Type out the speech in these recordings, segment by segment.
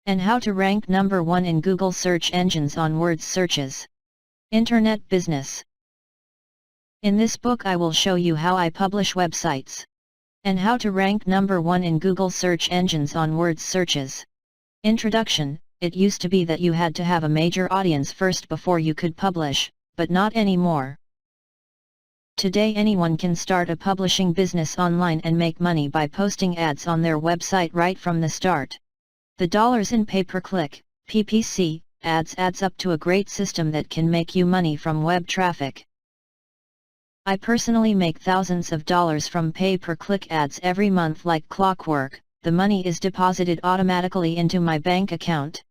and how to rank number 1 in Google search engines on words searches. Internet business. In this book I will show you how I publish websites, and how to rank number 1 in Google search engines on words searches. Introduction. It used to be that you had to have a major audience first before you could publish, but not anymore. Today anyone can start a publishing business online and make money by posting ads on their website right from the start. The dollars in pay-per-click, PPC, ads adds up to a great system that can make you money from web traffic. I personally make thousands of dollars from pay-per-click ads every month like clockwork. The money is deposited automatically into my bank account.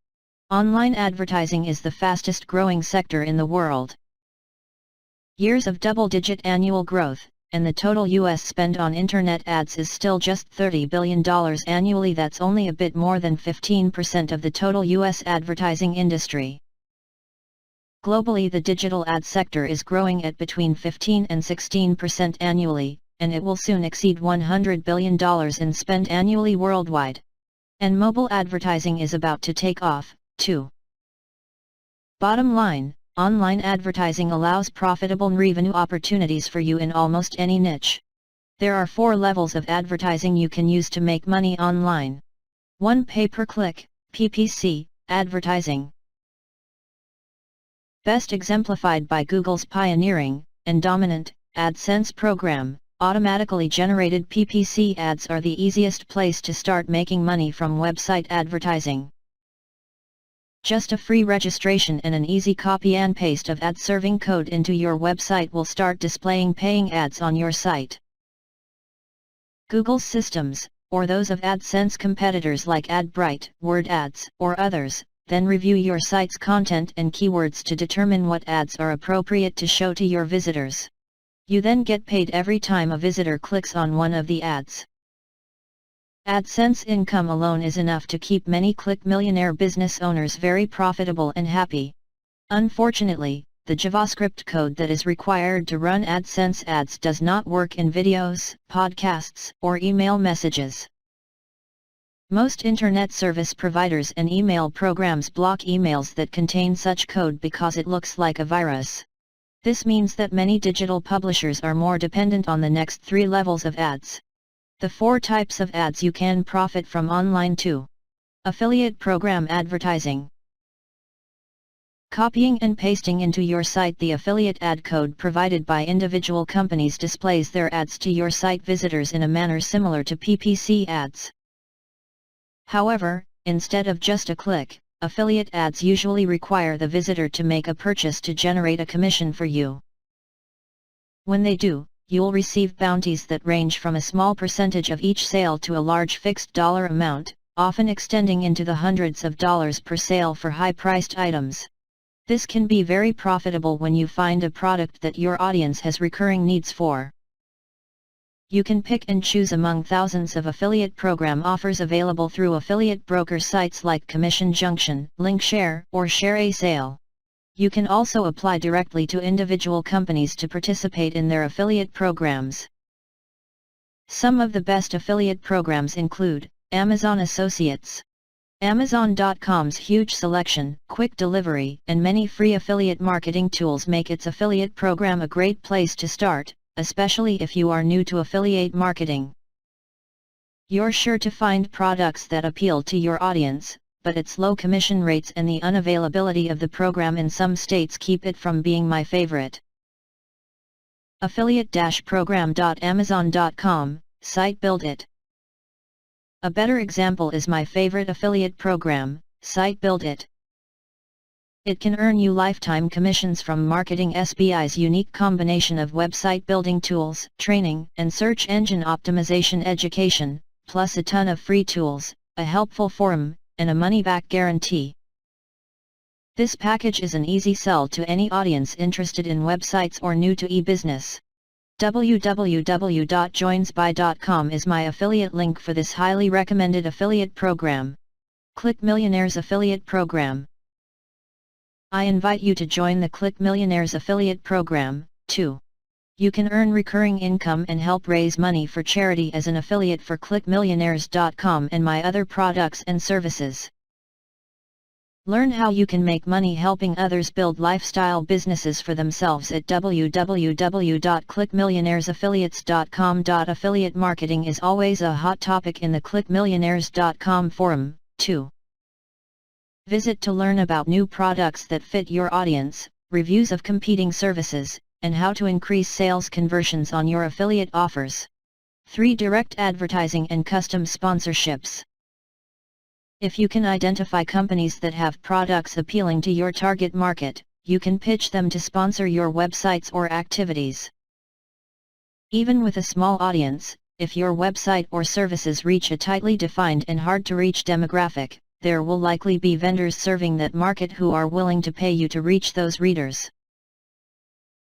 Online advertising is the fastest growing sector in the world. Years of double-digit annual growth, and the total US spend on internet ads is still just $30 billion annually. That's only a bit more than 15% of the total US advertising industry. Globally, the digital ad sector is growing at between 15 and 16% annually, and it will soon exceed $100 billion in spend annually worldwide. And mobile advertising is about to take off, too. Bottom line, online advertising allows profitable revenue opportunities for you in almost any niche. There are 4 levels of advertising you can use to make money online. 1. Pay-per-click, PPC, advertising. Best exemplified by Google's pioneering, and dominant, AdSense program. Automatically generated PPC ads are the easiest place to start making money from website advertising. Just a free registration and an easy copy and paste of ad serving code into your website will start displaying paying ads on your site. Google's systems, or those of AdSense competitors like AdBright, WordAds, or others, then review your site's content and keywords to determine what ads are appropriate to show to your visitors. You then get paid every time a visitor clicks on one of the ads. AdSense income alone is enough to keep many click-millionaire business owners very profitable and happy. Unfortunately, the JavaScript code that is required to run AdSense ads does not work in videos, podcasts, or email messages. Most internet service providers and email programs block emails that contain such code because it looks like a virus. This means that many digital publishers are more dependent on the next 3 levels of ads. The 4 types of ads you can profit from online too. Affiliate program advertising. Copying and pasting into your site the affiliate ad code provided by individual companies displays their ads to your site visitors in a manner similar to PPC ads. However, instead of just a click, affiliate ads usually require the visitor to make a purchase to generate a commission for you. When they do, you'll receive bounties that range from a small percentage of each sale to a large fixed dollar amount, often extending into the hundreds of dollars per sale for high-priced items. This can be very profitable when you find a product that your audience has recurring needs for. You can pick and choose among thousands of affiliate program offers available through affiliate broker sites like Commission Junction, Linkshare, or ShareASale. You can also apply directly to individual companies to participate in their affiliate programs. Some of the best affiliate programs include Amazon Associates. Amazon.com's huge selection, quick delivery, and many free affiliate marketing tools make its affiliate program a great place to start, especially if you are new to affiliate marketing. You're sure to find products that appeal to your audience, but its low commission rates and the unavailability of the program in some states keep it from being my favorite. Affiliate-program.amazon.com, site Build It. A better example is my favorite affiliate program, Site Build It. It can earn you lifetime commissions from Marketing SBI's unique combination of website building tools, training, and search engine optimization education, plus a ton of free tools, a helpful forum, and a money-back guarantee. This package is an easy sell to any audience interested in websites or new to e-business. www.joinsby.com is my affiliate link for this highly recommended affiliate program. Click Millionaires Affiliate Program. I invite you to join the Click Millionaires Affiliate Program, too. You can earn recurring income and help raise money for charity as an affiliate for ClickMillionaires.com and my other products and services. Learn how you can make money helping others build lifestyle businesses for themselves at www.clickmillionairesaffiliates.com. Affiliate marketing is always a hot topic in the clickmillionaires.com forum, too. Visit to learn about new products that fit your audience, reviews of competing services, and how to increase sales conversions on your affiliate offers. 3. Direct advertising and custom sponsorships. If you can identify companies that have products appealing to your target market, you can pitch them to sponsor your websites or activities. Even with a small audience, if your website or services reach a tightly defined and hard-to-reach demographic, there will likely be vendors serving that market who are willing to pay you to reach those readers.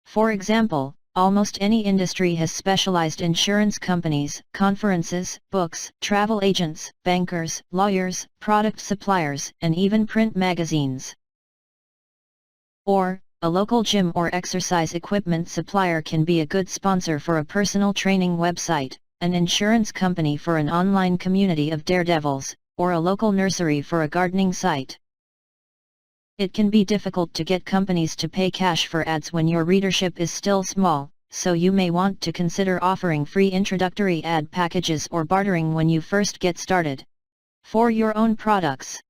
For example, almost any industry has specialized insurance companies, conferences, books, travel agents, bankers, lawyers, product suppliers, and even print magazines. Or, a local gym or exercise equipment supplier can be a good sponsor for a personal training website, an insurance company for an online community of daredevils, or a local nursery for a gardening site. It can be difficult to get companies to pay cash for ads when your readership is still small, so you may want to consider offering free introductory ad packages or bartering when you first get started. For your own products.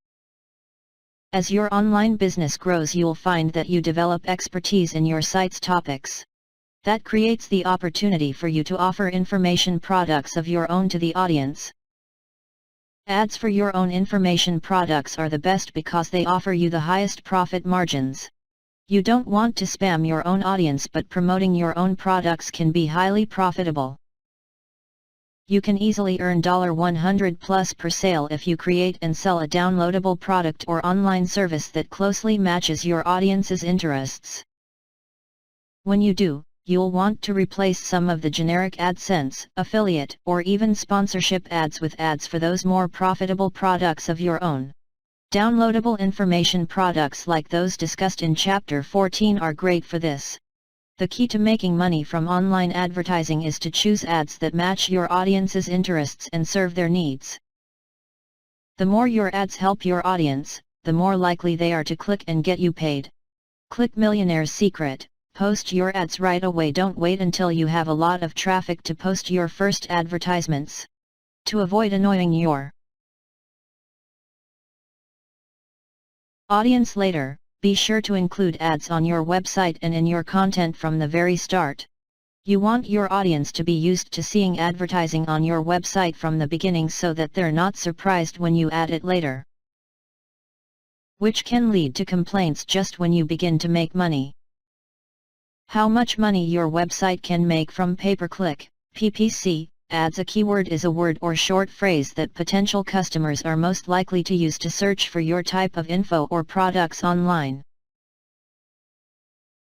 As your online business grows, you'll find that you develop expertise in your site's topics. That creates the opportunity for you to offer information products of your own to the audience. Ads for your own information products are the best because they offer you the highest profit margins. You don't want to spam your own audience, but promoting your own products can be highly profitable. You can easily earn $100 plus per sale if you create and sell a downloadable product or online service that closely matches your audience's interests. When you do, you'll want to replace some of the generic AdSense, affiliate, or even sponsorship ads with ads for those more profitable products of your own. Downloadable information products like those discussed in Chapter 14 are great for this. The key to making money from online advertising is to choose ads that match your audience's interests and serve their needs. The more your ads help your audience, the more likely they are to click and get you paid. Click Millionaire's secret: post your ads right away. Don't wait until you have a lot of traffic to post your first advertisements. To avoid annoying your audience later, be sure to include ads on your website and in your content from the very start. You want your audience to be used to seeing advertising on your website from the beginning so that they're not surprised when you add it later, which can lead to complaints just when you begin to make money. How much money your website can make from pay-per-click, PPC, ads. A keyword is a word or short phrase that potential customers are most likely to use to search for your type of info or products online.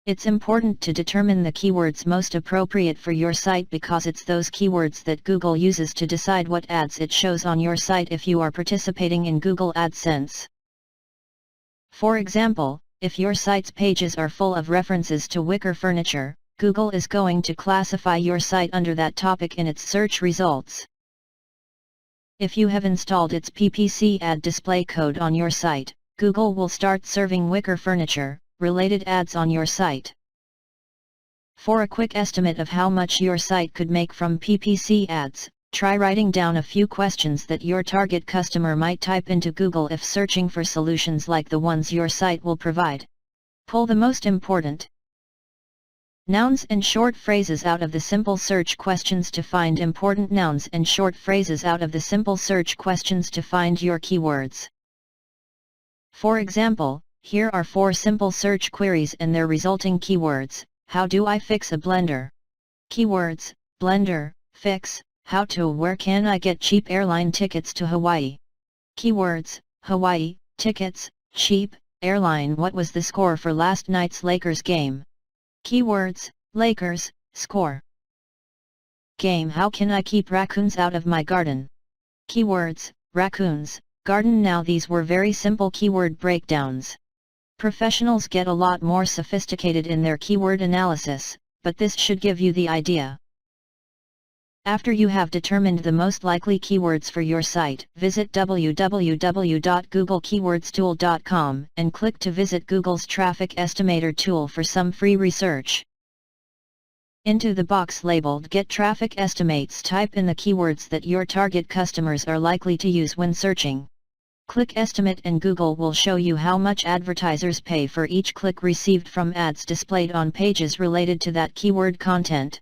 It's important to determine the keywords most appropriate for your site because it's those keywords that Google uses to decide what ads it shows on your site if you are participating in Google AdSense. For example, if your site's pages are full of references to wicker furniture, Google is going to classify your site under that topic in its search results. If you have installed its PPC ad display code on your site, Google will start serving wicker furniture related ads on your site. For a quick estimate of how much your site could make from PPC ads, try writing down a few questions that your target customer might type into Google if searching for solutions like the ones your site will provide. Pull the most important nouns and short phrases out of the simple search questions to find important nouns and short phrases out of the simple search questions to find your keywords. For example, here are 4 simple search queries and their resulting keywords. How do I fix a blender? Keywords: blender, fix, how to, where can I get cheap airline tickets to Hawaii? Keywords: Hawaii, tickets, cheap, airline. What was the score for last night's Lakers game? Keywords: Lakers, score, game. How can I keep raccoons out of my garden? Keywords: raccoons, garden. Now these were very simple keyword breakdowns. Professionals get a lot more sophisticated in their keyword analysis, but this should give you the idea. After you have determined the most likely keywords for your site, visit www.googlekeywordstool.com and click to visit Google's Traffic Estimator tool for some free research. Into the box labeled Get Traffic Estimates, type in the keywords that your target customers are likely to use when searching. Click Estimate and Google will show you how much advertisers pay for each click received from ads displayed on pages related to that keyword content.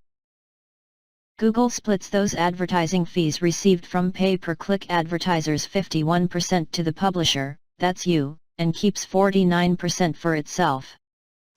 Google splits those advertising fees received from pay-per-click advertisers 51% to the publisher, that's you, and keeps 49% for itself.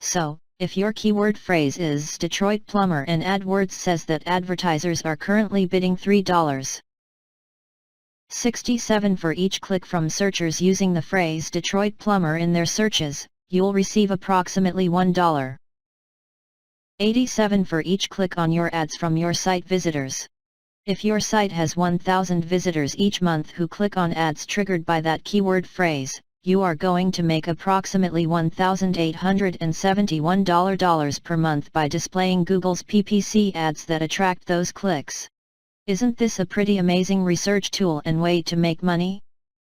So, if your keyword phrase is Detroit plumber and AdWords says that advertisers are currently bidding $3.67 for each click from searchers using the phrase Detroit plumber in their searches, you'll receive approximately $1.87 for each click on your ads from your site visitors. If your site has 1,000 visitors each month who click on ads triggered by that keyword phrase, you are going to make approximately $1,871 per month by displaying Google's PPC ads that attract those clicks. Isn't this a pretty amazing research tool and way to make money?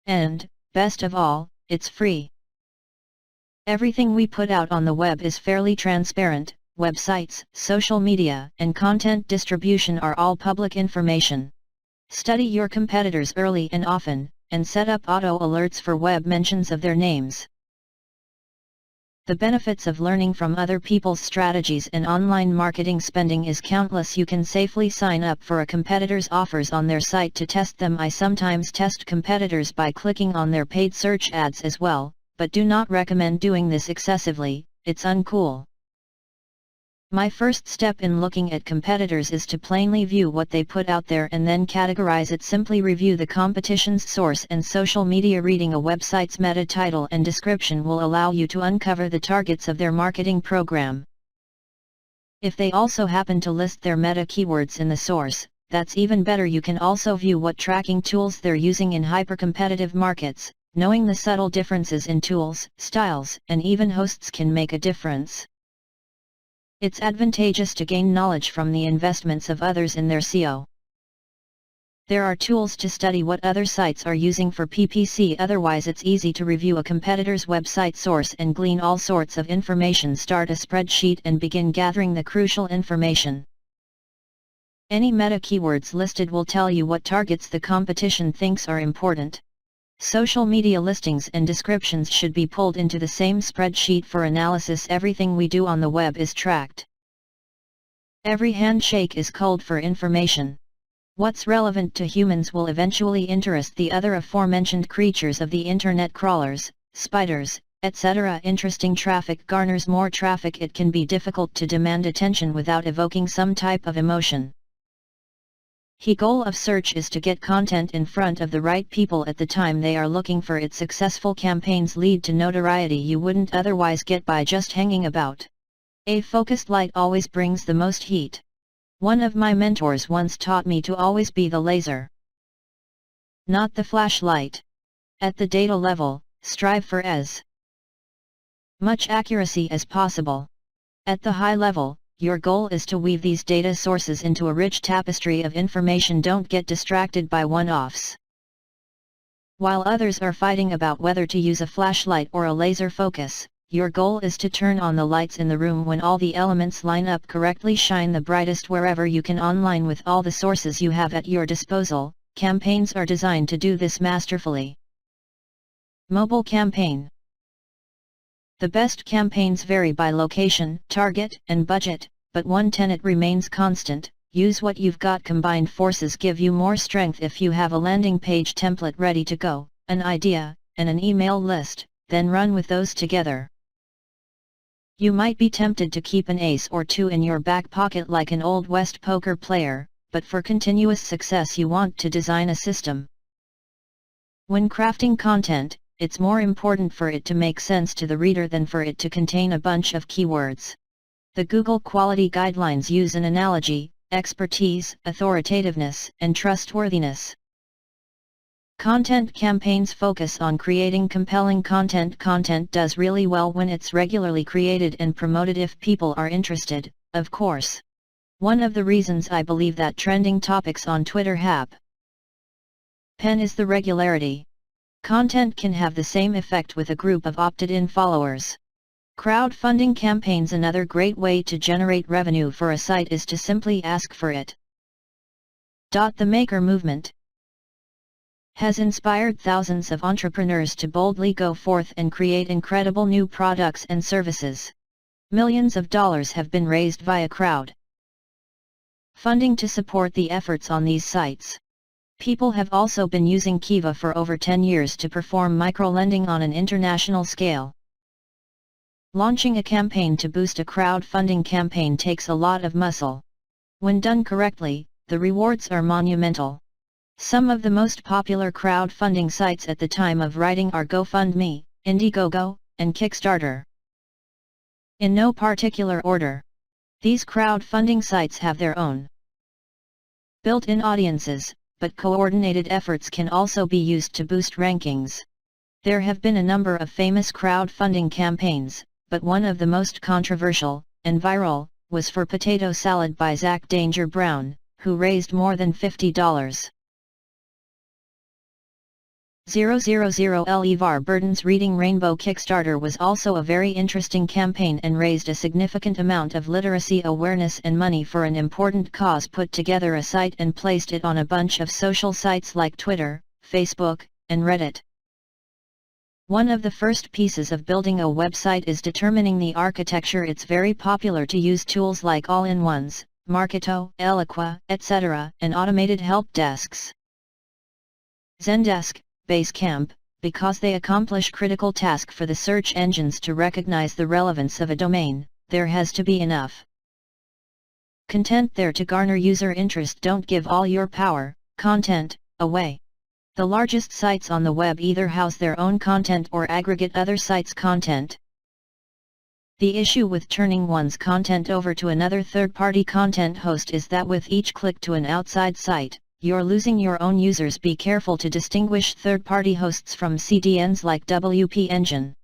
And, best of all, it's free. Everything we put out on the web is fairly transparent. Websites, social media, and content distribution are all public information. Study your competitors early and often, and set up auto alerts for web mentions of their names. The benefits of learning from other people's strategies and online marketing spending is countless. You can safely sign up for a competitor's offers on their site to test them. I sometimes test competitors by clicking on their paid search ads as well, but do not recommend doing this excessively, it's uncool. My first step in looking at competitors is to plainly view what they put out there and then categorize it. Simply review the competition's source and social media. Reading a website's meta title and description will allow you to uncover the targets of their marketing program. If they also happen to list their meta keywords in the source, that's even better. You can also view what tracking tools they're using in hyper-competitive markets. Knowing the subtle differences in tools, styles, and even hosts can make a difference. It's advantageous to gain knowledge from the investments of others in their SEO. There are tools to study what other sites are using for PPC. Otherwise, it's easy to review a competitor's website source and glean all sorts of information. Start a spreadsheet and begin gathering the crucial information. Any meta keywords listed will tell you what targets the competition thinks are important. Social media listings and descriptions should be pulled into the same spreadsheet for analysis. Everything we do on the web is tracked. Every handshake is culled for information. What's relevant to humans will eventually interest the other aforementioned creatures of the internet. Crawlers, spiders, etc. Interesting traffic garners more traffic. It can be difficult to demand attention without evoking some type of emotion. The goal of search is to get content in front of the right people at the time they are looking for it. Successful campaigns lead to notoriety you wouldn't otherwise get by just hanging about. A focused light always brings the most heat. One of my mentors once taught me to always be the laser, not the flashlight. At the data level, strive for as much accuracy as possible. At the high level, your goal is to weave these data sources into a rich tapestry of information. Don't get distracted by one-offs. While others are fighting about whether to use a flashlight or a laser focus, your goal is to turn on the lights in the room when all the elements line up correctly. Shine the brightest wherever you can online with all the sources you have at your disposal. Campaigns are designed to do this masterfully. Mobile campaign. The best campaigns vary by location, target, and budget, but one tenet remains constant: use what you've got. Combined forces give you more strength. If you have a landing page template ready to go, an idea, and an email list, then run with those together. You might be tempted to keep an ace or two in your back pocket like an Old West poker player, but for continuous success you want to design a system. When crafting content, it's more important for it to make sense to the reader than for it to contain a bunch of keywords. The Google Quality Guidelines use an analogy: expertise, authoritativeness, and trustworthiness. Content campaigns focus on creating compelling content. Content does really well when it's regularly created and promoted if people are interested, of course. One of the reasons I believe that trending topics on Twitter happen is the regularity. Content can have the same effect with a group of opted-in followers. Crowdfunding campaigns. Another great way to generate revenue for a site is to simply ask for it. The maker movement has inspired thousands of entrepreneurs to boldly go forth and create incredible new products and services. Millions of dollars have been raised via crowd funding to support the efforts on these sites. People have also been using Kiva for over 10 years to perform microlending on an international scale. Launching a campaign to boost a crowdfunding campaign takes a lot of muscle. When done correctly, the rewards are monumental. Some of the most popular crowdfunding sites at the time of writing are GoFundMe, Indiegogo, and Kickstarter. In no particular order, these crowdfunding sites have their own built-in audiences, but coordinated efforts can also be used to boost rankings. There have been a number of famous crowdfunding campaigns, but one of the most controversial, and viral, was for Potato Salad by Zach Danger Brown, who raised more than $50,000. LeVar Burton's Reading Rainbow Kickstarter was also a very interesting campaign and raised a significant amount of literacy awareness and money for an important cause. Put together a site and placed it on a bunch of social sites like Twitter, Facebook, and Reddit. One of the first pieces of building a website is determining the architecture. It's very popular to use tools like all-in-ones, Marketo, Eloqua, etc., and automated help desks. Zendesk, Basecamp, because they accomplish critical task for the search engines to recognize the relevance of a domain. There has to be enough content there to garner user interest. Don't give all your content, away. The largest sites on the web either house their own content or aggregate other sites' content. The issue with turning one's content over to another third-party content host is that with each click to an outside site, you're losing your own users. Be careful to distinguish third-party hosts from CDNs like WP Engine.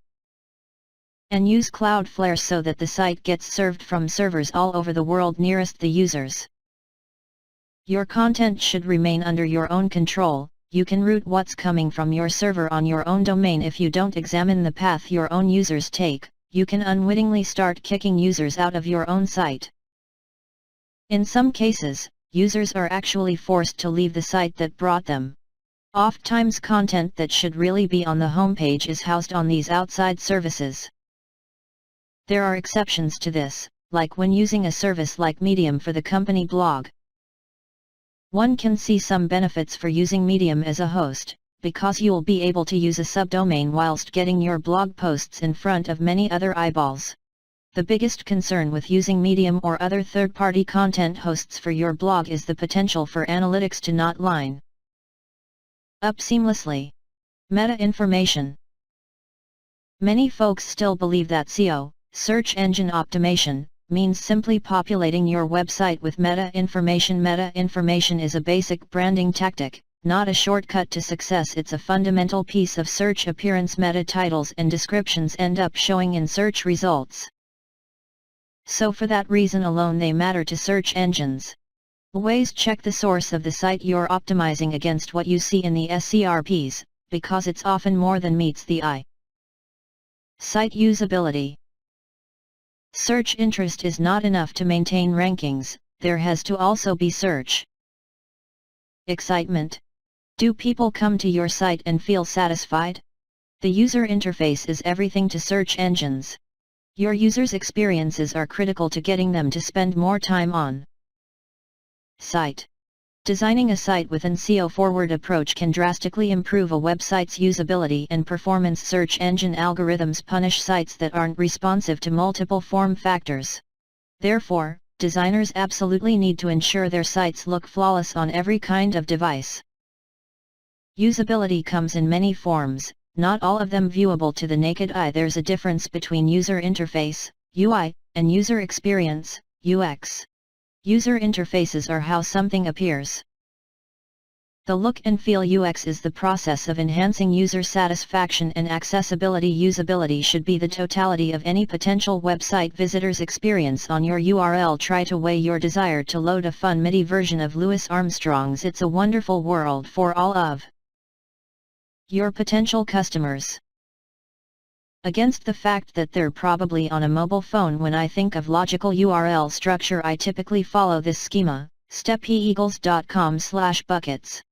And use Cloudflare so that the site gets served from servers all over the world nearest the users. Your content should remain under your own control. You can route what's coming from your server on your own domain. If you don't examine the path your own users take, you can unwittingly start kicking users out of your own site. In some cases, users are actually forced to leave the site that brought them. Oftentimes content that should really be on the homepage is housed on these outside services. There are exceptions to this, like when using a service like Medium for the company blog. One can see some benefits for using Medium as a host, because you'll be able to use a subdomain whilst getting your blog posts in front of many other eyeballs. The biggest concern with using Medium or other third-party content hosts for your blog is the potential for analytics to not line up seamlessly. Meta information. Many folks still believe that SEO, search engine optimization, means simply populating your website with meta information. Meta information is a basic branding tactic, not a shortcut to success. It's a fundamental piece of search appearance. Meta titles and descriptions end up showing in search results. So for that reason alone they matter to search engines. Always check the source of the site you're optimizing against what you see in the SERPs, because it's often more than meets the eye. Site usability. Search interest is not enough to maintain rankings, there has to also be search excitement. Do people come to your site and feel satisfied? The user interface is everything to search engines. Your users' experiences are critical to getting them to spend more time on site. Designing a site with an SEO-forward approach can drastically improve a website's usability and performance. Search engine algorithms punish sites that aren't responsive to multiple form factors. Therefore, designers absolutely need to ensure their sites look flawless on every kind of device. Usability comes in many forms, not all of them viewable to the naked eye. There's a difference between user interface, UI, and user experience, UX. User interfaces are how something appears. The look and feel UX is the process of enhancing user satisfaction and accessibility. Usability should be the totality of any potential website visitor's experience on your URL. Try to weigh your desire to load a fun MIDI version of Louis Armstrong's It's a Wonderful World for all of your potential customers, against the fact that they're probably on a mobile phone. When I think of logical URL structure, I typically follow this schema: stepeagles.com/buckets.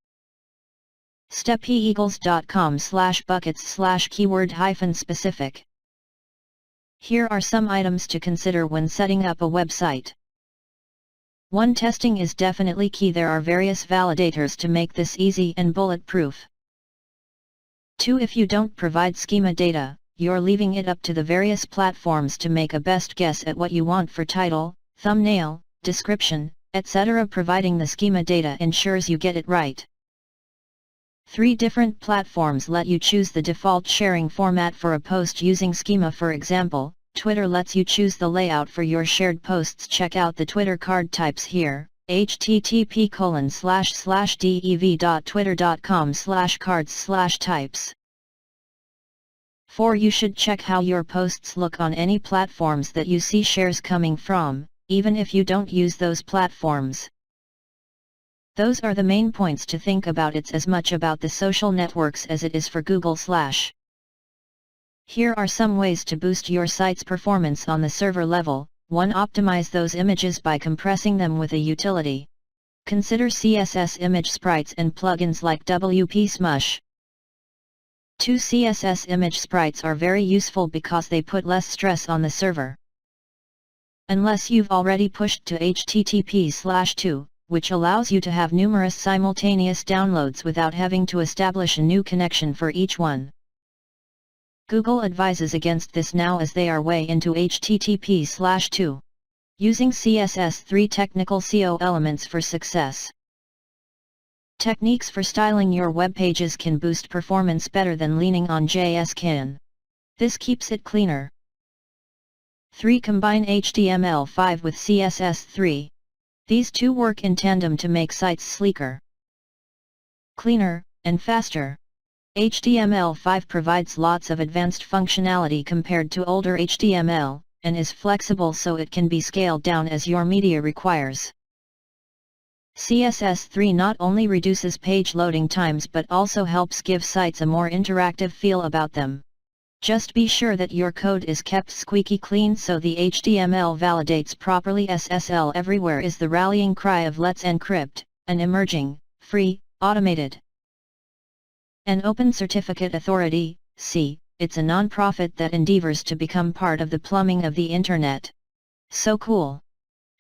stepeagles.com/buckets/keyword-specific. Here are some items to consider when setting up a website. 1. Testing is definitely key. There are various validators to make this easy and bulletproof. 2. If you don't provide schema data, you're leaving it up to the various platforms to make a best guess at what you want for title, thumbnail, description, etc. Providing the schema data ensures you get it right. 3. Different platforms let you choose the default sharing format for a post using schema. For example, Twitter lets you choose the layout for your shared posts. Check out the Twitter card types here: http://dev.twitter.com/cards/types. 4. You should check how your posts look on any platforms that you see shares coming from, even if you don't use those platforms. Those are the main points to think about. It's as much about the social networks as it is for Google/. Here are some ways to boost your site's performance on the server level. 1. Optimize those images by compressing them with a utility. Consider CSS image sprites and plugins like WP Smush. 2. CSS image sprites are very useful because they put less stress on the server. Unless you've already pushed to HTTP/2, which allows you to have numerous simultaneous downloads without having to establish a new connection for each one. Google advises against this now as they are way into HTTP/2. Using CSS3 technical SEO elements for success. Techniques for styling your web pages can boost performance better than leaning on JS can. This keeps it cleaner. 3. Combine HTML5 with CSS3. These two work in tandem to make sites sleeker, cleaner, and faster. HTML5 provides lots of advanced functionality compared to older HTML, and is flexible so it can be scaled down as your media requires. CSS3 not only reduces page loading times but also helps give sites a more interactive feel about them. Just be sure that your code is kept squeaky clean so the HTML validates properly. SSL everywhere is the rallying cry of Let's Encrypt, an emerging, free, automated and open certificate authority. It's a non-profit that endeavors to become part of the plumbing of the internet. So cool!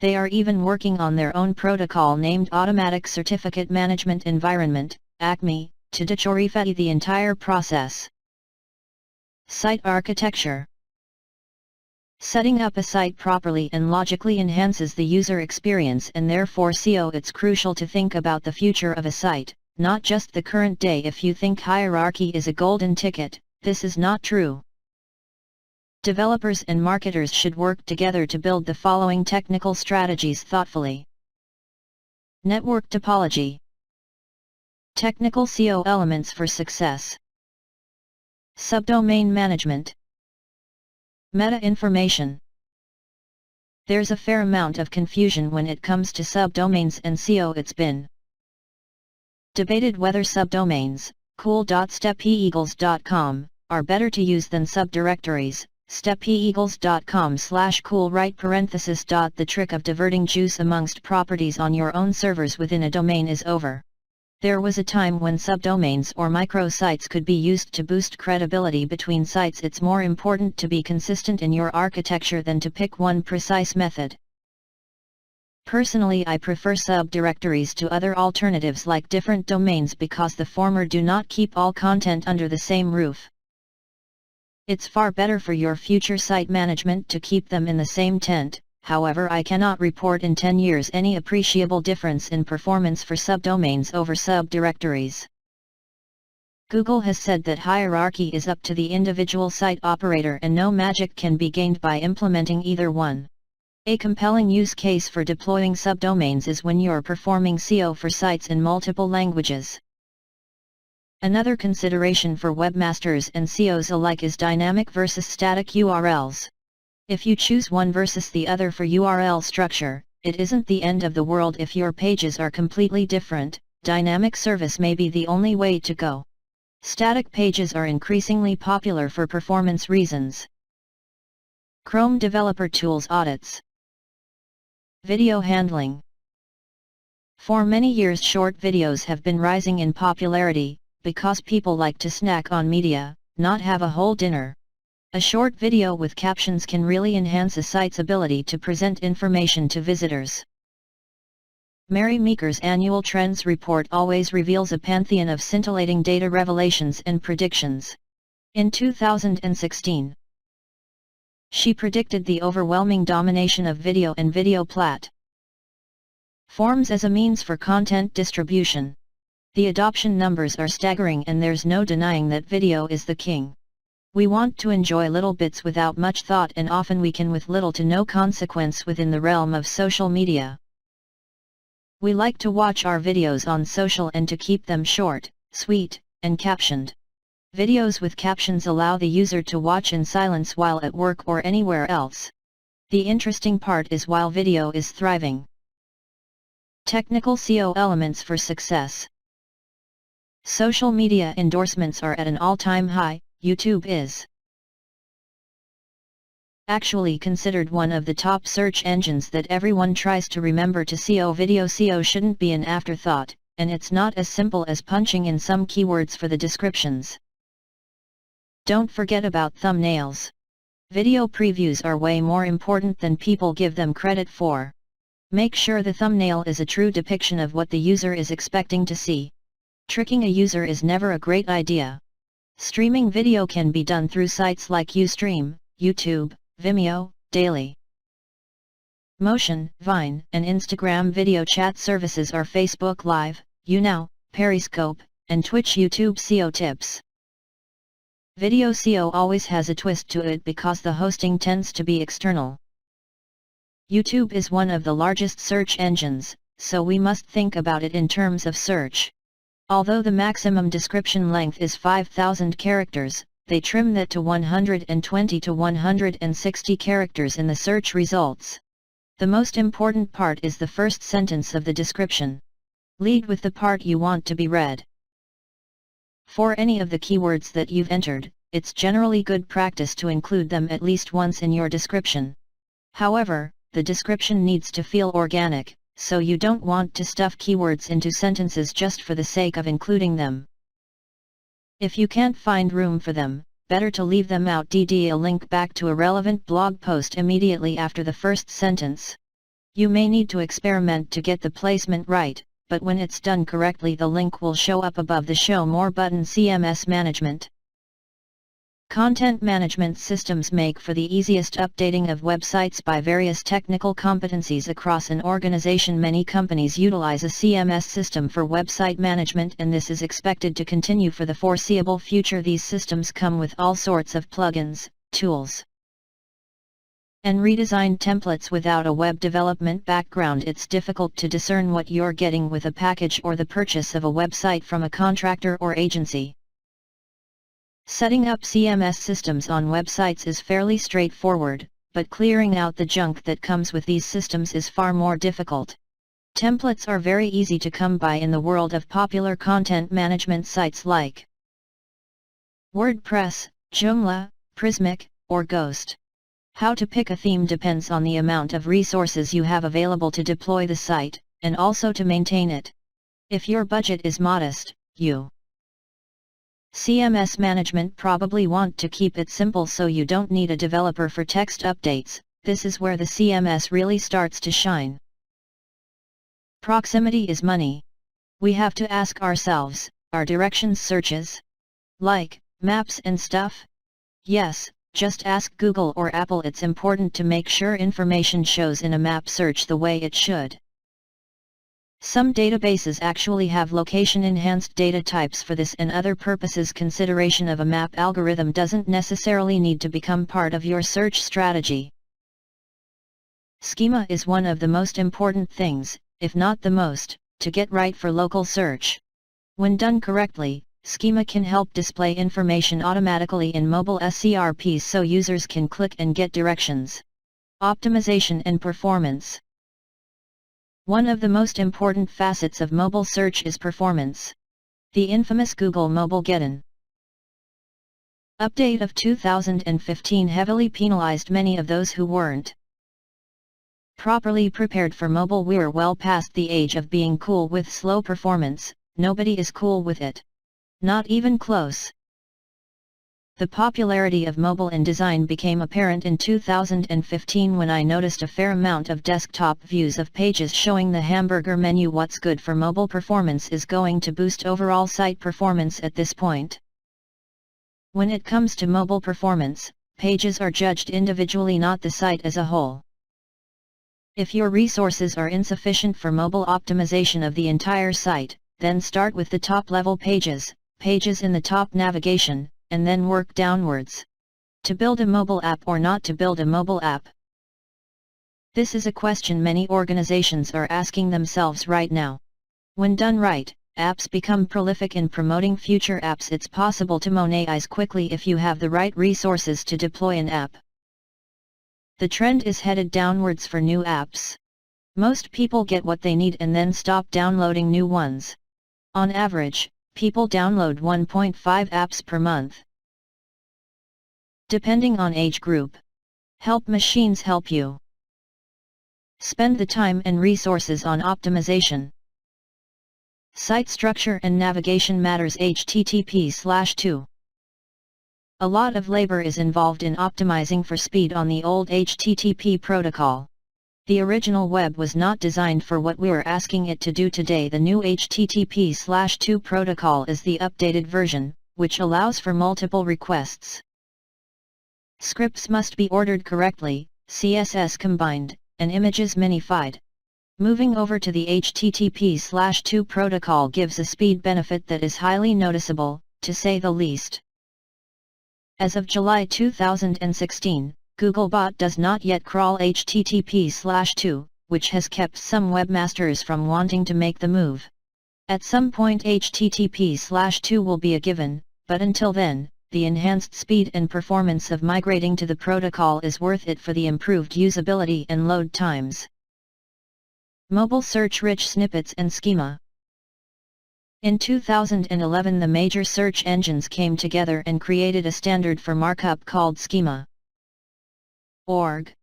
They are even working on their own protocol named Automatic Certificate Management Environment, ACME, to decorify the entire process. Site architecture. Setting up a site properly and logically enhances the user experience and therefore SEO. It's crucial to think about the future of a site, not just the current day. If you think hierarchy is a golden ticket, this is not true. Developers and marketers should work together to build the following technical strategies thoughtfully. Network topology. Technical SEO elements for success. Subdomain management. Meta information. There's a fair amount of confusion when it comes to subdomains and SEO. It's been debated whether subdomains, cool.stepeagles.com, are better to use than subdirectories, stepeagles.com/cool right parenthesis. The trick of diverting juice amongst properties on your own servers within a domain is over. There was a time when subdomains or microsites could be used to boost credibility between sites. It's more important to be consistent in your architecture than to pick one precise method. Personally, I prefer subdirectories to other alternatives like different domains because the former do not keep all content under the same roof. It's far better for your future site management to keep them in the same tent. However, I cannot report in 10 years any appreciable difference in performance for subdomains over subdirectories. Google has said that hierarchy is up to the individual site operator and no magic can be gained by implementing either one. A compelling use case for deploying subdomains is when you're performing SEO for sites in multiple languages. Another consideration for webmasters and SEOs alike is dynamic versus static URLs. If you choose one versus the other for URL structure, it isn't the end of the world if your pages are completely different. Dynamic service may be the only way to go. Static pages are increasingly popular for performance reasons. Chrome Developer Tools audits. Video handling. For many years, short videos have been rising in popularity, because people like to snack on media, not have a whole dinner. A short video with captions can really enhance a site's ability to present information to visitors. Mary Meeker's annual Trends Report always reveals a pantheon of scintillating data revelations and predictions. In 2016, she predicted the overwhelming domination of video and video platforms as a means for content distribution. The adoption numbers are staggering, and there's no denying that video is the king. We want to enjoy little bits without much thought, and often we can with little to no consequence within the realm of social media. We like to watch our videos on social and to keep them short, sweet, and captioned. Videos with captions allow the user to watch in silence while at work or anywhere else. The interesting part is while video is thriving. Technical SEO elements for success. Social media endorsements are at an all-time high. YouTube is actually considered one of the top search engines that everyone tries to remember to SEO. Video SEO shouldn't be an afterthought, and it's not as simple as punching in some keywords for the descriptions. Don't forget about thumbnails. Video previews are way more important than people give them credit for. Make sure the thumbnail is a true depiction of what the user is expecting to see. Tricking a user is never a great idea. Streaming video can be done through sites like Ustream, YouTube, Vimeo, Daily Motion, Vine, and Instagram video chat services are Facebook Live, YouNow, Periscope, and Twitch. YouTube SEO tips. Video SEO always has a twist to it because the hosting tends to be external. YouTube is one of the largest search engines, so we must think about it in terms of search. Although the maximum description length is 5,000 characters, they trim that to 120 to 160 characters in the search results. The most important part is the first sentence of the description. Lead with the part you want to be read. For any of the keywords that you've entered, it's generally good practice to include them at least once in your description. However, the description needs to feel organic, so you don't want to stuff keywords into sentences just for the sake of including them. If you can't find room for them, better to leave them out. A link back to a relevant blog post immediately after the first sentence. You may need to experiment to get the placement right, but when it's done correctly, the link will show up above the Show More button. CMS management. Content management systems make for the easiest updating of websites by various technical competencies across an organization. Many companies utilize a CMS system for website management, and this is expected to continue for the foreseeable future. These systems come with all sorts of plugins, tools, and redesigned templates. Without a web development background, it's difficult to discern what you're getting with a package or the purchase of a website from a contractor or agency. Setting up CMS systems on websites is fairly straightforward, but clearing out the junk that comes with these systems is far more difficult. Templates are very easy to come by in the world of popular content management sites like WordPress, Joomla, Prismic, or Ghost. How to pick a theme depends on the amount of resources you have available to deploy the site, and also to maintain it. If your budget is modest, you CMS management probably want to keep it simple, so you don't need a developer for text updates. This is where the CMS really starts to shine. Proximity is money. We have to ask ourselves, are directions searches like maps and stuff? Yes, just ask Google or Apple. It's important to make sure information shows in a map search the way it should. Some databases actually have location-enhanced data types for this and other purposes. Consideration of a map algorithm doesn't necessarily need to become part of your search strategy. Schema is one of the most important things, if not the most, to get right for local search. When done correctly, Schema can help display information automatically in mobile SCRPs so users can click and get directions. Optimization and performance. One of the most important facets of mobile search is performance. The infamous Google Mobilegeddon update of 2015 heavily penalized many of those who weren't properly prepared for mobile. We're well past the age of being cool with slow performance. Nobody is cool with it. Not even close. The popularity of mobile in design became apparent in 2015 when I noticed a fair amount of desktop views of pages showing the hamburger menu. What's good for mobile performance is going to boost overall site performance at this point. When it comes to mobile performance, pages are judged individually, not the site as a whole. If your resources are insufficient for mobile optimization of the entire site, then start with the top-level pages in the top navigation, and then work downwards. To build a mobile app or not to build a mobile app? This is a question many organizations are asking themselves right now. When done right, apps become prolific in promoting future apps. It's possible to monetize quickly if you have the right resources to deploy an app. The trend is headed downwards for new apps. Most people get what they need and then stop downloading new ones. On average, people download 1.5 apps per month. Depending on age group. Help machines help you. Spend the time and resources on optimization. Site structure and navigation matters. HTTP/2. A lot of labor is involved in optimizing for speed on the old HTTP protocol. The original web was not designed for what we're asking it to do today. The new HTTP/2 protocol is the updated version, which allows for multiple requests. Scripts must be ordered correctly, CSS combined, and images minified. Moving over to the HTTP/2 protocol gives a speed benefit that is highly noticeable, to say the least. As of July 2016, Googlebot does not yet crawl HTTP/2, which has kept some webmasters from wanting to make the move. At some point HTTP/2 will be a given, but until then, the enhanced speed and performance of migrating to the protocol is worth it for the improved usability and load times. Mobile search rich snippets and schema. In 2011 the major search engines came together and created a standard for markup called Schema. Org.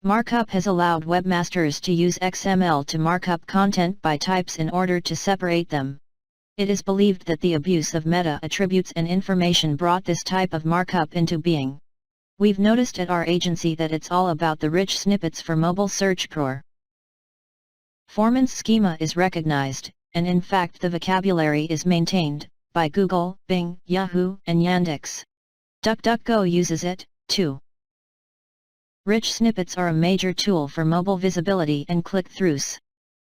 Markup has allowed webmasters to use XML to mark up content by types in order to separate them. It is believed that the abuse of meta attributes and information brought this type of markup into being. We've noticed at our agency that it's all about the rich snippets for mobile search. Performance schema is recognized, and in fact the vocabulary is maintained, by Google, Bing, Yahoo, and Yandex. DuckDuckGo uses it, too. Rich snippets are a major tool for mobile visibility and click-throughs.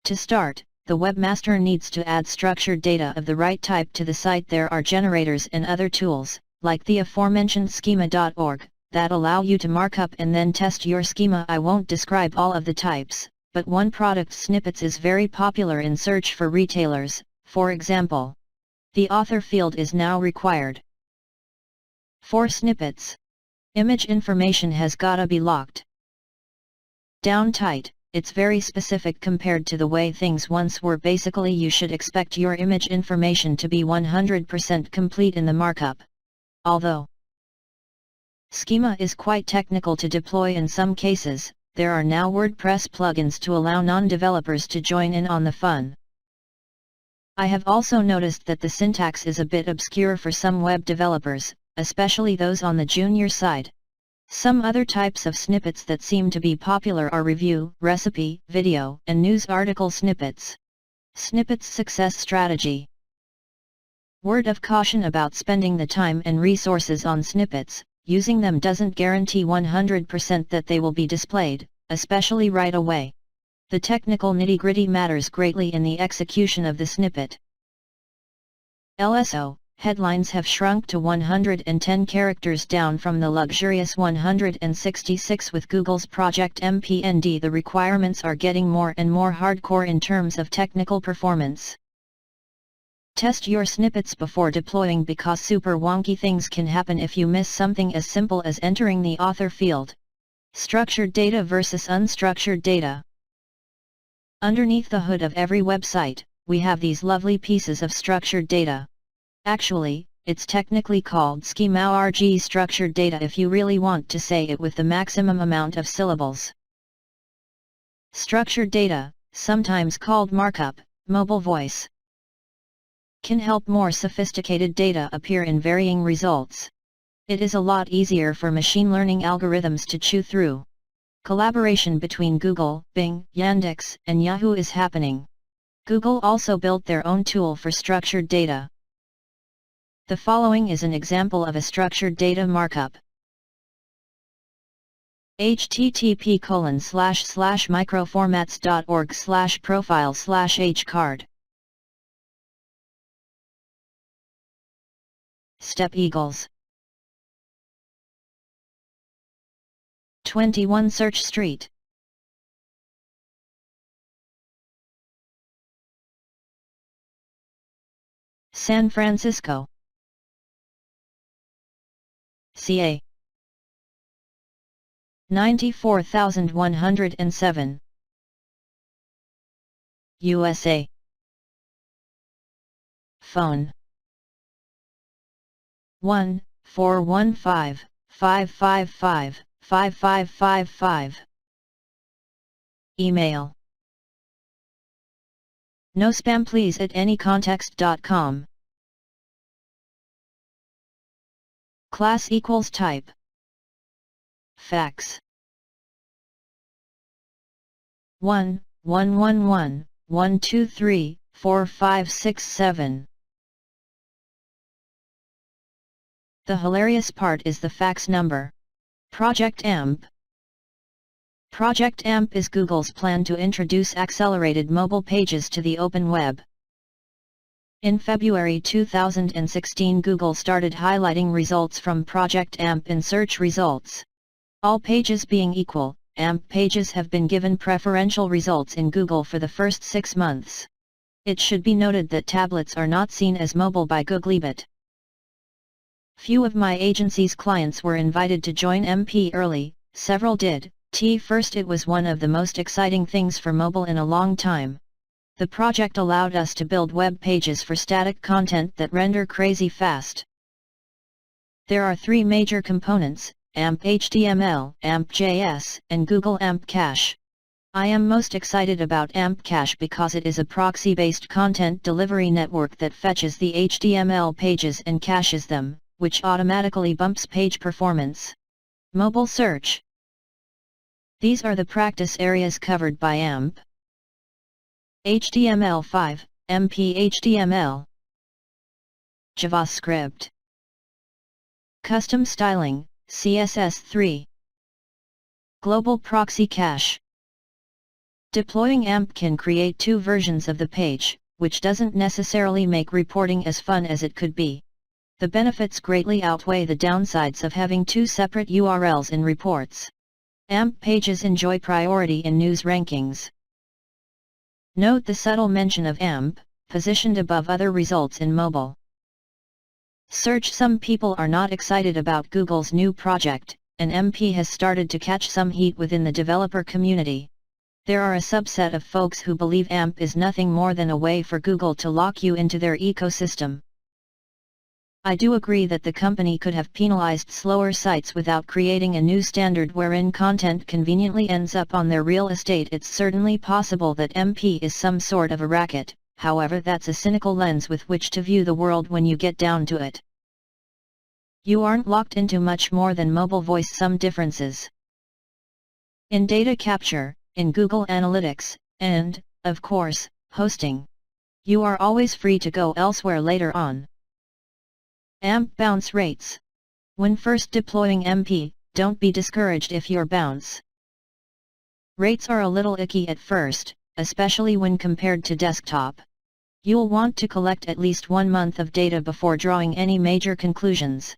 To start, the webmaster needs to add structured data of the right type to the site. There are generators and other tools, like the aforementioned schema.org, that allow you to mark up and then test your schema. I won't describe all of the types, but one product snippets is very popular in search for retailers, for example. The author field is now required. For snippets, image information has gotta be locked down tight. It's very specific compared to the way things once were. Basically, you should expect your image information to be 100% complete in the markup. Although schema is quite technical to deploy in some cases, there are now WordPress plugins to allow non-developers to join in on the fun. I have also noticed that the syntax is a bit obscure for some web developers, especially those on the junior side. Some other types of snippets that seem to be popular are review, recipe, video, and news article snippets. Snippets success strategy. Word of caution about spending the time and resources on snippets: using them doesn't guarantee 100% that they will be displayed, especially right away. The technical nitty-gritty matters greatly in the execution of the snippet. LSO. Headlines have shrunk to 110 characters, down from the luxurious 166 with Google's Project MPND. The requirements are getting more and more hardcore in terms of technical performance. Test your snippets before deploying because super wonky things can happen if you miss something as simple as entering the author field. Structured data versus unstructured data. Underneath the hood of every website, we have these lovely pieces of structured data. Actually, it's technically called schema-RG structured data if you really want to say it with the maximum amount of syllables. Structured data, sometimes called markup, mobile voice, can help more sophisticated data appear in varying results. It is a lot easier for machine learning algorithms to chew through. Collaboration between Google, Bing, Yandex, and Yahoo is happening. Google also built their own tool for structured data. The following is an example of a structured data markup. http://microformats.org/profile/hcard. Step Eagles. 21 Search Street. San Francisco. CA. 94,107. USA. Phone 1-415-555-5555. Email no spam please @anycontext.com. Class equals type. Fax 1-111-123-4567. The hilarious part is the fax number. Project AMP. Project AMP is Google's plan to introduce accelerated mobile pages to the open web. In February 2016, Google started highlighting results from Project AMP in search results. All pages being equal, AMP pages have been given preferential results in Google for the first 6 months. It should be noted that tablets are not seen as mobile by Googlebot. Few of my agency's clients were invited to join MP early, several did. First, it was one of the most exciting things for mobile in a long time. The project allowed us to build web pages for static content that render crazy fast. There are 3 major components: AMP HTML, AMP JS, and Google AMP Cache. I am most excited about AMP Cache because it is a proxy-based content delivery network that fetches the HTML pages and caches them, which automatically bumps page performance. Mobile search. These are the practice areas covered by AMP. HTML5, MP HTML. JavaScript. Custom styling, CSS3. Global proxy cache. Deploying AMP can create 2 versions of the page, which doesn't necessarily make reporting as fun as it could be. The benefits greatly outweigh the downsides of having 2 separate URLs in reports. AMP pages enjoy priority in news rankings. Note the subtle mention of AMP, positioned above other results in mobile search. Some people are not excited about Google's new project, and MP has started to catch some heat within the developer community. There are a subset of folks who believe AMP is nothing more than a way for Google to lock you into their ecosystem. I do agree that the company could have penalized slower sites without creating a new standard wherein content conveniently ends up on their real estate. It's certainly possible that MP is some sort of a racket, however that's a cynical lens with which to view the world when you get down to it. You aren't locked into much more than mobile voice. Some differences in data capture, in Google Analytics, and, of course, hosting. You are always free to go elsewhere later on. AMP bounce rates. When first deploying MP, don't be discouraged if your bounce rates are a little icky at first, especially when compared to desktop. You'll want to collect at least 1 month of data before drawing any major conclusions.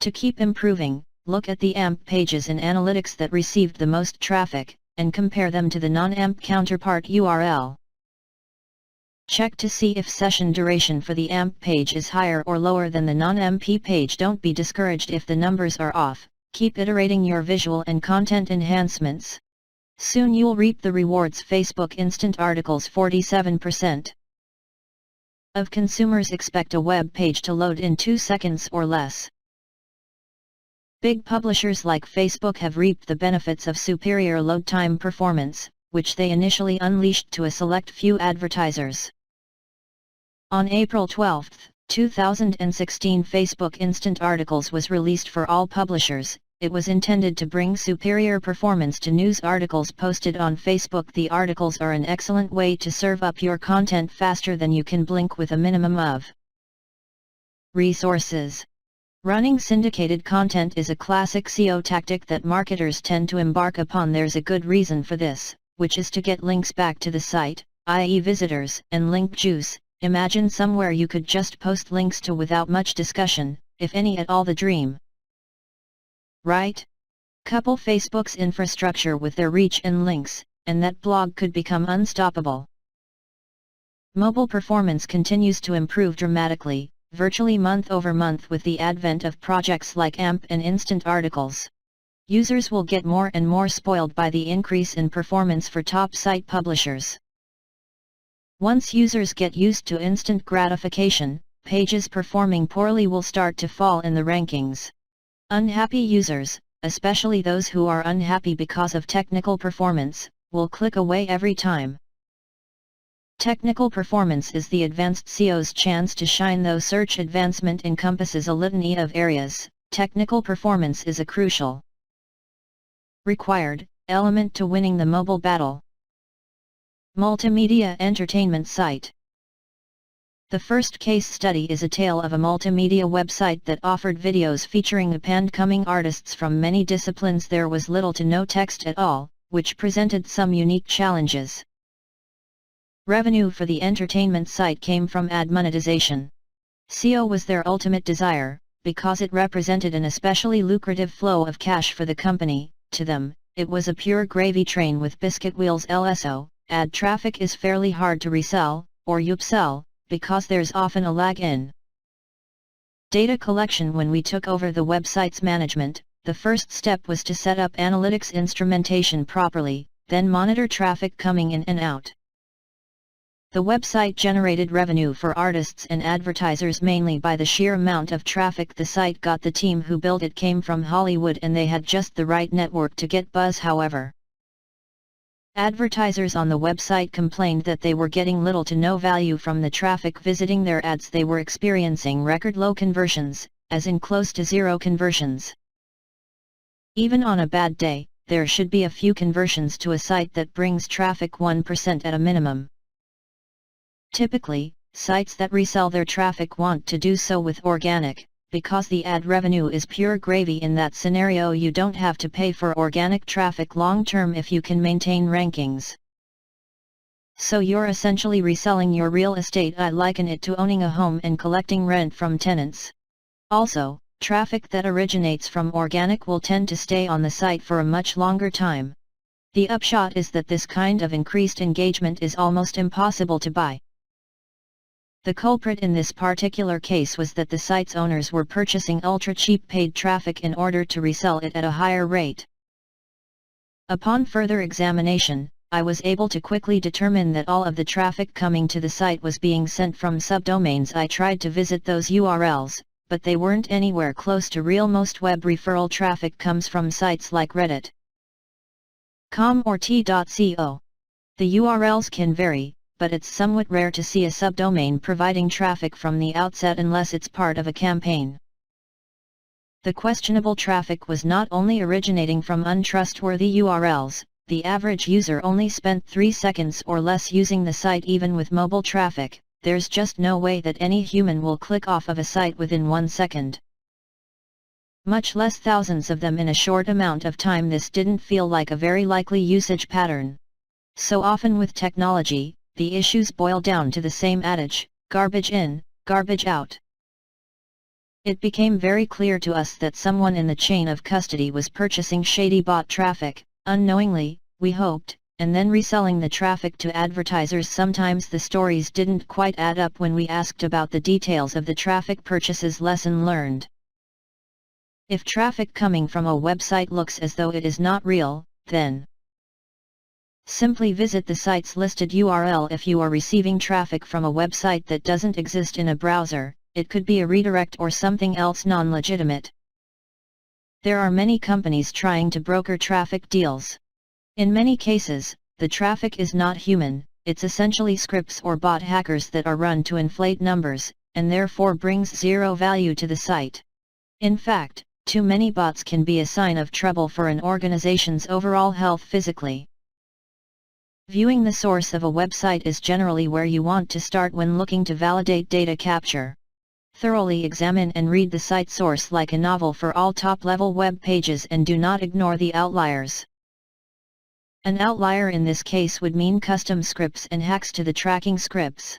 To keep improving, look at the AMP pages in Analytics that received the most traffic, and compare them to the non-AMP counterpart URL. Check to see if session duration for the AMP page is higher or lower than the non-MP page. Don't be discouraged if the numbers are off, keep iterating your visual and content enhancements. Soon you'll reap the rewards. Facebook Instant Articles. 47% of consumers expect a web page to load in 2 seconds or less. Big publishers like Facebook have reaped the benefits of superior load time performance, which they initially unleashed to a select few advertisers. On April 12, 2016, Facebook Instant Articles was released for all publishers. It was intended to bring superior performance to news articles posted on Facebook. The articles are an excellent way to serve up your content faster than you can blink with a minimum of resources. Running syndicated content is a classic SEO tactic that marketers tend to embark upon. There's a good reason for this, which is to get links back to the site, i.e. visitors, and link juice. Imagine somewhere you could just post links to without much discussion, if any at all. The dream, right? Couple Facebook's infrastructure with their reach and links, and that blog could become unstoppable. Mobile performance continues to improve dramatically, virtually month over month, with the advent of projects like AMP and Instant Articles. Users will get more and more spoiled by the increase in performance for top site publishers. Once users get used to instant gratification, pages performing poorly will start to fall in the rankings. Unhappy users, especially those who are unhappy because of technical performance, will click away every time. Technical performance is the advanced SEO's chance to shine, though search advancement encompasses a litany of areas. Technical performance is a crucial required element to winning the mobile battle. Multimedia entertainment site. The first case study is a tale of a multimedia website that offered videos featuring up-and-coming artists from many disciplines. There was little to no text at all, which presented some unique challenges. Revenue for the entertainment site came from ad monetization. SEO was their ultimate desire, because it represented an especially lucrative flow of cash for the company. To them, it was a pure gravy train with biscuit wheels. LSO, ad traffic is fairly hard to resell, or upsell, because there's often a lag in data collection. When we took over the website's management, the first step was to set up analytics instrumentation properly, then monitor traffic coming in and out. The website generated revenue for artists and advertisers mainly by the sheer amount of traffic the site got. The team who built it came from Hollywood and they had just the right network to get buzz. However, advertisers on the website complained that they were getting little to no value from the traffic visiting their ads. They were experiencing record low conversions, as in close to zero conversions. Even on a bad day, there should be a few conversions to a site that brings traffic. 1% at a minimum. Typically, sites that resell their traffic want to do so with organic, because the ad revenue is pure gravy. In that scenario, you don't have to pay for organic traffic long term if you can maintain rankings. So you're essentially reselling your real estate. I liken it to owning a home and collecting rent from tenants. Also, traffic that originates from organic will tend to stay on the site for a much longer time. The upshot is that this kind of increased engagement is almost impossible to buy. The culprit in this particular case was that the site's owners were purchasing ultra-cheap paid traffic in order to resell it at a higher rate. Upon further examination, I was able to quickly determine that all of the traffic coming to the site was being sent from subdomains. I tried to visit those URLs, but they weren't anywhere close to real. Most web referral traffic comes from sites like Reddit.com or T.co. The URLs can vary, but it's somewhat rare to see a subdomain providing traffic from the outset unless it's part of a campaign. The questionable traffic was not only originating from untrustworthy URLs, the average user only spent 3 seconds or less using the site. Even with mobile traffic, there's just no way that any human will click off of a site within 1 second. Much less thousands of them in a short amount of time. This didn't feel like a very likely usage pattern. So often with technology, the issues boil down to the same adage, garbage in, garbage out. It became very clear to us that someone in the chain of custody was purchasing shady bot traffic. Unknowingly, we hoped, and then reselling the traffic to advertisers. Sometimes the stories didn't quite add up when we asked about the details of the traffic purchases. Lesson learned. If traffic coming from a website looks as though it is not real, then simply visit the site's listed URL. If you are receiving traffic from a website that doesn't exist in a browser, it could be a redirect or something else non-legitimate. There are many companies trying to broker traffic deals. In many cases, the traffic is not human, it's essentially scripts or bot hackers that are run to inflate numbers, and therefore brings zero value to the site. In fact, too many bots can be a sign of trouble for an organization's overall health physically. Viewing the source of a website is generally where you want to start when looking to validate data capture. Thoroughly examine and read the site source like a novel for all top-level web pages, and do not ignore the outliers. An outlier in this case would mean custom scripts and hacks to the tracking scripts.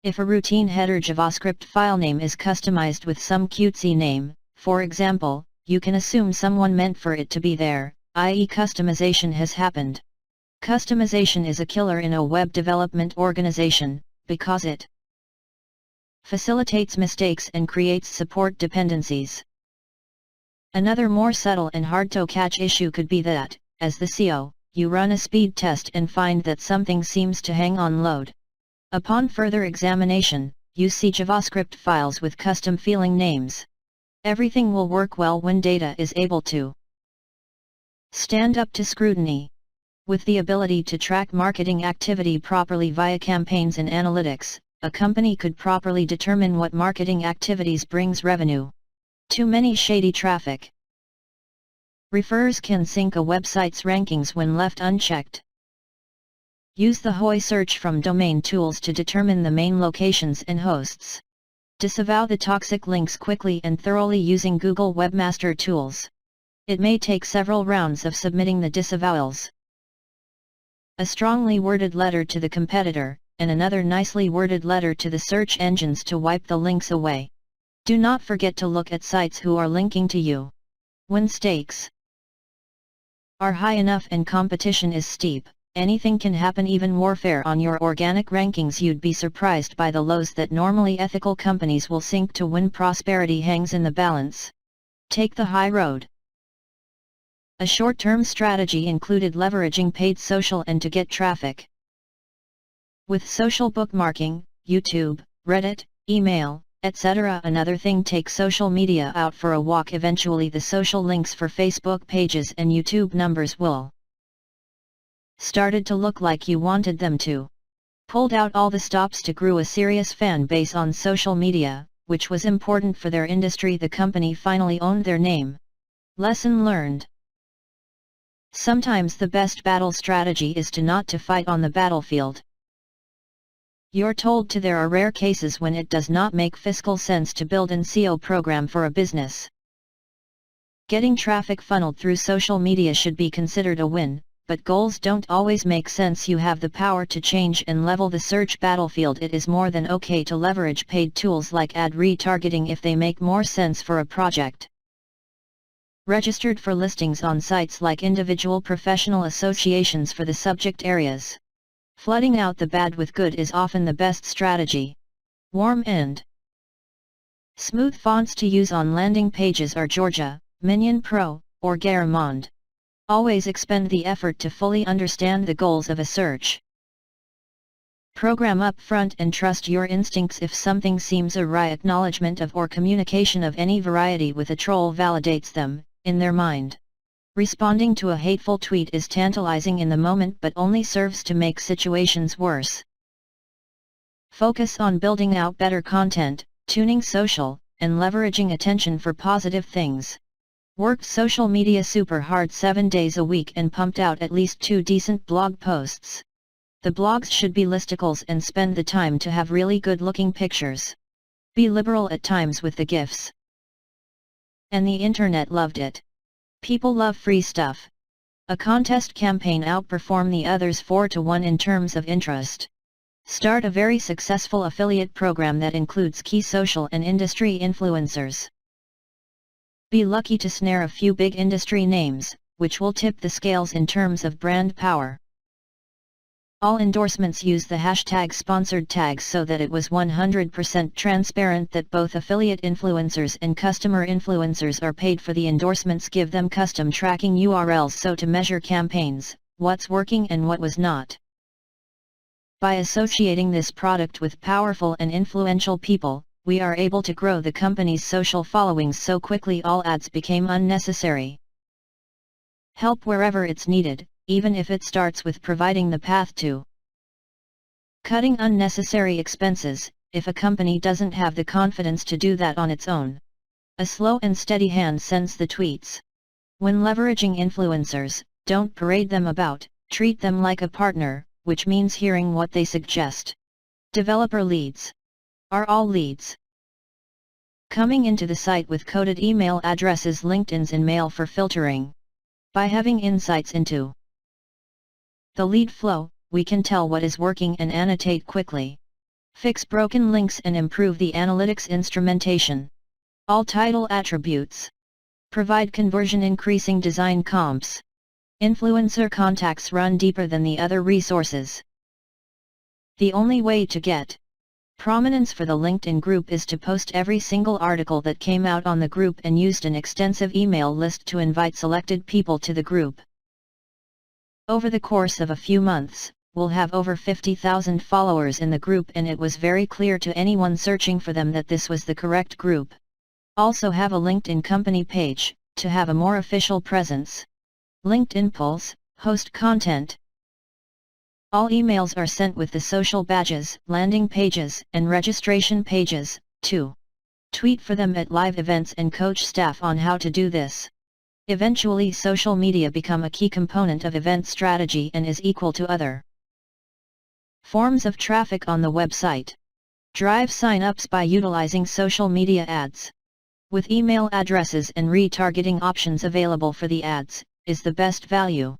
If a routine header JavaScript file name is customized with some cutesy name, for example, you can assume someone meant for it to be there, i.e. customization has happened. Customization is a killer in a web development organization, because it facilitates mistakes and creates support dependencies. Another more subtle and hard-to-catch issue could be that, as the SEO, you run a speed test and find that something seems to hang on load. Upon further examination, you see JavaScript files with custom feeling names. Everything will work well when data is able to stand up to scrutiny. With the ability to track marketing activity properly via campaigns and analytics, a company could properly determine what marketing activities brings revenue. Too many shady traffic refers can sink a website's rankings when left unchecked. Use the HOI search from Domain Tools to determine the main locations and hosts. Disavow the toxic links quickly and thoroughly using Google Webmaster Tools. It may take several rounds of submitting the disavowals. A strongly worded letter to the competitor, and another nicely worded letter to the search engines to wipe the links away. Do not forget to look at sites who are linking to you. When stakes are high enough and competition is steep, anything can happen. Even warfare on your organic rankings. You'd be surprised by the lows that normally ethical companies will sink to when prosperity hangs in the balance. Take the high road. A short-term strategy included leveraging paid social and to get traffic. With social bookmarking, YouTube, Reddit, email, etc. Another thing, take social media out for a walk. Eventually the social links for Facebook pages and YouTube numbers will started to look like you wanted them to. Pulled out all the stops to grow a serious fan base on social media, which was important for their industry. The company finally owned their name. Lesson learned. Sometimes the best battle strategy is to not to fight on the battlefield. You're told to. There are rare cases when it does not make fiscal sense to build an SEO program for a business. Getting traffic funneled through social media should be considered a win, but goals don't always make sense. You have the power to change and level the search battlefield. It is more than okay to leverage paid tools like ad retargeting if they make more sense for a project. Registered for listings on sites like individual professional associations for the subject areas. Flooding out the bad with good is often the best strategy. Warm and smooth fonts to use on landing pages are Georgia, Minion Pro, or Garamond. Always expend the effort to fully understand the goals of a search program up front and trust your instincts. If something seems awry, acknowledgement of or communication of any variety with a troll validates them, in their mind. Responding to a hateful tweet is tantalizing in the moment but only serves to make situations worse. Focus on building out better content, tuning social, and leveraging attention for positive things. Worked social media super hard 7 days a week and pumped out at least 2 decent blog posts. The blogs should be listicles and spend the time to have really good looking pictures. Be liberal at times with the GIFs. And the internet loved it. People love free stuff. A contest campaign outperform the others 4-1 in terms of interest. Start a very successful affiliate program that includes key social and industry influencers. Be lucky to snare a few big industry names, which will tip the scales in terms of brand power. All endorsements use the hashtag sponsored tags so that it was 100% transparent that both affiliate influencers and customer influencers are paid for the endorsements. Give them custom tracking URLs so to measure campaigns, what's working and what was not. By associating this product with powerful and influential people, we are able to grow the company's social followings so quickly all ads became unnecessary. Help wherever it's needed, even if it starts with providing the path to cutting unnecessary expenses, if a company doesn't have the confidence to do that on its own. A slow and steady hand sends the tweets. When leveraging influencers, don't parade them about, treat them like a partner, which means hearing what they suggest. Developer leads. Are all leads coming into the site with coded email addresses? LinkedIn's in mail for filtering. By having insights into the lead flow, we can tell what is working and annotate quickly. Fix broken links and improve the analytics instrumentation. All title attributes. Provide conversion increasing design comps. Influencer contacts run deeper than the other resources. The only way to get prominence for the LinkedIn group is to post every single article that came out on the group and used an extensive email list to invite selected people to the group. Over the course of a few months, we'll have over 50,000 followers in the group, and it was very clear to anyone searching for them that this was the correct group. Also have a LinkedIn company page, to have a more official presence. LinkedIn Pulse, host content. All emails are sent with the social badges, landing pages, and registration pages, too. Tweet for them at live events and coach staff on how to do this. Eventually social media become a key component of event strategy and is equal to other forms of traffic on the website. Drive sign-ups by utilizing social media ads. With email addresses and retargeting options available for the ads, is the best value.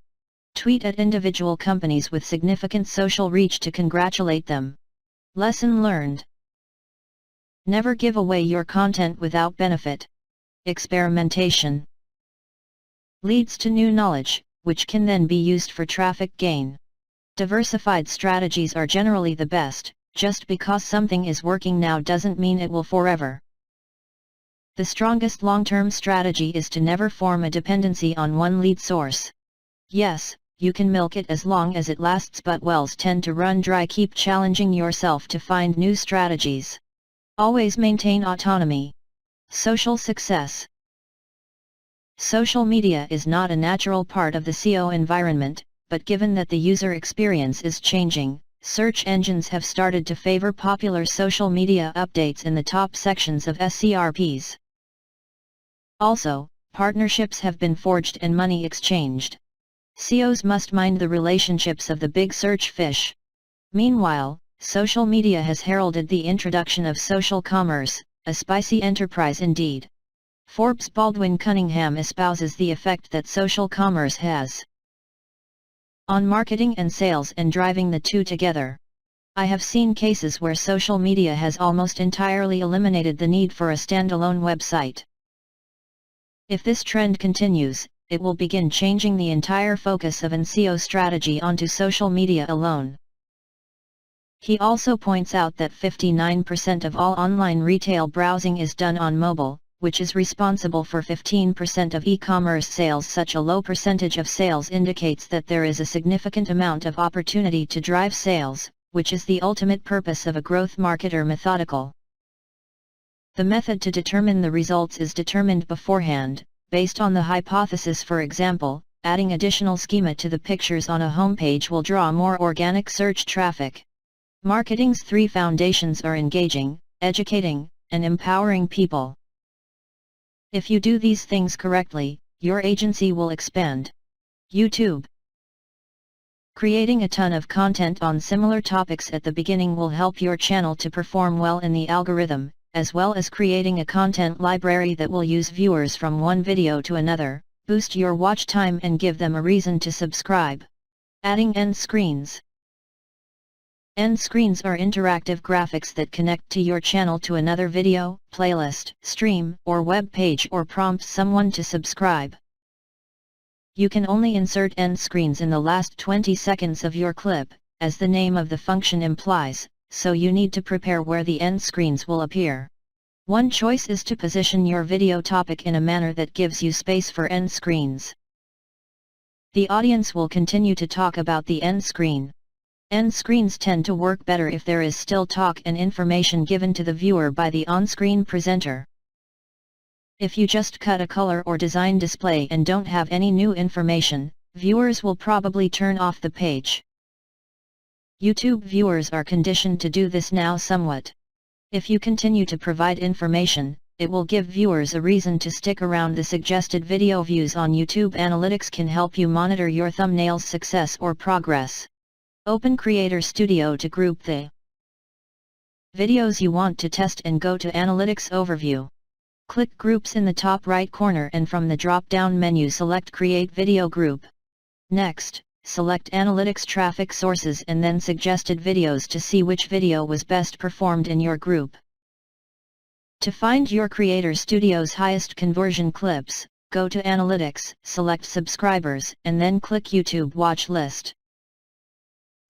Tweet at individual companies with significant social reach to congratulate them. Lesson learned. Never give away your content without benefit. Experimentation leads to new knowledge, which can then be used for traffic gain. Diversified strategies are generally the best. Just because something is working now doesn't mean it will forever. The strongest long-term strategy is to never form a dependency on one lead source. Yes, you can milk it as long as it lasts, but wells tend to run dry. Keep challenging yourself to find new strategies. Always maintain autonomy. Social success. Social media is not a natural part of the SEO environment, but given that the user experience is changing, search engines have started to favor popular social media updates in the top sections of SERPs. Also, partnerships have been forged and money exchanged. SEOs must mind the relationships of the big search fish. Meanwhile, social media has heralded the introduction of social commerce, a spicy enterprise indeed. Forbes' Baldwin Cunningham espouses the effect that social commerce has on marketing and sales and driving the two together. I have seen cases where social media has almost entirely eliminated the need for a standalone website. If this trend continues, it will begin changing the entire focus of an SEO strategy onto social media alone. He also points out that 59% of all online retail browsing is done on mobile, which is responsible for 15% of e-commerce sales. Such a low percentage of sales indicates that there is a significant amount of opportunity to drive sales, which is the ultimate purpose of a growth marketer. Methodical. The method to determine the results is determined beforehand, based on the hypothesis. For example, adding additional schema to the pictures on a homepage will draw more organic search traffic. Marketing's three foundations are engaging, educating, and empowering people. If you do these things correctly, your agency will expand. YouTube. Creating a ton of content on similar topics at the beginning will help your channel to perform well in the algorithm, as well as creating a content library that will use viewers from one video to another, boost your watch time and give them a reason to subscribe. Adding end screens. End screens are interactive graphics that connect to your channel to another video, playlist, stream, or web page, or prompt someone to subscribe. You can only insert end screens in the last 20 seconds of your clip, as the name of the function implies, so you need to prepare where the end screens will appear. One choice is to position your video topic in a manner that gives you space for end screens. The audience will continue to talk about the end screen. End screens tend to work better if there is still talk and information given to the viewer by the on-screen presenter. If you just cut a color or design display and don't have any new information, viewers will probably turn off the page. YouTube viewers are conditioned to do this now somewhat. If you continue to provide information, it will give viewers a reason to stick around. The suggested video views on YouTube Analytics can help you monitor your thumbnail's success or progress. Open Creator Studio to group the videos you want to test and go to Analytics Overview. Click Groups in the top right corner and from the drop-down menu select Create Video Group. Next, select Analytics Traffic Sources and then Suggested Videos to see which video was best performed in your group. To find your Creator Studio's highest conversion clips, go to Analytics, select Subscribers and then click YouTube Watch List.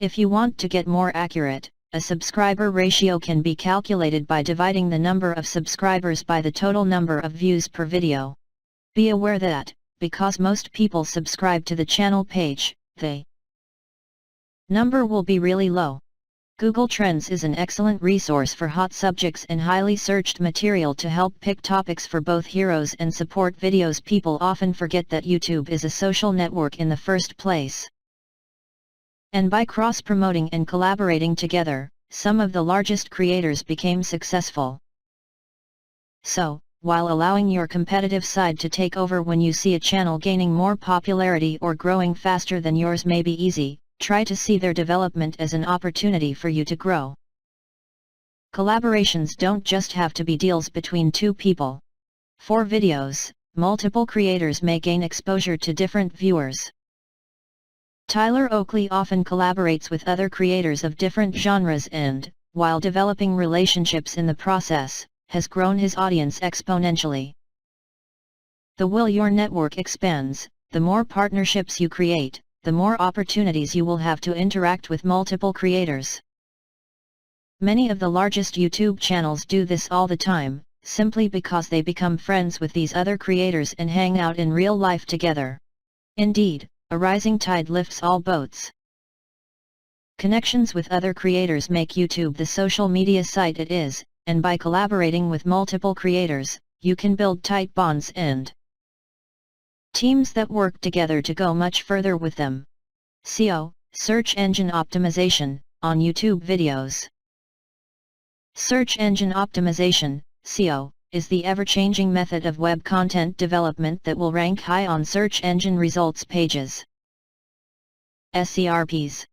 If you want to get more accurate, a subscriber ratio can be calculated by dividing the number of subscribers by the total number of views per video. Be aware that, because most people subscribe to the channel page, the number will be really low. Google Trends is an excellent resource for hot subjects and highly searched material to help pick topics for both heroes and support videos. People often forget that YouTube is a social network in the first place. And by cross-promoting and collaborating together, some of the largest creators became successful. So, while allowing your competitive side to take over when you see a channel gaining more popularity or growing faster than yours may be easy, try to see their development as an opportunity for you to grow. Collaborations don't just have to be deals between two people. For videos, multiple creators may gain exposure to different viewers. Tyler Oakley often collaborates with other creators of different genres and, while developing relationships in the process, has grown his audience exponentially. The will your network expands, the more partnerships you create, the more opportunities you will have to interact with multiple creators. Many of the largest YouTube channels do this all the time, simply because they become friends with these other creators and hang out in real life together. Indeed, a rising tide lifts all boats. Connections with other creators make YouTube the social media site it is, and by collaborating with multiple creators, you can build tight bonds and teams that work together to go much further with them. SEO, Search Engine Optimization, on YouTube videos. Search Engine Optimization, SEO, is the ever-changing method of web content development that will rank high on search engine results pages. SERPs.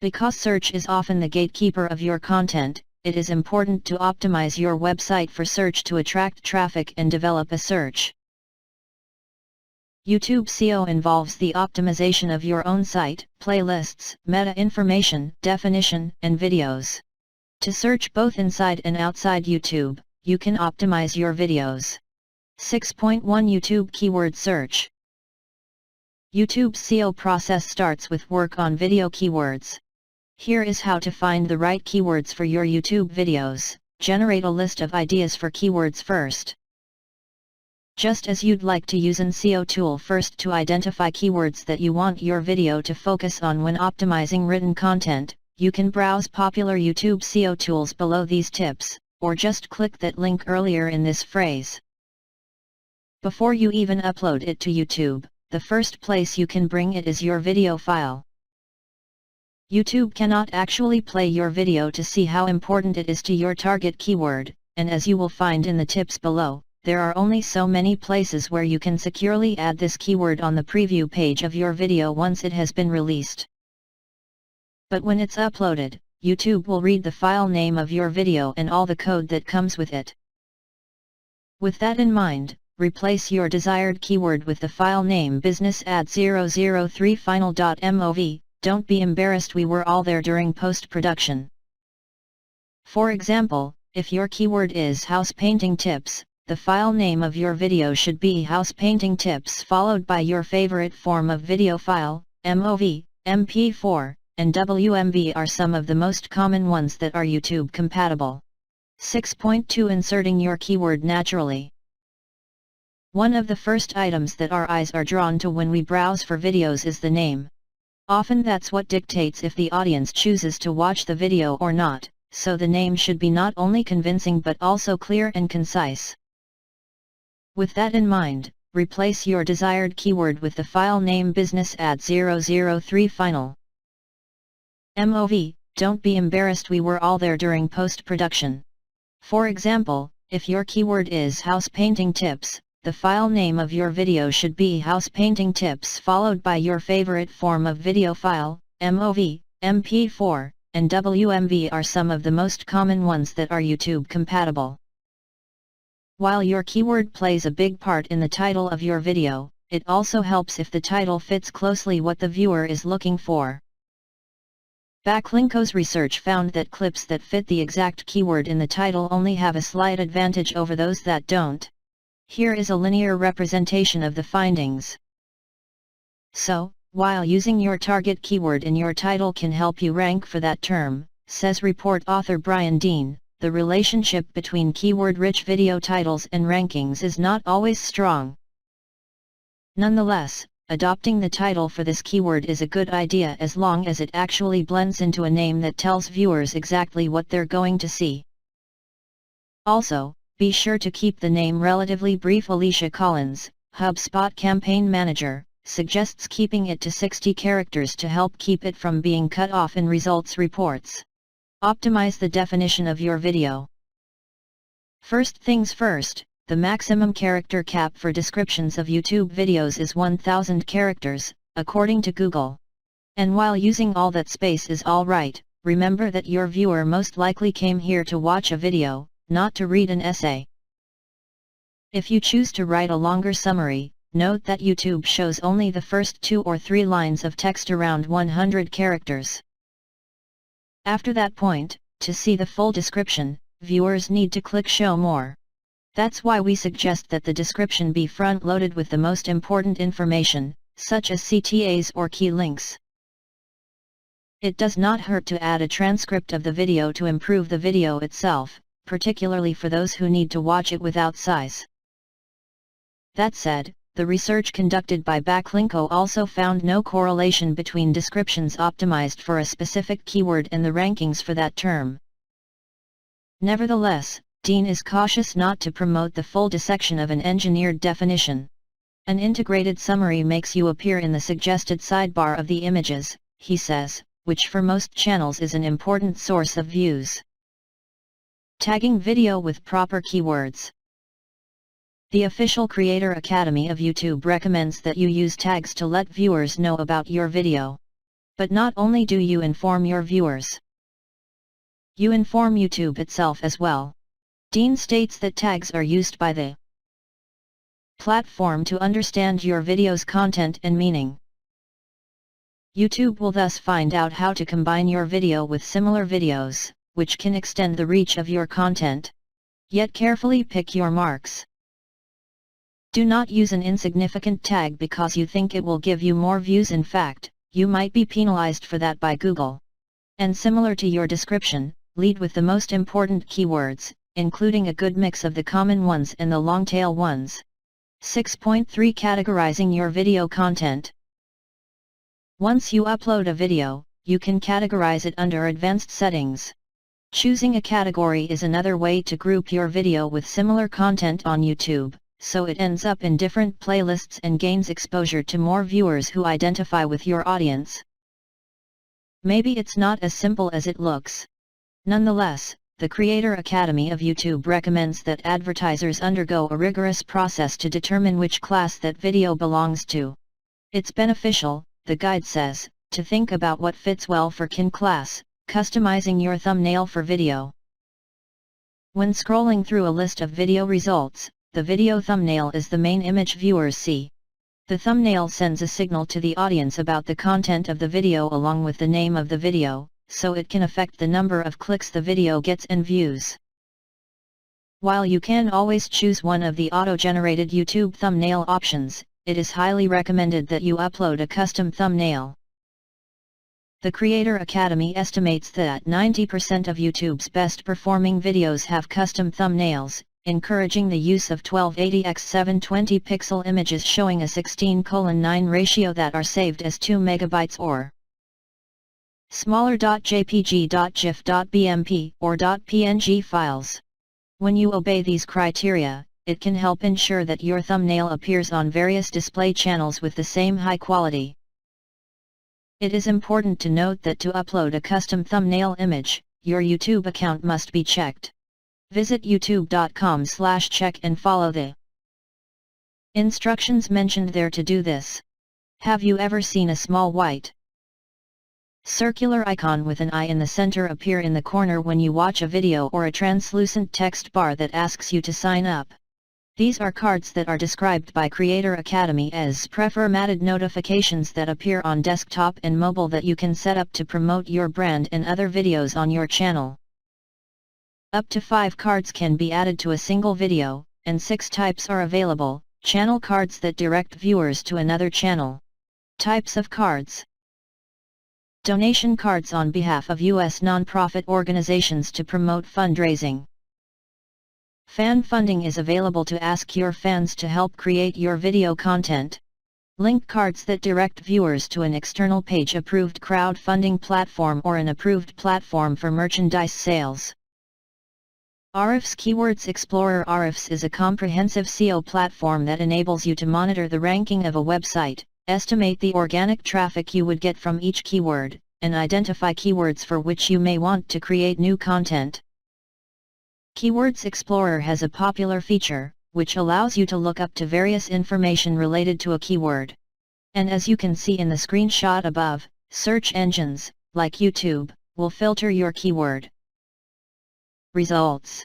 Because search is often the gatekeeper of your content, it is important to optimize your website for search to attract traffic and develop a search. YouTube SEO involves the optimization of your own site, playlists, meta information, definition, and videos. To search both inside and outside YouTube, you can optimize your videos. 6.1 YouTube Keyword Search. YouTube's SEO process starts with work on video keywords. Here is how to find the right keywords for your YouTube videos. Generate a list of ideas for keywords first. Just as you'd like to use an SEO tool first to identify keywords that you want your video to focus on when optimizing written content, you can browse popular YouTube SEO tools below these tips, or just click that link earlier in this phrase. Before you even upload it to YouTube, the first place you can bring it is your video file. YouTube cannot actually play your video to see how important it is to your target keyword, and as you will find in the tips below, there are only so many places where you can securely add this keyword on the preview page of your video once it has been released. But when it's uploaded, YouTube will read the file name of your video and all the code that comes with it. With that in mind, replace your desired keyword with the file name businessads003final.mov. Don't be embarrassed, we were all there during post-production. For example, if your keyword is house painting tips, the file name of your video should be House Painting Tips followed by your favorite form of video file. MOV, MP4, and WMV are some of the most common ones that are YouTube compatible. 6.2 Inserting your keyword naturally. One of the first items that our eyes are drawn to when we browse for videos is the name. Often that's what dictates if the audience chooses to watch the video or not, so the name should be not only convincing but also clear and concise. With that in mind, replace your desired keyword with the file name Business Ad 003 Final. MOV, don't be embarrassed, we were all there during post-production. For example, if your keyword is House Painting Tips, the file name of your video should be House Painting Tips followed by your favorite form of video file. MOV, MP4, and WMV are some of the most common ones that are YouTube compatible. While your keyword plays a big part in the title of your video, it also helps if the title fits closely what the viewer is looking for. Backlinko's research found that clips that fit the exact keyword in the title only have a slight advantage over those that don't. Here is a linear representation of the findings. So, while using your target keyword in your title can help you rank for that term, says report author Brian Dean, the relationship between keyword-rich video titles and rankings is not always strong. Nonetheless, adopting the title for this keyword is a good idea as long as it actually blends into a name that tells viewers exactly what they're going to see. Also, be sure to keep the name relatively brief. Alicia Collins, HubSpot campaign manager, suggests keeping it to 60 characters to help keep it from being cut off in results reports. Optimize the definition of your video. First things first, the maximum character cap for descriptions of YouTube videos is 1000 characters, according to Google. And while using all that space is alright, remember that your viewer most likely came here to watch a video, not to read an essay. If you choose to write a longer summary, note that YouTube shows only the first 2 or 3 lines of text around 100 characters. After that point, to see the full description, viewers need to click Show More. That's why we suggest that the description be front-loaded with the most important information, such as CTAs or key links. It does not hurt to add a transcript of the video to improve the video itself, particularly for those who need to watch it without size. That said, the research conducted by Backlinko also found no correlation between descriptions optimized for a specific keyword and the rankings for that term. Nevertheless, Dean is cautious not to promote the full dissection of an engineered definition. An integrated summary makes you appear in the suggested sidebar of the images, he says, which for most channels is an important source of views. Tagging video with proper keywords. The official Creator Academy of YouTube recommends that you use tags to let viewers know about your video. But not only do you inform your viewers, you inform YouTube itself as well. Dean states that tags are used by the platform to understand your video's content and meaning. YouTube will thus find out how to combine your video with similar videos, which can extend the reach of your content. Yet carefully pick your marks. Do not use an insignificant tag because you think it will give you more views. In fact, you might be penalized for that by Google. And similar to your description, lead with the most important keywords, including a good mix of the common ones and the long-tail ones. 6.3 Categorizing your video content. Once you upload a video, you can categorize it under advanced settings. Choosing a category is another way to group your video with similar content on YouTube, so it ends up in different playlists and gains exposure to more viewers who identify with your audience. Maybe it's not as simple as it looks. Nonetheless, the Creator Academy of YouTube recommends that advertisers undergo a rigorous process to determine which class that video belongs to. It's beneficial, the guide says, to think about what fits well for kin class, customizing your thumbnail for video. When scrolling through a list of video results, the video thumbnail is the main image viewers see. The thumbnail sends a signal to the audience about the content of the video along with the name of the video, so it can affect the number of clicks the video gets and views. While you can always choose one of the auto-generated YouTube thumbnail options, it is highly recommended that you upload a custom thumbnail. The Creator Academy estimates that 90% of YouTube's best-performing videos have custom thumbnails, encouraging the use of 1280x720 pixel images showing a 16:9 ratio that are saved as 2 MB or smaller .jpg, .gif, .bmp, or .png files. When you obey these criteria, it can help ensure that your thumbnail appears on various display channels with the same high quality. It is important to note that to upload a custom thumbnail image, your YouTube account must be checked. Visit youtube.com/check and follow the instructions mentioned there to do this. Have you ever seen a small white circular icon with an eye in the center appear in the corner when you watch a video, or a translucent text bar that asks you to sign up? These are cards that are described by Creator Academy as pre-formatted notifications that appear on desktop and mobile that you can set up to promote your brand and other videos on your channel. Up to 5 cards can be added to a single video, and 6 types are available: channel cards that direct viewers to another channel. Types of cards: donation cards on behalf of U.S. nonprofit organizations to promote fundraising. Fan funding is available to ask your fans to help create your video content. Link cards that direct viewers to an external page-approved crowdfunding platform or an approved platform for merchandise sales. Ahrefs Keywords Explorer. Ahrefs is a comprehensive SEO platform that enables you to monitor the ranking of a website, estimate the organic traffic you would get from each keyword, and identify keywords for which you may want to create new content. Keywords Explorer has a popular feature, which allows you to look up to various information related to a keyword. And as you can see in the screenshot above, search engines, like YouTube, will filter your keyword results.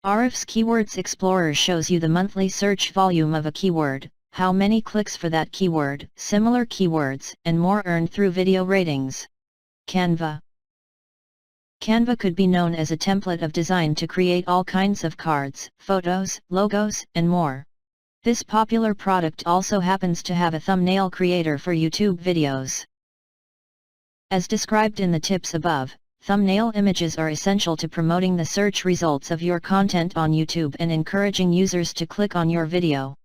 Ahrefs Keywords Explorer shows you the monthly search volume of a keyword, how many clicks for that keyword, similar keywords, and more earned through video ratings. Canva. Canva could be known as a template of design to create all kinds of cards, photos, logos, and more. This popular product also happens to have a thumbnail creator for YouTube videos. As described in the tips above, thumbnail images are essential to promoting the search results of your content on YouTube and encouraging users to click on your video.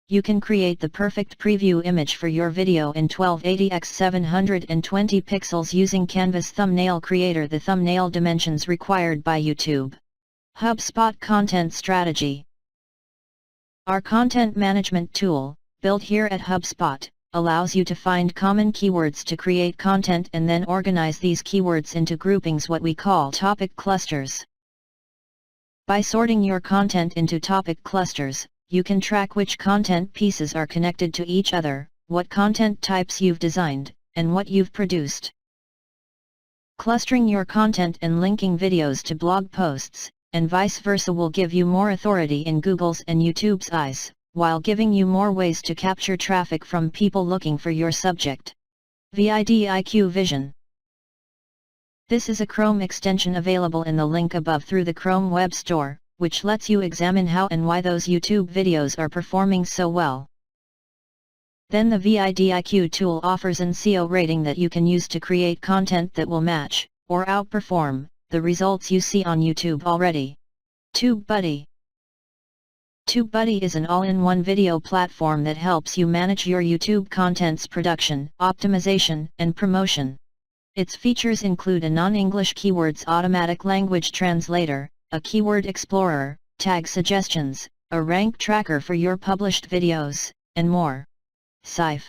You can create the perfect preview image for your video in 1280x720 pixels using Canva's Thumbnail Creator. The thumbnail dimensions required by YouTube. HubSpot Content Strategy. Our content management tool, built here at HubSpot, allows you to find common keywords to create content and then organize these keywords into groupings, what we call topic clusters. By sorting your content into topic clusters, you can track which content pieces are connected to each other, what content types you've designed, and what you've produced. Clustering your content and linking videos to blog posts, and vice versa, will give you more authority in Google's and YouTube's eyes, while giving you more ways to capture traffic from people looking for your subject. vidIQ Vision. This is a Chrome extension available in the link above through the Chrome Web Store, which lets you examine how and why those YouTube videos are performing so well. Then the vidIQ tool offers an SEO rating that you can use to create content that will match, or outperform, the results you see on YouTube already. TubeBuddy. TubeBuddy is an all-in-one video platform that helps you manage your YouTube content's production, optimization, and promotion. Its features include a non-English keywords automatic language translator, a keyword explorer, tag suggestions, a rank tracker for your published videos, and more. Sife.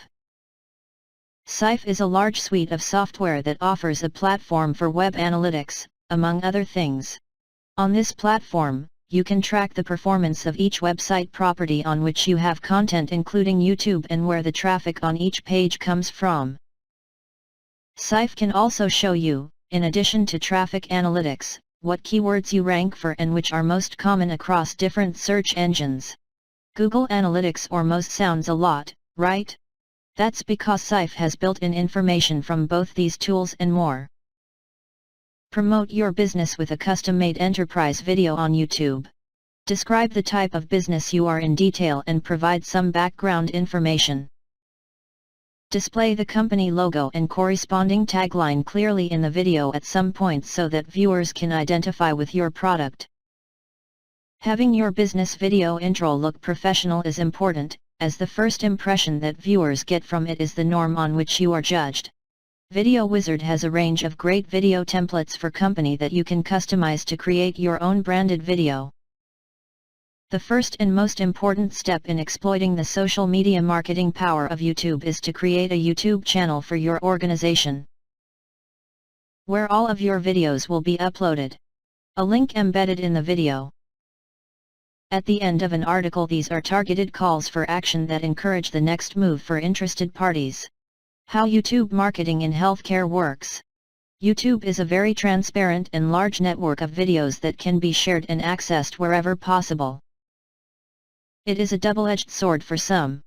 Sife is a large suite of software that offers a platform for web analytics, among other things. On this platform, you can track the performance of each website property on which you have content, including YouTube, and where the traffic on each page comes from. Sife can also show you, in addition to traffic analytics, what keywords you rank for and which are most common across different search engines. Google Analytics or most sounds a lot, right? That's because Sife has built-in information from both these tools and more. Promote your business with a custom-made enterprise video on YouTube. Describe the type of business you are in detail and provide some background information. Display the company logo and corresponding tagline clearly in the video at some points so that viewers can identify with your product. Having your business video intro look professional is important, as the first impression that viewers get from it is the norm on which you are judged. Video Wizard has a range of great video templates for company that you can customize to create your own branded video. The first and most important step in exploiting the social media marketing power of YouTube is to create a YouTube channel for your organization, where all of your videos will be uploaded. A link embedded in the video. At the end of an article, these are targeted calls for action that encourage the next move for interested parties. How YouTube marketing in healthcare works. YouTube is a very transparent and large network of videos that can be shared and accessed wherever possible. It is a double-edged sword for some.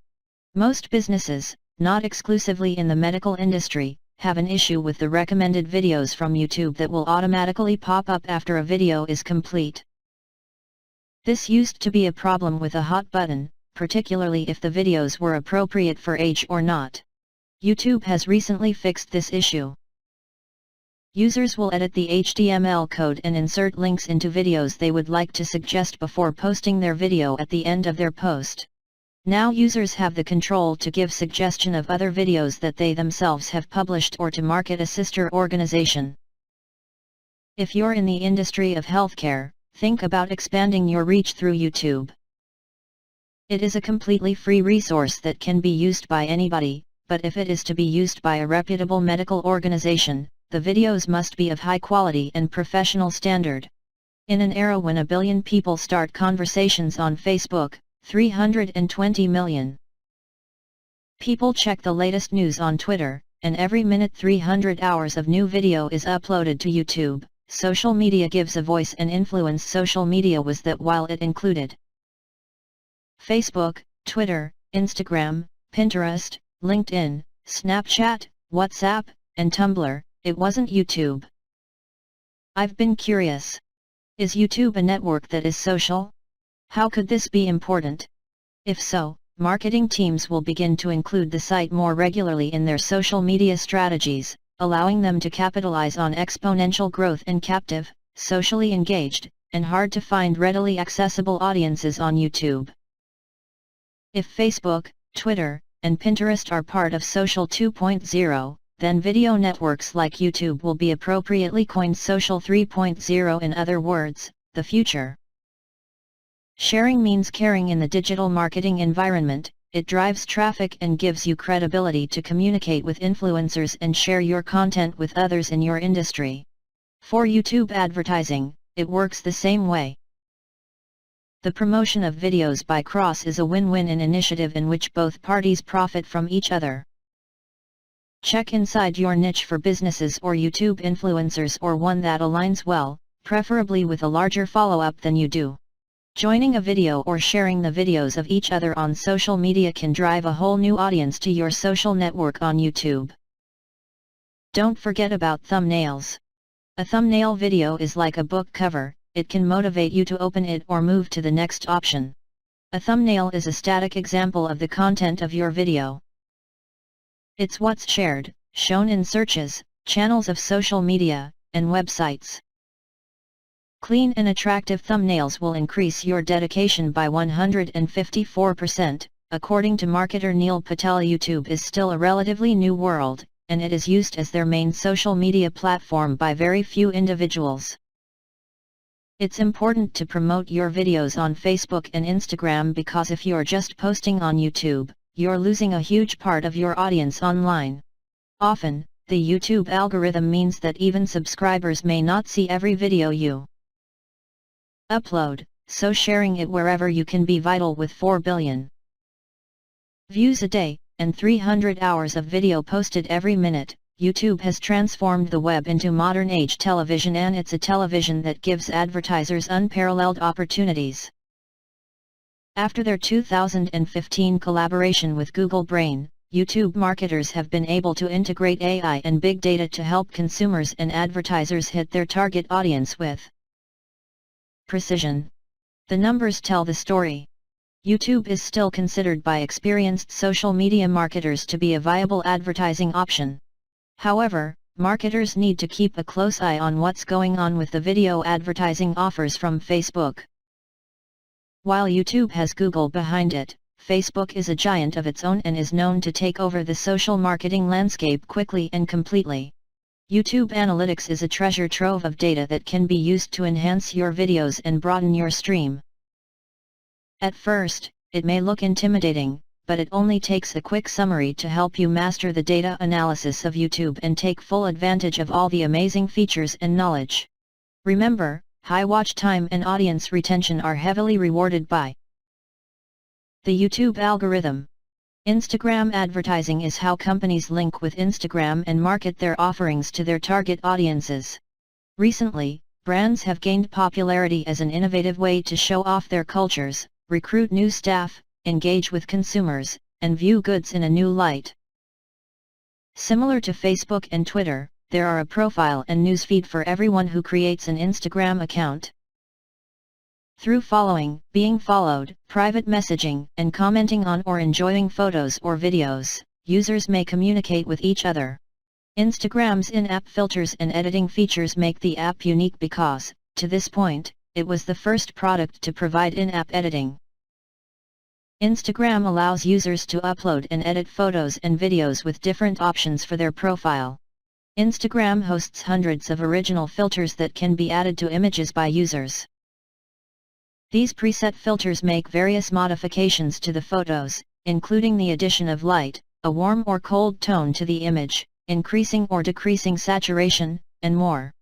Most businesses, not exclusively in the medical industry, have an issue with the recommended videos from YouTube that will automatically pop up after a video is complete. This used to be a problem with a hot button, particularly if the videos were appropriate for age or not. YouTube has recently fixed this issue. Users will edit the HTML code and insert links into videos they would like to suggest before posting their video at the end of their post. Now users have the control to give suggestion of other videos that they themselves have published or to market a sister organization. If you're in the industry of healthcare, think about expanding your reach through YouTube. It is a completely free resource that can be used by anybody, but if it is to be used by a reputable medical organization, the videos must be of high quality and professional standard. In an era when 1 billion people start conversations on Facebook, 320 million people check the latest news on Twitter, and every minute 300 hours of new video is uploaded to YouTube, social media gives a voice and influence. Social media was that while it included Facebook, Twitter, Instagram, Pinterest, LinkedIn, Snapchat, WhatsApp, and Tumblr, it wasn't YouTube. I've been curious. Is YouTube a network that is social? How could this be important? If so, marketing teams will begin to include the site more regularly in their social media strategies, allowing them to capitalize on exponential growth and captive, socially engaged, and hard to find readily accessible audiences on YouTube. If Facebook, Twitter, and Pinterest are part of Social 2.0, then video networks like YouTube will be appropriately coined Social 3.0. In other words, the future. Sharing means caring in the digital marketing environment. It drives traffic and gives you credibility to communicate with influencers and share your content with others in your industry. For YouTube advertising, it works the same way. The promotion of videos by Cross is a win-win initiative in which both parties profit from each other. Check inside your niche for businesses or YouTube influencers or one that aligns well, preferably with a larger follow-up than you do. Joining a video or sharing the videos of each other on social media can drive a whole new audience to your social network on YouTube. Don't forget about thumbnails. A thumbnail video is like a book cover, it can motivate you to open it or move to the next option. A thumbnail is a static example of the content of your video. It's what's shared, shown in searches, channels of social media, and websites. Clean and attractive thumbnails will increase your dedication by 154%, according to marketer Neil Patel. YouTube is still a relatively new world, and it is used as their main social media platform by very few individuals. It's important to promote your videos on Facebook and Instagram because if you're just posting on YouTube, you're losing a huge part of your audience online. Often, the YouTube algorithm means that even subscribers may not see every video you upload, so sharing it wherever you can be vital. With 4 billion views a day, and 300 hours of video posted every minute, YouTube has transformed the web into modern age television, and it's a television that gives advertisers unparalleled opportunities. After their 2015 collaboration with Google Brain, YouTube marketers have been able to integrate AI and big data to help consumers and advertisers hit their target audience with precision. The numbers tell the story. YouTube is still considered by experienced social media marketers to be a viable advertising option. However, marketers need to keep a close eye on what's going on with the video advertising offers from Facebook. While YouTube has Google behind it, Facebook is a giant of its own and is known to take over the social marketing landscape quickly and completely. YouTube Analytics is a treasure trove of data that can be used to enhance your videos and broaden your stream. At first, it may look intimidating, but it only takes a quick summary to help you master the data analysis of YouTube and take full advantage of all the amazing features and knowledge. Remember, high watch time and audience retention are heavily rewarded by the YouTube algorithm. Instagram advertising is how companies link with Instagram and market their offerings to their target audiences. Recently, brands have gained popularity as an innovative way to show off their cultures, recruit new staff, engage with consumers, and view goods in a new light. Similar to Facebook and Twitter, there are a profile and newsfeed for everyone who creates an Instagram account. Through following, being followed, private messaging, and commenting on or enjoying photos or videos, users may communicate with each other. Instagram's in-app filters and editing features make the app unique because, to this point, it was the first product to provide in-app editing. Instagram allows users to upload and edit photos and videos with different options for their profile. Instagram hosts hundreds of original filters that can be added to images by users. These preset filters make various modifications to the photos, including the addition of light, a warm or cold tone to the image, increasing or decreasing saturation, and more.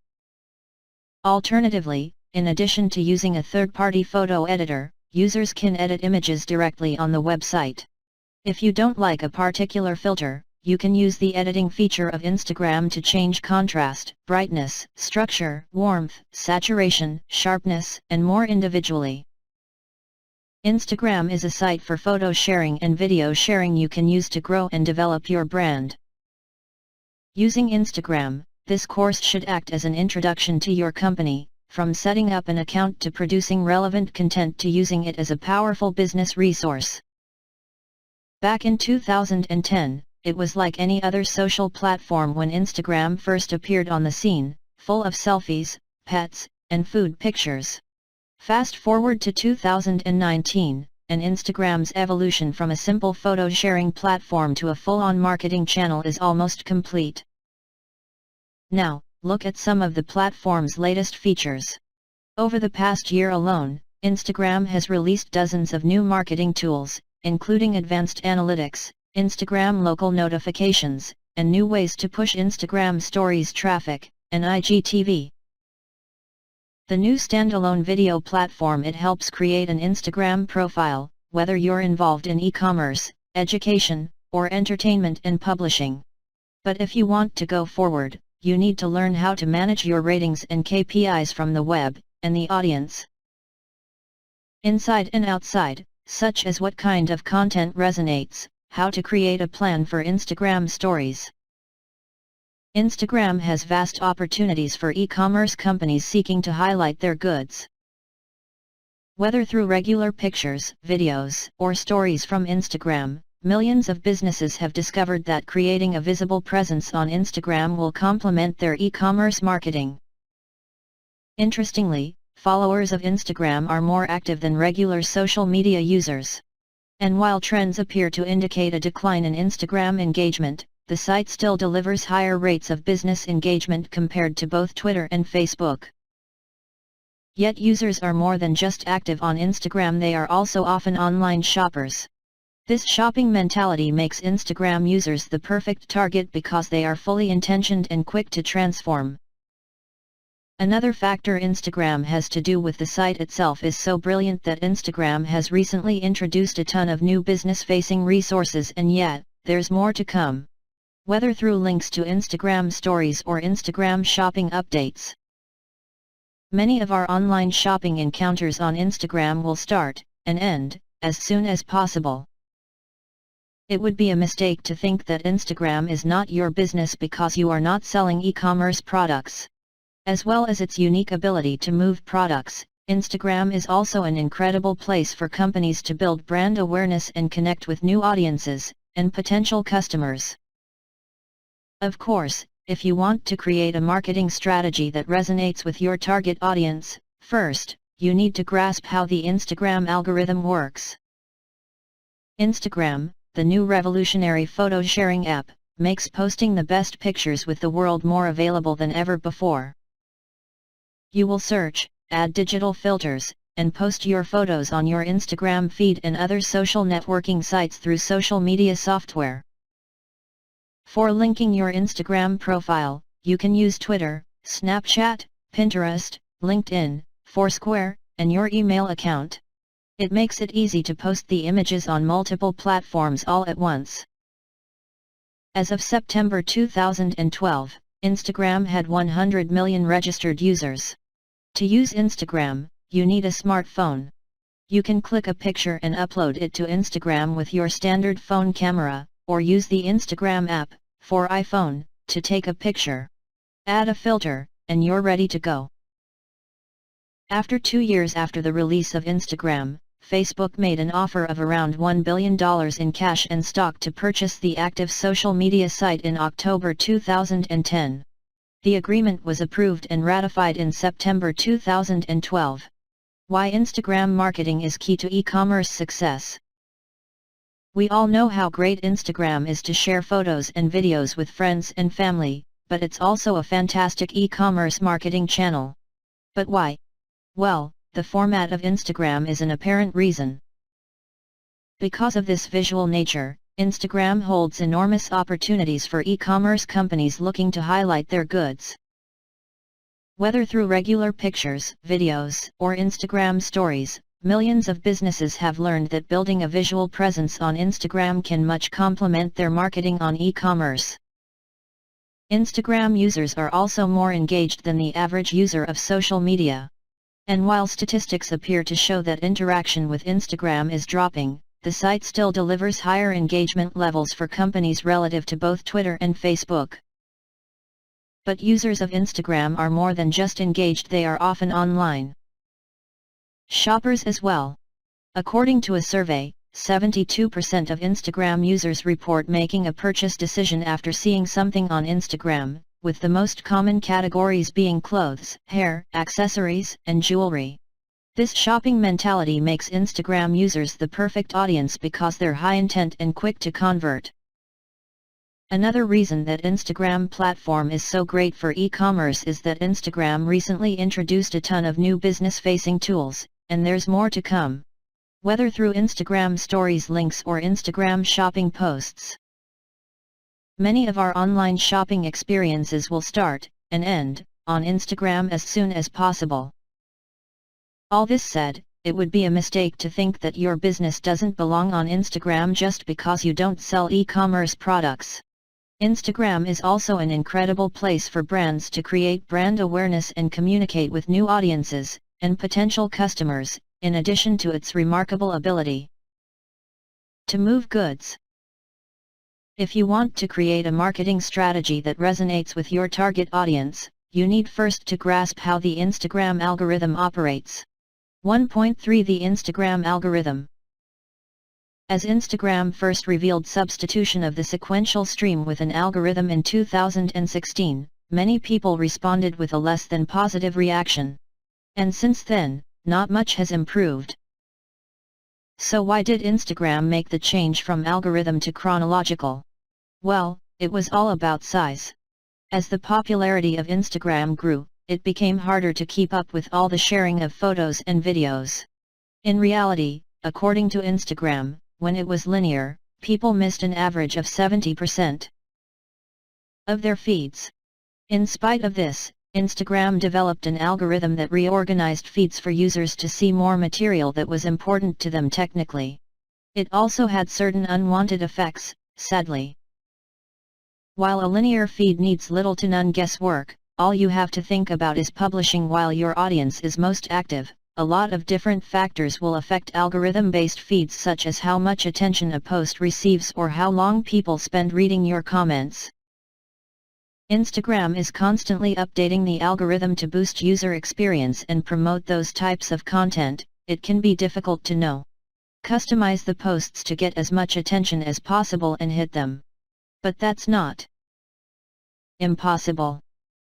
Alternatively, in addition to using a third-party photo editor, users can edit images directly on the website. If you don't like a particular filter, you can use the editing feature of Instagram to change contrast, brightness, structure, warmth, saturation, sharpness, and more individually. Instagram is a site for photo sharing and video sharing you can use to grow and develop your brand. Using Instagram, this course should act as an introduction to your company, from setting up an account to producing relevant content to using it as a powerful business resource. Back in 2010, it was like any other social platform when Instagram first appeared on the scene, full of selfies, pets, and food pictures. Fast forward to 2019, and Instagram's evolution from a simple photo sharing platform to a full-on marketing channel is almost complete. Now, look at some of the platform's latest features. Over the past year alone, Instagram has released dozens of new marketing tools, including advanced analytics, Instagram local notifications, and new ways to push Instagram stories traffic, and IGTV. The new standalone video platform it helps create an Instagram profile, whether you're involved in e-commerce, education, or entertainment and publishing. But if you want to go forward, you need to learn how to manage your ratings and KPIs from the web, and the audience. Inside and outside, such as what kind of content resonates, how to create a plan for Instagram stories. Instagram has vast opportunities for e-commerce companies seeking to highlight their goods. Whether through regular pictures, videos, or stories from Instagram, millions of businesses have discovered that creating a visible presence on Instagram will complement their e-commerce marketing. Interestingly, followers of Instagram are more active than regular social media users. And while trends appear to indicate a decline in Instagram engagement, the site still delivers higher rates of business engagement compared to both Twitter and Facebook. Yet users are more than just active on Instagram, they are also often online shoppers. This shopping mentality makes Instagram users the perfect target because they are fully intentioned and quick to transform. Another factor Instagram has to do with the site itself is so brilliant that Instagram has recently introduced a ton of new business-facing resources, and yet, there's more to come. Whether through links to Instagram stories or Instagram shopping updates. Many of our online shopping encounters on Instagram will start, and end, as soon as possible. It would be a mistake to think that Instagram is not your business because you are not selling e-commerce products. As well as its unique ability to move products, Instagram is also an incredible place for companies to build brand awareness and connect with new audiences and potential customers. Of course, if you want to create a marketing strategy that resonates with your target audience, first, you need to grasp how the Instagram algorithm works. Instagram, the new revolutionary photo sharing app, makes posting the best pictures with the world more available than ever before. You will search, add digital filters, and post your photos on your Instagram feed and other social networking sites through social media software. For linking your Instagram profile, you can use Twitter, Snapchat, Pinterest, LinkedIn, Foursquare, and your email account. It makes it easy to post the images on multiple platforms all at once. As of September 2012, Instagram had 100 million registered users. To use Instagram, you need a smartphone. You can click a picture and upload it to Instagram with your standard phone camera, or use the Instagram app, for iPhone, to take a picture. Add a filter, and you're ready to go. After 2 years after the release of Instagram, Facebook made an offer of around $1 billion in cash and stock to purchase the active social media site in October 2010. The agreement was approved and ratified in September 2012. Why Instagram marketing is key to e-commerce success. We all know how great Instagram is to share photos and videos with friends and family, but it's also a fantastic e-commerce marketing channel. But why? Well, the format of Instagram is an apparent reason. Because of this visual nature, Instagram holds enormous opportunities for e-commerce companies looking to highlight their goods. Whether through regular pictures, videos, or Instagram stories, millions of businesses have learned that building a visual presence on Instagram can much complement their marketing on e-commerce. Instagram users are also more engaged than the average user of social media. And while statistics appear to show that interaction with Instagram is dropping, the site still delivers higher engagement levels for companies relative to both Twitter and Facebook. But users of Instagram are more than just engaged, they are often online shoppers as well. According to a survey, 72% of Instagram users report making a purchase decision after seeing something on Instagram, with the most common categories being clothes, hair, accessories, and jewelry. This shopping mentality makes Instagram users the perfect audience because they're high intent and quick to convert. Another reason that Instagram platform is so great for e-commerce is that Instagram recently introduced a ton of new business-facing tools, and there's more to come. Whether through Instagram stories links or Instagram shopping posts. Many of our online shopping experiences will start, and end, on Instagram as soon as possible. All this said, it would be a mistake to think that your business doesn't belong on Instagram just because you don't sell e-commerce products. Instagram is also an incredible place for brands to create brand awareness and communicate with new audiences and potential customers, in addition to its remarkable ability to move goods. If you want to create a marketing strategy that resonates with your target audience, you need first to grasp how the Instagram algorithm operates. 1.3 The Instagram algorithm. As Instagram first revealed substitution of the sequential stream with an algorithm in 2016, many people responded with a less than positive reaction. And since then, not much has improved. So why did Instagram make the change from algorithm to chronological? Well, it was all about size. As the popularity of Instagram grew, it became harder to keep up with all the sharing of photos and videos. In reality, according to Instagram, when it was linear, people missed an average of 70% of their feeds. In spite of this, Instagram developed an algorithm that reorganized feeds for users to see more material that was important to them technically. It also had certain unwanted effects, sadly. While a linear feed needs little to none guesswork, all you have to think about is publishing while your audience is most active, a lot of different factors will affect algorithm-based feeds, such as how much attention a post receives or how long people spend reading your comments. Instagram is constantly updating the algorithm to boost user experience and promote those types of content. It can be difficult to customize the posts to get as much attention as possible and hit them. But that's not impossible.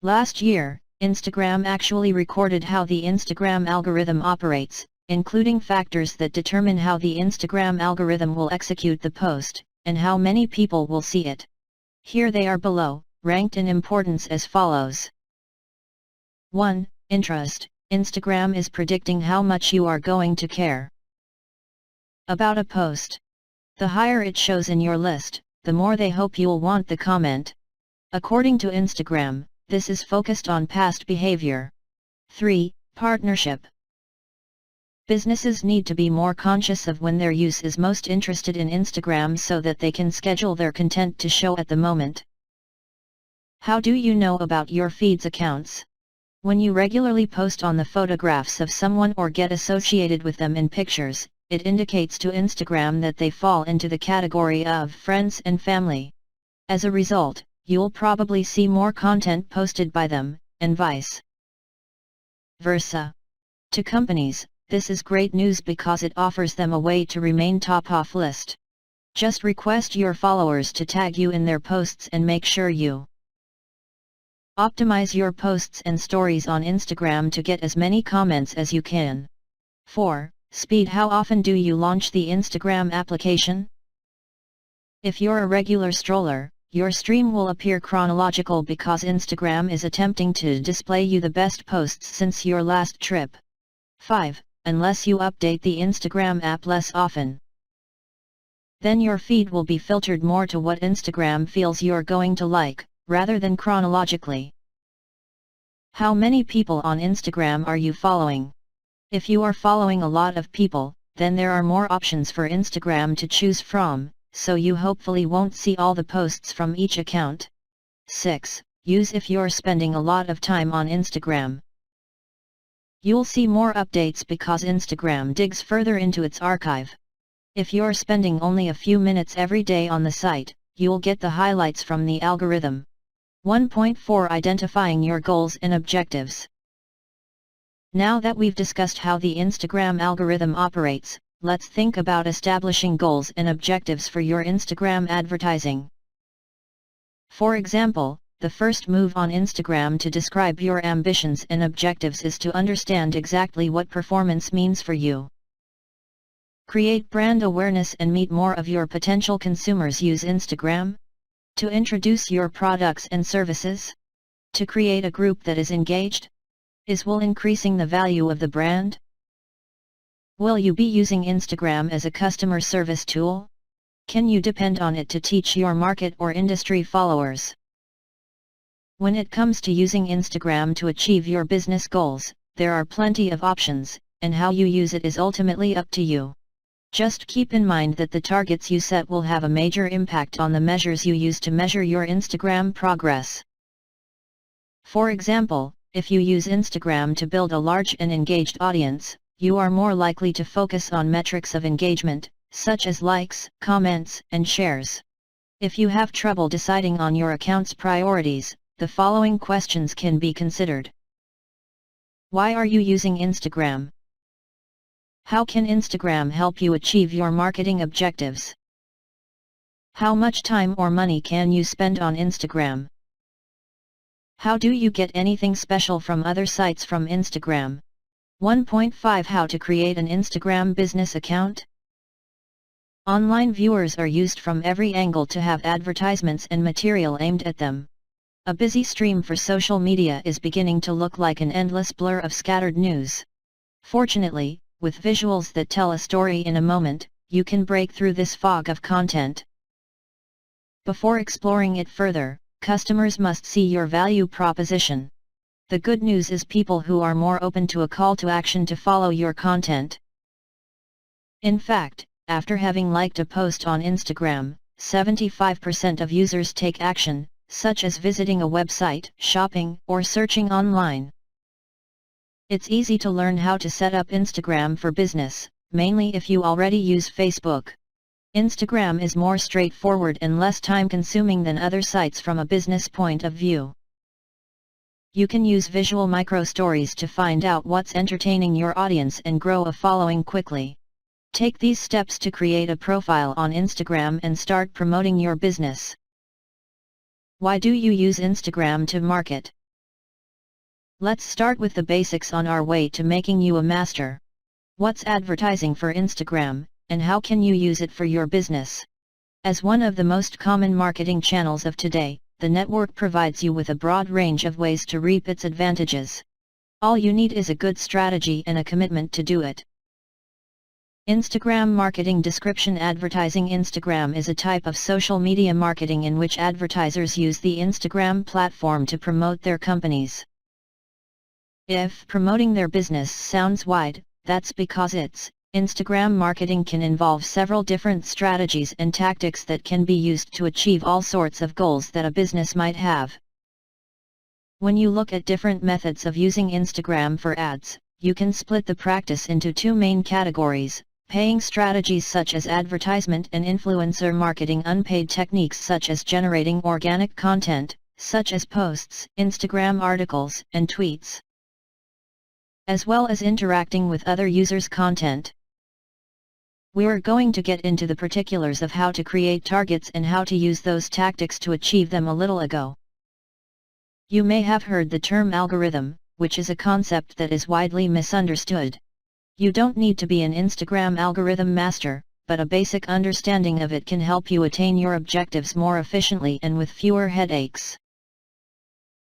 Last year, Instagram actually recorded how the Instagram algorithm operates, including factors that determine how the Instagram algorithm will execute the post, and how many people will see it. Here they are below, ranked in importance as follows. 1. Interest. Instagram is predicting how much you are going to care about a post. The higher it shows in your list, the more they hope you'll want the comment. According to Instagram, this is focused on past behavior. 3. Partnership. Businesses need to be more conscious of when their use is most interested in Instagram so that they can schedule their content to show at the moment. How do you know about your feed's accounts? When you regularly post on the photographs of someone or get associated with them in pictures, it indicates to Instagram that they fall into the category of friends and family. As a result, you'll probably see more content posted by them, and vice versa. To companies, this is great news because it offers them a way to remain top of list. Just request your followers to tag you in their posts and make sure you optimize your posts and stories on Instagram to get as many comments as you can. 4. Speed. How often do you launch the Instagram application? If you're a regular stroller, your stream will appear chronological because Instagram is attempting to display you the best posts since your last trip. 5. Unless you update the Instagram app less often, then your feed will be filtered more to what Instagram feels you're going to like, rather than chronologically. How many people on Instagram are you following? If you are following a lot of people, then there are more options for Instagram to choose from, so you hopefully won't see all the posts from each account. 6. Use. If you're spending a lot of time on Instagram, you'll see more updates because Instagram digs further into its archive. If you're spending only a few minutes every day on the site, you'll get the highlights from the algorithm. 1.4. Identifying your goals and objectives. Now that we've discussed how the Instagram algorithm operates, let's think about establishing goals and objectives for your Instagram advertising. For example, the first move on Instagram to describe your ambitions and objectives is to understand exactly what performance means for you. Create brand awareness and meet more of your potential consumers. Use Instagram to introduce your products and services, to create a group that is engaged. Will increasing the value of the brand? Will you be using Instagram as a customer service tool? Can you depend on it to teach your market or industry followers? When it comes to using Instagram to achieve your business goals, there are plenty of options, and how you use it is ultimately up to you. Just keep in mind that the targets you set will have a major impact on the measures you use to measure your Instagram progress. For example, if you use Instagram to build a large and engaged audience, you are more likely to focus on metrics of engagement, such as likes, comments, and shares. If you have trouble deciding on your account's priorities, the following questions can be considered. Why are you using Instagram? How can Instagram help you achieve your marketing objectives? How much time or money can you spend on Instagram? How do you get anything special from other sites from Instagram? 1.5. How to create an Instagram business account? Online viewers are used from every angle to have advertisements and material aimed at them. A busy stream for social media is beginning to look like an endless blur of scattered news. Fortunately, with visuals that tell a story in a moment, you can break through this fog of content. Before exploring it further, customers must see your value proposition. The good news is people who are more open to a call to action to follow your content. In fact, after having liked a post on Instagram, 75% of users take action, such as visiting a website, shopping, or searching online. It's easy to learn how to set up Instagram for business, mainly if you already use Facebook. Instagram is more straightforward and less time-consuming than other sites from a business point of view. You can use visual micro-stories to find out what's entertaining your audience and grow a following quickly. Take these steps to create a profile on Instagram and start promoting your business. Why do you use Instagram to market? Let's start with the basics on our way to making you a master. What's advertising for Instagram, and how can you use it for your business? As one of the most common marketing channels of today, the network provides you with a broad range of ways to reap its advantages. All you need is a good strategy and a commitment to do it. Instagram marketing description. Advertising. Instagram is a type of social media marketing in which advertisers use the Instagram platform to promote their companies. If promoting their business sounds wide, that's because Instagram marketing can involve several different strategies and tactics that can be used to achieve all sorts of goals that a business might have. When you look at different methods of using Instagram for ads, you can split the practice into two main categories: paying strategies such as advertisement and influencer marketing, unpaid techniques such as generating organic content, such as posts, Instagram articles, and tweets, as well as interacting with other users' content. We're going to get into the particulars of how to create targets and how to use those tactics to achieve them a little ago. You may have heard the term algorithm, which is a concept that is widely misunderstood. You don't need to be an Instagram algorithm master, but a basic understanding of it can help you attain your objectives more efficiently and with fewer headaches.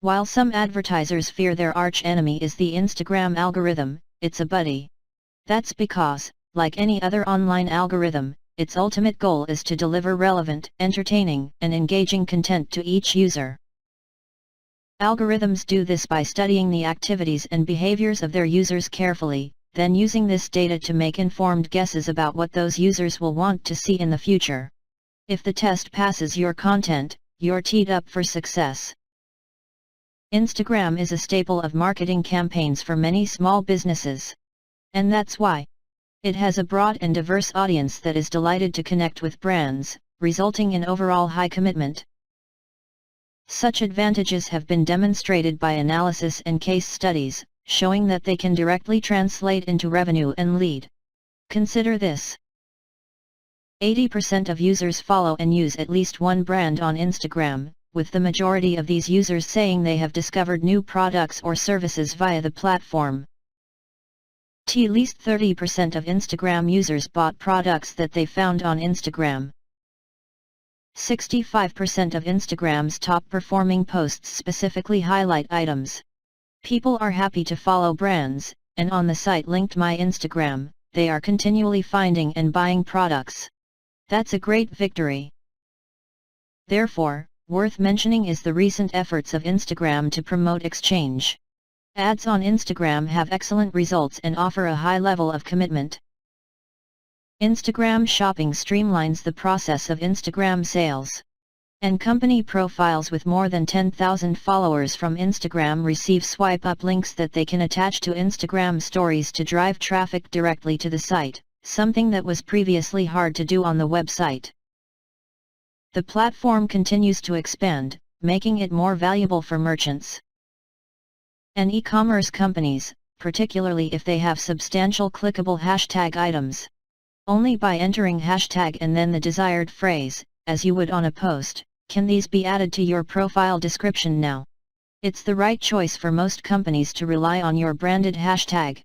While some advertisers fear their arch-enemy is the Instagram algorithm, it's a buddy. That's because, like any other online algorithm, its ultimate goal is to deliver relevant, entertaining, and engaging content to each user. Algorithms do this by studying the activities and behaviors of their users carefully, then using this data to make informed guesses about what those users will want to see in the future. If the test passes your content, you're teed up for success. Instagram is a staple of marketing campaigns for many small businesses. And that's why. It has a broad and diverse audience that is delighted to connect with brands, resulting in overall high commitment. Such advantages have been demonstrated by analysis and case studies, showing that they can directly translate into revenue and lead. Consider this. 80% of users follow and use at least one brand on Instagram, with the majority of these users saying they have discovered new products or services via the platform. At least 30% of Instagram users bought products that they found on Instagram. 65% of Instagram's top-performing posts specifically highlight items. People are happy to follow brands, and on the site linked My Instagram, they are continually finding and buying products. That's a great victory. Therefore, worth mentioning is the recent efforts of Instagram to promote exchange. Ads on Instagram have excellent results and offer a high level of commitment. Instagram Shopping streamlines the process of Instagram sales. And company profiles with more than 10,000 followers from Instagram receive swipe-up links that they can attach to Instagram stories to drive traffic directly to the site, something that was previously hard to do on the website. The platform continues to expand, making it more valuable for merchants and e-commerce companies, particularly if they have substantial clickable hashtag items. Only by entering hashtag and then the desired phrase, as you would on a post, can these be added to your profile description now. It's the right choice for most companies to rely on your branded hashtag.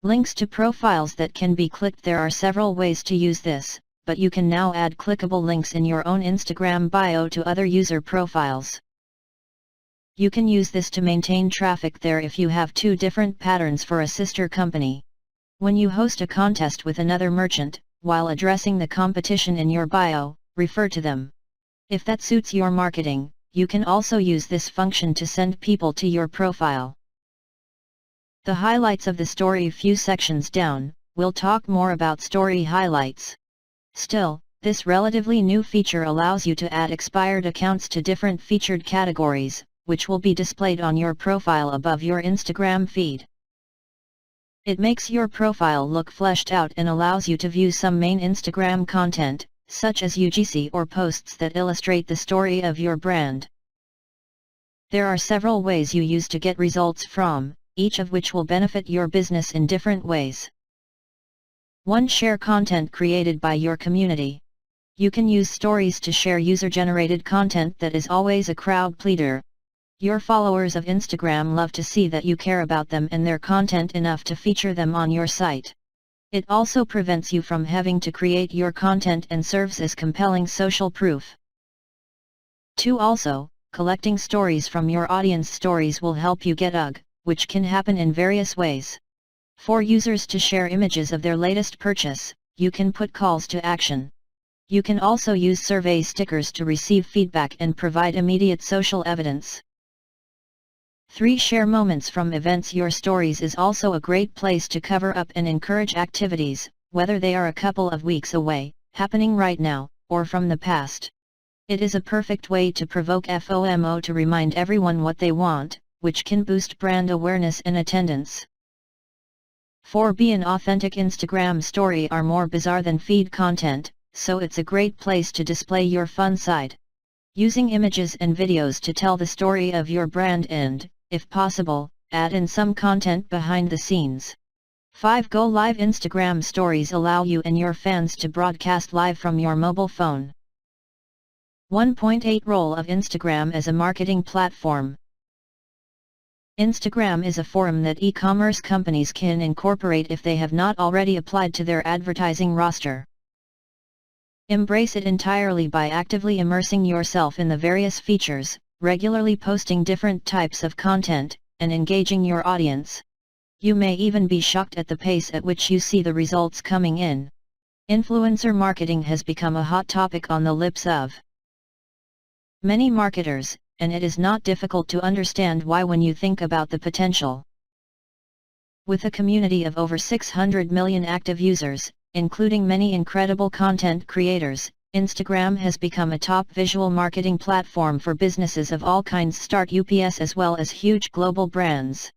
Links to profiles that can be clicked. There are several ways to use this, but you can now add clickable links in your own Instagram bio to other user profiles. You can use this to maintain traffic there if you have two different patterns for a sister company. When you host a contest with another merchant, while addressing the competition in your bio, refer to them. If that suits your marketing, you can also use this function to send people to your profile. The highlights of the story. Few sections down, we'll talk more about story highlights. Still, this relatively new feature allows you to add expired accounts to different featured categories, which will be displayed on your profile above your Instagram feed. It makes your profile look fleshed out and allows you to view some main Instagram content, such as UGC or posts that illustrate the story of your brand. There are several ways you use to get results from, each of which will benefit your business in different ways. 1. Share content created by your community. You can use stories to share user-generated content that is always a crowd pleaser. Your followers of Instagram love to see that you care about them and their content enough to feature them on your site. It also prevents you from having to create your content and serves as compelling social proof. 2. Also, collecting stories from your audience. Stories will help you get UGC, which can happen in various ways. For users to share images of their latest purchase, you can put calls to action. You can also use survey stickers to receive feedback and provide immediate social evidence. 3. Share moments from events. Your stories is also a great place to cover up and encourage activities, whether they are a couple of weeks away, happening right now, or from the past. It is a perfect way to provoke FOMO to remind everyone what they want, which can boost brand awareness and attendance. 4. Be an authentic. Instagram story are more bizarre than feed content, so it's a great place to display your fun side. Using images and videos to tell the story of your brand and, if possible, add in some content behind the scenes. 5. Go live. Instagram stories allow you and your fans to broadcast live from your mobile phone. 1.8 Role of Instagram as a marketing platform. Instagram is a forum that e-commerce companies can incorporate if they have not already applied to their advertising roster. Embrace it entirely by actively immersing yourself in the various features, regularly posting different types of content, and engaging your audience. You may even be shocked at the pace at which you see the results coming in. Influencer marketing has become a hot topic on the lips of many marketers, and it is not difficult to understand why when you think about the potential. With a community of over 600 million active users, including many incredible content creators, Instagram has become a top visual marketing platform for businesses of all kinds. Start UPS as well as huge global brands.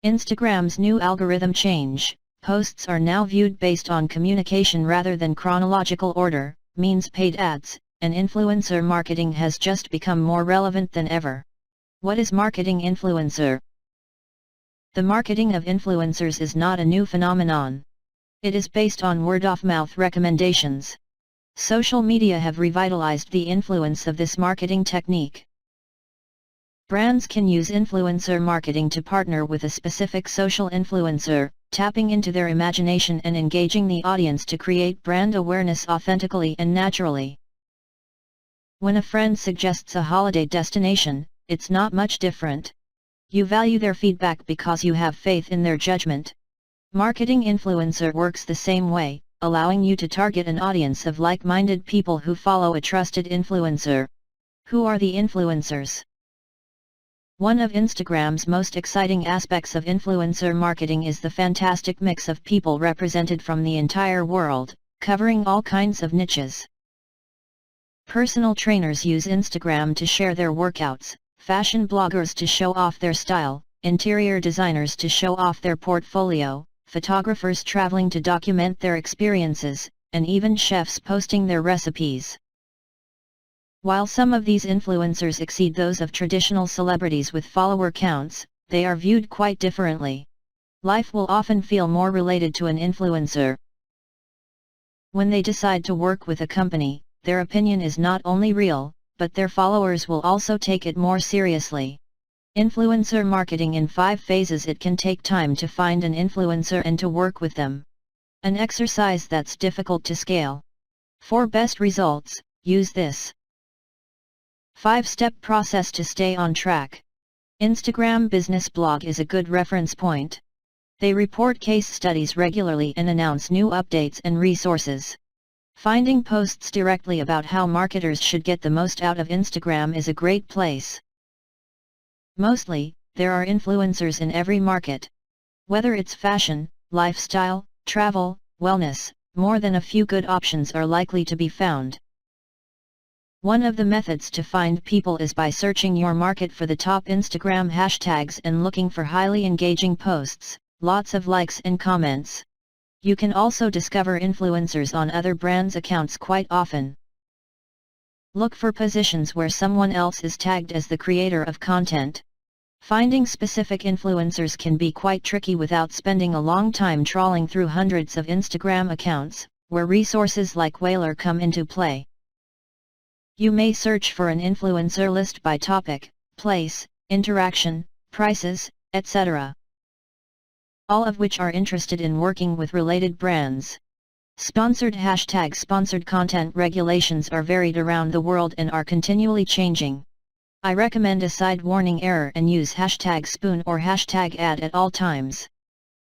Instagram's new algorithm change, posts are now viewed based on communication rather than chronological order, means paid ads, and influencer marketing has just become more relevant than ever. What is marketing influencer? The marketing of influencers is not a new phenomenon. It is based on word-of-mouth recommendations. Social media have revitalized the influence of this marketing technique. Brands can use influencer marketing to partner with a specific social influencer, tapping into their imagination and engaging the audience to create brand awareness authentically and naturally. When a friend suggests a holiday destination, it's not much different. You value their feedback because you have faith in their judgment. Marketing influencer works the same way, allowing you to target an audience of like-minded people who follow a trusted influencer. Who are the influencers? One of Instagram's most exciting aspects of influencer marketing is the fantastic mix of people represented from the entire world, covering all kinds of niches. Personal trainers use Instagram to share their workouts, fashion bloggers to show off their style, interior designers to show off their portfolio, photographers traveling to document their experiences, and even chefs posting their recipes. While some of these influencers exceed those of traditional celebrities with follower counts, they are viewed quite differently. Life will often feel more related to an influencer. When they decide to work with a company, their opinion is not only real, but their followers will also take it more seriously. Influencer marketing in 5 phases. It can take time to find an influencer and to work with them. An exercise that's difficult to scale. For best results, use this 5-step process to stay on track. Instagram Business Blog is a good reference point. They report case studies regularly and announce new updates and resources. Finding posts directly about how marketers should get the most out of Instagram is a great place. Mostly, there are influencers in every market. Whether it's fashion, lifestyle, travel, wellness, more than a few good options are likely to be found. One of the methods to find people is by searching your market for the top Instagram hashtags and looking for highly engaging posts, lots of likes and comments. You can also discover influencers on other brands' accounts quite often. Look for positions where someone else is tagged as the creator of content. Finding specific influencers can be quite tricky without spending a long time trawling through hundreds of Instagram accounts, where resources like Whalar come into play. You may search for an influencer list by topic, place, interaction, prices, etc. All of which are interested in working with related brands. Sponsored #sponsored content regulations are varied around the world and are continually changing. I recommend a side warning error and use #spoon or #ad at all times.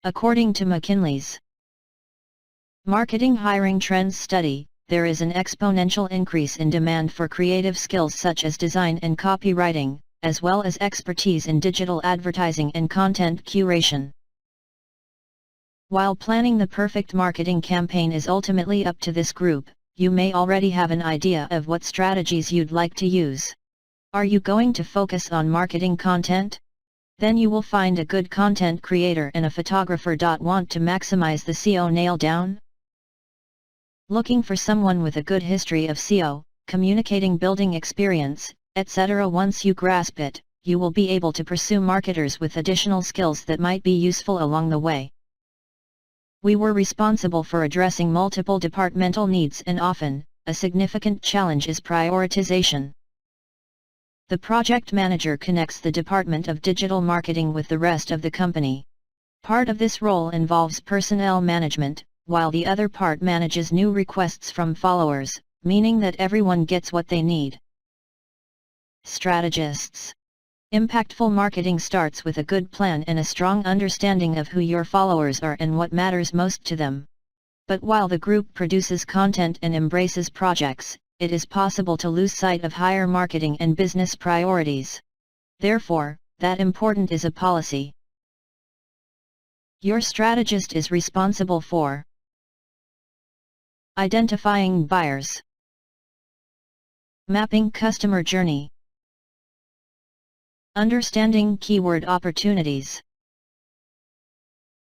According to McKinsey's Marketing Hiring Trends study, there is an exponential increase in demand for creative skills such as design and copywriting, as well as expertise in digital advertising and content curation. While planning the perfect marketing campaign is ultimately up to this group, you may already have an idea of what strategies you'd like to use. Are you going to focus on marketing content? Then you will find a good content creator and a photographer. Want to maximize the SEO nail down? Looking for someone with a good history of SEO, communicating, building experience, etc. Once you grasp it, you will be able to pursue marketers with additional skills that might be useful along the way. We were responsible for addressing multiple departmental needs, and often, a significant challenge is prioritization. The project manager connects the Department of Digital Marketing with the rest of the company. Part of this role involves personnel management, while the other part manages new requests from followers, meaning that everyone gets what they need. Strategists. Impactful marketing starts with a good plan and a strong understanding of who your followers are and what matters most to them. But while the group produces content and embraces projects, it is possible to lose sight of higher marketing and business priorities. Therefore, that important is a policy. Your strategist is responsible for identifying buyers, mapping customer journey, understanding keyword opportunities,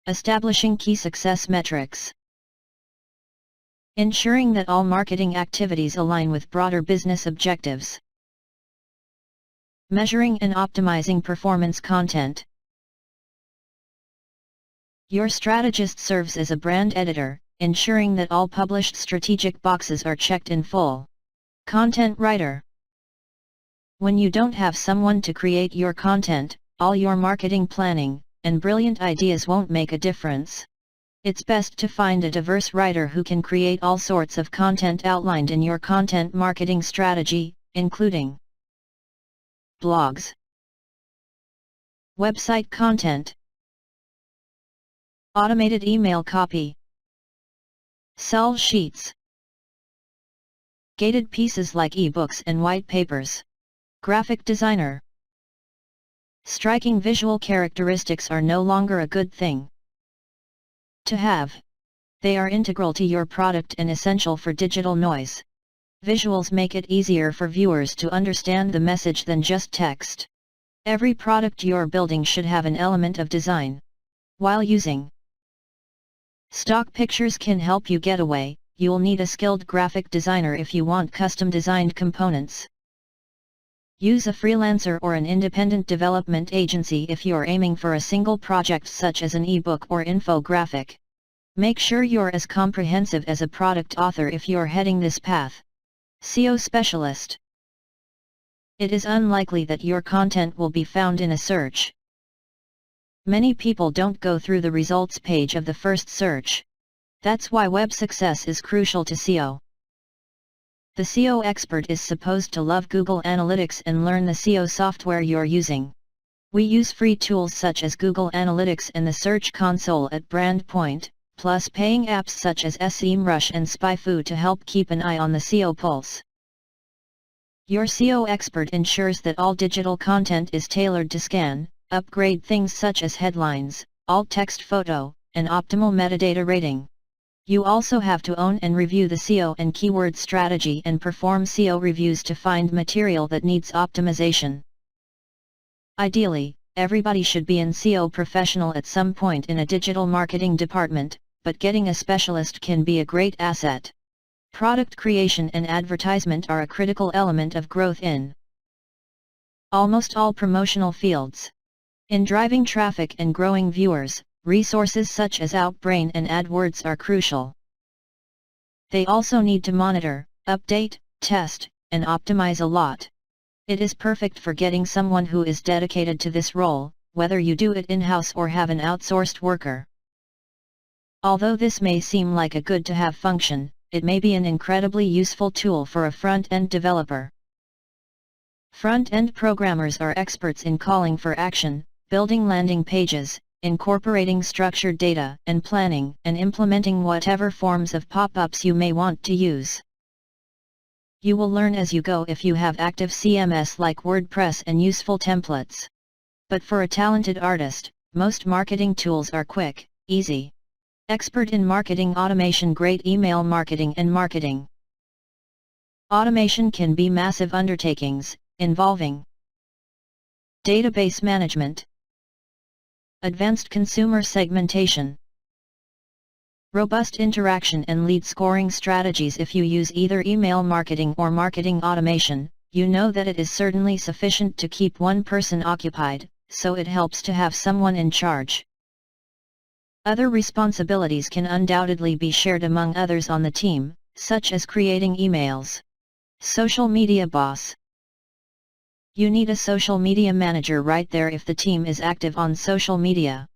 establishing key success metrics, ensuring that all marketing activities align with broader business objectives, measuring and optimizing performance content. Your strategist serves as a brand editor, ensuring that all published strategic boxes are checked in full. Content writer. When you don't have someone to create your content, all your marketing planning and brilliant ideas won't make a difference. It's best to find a diverse writer who can create all sorts of content outlined in your content marketing strategy, including blogs, website content, automated email copy, sell sheets, gated pieces like ebooks and white papers, graphic designer. Striking visual characteristics are no longer a good thing to have. They are integral to your product and essential for digital noise. Visuals make it easier for viewers to understand the message than just text. Every product you're building should have an element of design. While using stock pictures can help you get away, you'll need a skilled graphic designer if you want custom designed components. Use a freelancer or an independent development agency if you're aiming for a single project such as an ebook or infographic. Make sure you're as comprehensive as a product author if you're heading this path. SEO specialist. It is unlikely that your content will be found in a search. Many people don't go through the results page of the first search. That's why web success is crucial to SEO. The SEO expert is supposed to love Google Analytics and learn the SEO software you're using. We use free tools such as Google Analytics and the Search Console at BrandPoint, plus paying apps such as SEMrush and SpyFu to help keep an eye on the SEO pulse. Your SEO expert ensures that all digital content is tailored to scan, upgrade things such as headlines, alt text photo, and optimal metadata rating. You also have to own and review the SEO and keyword strategy and perform SEO reviews to find material that needs optimization. Ideally, everybody should be an SEO professional at some point in a digital marketing department, but getting a specialist can be a great asset. Product creation and advertisement are a critical element of growth in almost all promotional fields. In driving traffic and growing viewers, resources such as Outbrain and AdWords are crucial. They also need to monitor, update, test, and optimize a lot. It is perfect for getting someone who is dedicated to this role, whether you do it in-house or have an outsourced worker. Although this may seem like a good-to-have function, it may be an incredibly useful tool for a front-end developer. Front-end programmers are experts in calling for action, building landing pages, incorporating structured data, and planning and implementing whatever forms of pop-ups you may want to use. You will learn as you go if you have active CMS like WordPress and useful templates. But for a talented artist, most marketing tools are quick, easy. Expert in marketing automation, great email marketing and marketing. Automation can be massive undertakings, involving database management, advanced consumer segmentation, robust interaction and lead scoring strategies. If you use either email marketing or marketing automation, you know that it is certainly sufficient to keep one person occupied, so it helps to have someone in charge. Other responsibilities can undoubtedly be shared among others on the team, such as creating emails. Social media boss. You need a social media manager right there if the team is active on social media.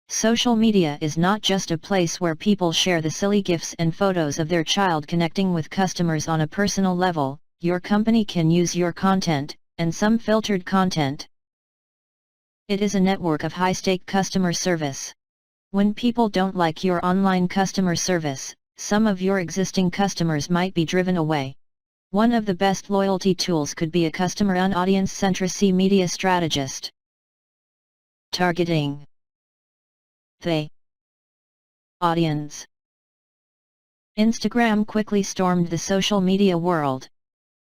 Social media is not just a place where people share the silly gifs and photos of their child connecting with customers on a personal level. Your company can use your content, and some filtered content. It is a network of high-stake customer service. When people don't like your online customer service, some of your existing customers might be driven away. One of the best loyalty tools could be a customer and audience centricity media strategist. Targeting. The audience. Instagram quickly stormed the social media world.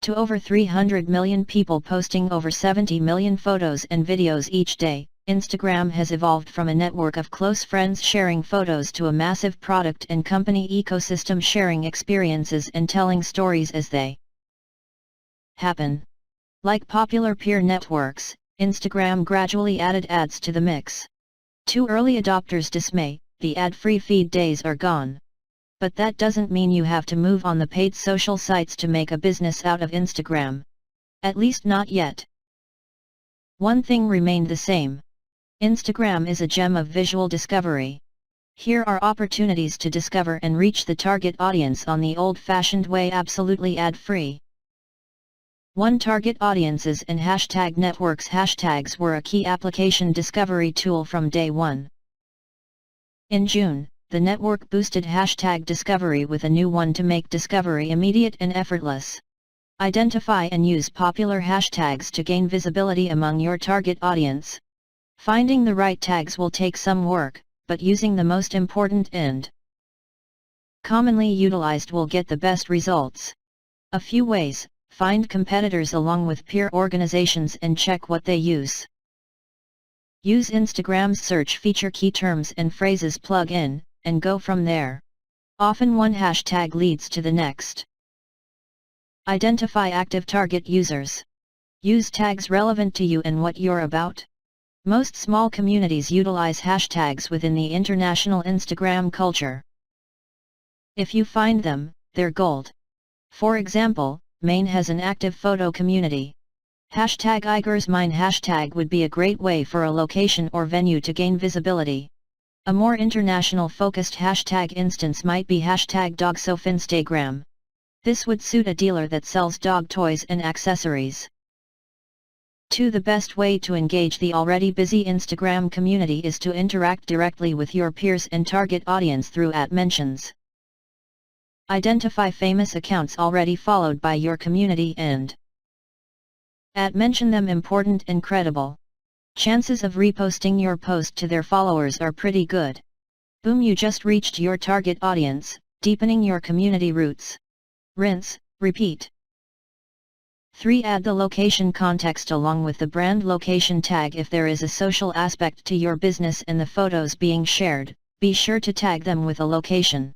To over 300 million people posting over 70 million photos and videos each day, Instagram has evolved from a network of close friends sharing photos to a massive product and company ecosystem sharing experiences and telling stories as they happen. Like popular peer networks, Instagram gradually added ads to the mix. To early adopters' dismay, the ad-free feed days are gone. But that doesn't mean you have to move on the paid social sites to make a business out of Instagram. At least not yet. One thing remained the same. Instagram is a gem of visual discovery. Here are opportunities to discover and reach the target audience on the old-fashioned way, absolutely ad-free. 1. Target audiences and hashtag networks. Hashtags were a key application discovery tool from day one. In June, the network boosted hashtag discovery with a new one to make discovery immediate and effortless. Identify and use popular hashtags to gain visibility among your target audience. Finding the right tags will take some work, but using the most important and commonly utilized will get the best results. A few ways: find competitors along with peer organizations and check what they use. Use Instagram's search feature, key terms and phrases plug-in, and go from there. Often one hashtag leads to the next. Identify active target users. Use tags relevant to you and what you're about. Most small communities utilize hashtags within the international Instagram culture. If you find them, they're gold. For example, Maine has an active photo community. Hashtag #IgersMine hashtag would be a great way for a location or venue to gain visibility. A more international focused hashtag instance might be hashtag #DogSoFinstagram. This would suit a dealer that sells dog toys and accessories. 2. The best way to engage the already busy Instagram community is to interact directly with your peers and target audience through @mentions. Identify famous accounts already followed by your community and @mention them. Important and credible. Chances of reposting your post to their followers are pretty good. Boom, you just reached your target audience, deepening your community roots. Rinse, repeat. 3. Add the location context along with the brand location tag. If there is a social aspect to your business and the photos being shared, be sure to tag them with a location.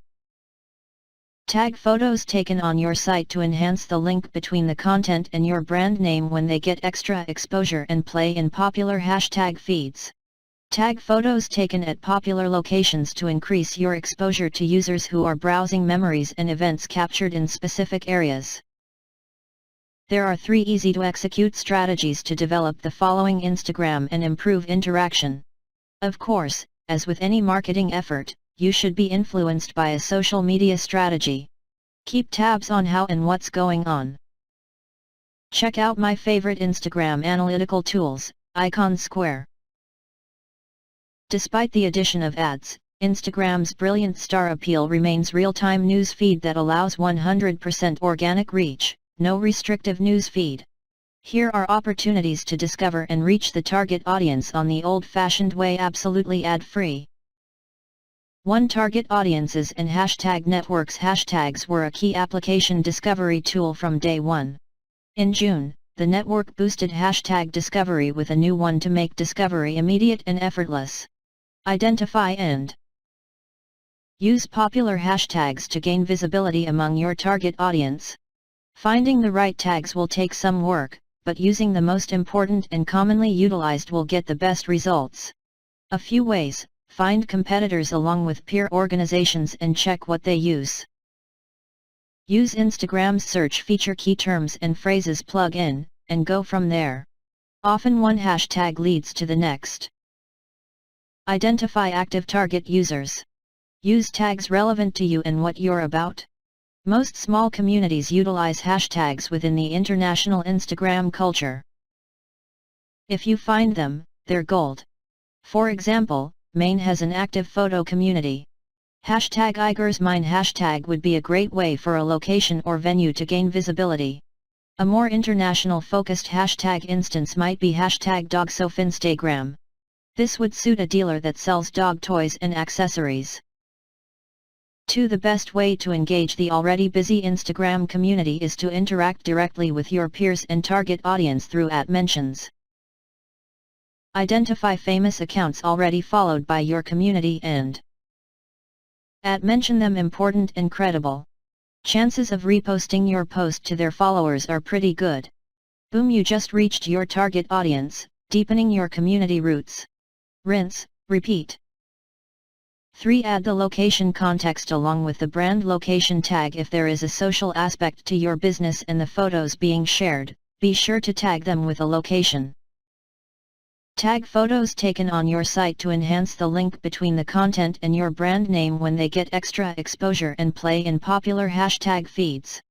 Tag photos taken on your site to enhance the link between the content and your brand name when they get extra exposure and play in popular hashtag feeds. Tag photos taken at popular locations to increase your exposure to users who are browsing memories and events captured in specific areas. There are 3 easy-to-execute strategies to develop the following Instagram and improve interaction. Of course, as with any marketing effort, you should be influenced by a social media strategy. Keep tabs on how and what's going on. Check out my favorite Instagram analytical tools, Icon Square. Despite the addition of ads, Instagram's brilliant star appeal remains real-time news feed that allows 100% organic reach, no restrictive news feed. Here are opportunities to discover and reach the target audience on the old-fashioned way, absolutely ad-free. 1. Target audiences and hashtag networks. Hashtags were a key application discovery tool from day one. In June, the network boosted hashtag discovery with a new one to make discovery immediate and effortless. Identify and use popular hashtags to gain visibility among your target audience. Finding the right tags will take some work, but using the most important and commonly utilized will get the best results. A few ways: find competitors along with peer organizations and check what they use. Use Instagram's search feature, key terms and phrases plug in, and go from there. Often one hashtag leads to the next. Identify active target users. Use tags relevant to you and what you're about. Most small communities utilize hashtags within the international Instagram culture. If you find them, they're gold. For example, Maine has an active photo community. Hashtag #IgersMine hashtag would be a great way for a location or venue to gain visibility. A more international focused hashtag instance might be hashtag #DogSoFinstagram. This would suit a dealer that sells dog toys and accessories. 2. The best way to engage the already busy Instagram community is to interact directly with your peers and target audience through @mentions. Identify famous accounts already followed by your community and @mention them, important and credible. Chances of reposting your post to their followers are pretty good. Boom, you just reached your target audience, deepening your community roots. Rinse, repeat. 3. Add the location context along with the brand location tag. If there is a social aspect to your business and the photos being shared, be sure to tag them with a location. Tag photos taken on your site to enhance the link between the content and your brand name when they get extra exposure and play in popular hashtag feeds.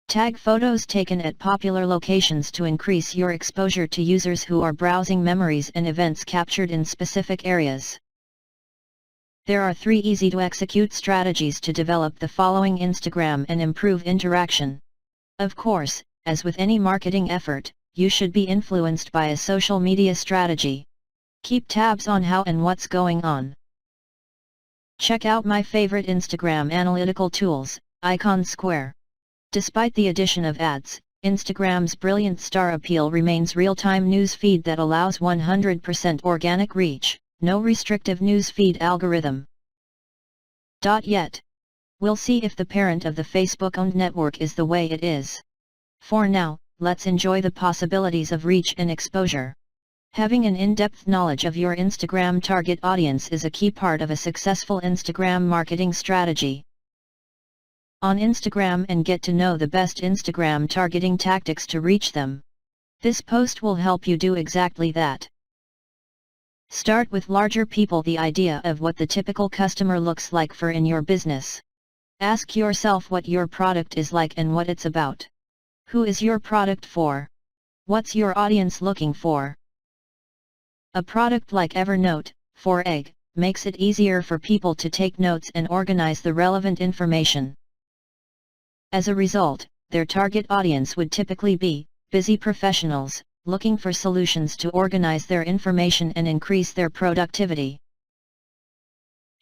Tag photos taken at popular locations to increase your exposure to users who are browsing memories and events captured in specific areas. There are 3 easy-to-execute strategies to develop the following Instagram and improve interaction. Of course, as with any marketing effort, you should be influenced by a social media strategy. Keep tabs on how and what's going on. Check out my favorite Instagram analytical tools, Icon Square. Despite the addition of ads, Instagram's brilliant star appeal remains real-time news feed that allows 100% organic reach, no restrictive news feed algorithm. Yet. We'll see if the parent of the Facebook-owned network is the way it is. For now, let's enjoy the possibilities of reach and exposure. Having an in-depth knowledge of your Instagram target audience is a key part of a successful Instagram marketing strategy. On Instagram and get to know the best Instagram targeting tactics to reach them. This post will help you do exactly that. Start with larger people. The idea of what the typical customer looks like for in your business. Ask yourself what your product is like and what it's about. Who is your product for? What's your audience looking for? A product like Evernote, for egg, makes it easier for people to take notes and organize the relevant information. As a result, their target audience would typically be busy professionals, looking for solutions to organize their information and increase their productivity.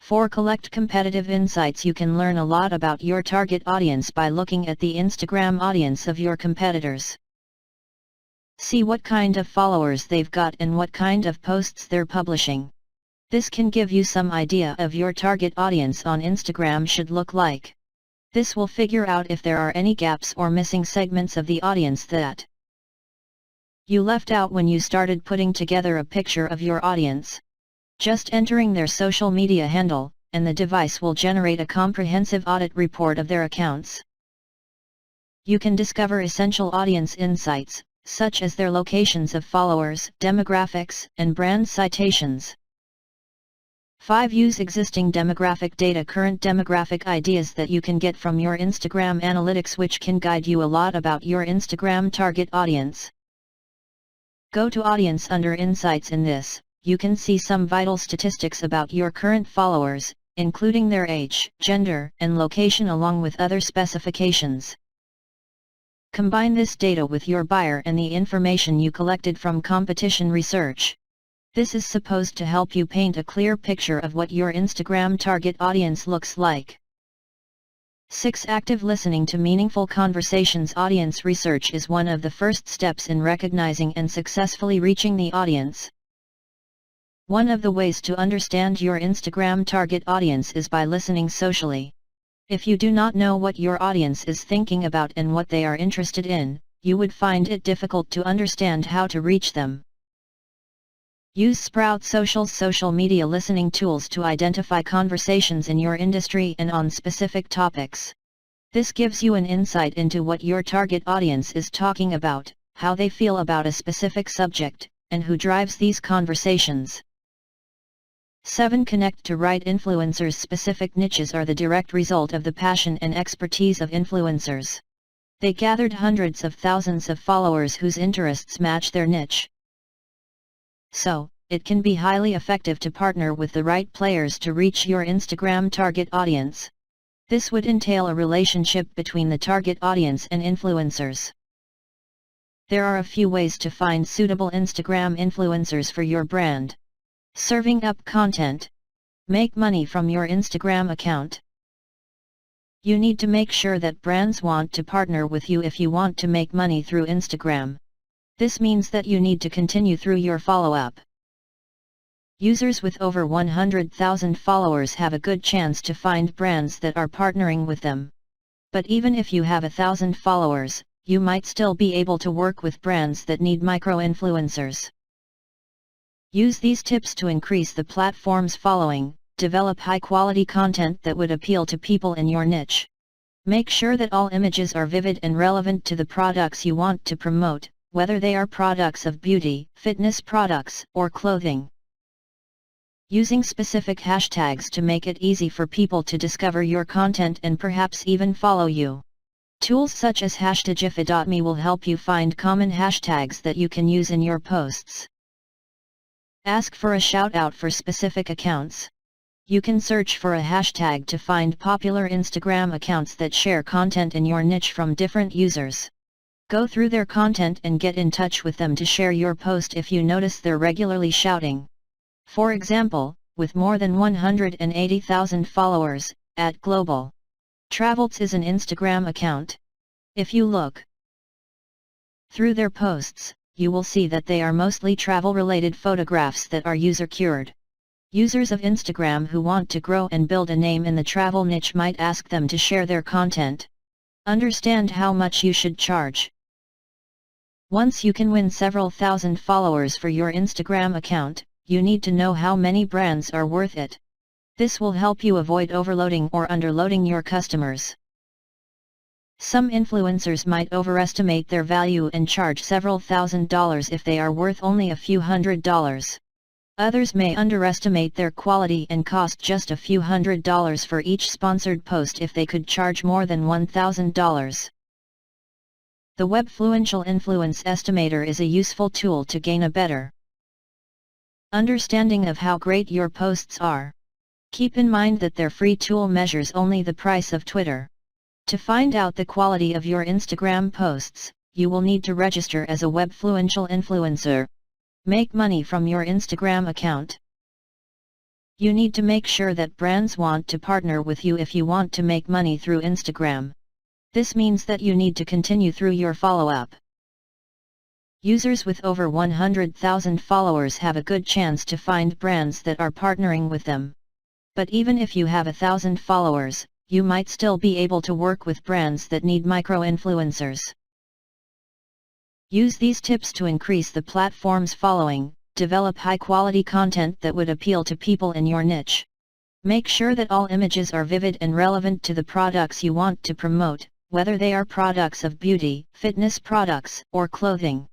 4. Collect competitive insights. You can learn a lot about your target audience by looking at the Instagram audience of your competitors. See what kind of followers they've got and what kind of posts they're publishing. This can give you some idea of your target audience on Instagram should look like. This will figure out if there are any gaps or missing segments of the audience that you left out when you started putting together a picture of your audience. Just entering their social media handle, and the device will generate a comprehensive audit report of their accounts. You can discover essential audience insights, such as their locations of followers, demographics, and brand citations. 5. Use existing demographic data. Current demographic ideas that you can get from your Instagram analytics, which can guide you a lot about your Instagram target audience. Go to Audience under Insights. In this, you can see some vital statistics about your current followers, including their age, gender, and location, along with other specifications. Combine this data with your buyer and the information you collected from competition research. This is supposed to help you paint a clear picture of what your Instagram target audience looks like. 6. Active listening to meaningful conversations. Audience research is one of the first steps in recognizing and successfully reaching the audience. One of the ways to understand your Instagram target audience is by listening socially. If you do not know what your audience is thinking about and what they are interested in, you would find it difficult to understand how to reach them. Use Sprout Social's social media listening tools to identify conversations in your industry and on specific topics. This gives you an insight into what your target audience is talking about, how they feel about a specific subject, and who drives these conversations. 7. Connect to right influencers. Specific niches are the direct result of the passion and expertise of influencers. They gathered hundreds of thousands of followers whose interests match their niche. So, it can be highly effective to partner with the right players to reach your Instagram target audience. This would entail a relationship between the target audience and influencers. There are a few ways to find suitable Instagram influencers for your brand. Serving up content. Make money from your Instagram account. You need to make sure that brands want to partner with you if you want to make money through Instagram. This means that you need to continue through your follow-up. Users with over 100,000 followers have a good chance to find brands that are partnering with them. But even if you have 1,000 followers, you might still be able to work with brands that need micro-influencers. Use these tips to increase the platform's following. Develop high-quality content that would appeal to people in your niche. Make sure that all images are vivid and relevant to the products you want to promote, whether they are products of beauty, fitness products, or clothing. Using specific hashtags to make it easy for people to discover your content and perhaps even follow you. Tools such as #Giphy.me will help you find common hashtags that you can use in your posts. Ask for a shout-out for specific accounts. You can search for a hashtag to find popular Instagram accounts that share content in your niche from different users. Go through their content and get in touch with them to share your post if you notice they're regularly shouting. For example, with more than 180,000 followers, @Global Travels is an Instagram account. If you look through their posts, you will see that they are mostly travel-related photographs that are user-cured. Users of Instagram who want to grow and build a name in the travel niche might ask them to share their content. Understand how much you should charge. Once you can win several thousand followers for your Instagram account, you need to know how many brands are worth it. This will help you avoid overloading or underloading your customers. Some influencers might overestimate their value and charge several $1,000s if they are worth only a few $100s. Others may underestimate their quality and cost just a few $100s for each sponsored post if they could charge more than $1,000. The Webfluential Influence Estimator is a useful tool to gain a better understanding of how great your posts are. Keep in mind that their free tool measures only the price of Twitter. To find out the quality of your Instagram posts, you will need to register as a Webfluential influencer. Make money from your Instagram account. You need to make sure that brands want to partner with you if you want to make money through Instagram. This means that you need to continue through your follow-up. Users with over 100,000 followers have a good chance to find brands that are partnering with them. But even if you have 1,000 followers, you might still be able to work with brands that need micro-influencers. Use these tips to increase the platform's following. Develop high-quality content that would appeal to people in your niche. Make sure that all images are vivid and relevant to the products you want to promote, whether they are products of beauty, fitness products, or clothing.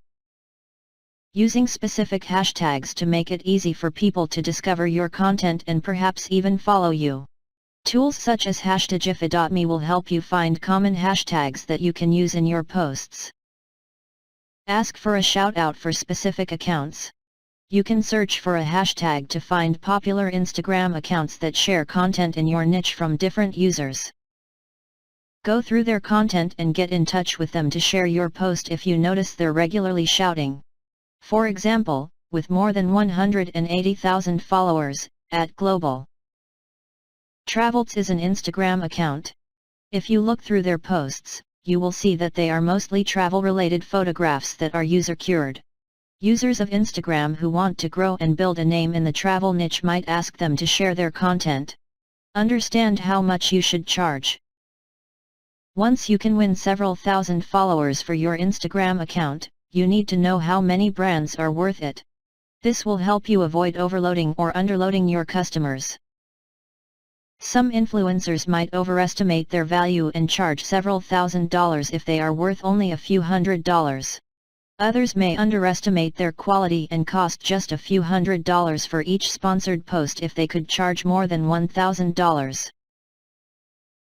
Using specific hashtags to make it easy for people to discover your content and perhaps even follow you. Tools such as #Giphy.me will help you find common hashtags that you can use in your posts. Ask for a shout-out for specific accounts. You can search for a hashtag to find popular Instagram accounts that share content in your niche from different users. Go through their content and get in touch with them to share your post if you notice they're regularly shouting. For example, with more than 180,000 followers, @Global Travels is an Instagram account. If you look through their posts, you will see that they are mostly travel-related photographs that are user-cured. Users of Instagram who want to grow and build a name in the travel niche might ask them to share their content. Understand how much you should charge. Once you can win several thousand followers for your Instagram account, you need to know how many brands are worth it. This will help you avoid overloading or underloading your customers. Some influencers might overestimate their value and charge several $1,000s if they are worth only a few $100s. Others may underestimate their quality and cost just a few $100s for each sponsored post if they could charge more than $1,000.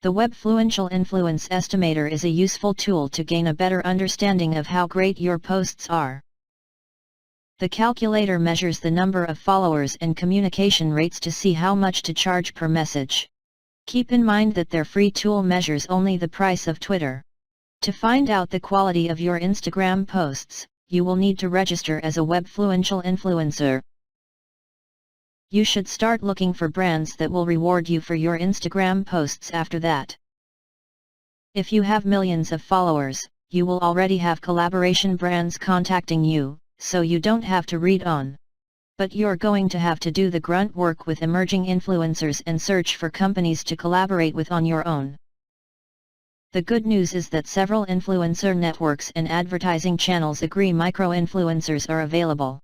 The Webfluential Influence Estimator is a useful tool to gain a better understanding of how great your posts are. The calculator measures the number of followers and communication rates to see how much to charge per message. Keep in mind that their free tool measures only the price of Twitter. To find out the quality of your Instagram posts, you will need to register as a Webfluential influencer. You should start looking for brands that will reward you for your Instagram posts after that. If you have millions of followers, you will already have collaboration brands contacting you, so you don't have to read on. But you're going to have to do the grunt work with emerging influencers and search for companies to collaborate with on your own. The good news is that several influencer networks and advertising channels agree micro-influencers are available.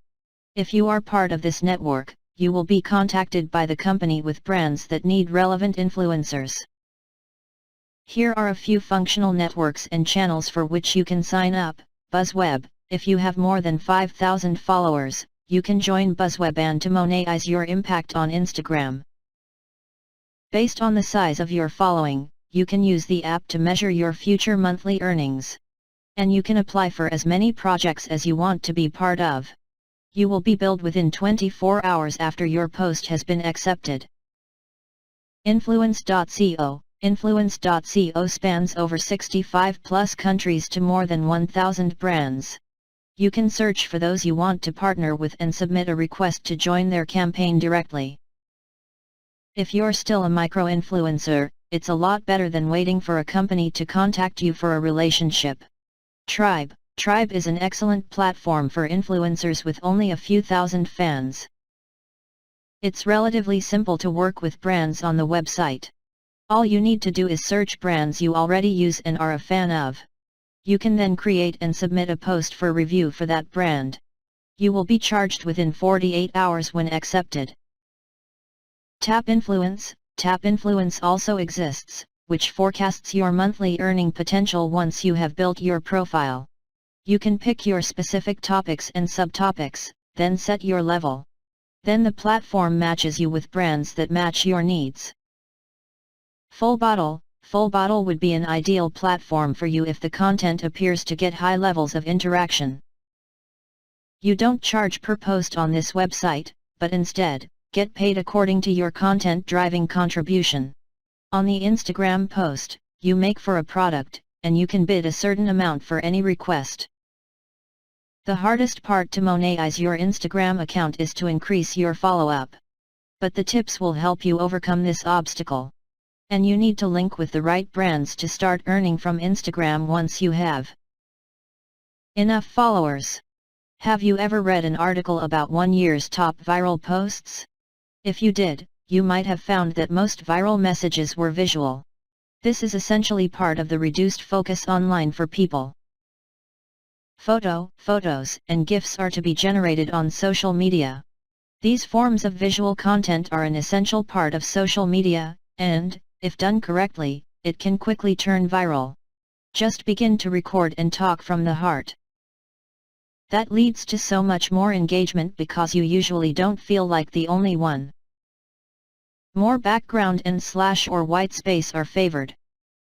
If you are part of this network, you will be contacted by the company with brands that need relevant influencers. Here are a few functional networks and channels for which you can sign up. BuzzWeb. If you have more than 5,000 followers, you can join BuzzWeb and to monetize your impact on Instagram. Based on the size of your following, you can use the app to measure your future monthly earnings. And you can apply for as many projects as you want to be part of. You will be billed within 24 hours after your post has been accepted. Influence.co. Influence.co spans over 65 plus countries to more than 1,000 brands. You can search for those you want to partner with and submit a request to join their campaign directly. If you're still a micro-influencer, it's a lot better than waiting for a company to contact you for a relationship. Tribe. Tribe is an excellent platform for influencers with only a few thousand fans. It's relatively simple to work with brands on the website. All you need to do is search brands you already use and are a fan of. You can then create and submit a post for review for that brand. You will be charged within 48 hours when accepted. Tap Influence. Tap Influence also exists, which forecasts your monthly earning potential once you have built your profile. You can pick your specific topics and subtopics, then set your level. Then the platform matches you with brands that match your needs. Full Bottle. Full Bottle would be an ideal platform for you if the content appears to get high levels of interaction. You don't charge per post on this website, but instead, get paid according to your content driving contribution. On the Instagram post, you make for a product, and you can bid a certain amount for any request. The hardest part to monetize your Instagram account is to increase your follow-up. but the tips will help you overcome this obstacle. And you need to link with the right brands to start earning from Instagram once you have enough followers. Have you ever read an article about 1 year's top viral posts? If you did, you might have found that most viral messages were visual. This is essentially part of the reduced focus online for people. Photos, and GIFs are to be generated on social media. These forms of visual content are an essential part of social media, and, if done correctly, it can quickly turn viral. Just begin to record and talk from the heart. That leads to so much more engagement because you usually don't feel like the only one. More background and / or white space are favored.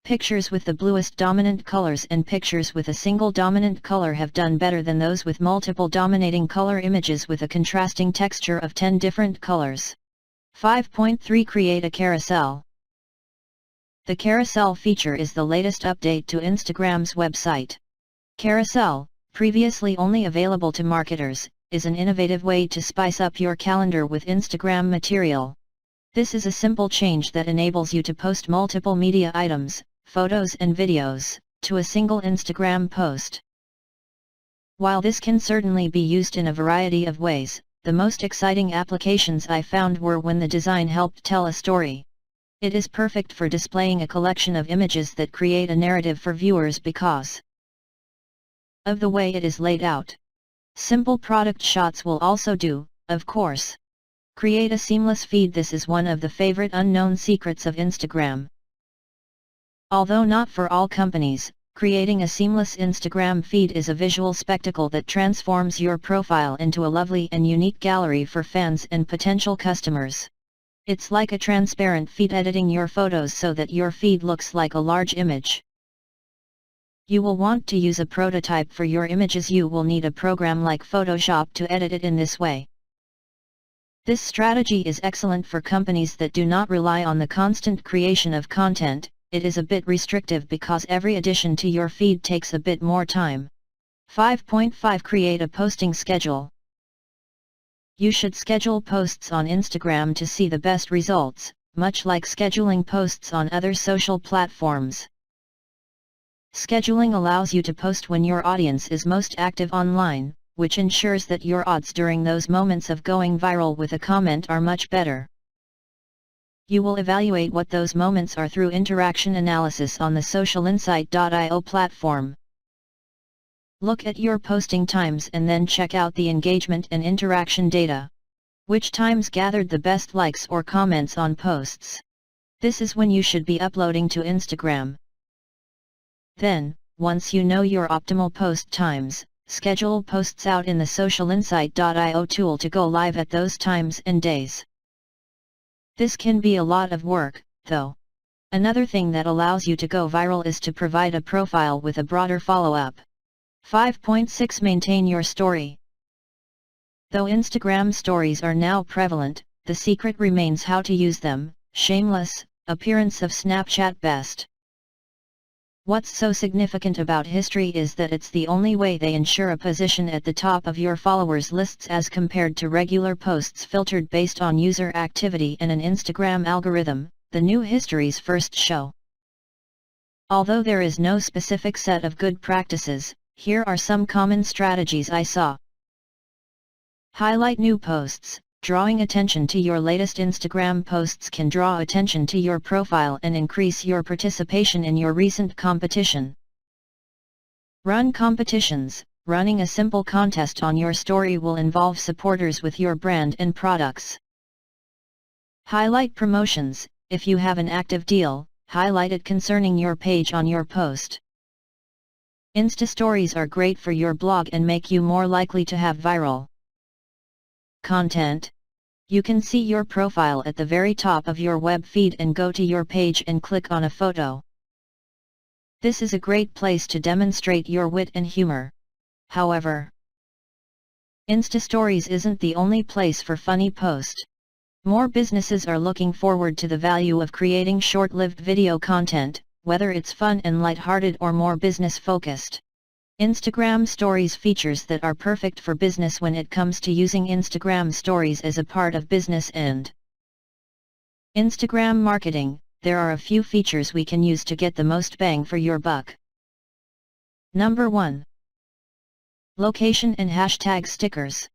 Pictures with the bluest dominant colors and pictures with a single dominant color have done better than those with multiple dominating color images with a contrasting texture of 10 different colors. 5.3 Create a carousel. The carousel feature is the latest update to Instagram's website. Carousel, previously only available to marketers, is an innovative way to spice up your calendar with Instagram material. This is a simple change that enables you to post multiple media items, photos and videos, to a single Instagram post. While this can certainly be used in a variety of ways, the most exciting applications I found were when the design helped tell a story. It is perfect for displaying a collection of images that create a narrative for viewers because of the way it is laid out. Simple product shots will also do, of course. Create a seamless feed. This is one of the favorite unknown secrets of Instagram. Although not for all companies, creating a seamless Instagram feed is a visual spectacle that transforms your profile into a lovely and unique gallery for fans and potential customers. It's like a transparent feed editing your photos so that your feed looks like a large image. You will want to use a prototype for your images. You will need a program like Photoshop to edit it in this way. This strategy is excellent for companies that do not rely on the constant creation of content. It is a bit restrictive because every addition to your feed takes a bit more time. 5.5 Create a posting schedule. You should schedule posts on Instagram to see the best results, much like scheduling posts on other social platforms. Scheduling allows you to post when your audience is most active online, which ensures that your odds during those moments of going viral with a comment are much better. You will evaluate what those moments are through interaction analysis on the socialinsight.io platform. Look at your posting times and then check out the engagement and interaction data. Which times gathered the best likes or comments on posts? This is when you should be uploading to Instagram. Then, once you know your optimal post times, schedule posts out in the socialinsight.io tool to go live at those times and days. This can be a lot of work, though. Another thing that allows you to go viral is to provide a profile with a broader follow-up. 5.6 Maintain your story. Though Instagram stories are now prevalent, the secret remains how to use them. Shameless, appearance of Snapchat best. What's so significant about history is that it's the only way they ensure a position at the top of your followers' lists as compared to regular posts filtered based on user activity and an Instagram algorithm, the new histories first show. Although there is no specific set of good practices, here are some common strategies I saw. Highlight new posts. Drawing attention to your latest Instagram posts can draw attention to your profile and increase your participation in your recent competition. Run competitions. Running a simple contest on your story will involve supporters with your brand and products. Highlight promotions. If you have an active deal, highlight it concerning your page on your post. Insta stories are great for your blog and make you more likely to have viral content. You can see your profile at the very top of your web feed and go to your page and click on a photo. This is a great place to demonstrate your wit and humor. However, Insta Stories isn't the only place for funny posts. More businesses are looking forward to the value of creating short-lived video content, whether it's fun and lighthearted or more business-focused. Instagram Stories features that are perfect for business when it comes to using Instagram Stories as a part of business and Instagram marketing. There are a few features we can use to get the most bang for your buck. Number 1. Location and hashtag stickers.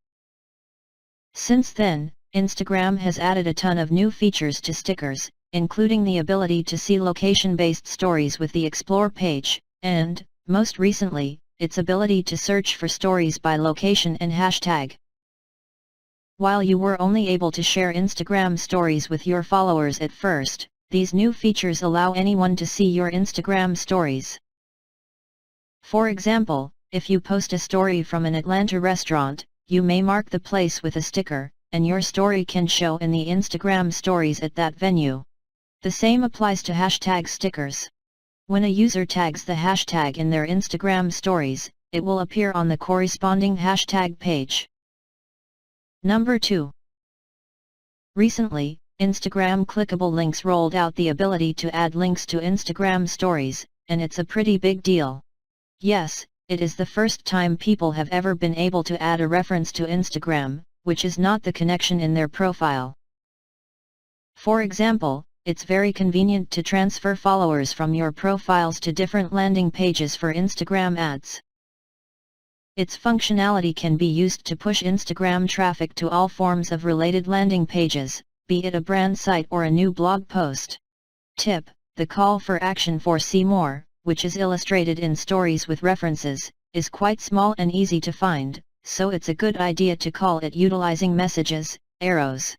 Since then, Instagram has added a ton of new features to stickers, including the ability to see location-based stories with the Explore page, and, most recently, its ability to search for stories by location and hashtag. While you were only able to share Instagram stories with your followers at first, these new features allow anyone to see your Instagram stories. For example, if you post a story from an Atlanta restaurant, you may mark the place with a sticker, and your story can show in the Instagram stories at that venue. The same applies to hashtag stickers. When a user tags the hashtag in their Instagram stories, it will appear on the corresponding hashtag page. Number 2. Recently, Instagram clickable links rolled out the ability to add links to Instagram stories, and it's a pretty big deal. Yes, it is the first time people have ever been able to add a reference to Instagram, which is not the connection in their profile. For example, it's very convenient to transfer followers from your profiles to different landing pages for Instagram ads. Its functionality can be used to push Instagram traffic to all forms of related landing pages, be it a brand site or a new blog post. Tip: the call for action for See More, which is illustrated in stories with references, is quite small and easy to find, so it's a good idea to call it utilizing messages, arrows,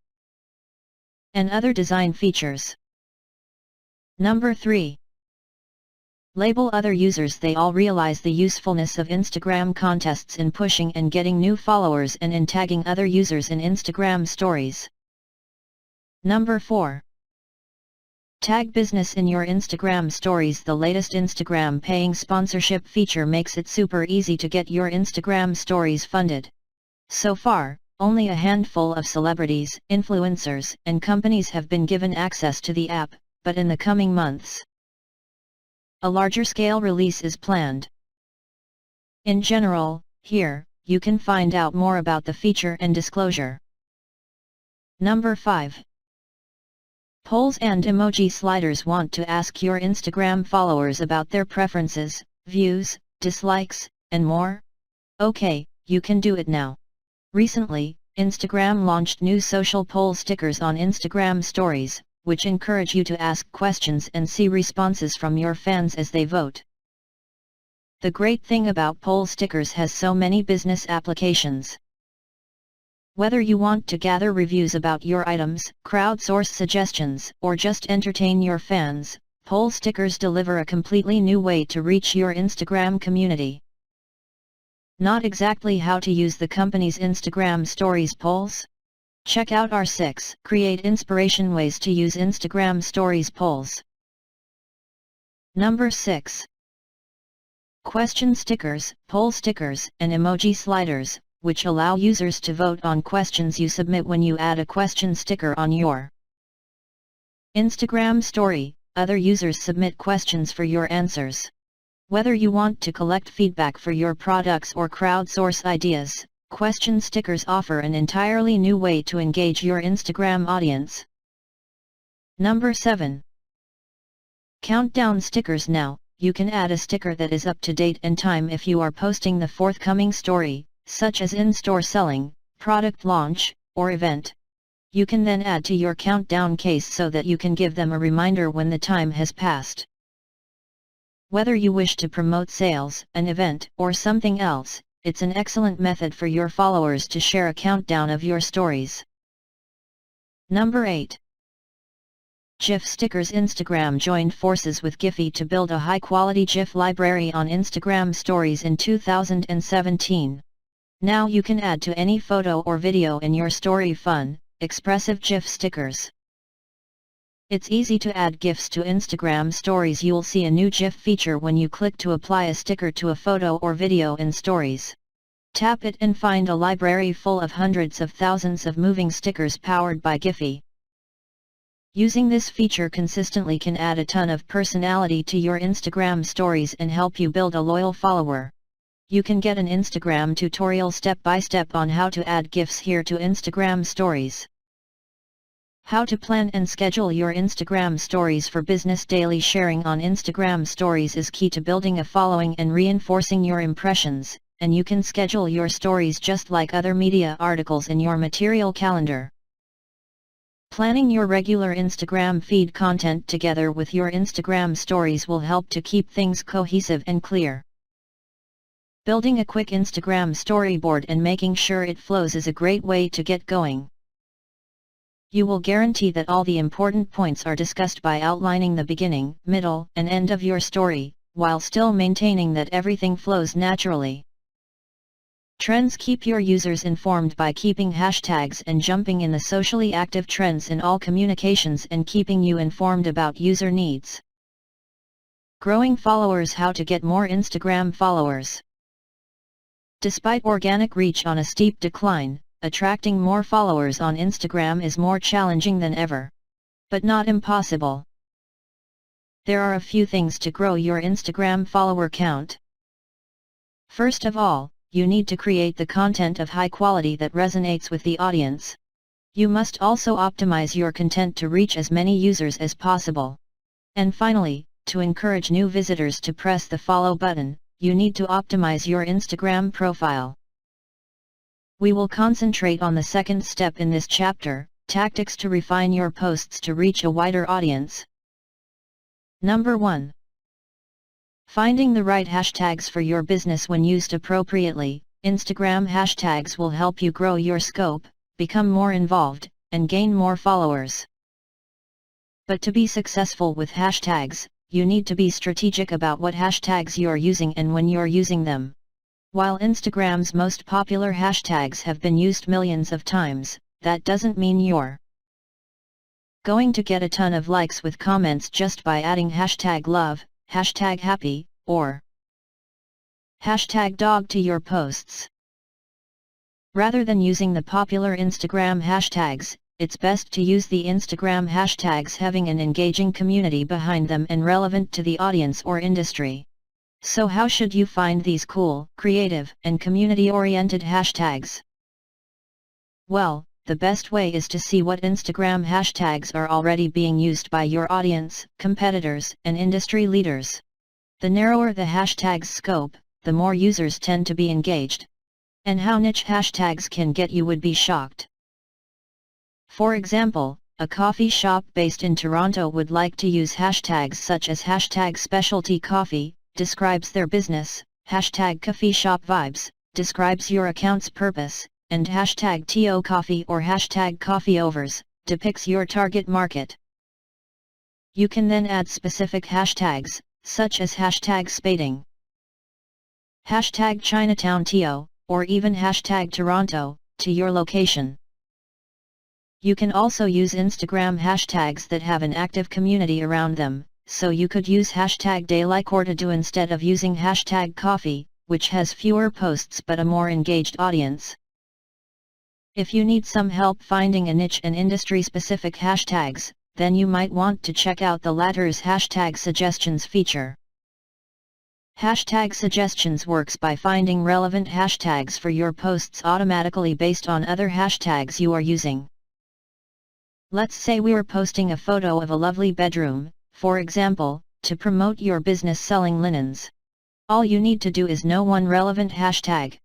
and other design features. Number 3. Label other users. They all realize the usefulness of Instagram contests in pushing and getting new followers and in tagging other users in Instagram stories. Number 4. Tag business in your Instagram stories. The latest Instagram paying sponsorship feature makes it super easy to get your Instagram stories funded. So far, only a handful of celebrities, influencers, and companies have been given access to the app, but in the coming months, a larger scale release is planned. In general, here, you can find out more about the feature and disclosure. Number 5. Polls and emoji sliders. Want to ask your Instagram followers about their preferences, views, dislikes, and more? Okay, you can do it now. Recently, Instagram launched new social poll stickers on Instagram stories, which encourage you to ask questions and see responses from your fans as they vote. The great thing about poll stickers has so many business applications. Whether you want to gather reviews about your items, crowdsource suggestions, or just entertain your fans, poll stickers deliver a completely new way to reach your Instagram community. Not exactly how to use the company's Instagram Stories polls? Check out our 6 Create Inspiration Ways to Use Instagram Stories polls. Number 6. Question stickers, poll stickers, and emoji sliders, which allow users to vote on questions you submit when you add a question sticker on your Instagram story. Other users submit questions for your answers. Whether you want to collect feedback for your products or crowdsource ideas, question stickers offer an entirely new way to engage your Instagram audience. Number 7. Countdown stickers. Now, you can add a sticker that is up to date and time if you are posting the forthcoming story, such as in-store selling, product launch, or event. You can then add to your countdown case so that you can give them a reminder when the time has passed. Whether you wish to promote sales, an event, or something else, it's an excellent method for your followers to share a countdown of your stories. Number 8. GIF stickers. Instagram joined forces with Giphy to build a high-quality GIF library on Instagram stories in 2017. Now you can add to any photo or video in your story fun, expressive GIF stickers. It's easy to add GIFs to Instagram stories. You'll see a new GIF feature when you click to apply a sticker to a photo or video in stories. Tap it and find a library full of hundreds of thousands of moving stickers powered by Giphy. Using this feature consistently can add a ton of personality to your Instagram stories and help you build a loyal follower. You can get an Instagram tutorial step by step on how to add GIFs here to Instagram stories. How to plan and schedule your Instagram stories for business. Daily sharing on Instagram stories is key to building a following and reinforcing your impressions, and you can schedule your stories just like other media articles in your material calendar. Planning your regular Instagram feed content together with your Instagram stories will help to keep things cohesive and clear. Building a quick Instagram storyboard and making sure it flows is a great way to get going. You will guarantee that all the important points are discussed by outlining the beginning, middle, and end of your story, while still maintaining that everything flows naturally. Trends. Keep your users informed by keeping hashtags and jumping in the socially active trends in all communications and keeping you informed about user needs. Growing followers. How to get more Instagram followers. Despite organic reach on a steep decline, attracting more followers on Instagram is more challenging than ever. But not impossible. There are a few things to grow your Instagram follower count. First of all, you need to create the content of high quality that resonates with the audience. You must also optimize your content to reach as many users as possible. And finally, to encourage new visitors to press the follow button, you need to optimize your Instagram profile. We will concentrate on the second step in this chapter, tactics to refine your posts to reach a wider audience. Number 1. Finding the right hashtags for your business. When used appropriately, Instagram hashtags will help you grow your scope, become more involved, and gain more followers. But to be successful with hashtags, you need to be strategic about what hashtags you're using and when you're using them. While Instagram's most popular hashtags have been used millions of times, that doesn't mean you're going to get a ton of likes with comments just by adding hashtag love, hashtag happy, or hashtag dog to your posts. Rather than using the popular Instagram hashtags, it's best to use the Instagram hashtags having an engaging community behind them and relevant to the audience or industry. So how should you find these cool, creative, and community-oriented hashtags? Well, the best way is to see what Instagram hashtags are already being used by your audience, competitors, and industry leaders. The narrower the hashtag's scope, the more users tend to be engaged. And how niche hashtags can get you would be shocked. For example, a coffee shop based in Toronto would like to use hashtags such as hashtag specialty coffee, describes their business, hashtag coffee shop vibes, describes your account's purpose, and hashtag TO coffee or hashtag coffee overs, depicts your target market. You can then add specific hashtags, such as hashtag spading, hashtag Chinatown TO, or even hashtag Toronto, to your location. You can also use Instagram hashtags that have an active community around them, so you could use hashtag DayLikeOrToDo instead of using hashtag coffee, which has fewer posts but a more engaged audience. If you need some help finding a niche and industry-specific hashtags, then you might want to check out the latter's hashtag suggestions feature. Hashtag suggestions works by finding relevant hashtags for your posts automatically based on other hashtags you are using. Let's say we are posting a photo of a lovely bedroom, for example, to promote your business selling linens. All you need to do is know one relevant hashtag.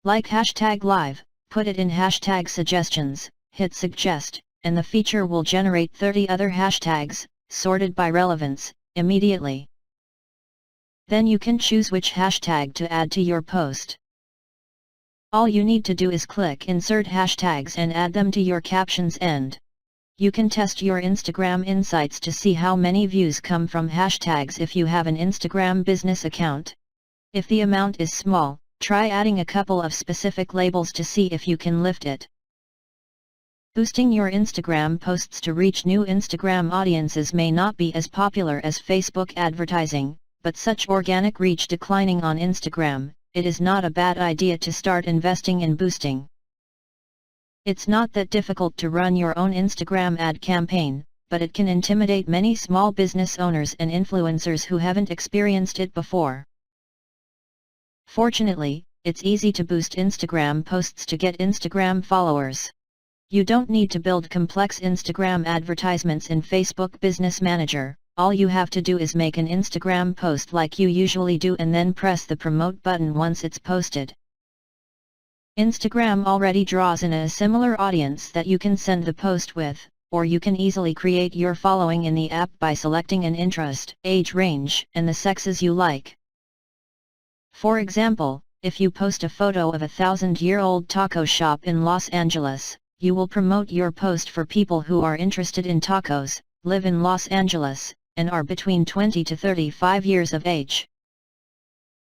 Like hashtag live, put it in hashtag suggestions, hit suggest, and the feature will generate 30 other hashtags, sorted by relevance, immediately. Then you can choose which hashtag to add to your post. All you need to do is click Insert Hashtags and add them to your captions end. You can test your Instagram insights to see how many views come from hashtags if you have an Instagram business account. If the amount is small, try adding a couple of specific labels to see if you can lift it. Boosting your Instagram posts to reach new Instagram audiences may not be as popular as Facebook advertising, but such organic reach declining on Instagram, it is not a bad idea to start investing in boosting. It's not that difficult to run your own Instagram ad campaign, but it can intimidate many small business owners and influencers who haven't experienced it before. Fortunately, it's easy to boost Instagram posts to get Instagram followers. You don't need to build complex Instagram advertisements in Facebook Business Manager. All you have to do is make an Instagram post like you usually do and then press the promote button once it's posted. Instagram already draws in a similar audience that you can send the post with, or you can easily create your following in the app by selecting an interest, age range, and the sexes you like. For example, if you post a photo of a 1,000-year-old taco shop in Los Angeles, you will promote your post for people who are interested in tacos, live in Los Angeles, and are between 20 to 35 years of age.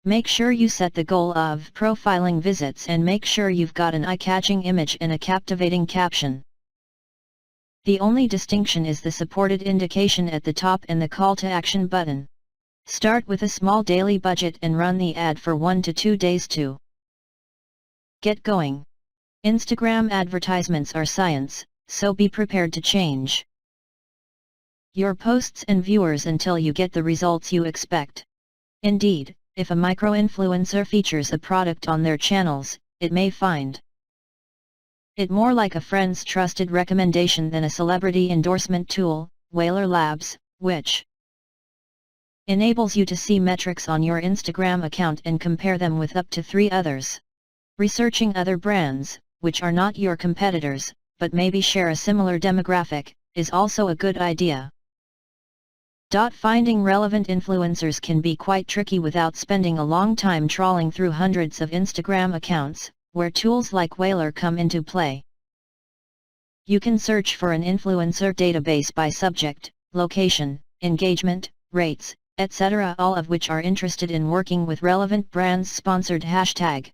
Make sure you set the goal of profiling visits and make sure you've got an eye-catching image and a captivating caption. The only distinction is the supported indication at the top and the call to action button. Start with a small daily budget and run the ad for 1 to 2 days to get going. Instagram advertisements are science, so be prepared to change your posts and viewers until you get the results you expect. Indeed, if a micro-influencer features a product on their channels, it may find it more like a friend's trusted recommendation than a celebrity endorsement tool, Whalar Labs, which enables you to see metrics on your Instagram account and compare them with up to 3 others. Researching other brands, which are not your competitors, but maybe share a similar demographic, is also a good idea. Finding relevant influencers can be quite tricky without spending a long time trawling through hundreds of Instagram accounts, where tools like Whalar come into play. You can search for an influencer database by subject, location, engagement, rates, etc., all of which are interested in working with relevant brands. Sponsored hashtag.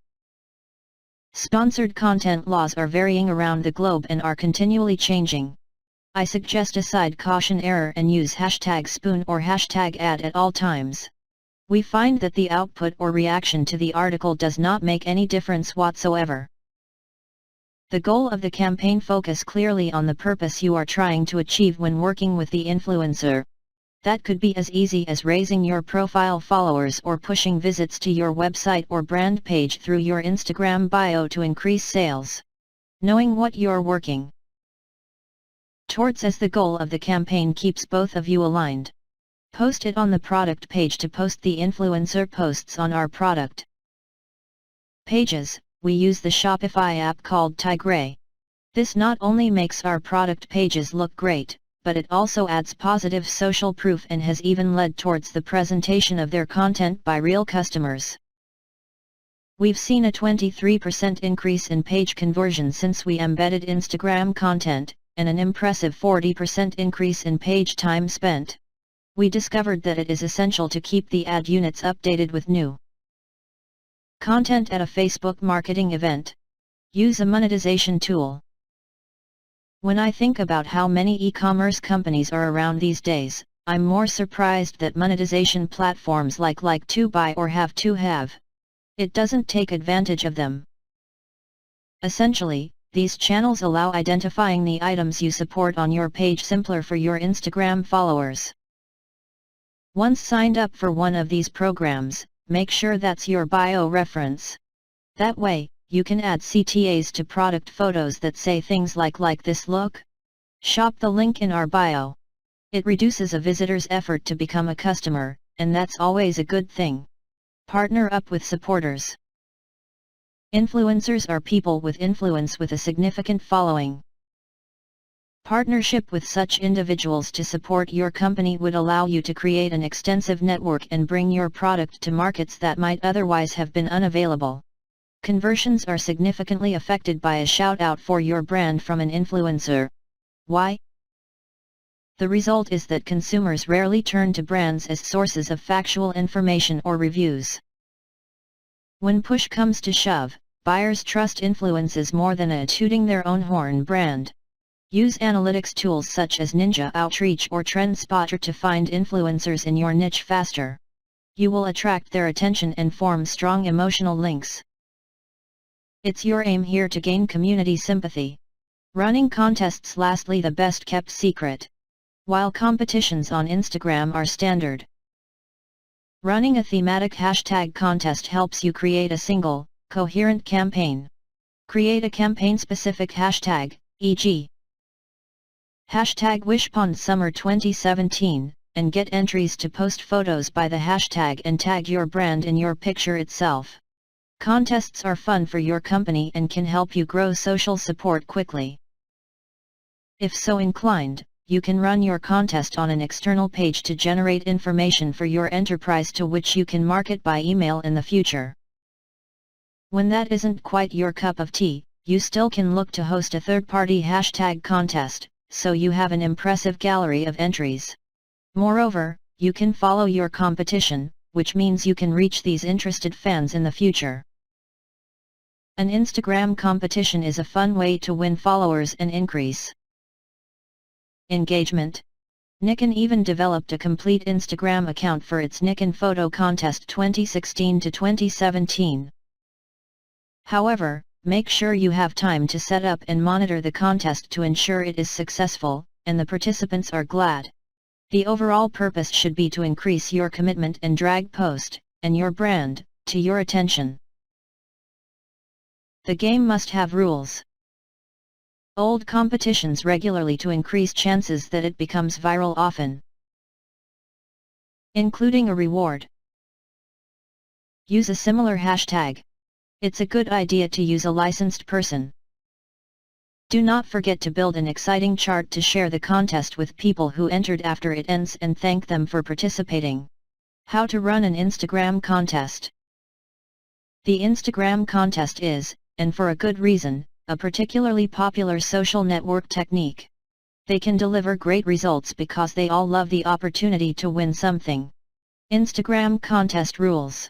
Sponsored content laws are varying around the globe and are continually changing. I suggest a side caution error and use hashtag spoon or hashtag ad at all times. We find that the output or reaction to the article does not make any difference whatsoever. The goal of the campaign focus clearly on the purpose you are trying to achieve when working with the influencer. That could be as easy as raising your profile followers or pushing visits to your website or brand page through your Instagram bio to increase sales. Knowing what you're working towards as the goal of the campaign keeps both of you aligned. Post it on the product page to post the influencer posts on our product pages. We use the Shopify app called Tigray. This not only makes our product pages look great, but it also adds positive social proof and has even led towards the presentation of their content by real customers. We've seen a 23% increase in page conversion since we embedded Instagram content, and an impressive 40% increase in page time spent. We discovered that it is essential to keep the ad units updated with new content at a Facebook marketing event. Use a monetization tool. When I think about how many e-commerce companies are around these days, I'm more surprised that monetization platforms like to-buy or have it doesn't take advantage of them. Essentially, these channels allow identifying the items you support on your page simpler for your Instagram followers. Once signed up for one of these programs, make sure that's your bio reference. That way, you can add CTAs to product photos that say things like this look. Shop the link in our bio. It reduces a visitor's effort to become a customer, and that's always a good thing. Partner up with supporters. Influencers are people with influence with a significant following. Partnership with such individuals to support your company would allow you to create an extensive network and bring your product to markets that might otherwise have been unavailable. Conversions are significantly affected by a shout-out for your brand from an influencer. Why? The result is that consumers rarely turn to brands as sources of factual information or reviews. When push comes to shove, buyers trust influencers more than a tooting their own horn brand. Use analytics tools such as Ninja Outreach or TrendSpotter to find influencers in your niche faster. You will attract their attention and form strong emotional links. It's your aim here to gain community sympathy. Running contests. Lastly, the best kept secret. While competitions on Instagram are standard, running a thematic hashtag contest helps you create a single, coherent campaign. Create a campaign-specific hashtag, e.g. hashtag #WishPond Summer 2017, and get entries to post photos by the hashtag and tag your brand in your picture itself. Contests are fun for your company and can help you grow social support quickly. If so inclined, you can run your contest on an external page to generate information for your enterprise to which you can market by email in the future. When that isn't quite your cup of tea, you still can look to host a third-party hashtag contest, so you have an impressive gallery of entries. Moreover, you can follow your competition, which means you can reach these interested fans in the future. An Instagram competition is a fun way to win followers and increase engagement. Nikon even developed a complete Instagram account for its Nikon Photo Contest 2016 to 2017. However, make sure you have time to set up and monitor the contest to ensure it is successful, and the participants are glad. The overall purpose should be to increase your commitment and drag post, and your brand, to your attention. The game must have rules. Hold competitions regularly to increase chances that it becomes viral often. Including a reward. Use a similar hashtag. It's a good idea to use a licensed person. Do not forget to build an exciting chart to share the contest with people who entered after it ends and thank them for participating. How to run an Instagram contest. The Instagram contest is, and for a good reason, a particularly popular social network technique. They can deliver great results because they all love the opportunity to win something. Instagram contest rules.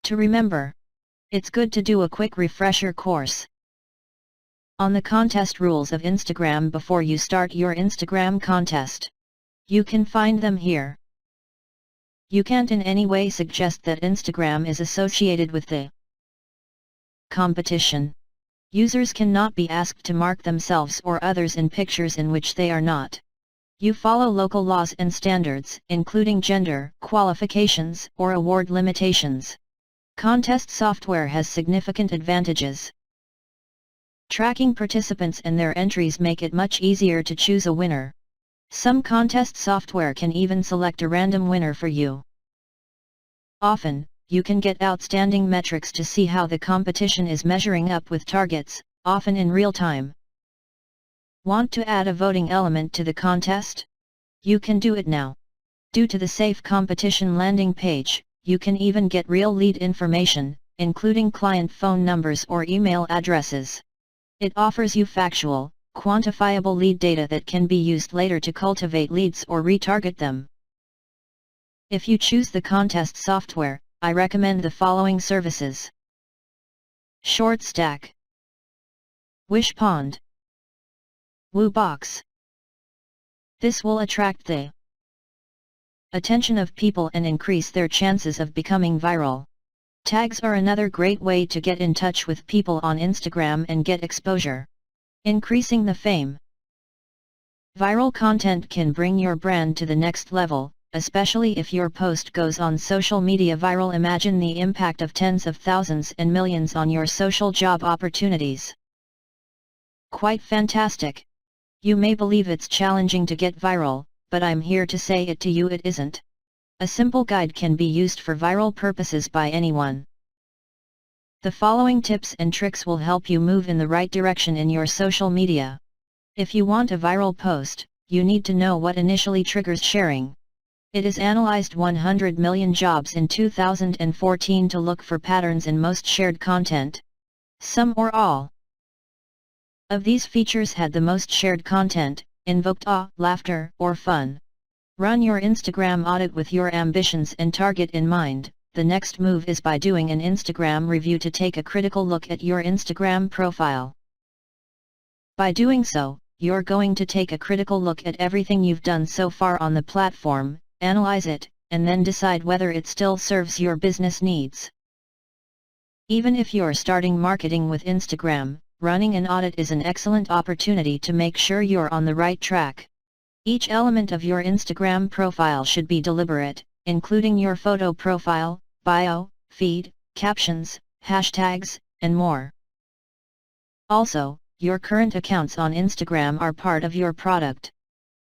To remember. It's good to do a quick refresher course on the contest rules of Instagram before you start your Instagram contest. You can find them here. You can't in any way suggest that Instagram is associated with the competition. Users cannot be asked to mark themselves or others in pictures in which they are not. You follow local laws and standards, including gender, qualifications, or award limitations. Contest software has significant advantages. Tracking participants and their entries make it much easier to choose a winner. Some contest software can even select a random winner for you. Often, you can get outstanding metrics to see how the competition is measuring up with targets, often in real time. Want to add a voting element to the contest? You can do it now. Due to the safe competition landing page, you can even get real lead information, including client phone numbers or email addresses. It offers you factual, quantifiable lead data that can be used later to cultivate leads or retarget them. If you choose the contest software, I recommend the following services. ShortStack, WishPond, WooBox. This will attract the attention of people and increase their chances of becoming viral. Tags are another great way to get in touch with people on Instagram and get exposure. Increasing the fame. Viral content can bring your brand to the next level, especially if your post goes on social media viral. Imagine the impact of tens of thousands and millions on your social job opportunities. Quite fantastic. You may believe it's challenging to get viral, but I'm here to say it to you, it isn't. A simple guide can be used for viral purposes by anyone. The following tips and tricks will help you move in the right direction in your social media. If you want a viral post, you need to know what initially triggers sharing. It is analyzed 100 million jobs in 2014 to look for patterns in most shared content. Some or all of these features had the most shared content, invoked awe, laughter, or fun. Run your Instagram audit with your ambitions and target in mind. The next move is by doing an Instagram review to take a critical look at your Instagram profile. By doing so, you're going to take a critical look at everything you've done so far on the platform, analyze it, and then decide whether it still serves your business needs. Even if you're starting marketing with Instagram, running an audit is an excellent opportunity to make sure you're on the right track. Each element of your Instagram profile should be deliberate, including your photo profile, bio, feed, captions, hashtags, and more. Also, your current accounts on Instagram are part of your product.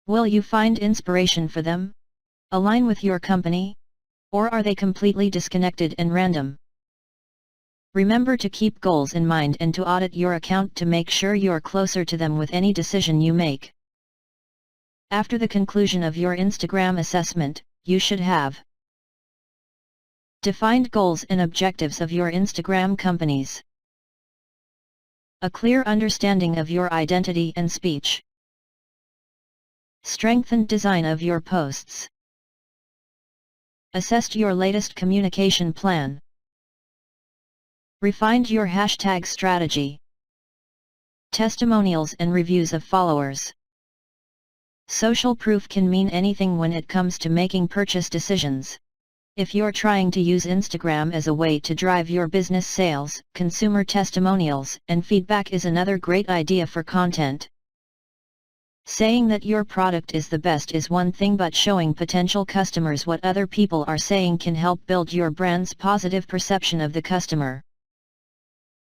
Will you find inspiration for them? Align with your company? Or are they completely disconnected and random? Remember to keep goals in mind and to audit your account to make sure you're closer to them with any decision you make. After the conclusion of your Instagram assessment, you should have defined goals and objectives of your Instagram companies, a clear understanding of your identity and speech, strengthened design of your posts, assessed your latest communication plan, refined your hashtag strategy, testimonials and reviews of followers. Social proof can mean anything when it comes to making purchase decisions. If you're trying to use Instagram as a way to drive your business sales, consumer testimonials and feedback is another great idea for content. Saying that your product is the best is one thing, but showing potential customers what other people are saying can help build your brand's positive perception of the customer.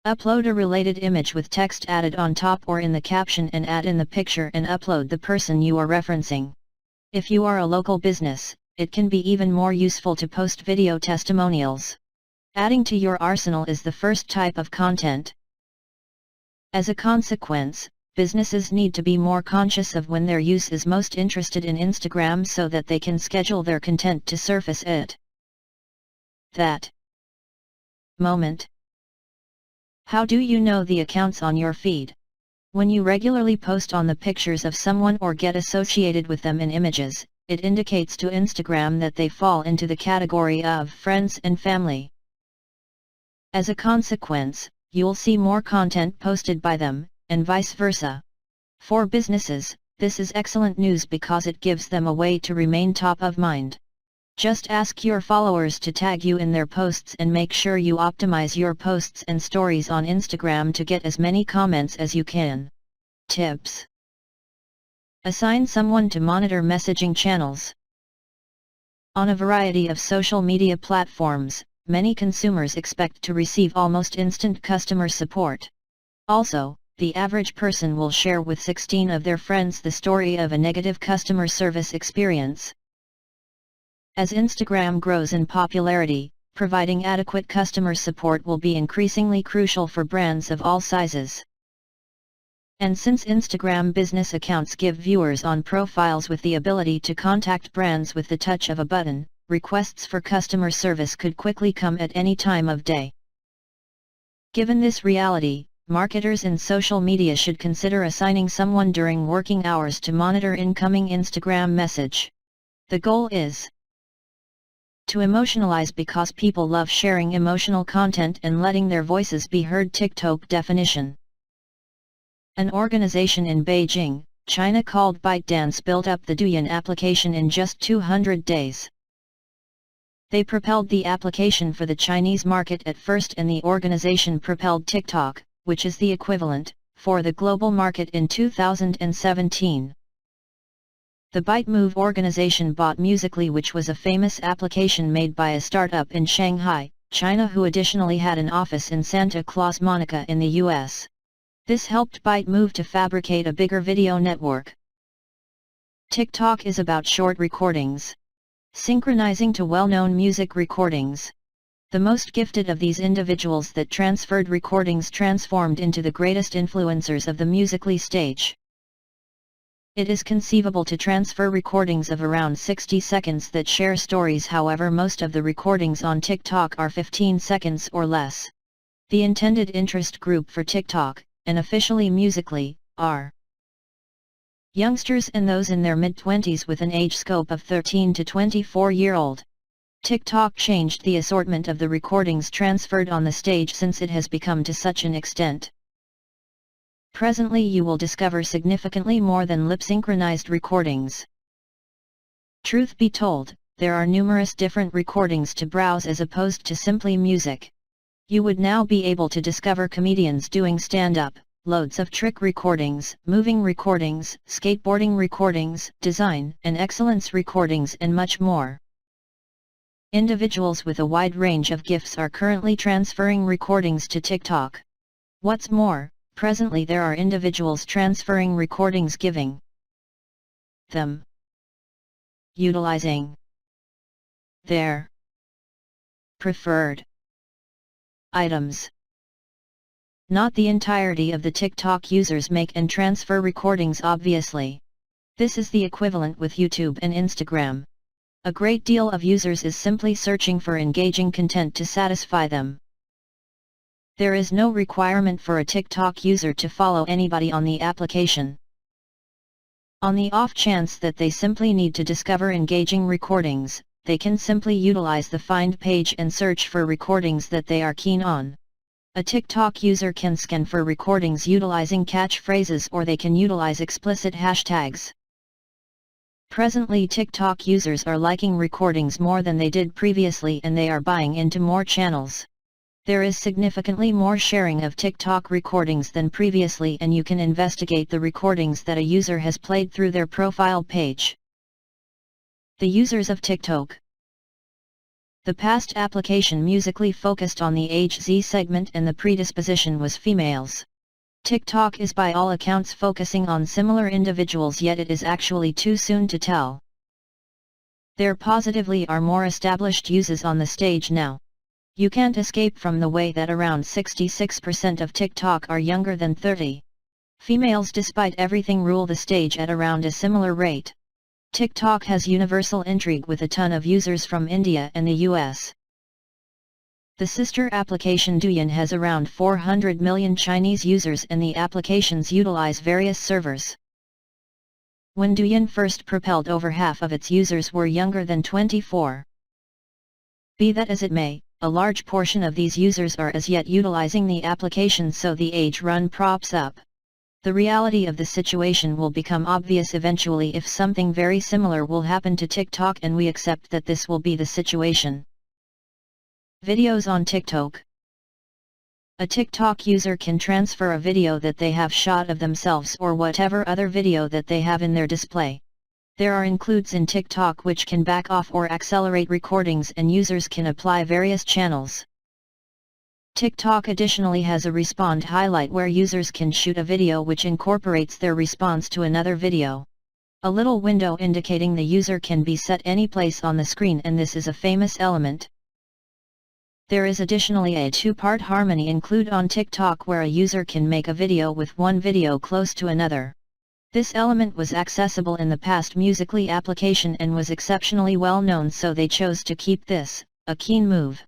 Upload a related image with text added on top or in the caption and add in the picture and upload the person you are referencing. If you are a local business, it can be even more useful to post video testimonials. Adding to your arsenal is the first type of content. As a consequence, businesses need to be more conscious of when their use is most interested in Instagram so that they can schedule their content to surface it. That moment. How do you know the accounts on your feed? When you regularly post on the pictures of someone or get associated with them in images, it indicates to Instagram that they fall into the category of friends and family. As a consequence, you'll see more content posted by them, and vice versa. For businesses, this is excellent news because it gives them a way to remain top of mind. Just ask your followers to tag you in their posts and make sure you optimize your posts and stories on Instagram to get as many comments as you can. Tips: assign someone to monitor messaging channels. On a variety of social media platforms, many consumers expect to receive almost instant customer support. Also, the average person will share with 16 of their friends the story of a negative customer service experience. As Instagram grows in popularity, providing adequate customer support will be increasingly crucial for brands of all sizes. And since Instagram business accounts give viewers on profiles with the ability to contact brands with the touch of a button, requests for customer service could quickly come at any time of day. Given this reality, marketers in social media should consider assigning someone during working hours to monitor incoming Instagram message. The goal is to emotionalize because people love sharing emotional content and letting their voices be heard. TikTok definition. An organization in Beijing, China called ByteDance built up the Douyin application in just 200 days. They propelled the application for the Chinese market at first, and the organization propelled TikTok, which is the equivalent, for the global market in 2017. The ByteMove organization bought Musical.ly, which was a famous application made by a startup in Shanghai, China, who additionally had an office in Santa Claus, Monica in the US. This helped ByteMove to fabricate a bigger video network. TikTok is about short recordings, synchronizing to well-known music recordings. The most gifted of these individuals that transferred recordings transformed into the greatest influencers of the Musical.ly stage. It is conceivable to transfer recordings of around 60 seconds that share stories. However, most of the recordings on TikTok are 15 seconds or less. The intended interest group for TikTok, and officially Musical.ly, are youngsters and those in their mid-20s with an age scope of 13 to 24-year-old. TikTok changed the assortment of the recordings transferred on the stage since it has become to such an extent. Presently you will discover significantly more than lip-synchronized recordings. Truth be told, there are numerous different recordings to browse as opposed to simply music. You would now be able to discover comedians doing stand-up, loads of trick recordings, moving recordings, skateboarding recordings, design and excellence recordings, and much more. Individuals with a wide range of gifts are currently transferring recordings to TikTok. What's more, Presently there are individuals transferring recordings, giving them, utilizing their preferred items. Not the entirety of the TikTok users make and transfer recordings, obviously. This is the equivalent with YouTube and Instagram. A great deal of users is simply searching for engaging content to satisfy them. There is no requirement for a TikTok user to follow anybody on the application. On the off chance that they simply need to discover engaging recordings, they can simply utilize the Find page and search for recordings that they are keen on. A TikTok user can scan for recordings utilizing catchphrases, or they can utilize explicit hashtags. Presently TikTok users are liking recordings more than they did previously, and they are buying into more channels. There is significantly more sharing of TikTok recordings than previously, and you can investigate the recordings that a user has played through their profile page. The users of TikTok. The past application Musical.ly focused on the age Z segment, and the predisposition was females. TikTok is by all accounts focusing on similar individuals, yet it is actually too soon to tell. There positively are more established users on the stage now. You can't escape from the way that around 66% of TikTok are younger than 30. Females, despite everything, rule the stage at around a similar rate. TikTok has universal intrigue with a ton of users from India and the US. The sister application Douyin has around 400 million Chinese users, and the applications utilize various servers. When Douyin first propelled, over half of its users were younger than 24. Be that as it may, a large portion of these users are as yet utilizing the application, so the age run props up. The reality of the situation will become obvious eventually if something very similar will happen to TikTok, and we accept that this will be the situation. Videos on TikTok. A TikTok user can transfer a video that they have shot of themselves or whatever other video that they have in their display. There are includes in TikTok which can back off or accelerate recordings, and users can apply various channels. TikTok additionally has a respond highlight where users can shoot a video which incorporates their response to another video. A little window indicating the user can be set any place on the screen, and this is a famous element. There is additionally a two-part harmony include on TikTok where a user can make a video with one video close to another. This element was accessible in the past Musical.ly application and was exceptionally well known, so they chose to keep this, a keen move.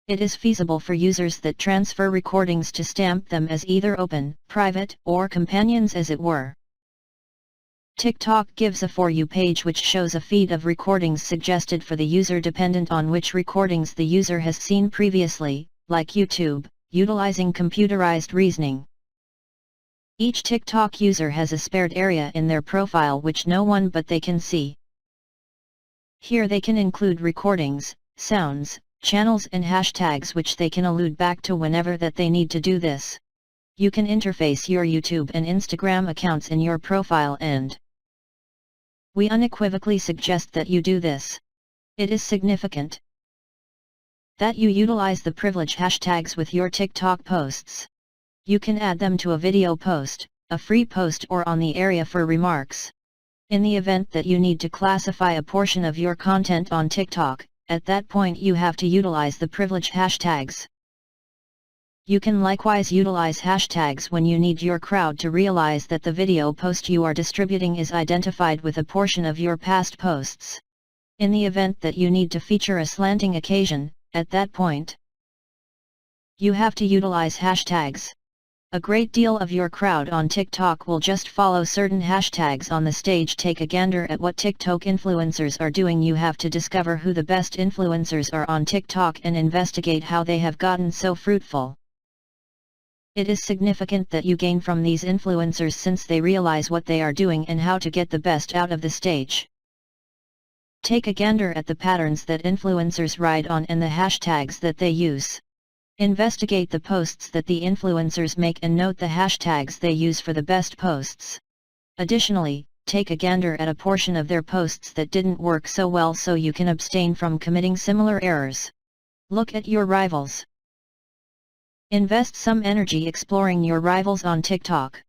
It is feasible for users that transfer recordings to stamp them as either open, private, or companions, as it were. TikTok gives a For You page which shows a feed of recordings suggested for the user dependent on which recordings the user has seen previously, like YouTube, utilizing computerized reasoning. Each TikTok user has a spared area in their profile which no one but they can see. Here they can include recordings, sounds, channels and hashtags which they can allude back to whenever that they need to do this. You can interface your YouTube and Instagram accounts in your profile, and we unequivocally suggest that you do this. It is significant that you utilize the privilege hashtags with your TikTok posts. You can add them to a video post, a free post, or on the area for remarks. In the event that you need to classify a portion of your content on TikTok, at that point you have to utilize the privilege hashtags. You can likewise utilize hashtags when you need your crowd to realize that the video post you are distributing is identified with a portion of your past posts. In the event that you need to feature a slanting occasion, at that point, you have to utilize hashtags. A great deal of your crowd on TikTok will just follow certain hashtags on the stage. Take a gander at what TikTok influencers are doing. You have to discover who the best influencers are on TikTok and investigate how they have gotten so fruitful. It is significant that you gain from these influencers since they realize what they are doing and how to get the best out of the stage. Take a gander at the patterns that influencers ride on and the hashtags that they use. Investigate the posts that the influencers make and note the hashtags they use for the best posts. Additionally, take a gander at a portion of their posts that didn't work so well so you can abstain from committing similar errors. Look at your rivals. Invest some energy exploring your rivals on TikTok.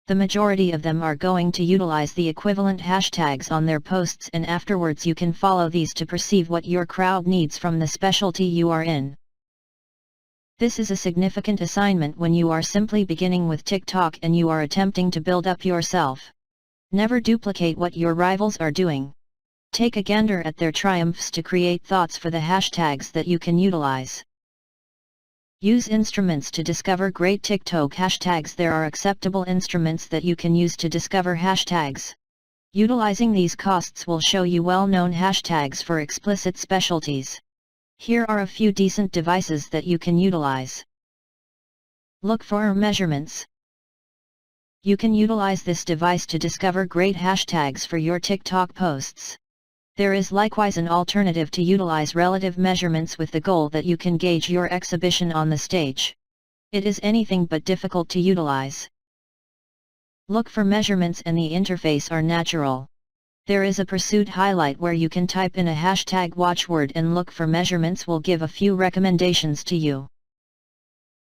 The majority of them are going to utilize the equivalent hashtags on their posts, and afterwards you can follow these to perceive what your crowd needs from the specialty you are in. This is a significant assignment when you are simply beginning with TikTok and you are attempting to build up yourself. Never duplicate what your rivals are doing. Take a gander at their triumphs to create thoughts for the hashtags that you can utilize. Use instruments to discover great TikTok hashtags. There are acceptable instruments that you can use to discover hashtags. Utilizing these costs will show you well-known hashtags for explicit specialties. Here are a few decent devices that you can utilize. Look for measurements. You can utilize this device to discover great hashtags for your TikTok posts. There is likewise an alternative to utilize relative measurements with the goal that you can gauge your exhibition on the stage. It is anything but difficult to utilize. Look for measurements and the interface are natural. There is a pursuit highlight where you can type in a hashtag watchword and look for measurements will give a few recommendations to you.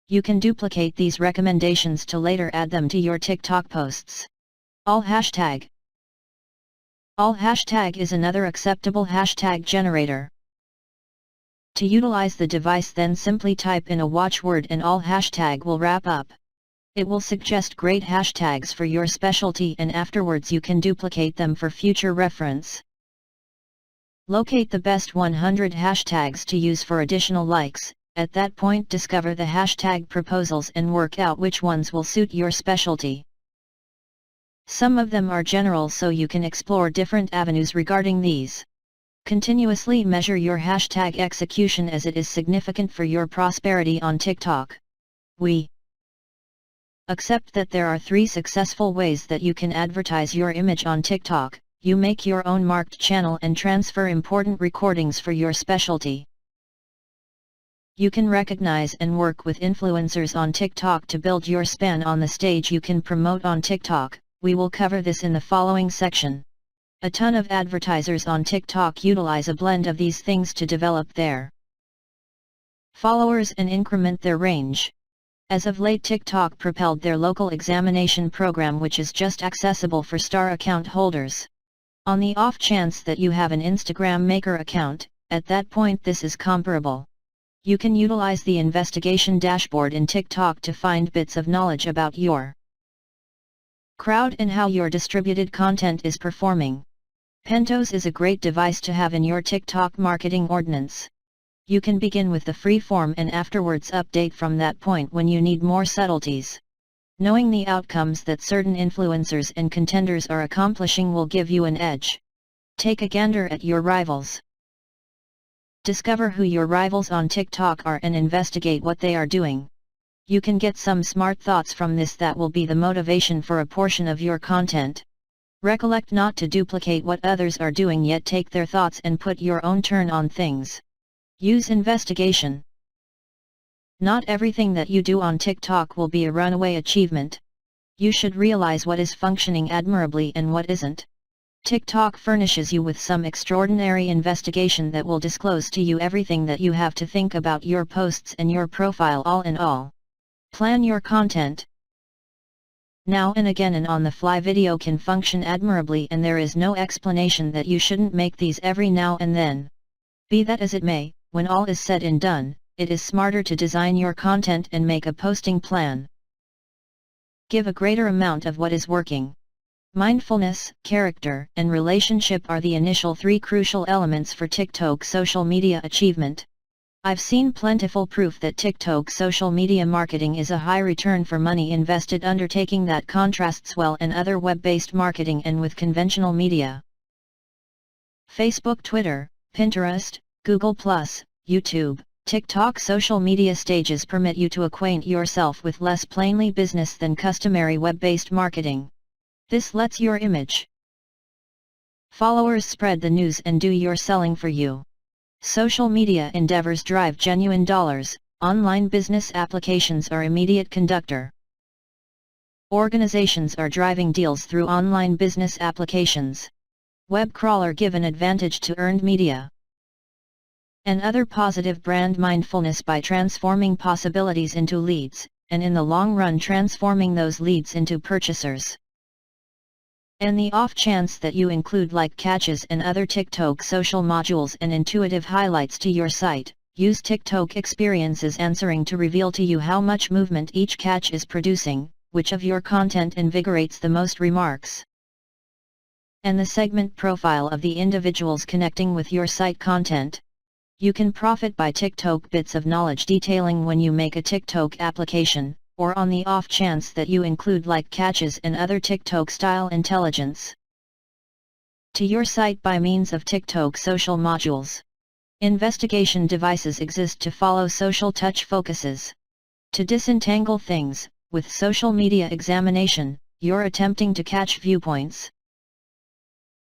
You can duplicate these recommendations to later add them to your TikTok posts. All hashtag is another acceptable hashtag generator. To utilize the device, then simply type in a watchword and all hashtag will wrap up. It will suggest great hashtags for your specialty and afterwards you can duplicate them for future reference. Locate the best 100 hashtags to use for additional likes. At that point discover the hashtag proposals and work out which ones will suit your specialty. Some of them are general, so you can explore different avenues regarding these. Continuously measure your hashtag execution as it is significant for your prosperity on TikTok. We accept that there are 3 successful ways that you can advertise your image on TikTok. You make your own marked channel and transfer important recordings for your specialty. You can recognize and work with influencers on TikTok to build your span on the stage you can promote on TikTok. We will cover this in the following section. A ton of advertisers on TikTok utilize a blend of these things to develop their followers and increment their range. As of late, TikTok propelled their local examination program, which is just accessible for star account holders. On the off chance that you have an Instagram Maker account, at that point this is comparable. You can utilize the investigation dashboard in TikTok to find bits of knowledge about your crowd and how your distributed content is performing. Pentos is a great device to have in your TikTok marketing ordinance. You can begin with the free form and afterwards update from that point when you need more subtleties. Knowing the outcomes that certain influencers and contenders are accomplishing will give you an edge. Take a gander at your rivals. Discover who your rivals on TikTok are and investigate what they are doing. You can get some smart thoughts from this that will be the motivation for a portion of your content. Recollect not to duplicate what others are doing, yet take their thoughts and put your own turn on things. Use investigation. Not everything that you do on TikTok will be a runaway achievement. You should realize what is functioning admirably and what isn't. TikTok furnishes you with some extraordinary investigation that will disclose to you everything that you have to think about your posts and your profile. All in all, plan your content. Now and again an on-the-fly video can function admirably, and there is no explanation that you shouldn't make these every now and then. Be that as it may, when all is said and done, it is smarter to design your content and make a posting plan. Give a greater amount of what is working. Mindfulness, character, and relationship are the initial 3 crucial elements for TikTok social media achievement. I've seen plentiful proof that TikTok social media marketing is a high return for money invested undertaking that contrasts well in other web-based marketing and with conventional media. Facebook, Twitter, Pinterest, Google+, YouTube, TikTok social media stages permit you to acquaint yourself with less plainly business than customary web-based marketing. This lets your image followers spread the news and do your selling for you. Social media endeavors drive genuine dollars, online business applications are immediate conductor. Organizations are driving deals through online business applications. Web crawler give an advantage to earned media. and other positive brand mindfulness by transforming possibilities into leads, and in the long run transforming those leads into purchasers. And the off chance that you include like catches and other TikTok social modules and intuitive highlights to your site, use TikTok experiences answering to reveal to you how much movement each catch is producing, which of your content invigorates the most remarks, and the segment profile of the individuals connecting with your site content. You can profit by TikTok bits of knowledge detailing when you make a TikTok application, or on the off chance that you include like catches and other TikTok style intelligence to your site by means of TikTok social modules. Investigation devices exist to follow social touch focuses. To disentangle things, with social media examination, you're attempting to catch viewpoints.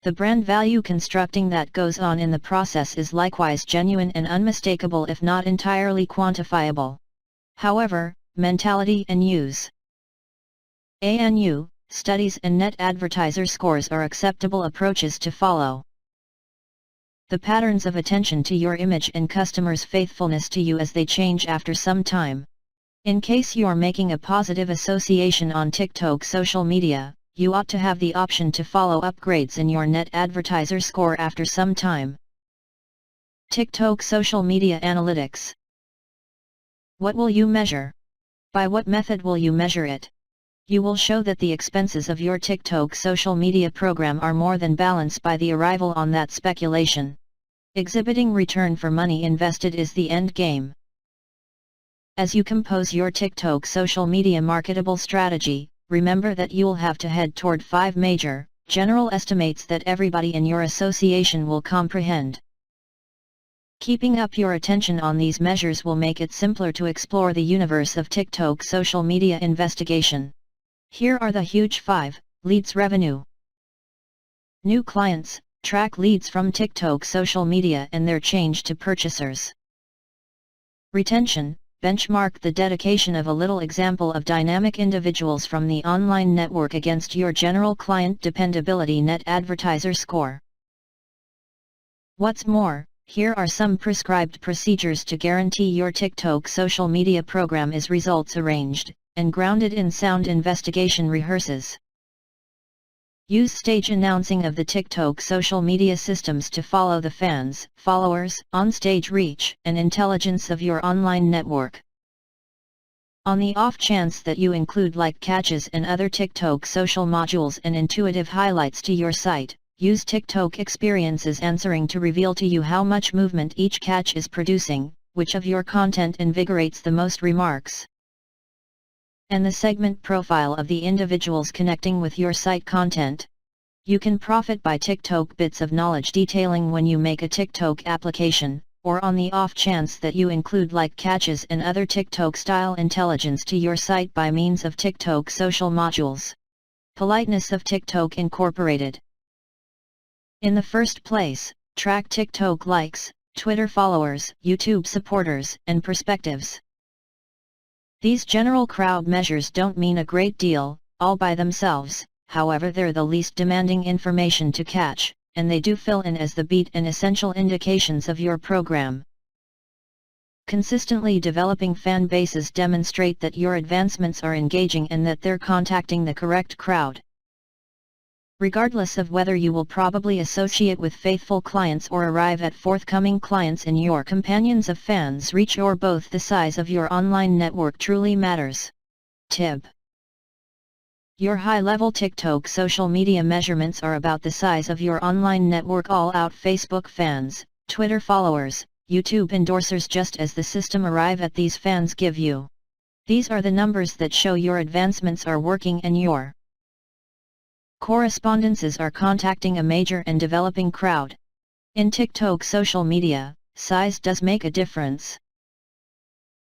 The brand value constructing that goes on in the process is likewise genuine and unmistakable if not entirely quantifiable. However, mentality and use ANU, studies and net advertiser scores are acceptable approaches to follow. The patterns of attention to your image and customers' faithfulness to you as they change after some time. In case you're making a positive association on TikTok social media, you ought to have the option to follow upgrades in your net advertiser score after some time. TikTok social media analytics. What will you measure? By what method will you measure it? You will show that the expenses of your TikTok social media program are more than balanced by the arrival on that speculation. Exhibiting return for money invested is the end game. As you compose your TikTok social media marketable strategy, remember that you'll have to head toward 5 major, general estimates that everybody in your association will comprehend. Keeping up your attention on these measures will make it simpler to explore the universe of TikTok social media investigation. Here are the huge 5. Leads revenue. New clients, track leads from TikTok social media and their change to purchasers. Retention, benchmark the dedication of a little example of dynamic individuals from the online network against your general client dependability net advertiser score. What's more, here are some prescribed procedures to guarantee your TikTok social media program is results arranged, and grounded in sound investigation rehearses. Use stage announcing of the TikTok social media systems to follow the fans, followers, on-stage reach, and intelligence of your online network. On the off chance that you include like catches and other TikTok social modules and intuitive highlights to your site, use TikTok experiences answering to reveal to you how much movement each catch is producing, which of your content invigorates the most remarks, and the segment profile of the individuals connecting with your site content. You can profit by TikTok bits of knowledge detailing when you make a TikTok application, or on the off chance that you include like catches and other TikTok style intelligence to your site by means of TikTok social modules. Politeness of TikTok Incorporated. In the first place, track TikTok likes, Twitter followers, YouTube supporters, and perspectives. These general crowd measures don't mean a great deal, all by themselves, however they're the least demanding information to catch, and they do fill in as the beat and essential indications of your program. Consistently developing fan bases demonstrate that your advancements are engaging and that they're contacting the correct crowd. Regardless of whether you will probably associate with faithful clients or arrive at forthcoming clients in your companions of fans reach or both, the size of your online network truly matters. Tip: your high-level TikTok social media measurements are about the size of your online network all-out Facebook fans, Twitter followers, YouTube endorsers, just as the system arrive at these fans give you. These are the numbers that show your advancements are working and your correspondences are contacting a major and developing crowd. In TikTok social media, size does make a difference.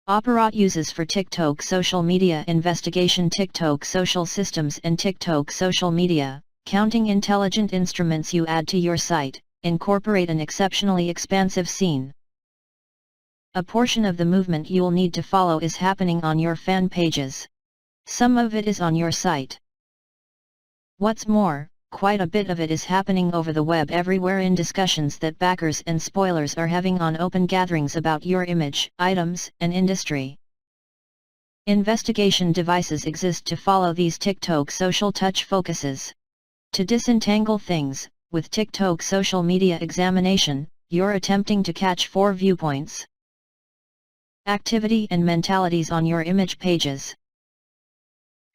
Operate uses for TikTok social media investigation. TikTok social systems and TikTok social media, counting intelligent instruments you add to your site, incorporate an exceptionally expansive scene. A portion of the movement you'll need to follow is happening on your fan pages. Some of it is on your site. What's more, quite a bit of it is happening over the web everywhere in discussions that backers and spoilers are having on open gatherings about your image, items, and industry. Investigation devices exist to follow these TikTok social touch focuses. To disentangle things, with TikTok social media examination, you're attempting to catch 4 viewpoints. Activity and mentalities on your image pages.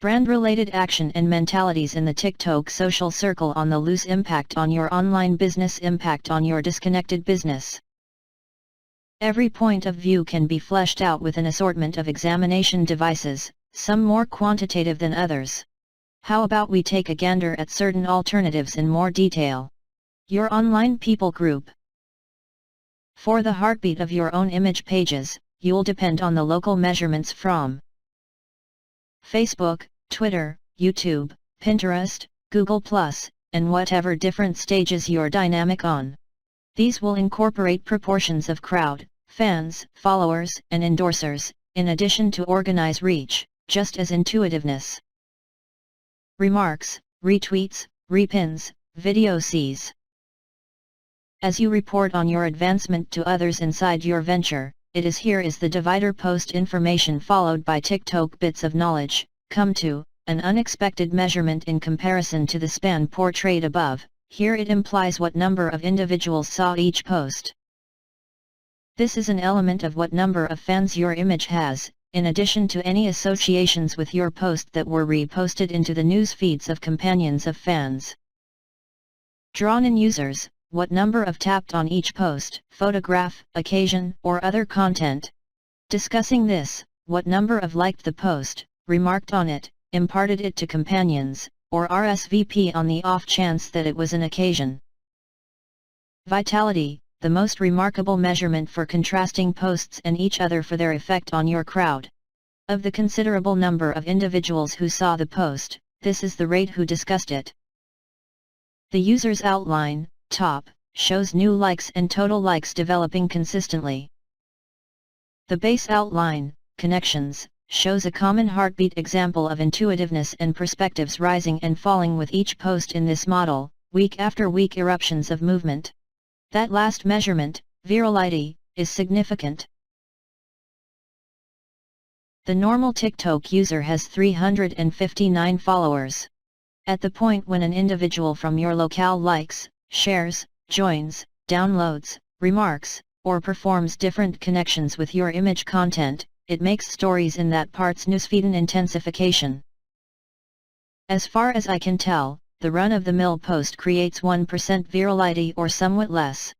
Brand-related action and mentalities in the TikTok social circle on the loose, impact on your online business, impact on your disconnected business. Every point of view can be fleshed out with an assortment of examination devices, some more quantitative than others. How about we take a gander at certain alternatives in more detail? Your online people group. For the heartbeat of your own image pages, you'll depend on the local measurements from Facebook, Twitter, YouTube, Pinterest, Google+, and whatever different stages you're dynamic on. These will incorporate proportions of crowd, fans, followers, and endorsers, in addition to organize reach, just as intuitiveness. Remarks, retweets, repins, video sees. As you report on your advancement to others inside your venture, it is here is the divider: post information followed by TikTok bits of knowledge, come to, an unexpected measurement in comparison to the span portrayed above. Here it implies what number of individuals saw each post. This is an element of what number of fans your image has, in addition to any associations with your post that were reposted into the news feeds of companions of fans. Drawn-in users, what number of tapped on each post, photograph, occasion, or other content. Discussing this, what number of liked the post, remarked on it, imparted it to companions, or RSVP on the off chance that it was an occasion. Vitality, the most remarkable measurement for contrasting posts and each other for their effect on your crowd. Of the considerable number of individuals who saw the post, this is the rate who discussed it. The user's outline, top, shows new likes and total likes developing consistently. The base outline, connections, shows a common heartbeat example of intuitiveness and perspectives rising and falling with each post in this model, week after week eruptions of movement. That last measurement, virality, is significant. The normal TikTok user has 359 followers. At the point when an individual from your locale likes, shares, joins, downloads, remarks, or performs different connections with your image content, it makes stories in that part's newsfeed an intensification. As far as I can tell, the run-of-the-mill post creates 1% virality or somewhat less.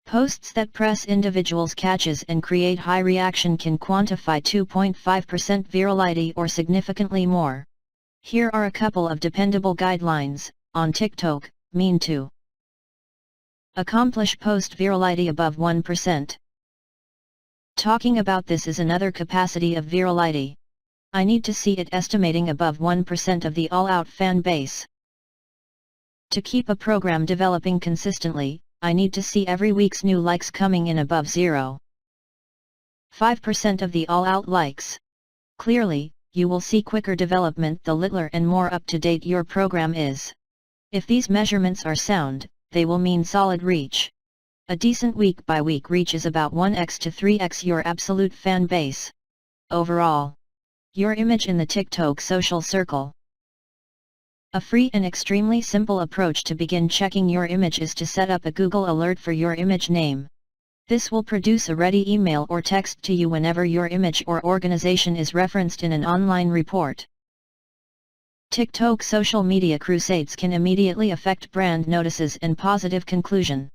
Posts that press individuals' catches and create high reaction can quantify 2.5% virality or significantly more. Here are a couple of dependable guidelines. On TikTok, mean to accomplish post virality above 1%. Talking about this is another capacity of virality. I need to see it estimating above 1% of the all-out fan base. To keep a program developing consistently, I need to see every week's new likes coming in above 0.5% of the all-out likes. Clearly, you will see quicker development the littler and more up-to-date your program is. If these measurements are sound, they will mean solid reach. A decent week-by-week reach is about 1x to 3x your absolute fan base. Overall, your image in the TikTok social circle. A free and extremely simple approach to begin checking your image is to set up a Google alert for your image name. This will produce a ready email or text to you whenever your image or organization is referenced in an online report. TikTok social media crusades can immediately affect brand notices and positive conclusion.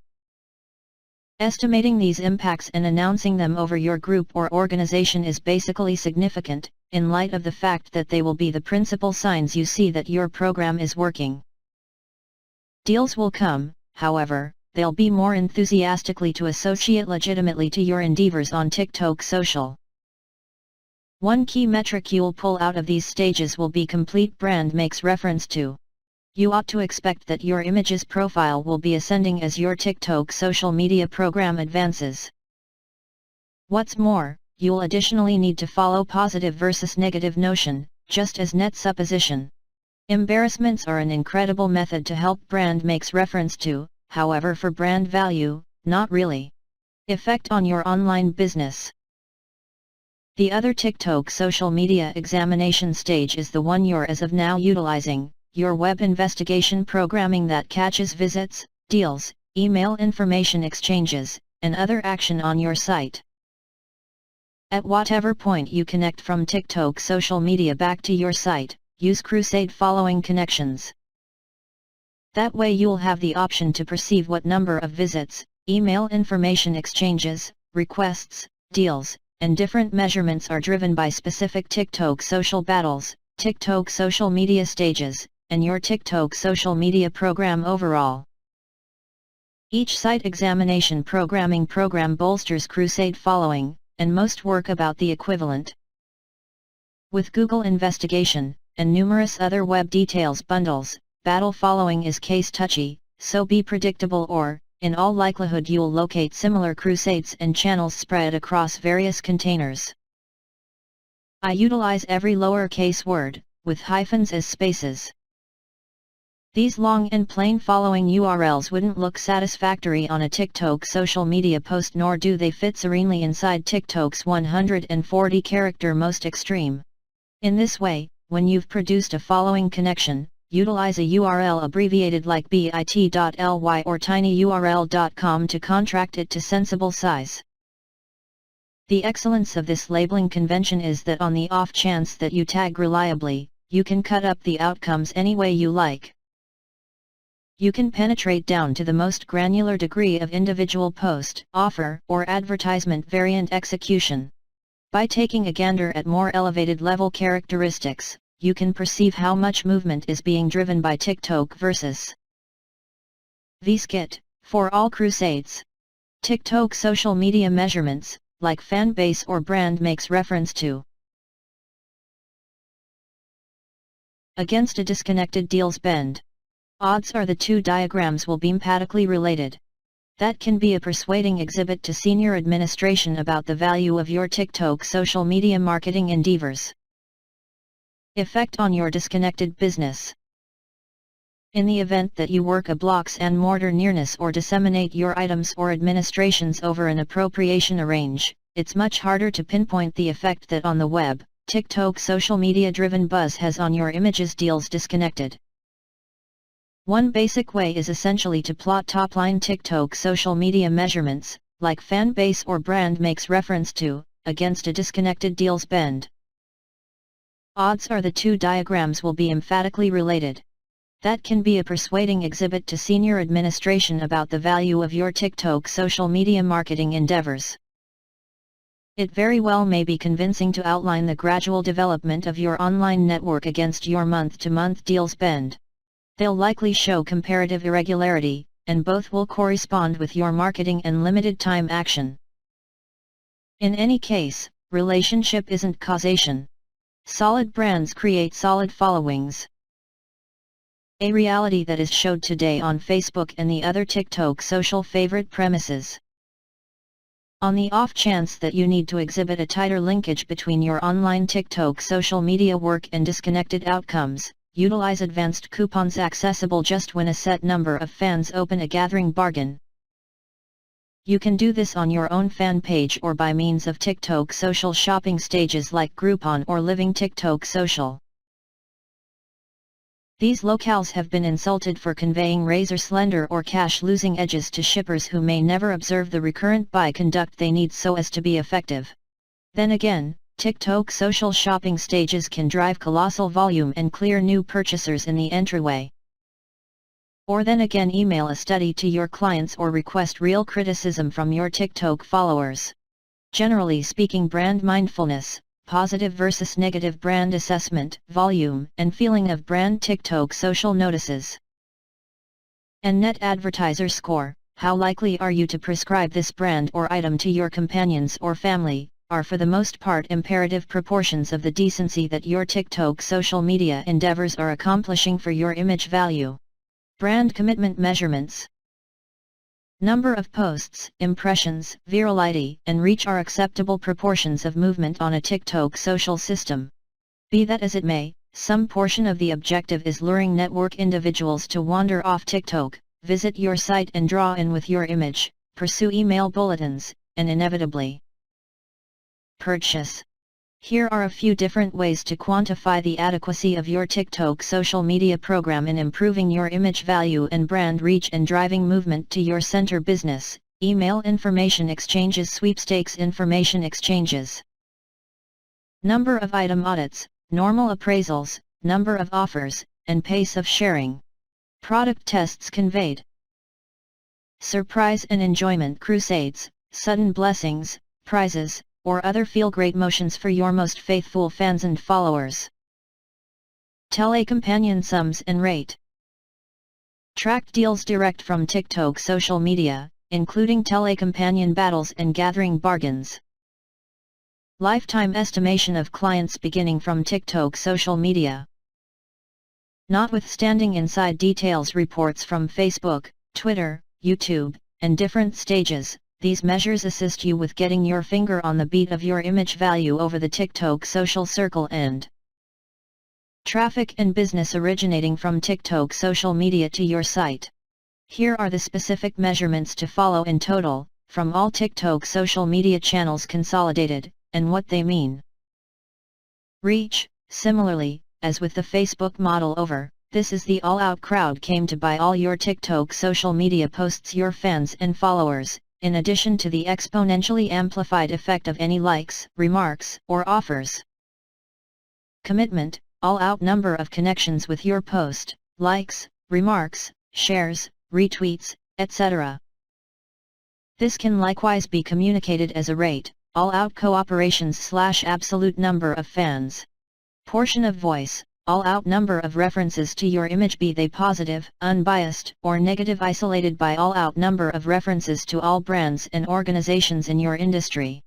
Estimating these impacts and announcing them over your group or organization is basically significant, in light of the fact that they will be the principal signs you see that your program is working. Deals will come, however, they'll be more enthusiastically to associate legitimately to your endeavors on TikTok social. One key metric you'll pull out of these stages will be complete brand makes reference to. You ought to expect that your image's profile will be ascending as your TikTok social media program advances. What's more, you'll additionally need to follow positive versus negative notion, just as net supposition. Embarrassments are an incredible method to help brand makes reference to, however for brand value, not really. Effect on your online business. The other TikTok social media examination stage is the one you're as of now utilizing, your web investigation programming that catches visits, deals, email information exchanges, and other action on your site. At whatever point you connect from TikTok social media back to your site, use Crusade following connections. That way you'll have the option to perceive what number of visits, email information exchanges, requests, deals, and different measurements are driven by specific TikTok social battles, TikTok social media stages, and your TikTok social media program overall. Each site examination programming program bolsters Crusade following, and most work about the equivalent. With Google Investigation, and numerous other web details bundles, battle following is case touchy, so be predictable or, in all likelihood you'll locate similar crusades and channels spread across various containers. I utilize every lowercase word, with hyphens as spaces. These long and plain following URLs wouldn't look satisfactory on a TikTok social media post, nor do they fit serenely inside TikTok's 140-character most extreme. In this way, when you've produced a following connection, utilize a URL abbreviated like bit.ly or tinyurl.com to contract it to sensible size. The excellence of this labeling convention is that on the off chance that you tag reliably, you can cut up the outcomes any way you like. You can penetrate down to the most granular degree of individual post, offer, or advertisement variant execution. By taking a gander at more elevated level characteristics, you can perceive how much movement is being driven by TikTok versus VSkit, for all crusades. TikTok social media measurements, like fan base or brand makes reference to. Against a disconnected deals bend. Odds are the two diagrams will be emphatically related. That can be a persuading exhibit to senior administration about the value of your TikTok social media marketing endeavors. Effect on your disconnected business. In the event that you work a blocks and mortar nearness or disseminate your items or administrations over an appropriation arrange, it's much harder to pinpoint the effect that on the web, TikTok social media driven buzz has on your images deals disconnected. One basic way is essentially to plot top-line TikTok social media measurements, like fan base or brand makes reference to, against a disconnected deals bend. Odds are the two diagrams will be emphatically related. That can be a persuading exhibit to senior administration about the value of your TikTok social media marketing endeavors. It very well may be convincing to outline the gradual development of your online network against your month-to-month deals bend. They'll likely show comparative irregularity, and both will correspond with your marketing and limited time action. In any case, relationship isn't causation. Solid brands create solid followings. A reality that is showed today on Facebook and the other TikTok social favorite premises. On the off chance that you need to exhibit a tighter linkage between your online TikTok social media work and disconnected outcomes, utilize advanced coupons accessible just when a set number of fans open a gathering bargain. You can do this on your own fan page or by means of TikTok social shopping stages like Groupon or Living TikTok Social. These locales have been insulted for conveying razor-slender or cash-losing edges to shippers who may never observe the recurrent buy conduct they need so as to be effective. Then again, TikTok social shopping stages can drive colossal volume and clear new purchasers in the entryway. Or then again, email a study to your clients or request real criticism from your TikTok followers. Generally speaking, brand mindfulness, positive versus negative brand assessment, volume and feeling of brand TikTok social notices. And net advertiser score, how likely are you to prescribe this brand or item to your companions or family, are for the most part imperative proportions of the decency that your TikTok social media endeavors are accomplishing for your image value. Brand commitment measurements. Number of posts, impressions, virality, and reach are acceptable proportions of movement on a TikTok social system. Be that as it may, some portion of the objective is luring network individuals to wander off TikTok, visit your site and draw in with your image, pursue email bulletins, and inevitably purchase. Here are a few different ways to quantify the adequacy of your TikTok social media program in improving your image value and brand reach and driving movement to your center business. Email information exchanges, sweepstakes information exchanges. Number of item audits, normal appraisals, number of offers, and pace of sharing. Product tests conveyed. Surprise and enjoyment crusades, sudden blessings, prizes, or other feel-great motions for your most faithful fans and followers. Tele-companion sums and rate. Tracked deals direct from TikTok social media, including tele-companion battles and gathering bargains. Lifetime estimation of clients beginning from TikTok social media. Notwithstanding inside details reports from Facebook, Twitter, YouTube, and different stages, these measures assist you with getting your finger on the beat of your image value over the TikTok social circle and traffic and business originating from TikTok social media to your site. Here are the specific measurements to follow in total, from all TikTok social media channels consolidated, and what they mean. Reach. Similarly, as with the Facebook model over, this is the all-out crowd came to buy all your TikTok social media posts, your fans and followers, in addition to the exponentially amplified effect of any likes, remarks, or offers. Commitment, all-out number of connections with your post, likes, remarks, shares, retweets, etc. This can likewise be communicated as a rate, all-out cooperations / absolute number of fans. Portion of voice, all-out number of references to your image, be they positive, unbiased, or negative, isolated by all-out number of references to all brands and organizations in your industry.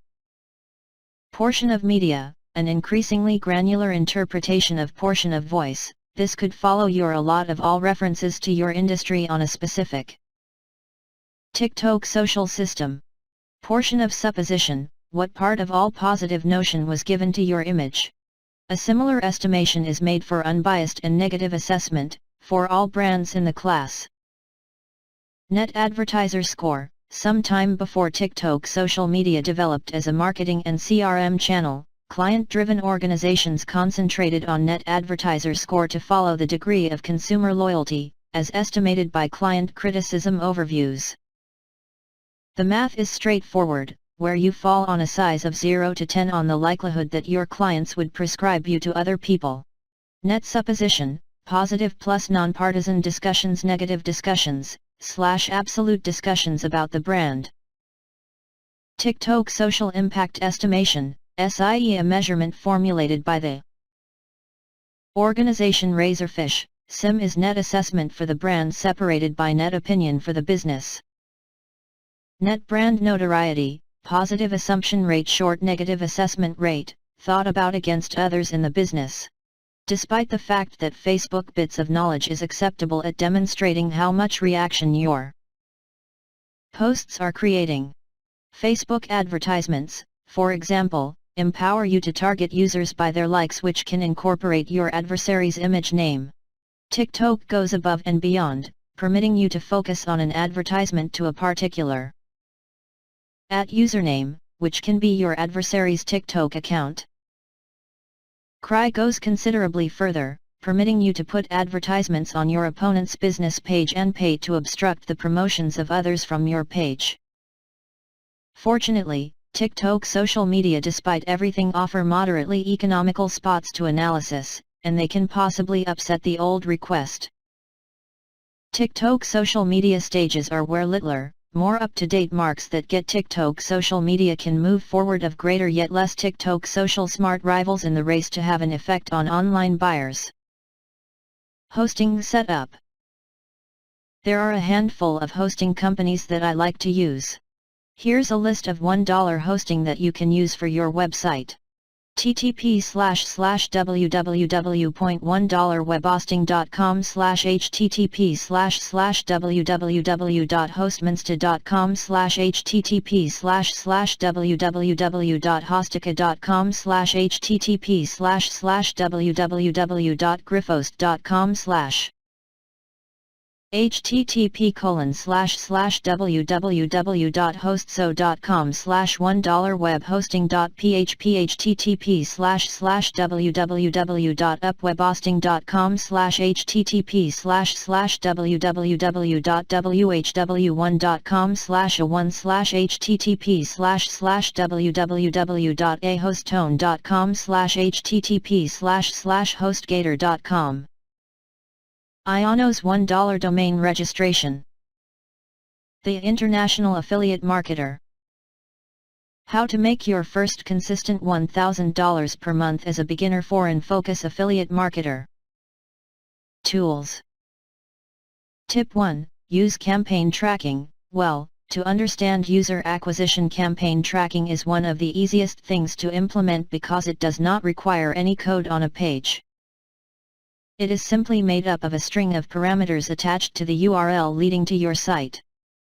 Portion of media, an increasingly granular interpretation of portion of voice. This could follow your a lot of all references to your industry on a specific TikTok social system. Portion of supposition, what part of all positive notion was given to your image. A similar estimation is made for unbiased and negative assessment, for all brands in the class. Net advertiser score. Some time before TikTok social media developed as a marketing and CRM channel, client-driven organizations concentrated on net advertiser score to follow the degree of consumer loyalty, as estimated by client criticism overviews. The math is straightforward, where you fall on a size of 0 to 10 on the likelihood that your clients would prescribe you to other people. Net supposition, positive plus nonpartisan discussions, negative discussions, / absolute discussions about the brand. TikTok social impact estimation, SIE, a measurement formulated by the organization Razorfish. SIM is net assessment for the brand separated by net opinion for the business. Net brand notoriety, positive assumption rate short negative assessment rate, thought about against others in the business. Despite the fact that Facebook bits of knowledge is acceptable at demonstrating how much reaction your posts are creating. Facebook advertisements, for example, empower you to target users by their likes, which can incorporate your adversary's image name. TikTok goes above and beyond, permitting you to focus on an advertisement to a particular @username, which can be your adversary's TikTok account. Cry goes considerably further, permitting you to put advertisements on your opponent's business page and pay to obstruct the promotions of others from your page. Fortunately, TikTok social media, despite everything, offer moderately economical spots to analysis, and they can possibly upset the old request. TikTok social media stages are where littler, more up-to-date marks that get TikTok social media can move forward of greater yet less TikTok social smart rivals in the race to have an effect on online buyers. Hosting setup. There are a handful of hosting companies that I like to use. Here's a list of $1 hosting that you can use for your website. http://www.hostminster.com/http://www.hostmasta.com/http://www.griffost.com/ http://www.hostso.com/$1webhosting.php http://www.whwh1.com/a1/http://www.ahostone.com/http://hostgator.com. Iono's $1 domain registration. The International Affiliate Marketer. How to make your first consistent $1,000 per month as a beginner foreign focus affiliate marketer. Tools. Tip 1. Use campaign tracking. Well, to understand user acquisition, campaign tracking is one of the easiest things to implement because it does not require any code on a page. It is simply made up of a string of parameters attached to the URL leading to your site.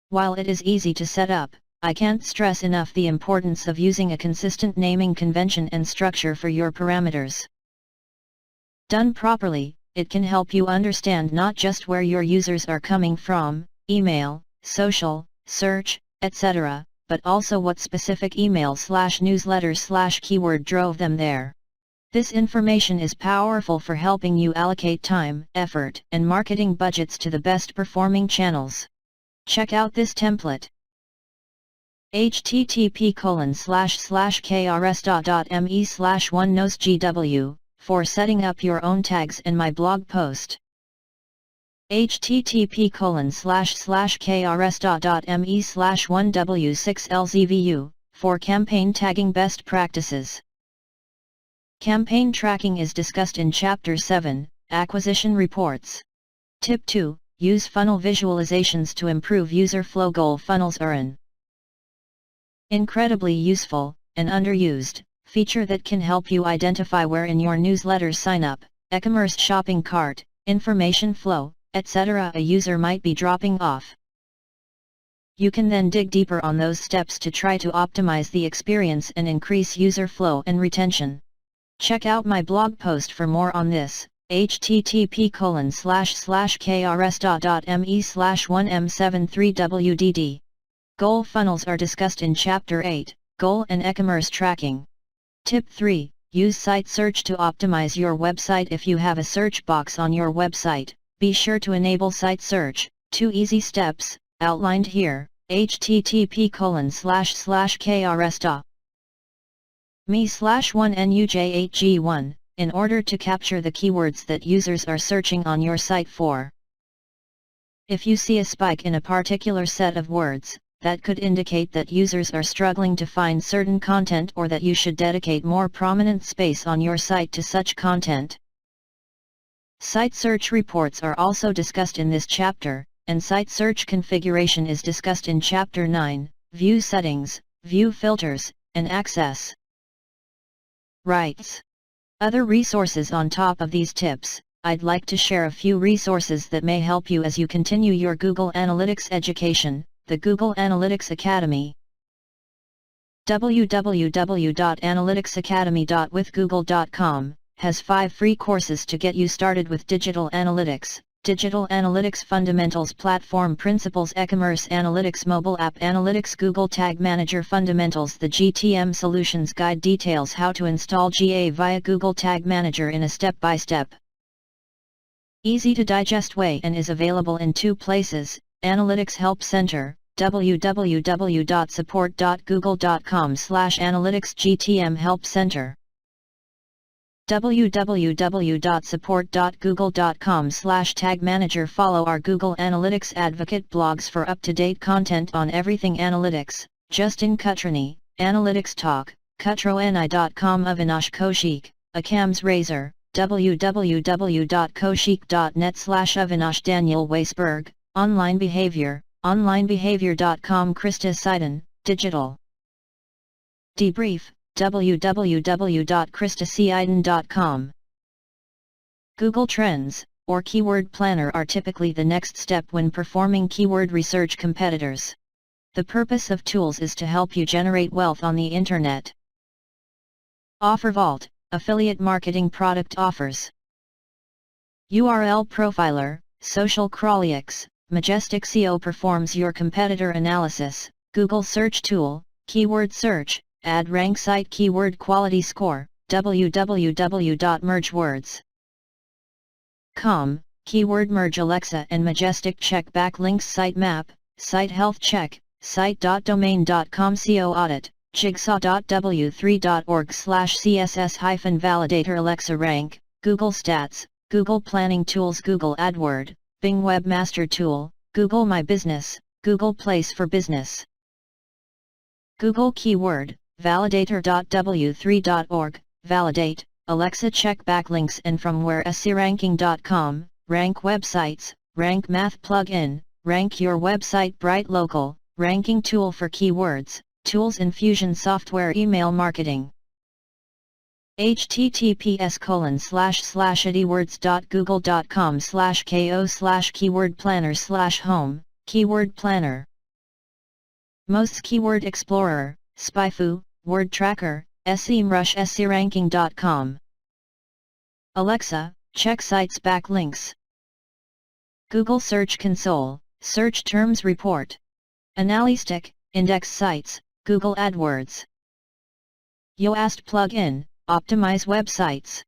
While it is easy to set up, I can't stress enough the importance of using a consistent naming convention and structure for your parameters. Done properly, it can help you understand not just where your users are coming from, email, social, search, etc., but also what specific email/newsletter/keyword drove them there. This information is powerful for helping you allocate time, effort, and marketing budgets to the best performing channels. Check out this template. http://krs.me/1nosegw for setting up your own tags and my blog post. http://krs.me/1w6lzvu for campaign tagging best practices. Campaign tracking is discussed in Chapter 7, Acquisition Reports. Tip 2. Use funnel visualizations to improve user flow. Goal funnels are an incredibly useful, and underused, feature that can help you identify where in your newsletter sign-up, e-commerce shopping cart, information flow, etc. a user might be dropping off. You can then dig deeper on those steps to try to optimize the experience and increase user flow and retention. Check out my blog post for more on this, http://krs.me/1m73wdd. Goal funnels are discussed in Chapter 8, Goal and e-commerce tracking. Tip 3. Use site search to optimize your website. If you have a search box on your website, be sure to enable site search. 2 easy steps, outlined here, http://me/1nuj8g1, in order to capture the keywords that users are searching on your site for. If you see a spike in a particular set of words, that could indicate that users are struggling to find certain content or that you should dedicate more prominent space on your site to such content. Site search reports are also discussed in this chapter, and site search configuration is discussed in Chapter 9, View Settings, View Filters, and Access Rights. Other resources on top of these tips. I'd like to share a few resources that may help you as you continue your Google Analytics education. The Google Analytics Academy. www.analyticsacademy.withgoogle.com has 5 free courses to get you started with digital analytics, digital analytics fundamentals, platform principles, e-commerce analytics, mobile app analytics, Google Tag Manager fundamentals. The GTM Solutions Guide details how to install GA via Google Tag Manager in a step-by-step, easy-to-digest way and is available in 2 places, Analytics Help Center, www.support.google.com/analyticsgtm help center, www.support.google.com/tag-manager. Follow our Google Analytics Advocate blogs for up-to-date content on everything analytics. Justin Cutrani, Analytics Talk, Cutroni.com. Avinash Kaushik, Akams Razor, www.kaushik.net/Avinash. Daniel Weisberg, Online Behavior, onlinebehavior.com. Krista Seiden, Digital Debrief, www.kristaseiden.com. Google Trends, or Keyword Planner, are typically the next step when performing keyword research competitors. The purpose of tools is to help you generate wealth on the internet. Offer Vault, affiliate marketing product offers. URL Profiler, Social Crawlyx, Majestic SEO performs your competitor analysis. Google Search Tool, Keyword Search, Add Rank Site Keyword Quality Score, www.mergewords.com, Keyword Merge Alexa and Majestic Check Backlinks Sitemap, Site Health Check, Site.domain.com SEO Audit, jigsaw.w3.org/css-validator Alexa Rank, Google Stats, Google Planning Tools Google AdWord, Bing Webmaster Tool, Google My Business, Google Place for Business. Google Keyword, Validator.w3.org, Validate, Alexa Check Backlinks and from where SERanking.com, Rank Websites, Rank Math Plugin, Rank Your Website Bright Local, Ranking Tool for Keywords, Tools Infusion Software Email Marketing. https://edwords.google.com/ko/keyword planner/home, Keyword Planner. Moz Keyword Explorer, SpyFu, Word Tracker, SEMrush SERanking.com. Alexa, check sites backlinks. Google Search Console, Search Terms Report. Analytic, Index Sites, Google AdWords. Yoast Plugin, Optimize Websites.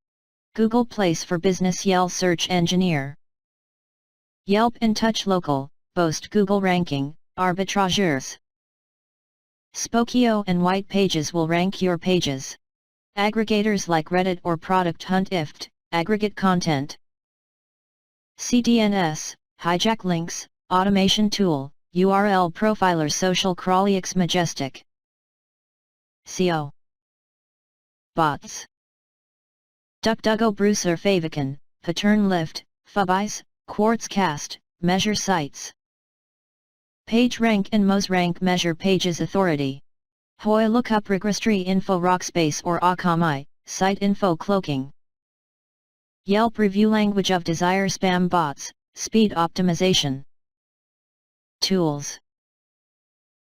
Google Place for Business Yell Search Engineer. Yelp and Touch Local, boast Google ranking, arbitrageurs. Spokeo and White Pages will rank your pages. Aggregators like Reddit or Product Hunt IFT, aggregate content. CDNS, Hijack Links, Automation Tool, URL Profiler Social Crawlyx Majestic. SEO. Bots. DuckDuckGo Brucer Favicon, Pattern Lift, Fubeyes, Quartzcast, Measure Sites. PageRank and MozRank measure pages authority. Hoi Lookup Registry Info Rockspace or Akamai, Site Info Cloaking. Yelp Review Language of Desire Spam Bots, Speed Optimization. Tools.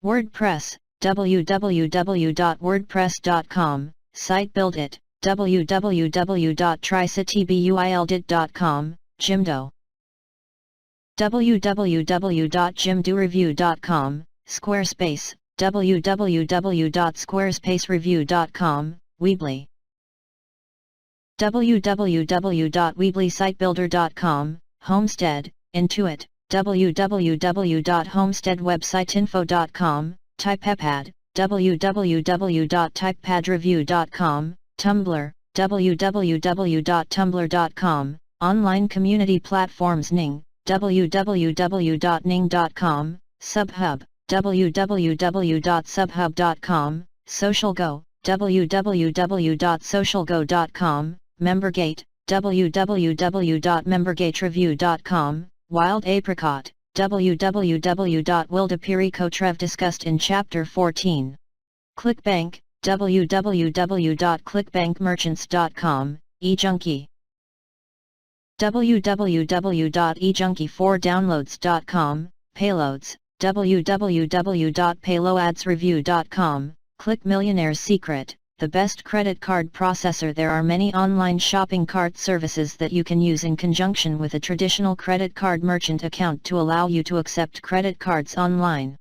WordPress, www.wordpress.com, Site Build It, www.tricitbuildit.com, Jimdo. www.jimdoreview.com, Squarespace, www.squarespacereview.com, Weebly. www.weeblysitebuilder.com, Homestead, Intuit, www.homesteadwebsiteinfo.com, Typepad, www.typepadreview.com, Tumblr, www.tumblr.com, Online Community Platforms Ning, www.ning.com, Subhub, www.subhub.com, SocialGo, www.socialgo.com, MemberGate, www.membergatereview.com, Wild Apricot, www.wildapiricotreve discussed in Chapter 14. ClickBank, www.clickbankmerchants.com, eJunkie. www.ejunkie4downloads.com, Payloads, www.payloadsreview.com, Click Millionaire's Secret, the best credit card processor. There are many online shopping cart services that you can use in conjunction with a traditional credit card merchant account to allow you to accept credit cards online.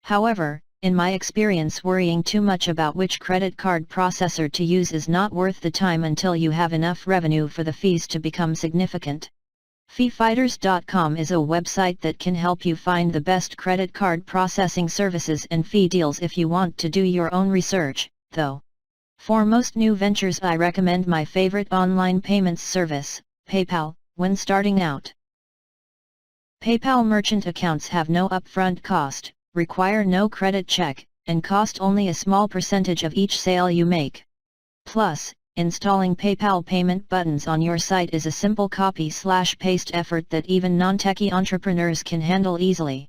However, in my experience, worrying too much about which credit card processor to use is not worth the time until you have enough revenue for the fees to become significant. FeeFighters.com is a website that can help you find the best credit card processing services and fee deals if you want to do your own research, though. For most new ventures, I recommend my favorite online payments service, PayPal, when starting out. PayPal merchant accounts have no upfront cost, require no credit check, and cost only a small percentage of each sale you make. Plus, installing PayPal payment buttons on your site is a simple copy/paste effort that even non-techie entrepreneurs can handle easily.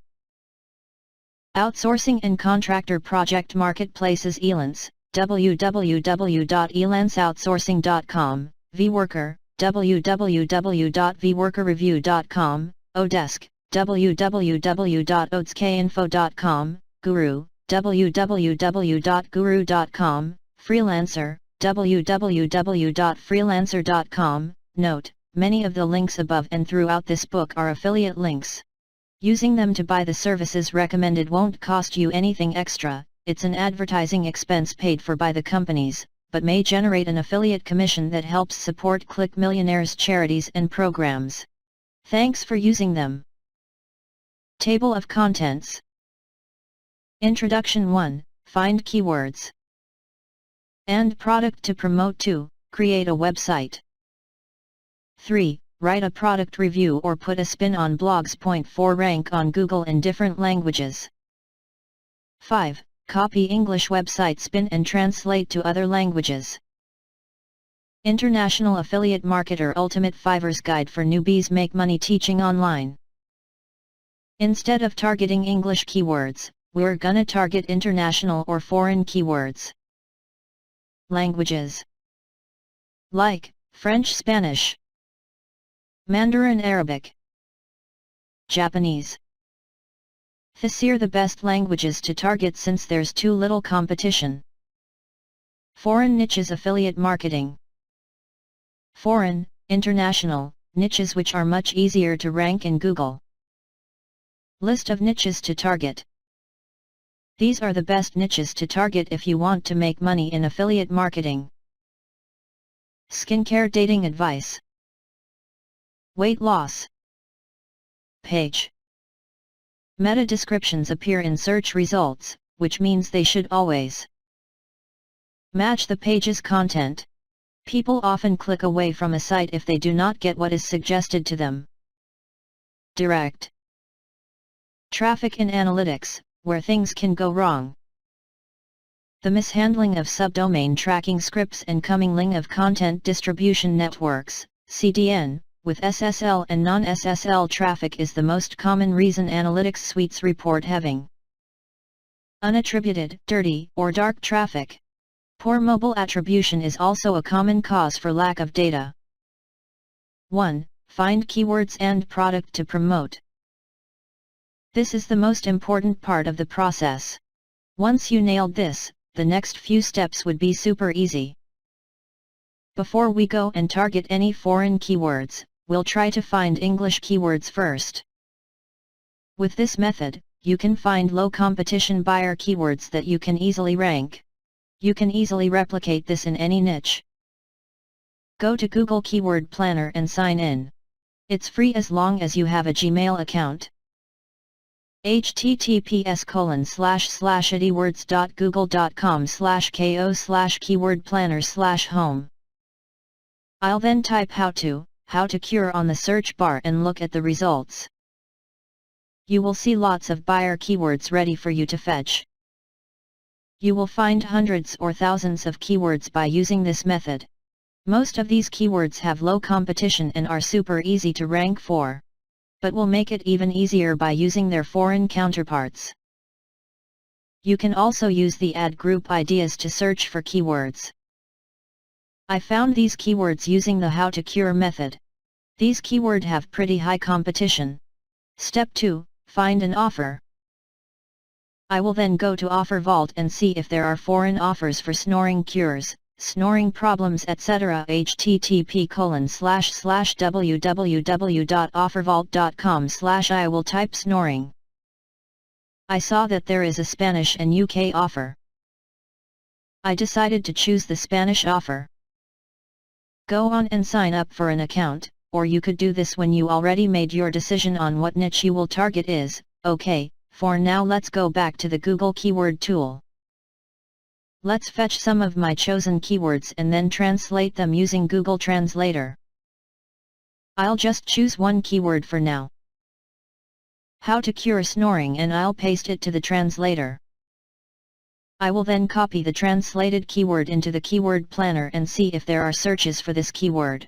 Outsourcing and contractor project marketplaces. Elance, www.elanceoutsourcing.com, vworker, www.vworkerreview.com, Odesk, www.odskinfo.com, Guru, www.guru.com, Freelancer, www.freelancer.com. Note, many of the links above and throughout this book are affiliate links. Using them to buy the services recommended won't cost you anything extra, it's an advertising expense paid for by the companies, but may generate an affiliate commission that helps support Click Millionaires charities and programs. Thanks for using them. Table of Contents. Introduction 1, Find keywords. And product to promote. 2, create a website. 3, write a product review or put a spin on blogs. 4, rank on Google in different languages. 5, copy English website spin and translate to other languages. International Affiliate Marketer Ultimate Fiverr's Guide for Newbies Make Money Teaching Online. Instead of targeting English keywords, we're gonna target international or foreign keywords. Languages like French, Spanish, Mandarin, Arabic, Japanese. These are the best languages to target since there's too little competition. Foreign niches affiliate marketing. Foreign, international, niches which are much easier to rank in Google. List of niches to target. These are the best niches to target if you want to make money in affiliate marketing. Skincare, dating advice, weight loss page. Meta descriptions appear in search results, which means they should always match the page's content. People often click away from a site if they do not get what is suggested to them. Direct traffic in analytics, where things can go wrong. The mishandling of subdomain tracking scripts and commingling of content distribution networks, CDN, with SSL and non-SSL traffic is the most common reason analytics suites report having unattributed, dirty, or dark traffic. Poor mobile attribution is also a common cause for lack of data. 1. Find keywords and product to promote. This is the most important part of the process. Once you nailed this, the next few steps would be super easy. Before we go and target any foreign keywords, we'll try to find English keywords first. With this method, you can find low competition buyer keywords that you can easily rank. You can easily replicate this in any niche. Go to Google Keyword Planner and sign in. It's free as long as you have a Gmail account. https://edwords.google.com/ko/keywordplanner/home. I'll then type how to cure on the search bar and look at the results. You will see lots of buyer keywords ready for you to fetch. You will find hundreds or thousands of keywords by using this method. Most of these keywords have low competition and are super easy to rank for. But we'll make it even easier by using their foreign counterparts. You can also use the ad group ideas to search for keywords. I found these keywords using the how to cure method. These keywords have pretty high competition. Step 2, find an offer. I will then go to Offer Vault and see if there are foreign offers for snoring cures, snoring problems, etc. http://www.offervault.com/ I will type snoring. I saw that there is a Spanish and UK offer. I decided to choose the Spanish offer. Go on and sign up for an account, or you could do this when you already made your decision on what niche you will target is. Okay, for now let's go back to the Google Keyword tool. Let's fetch some of my chosen keywords and then translate them using Google Translator. I'll just choose one keyword for now. How to cure snoring, and I'll paste it to the translator. I will then copy the translated keyword into the keyword planner and see if there are searches for this keyword.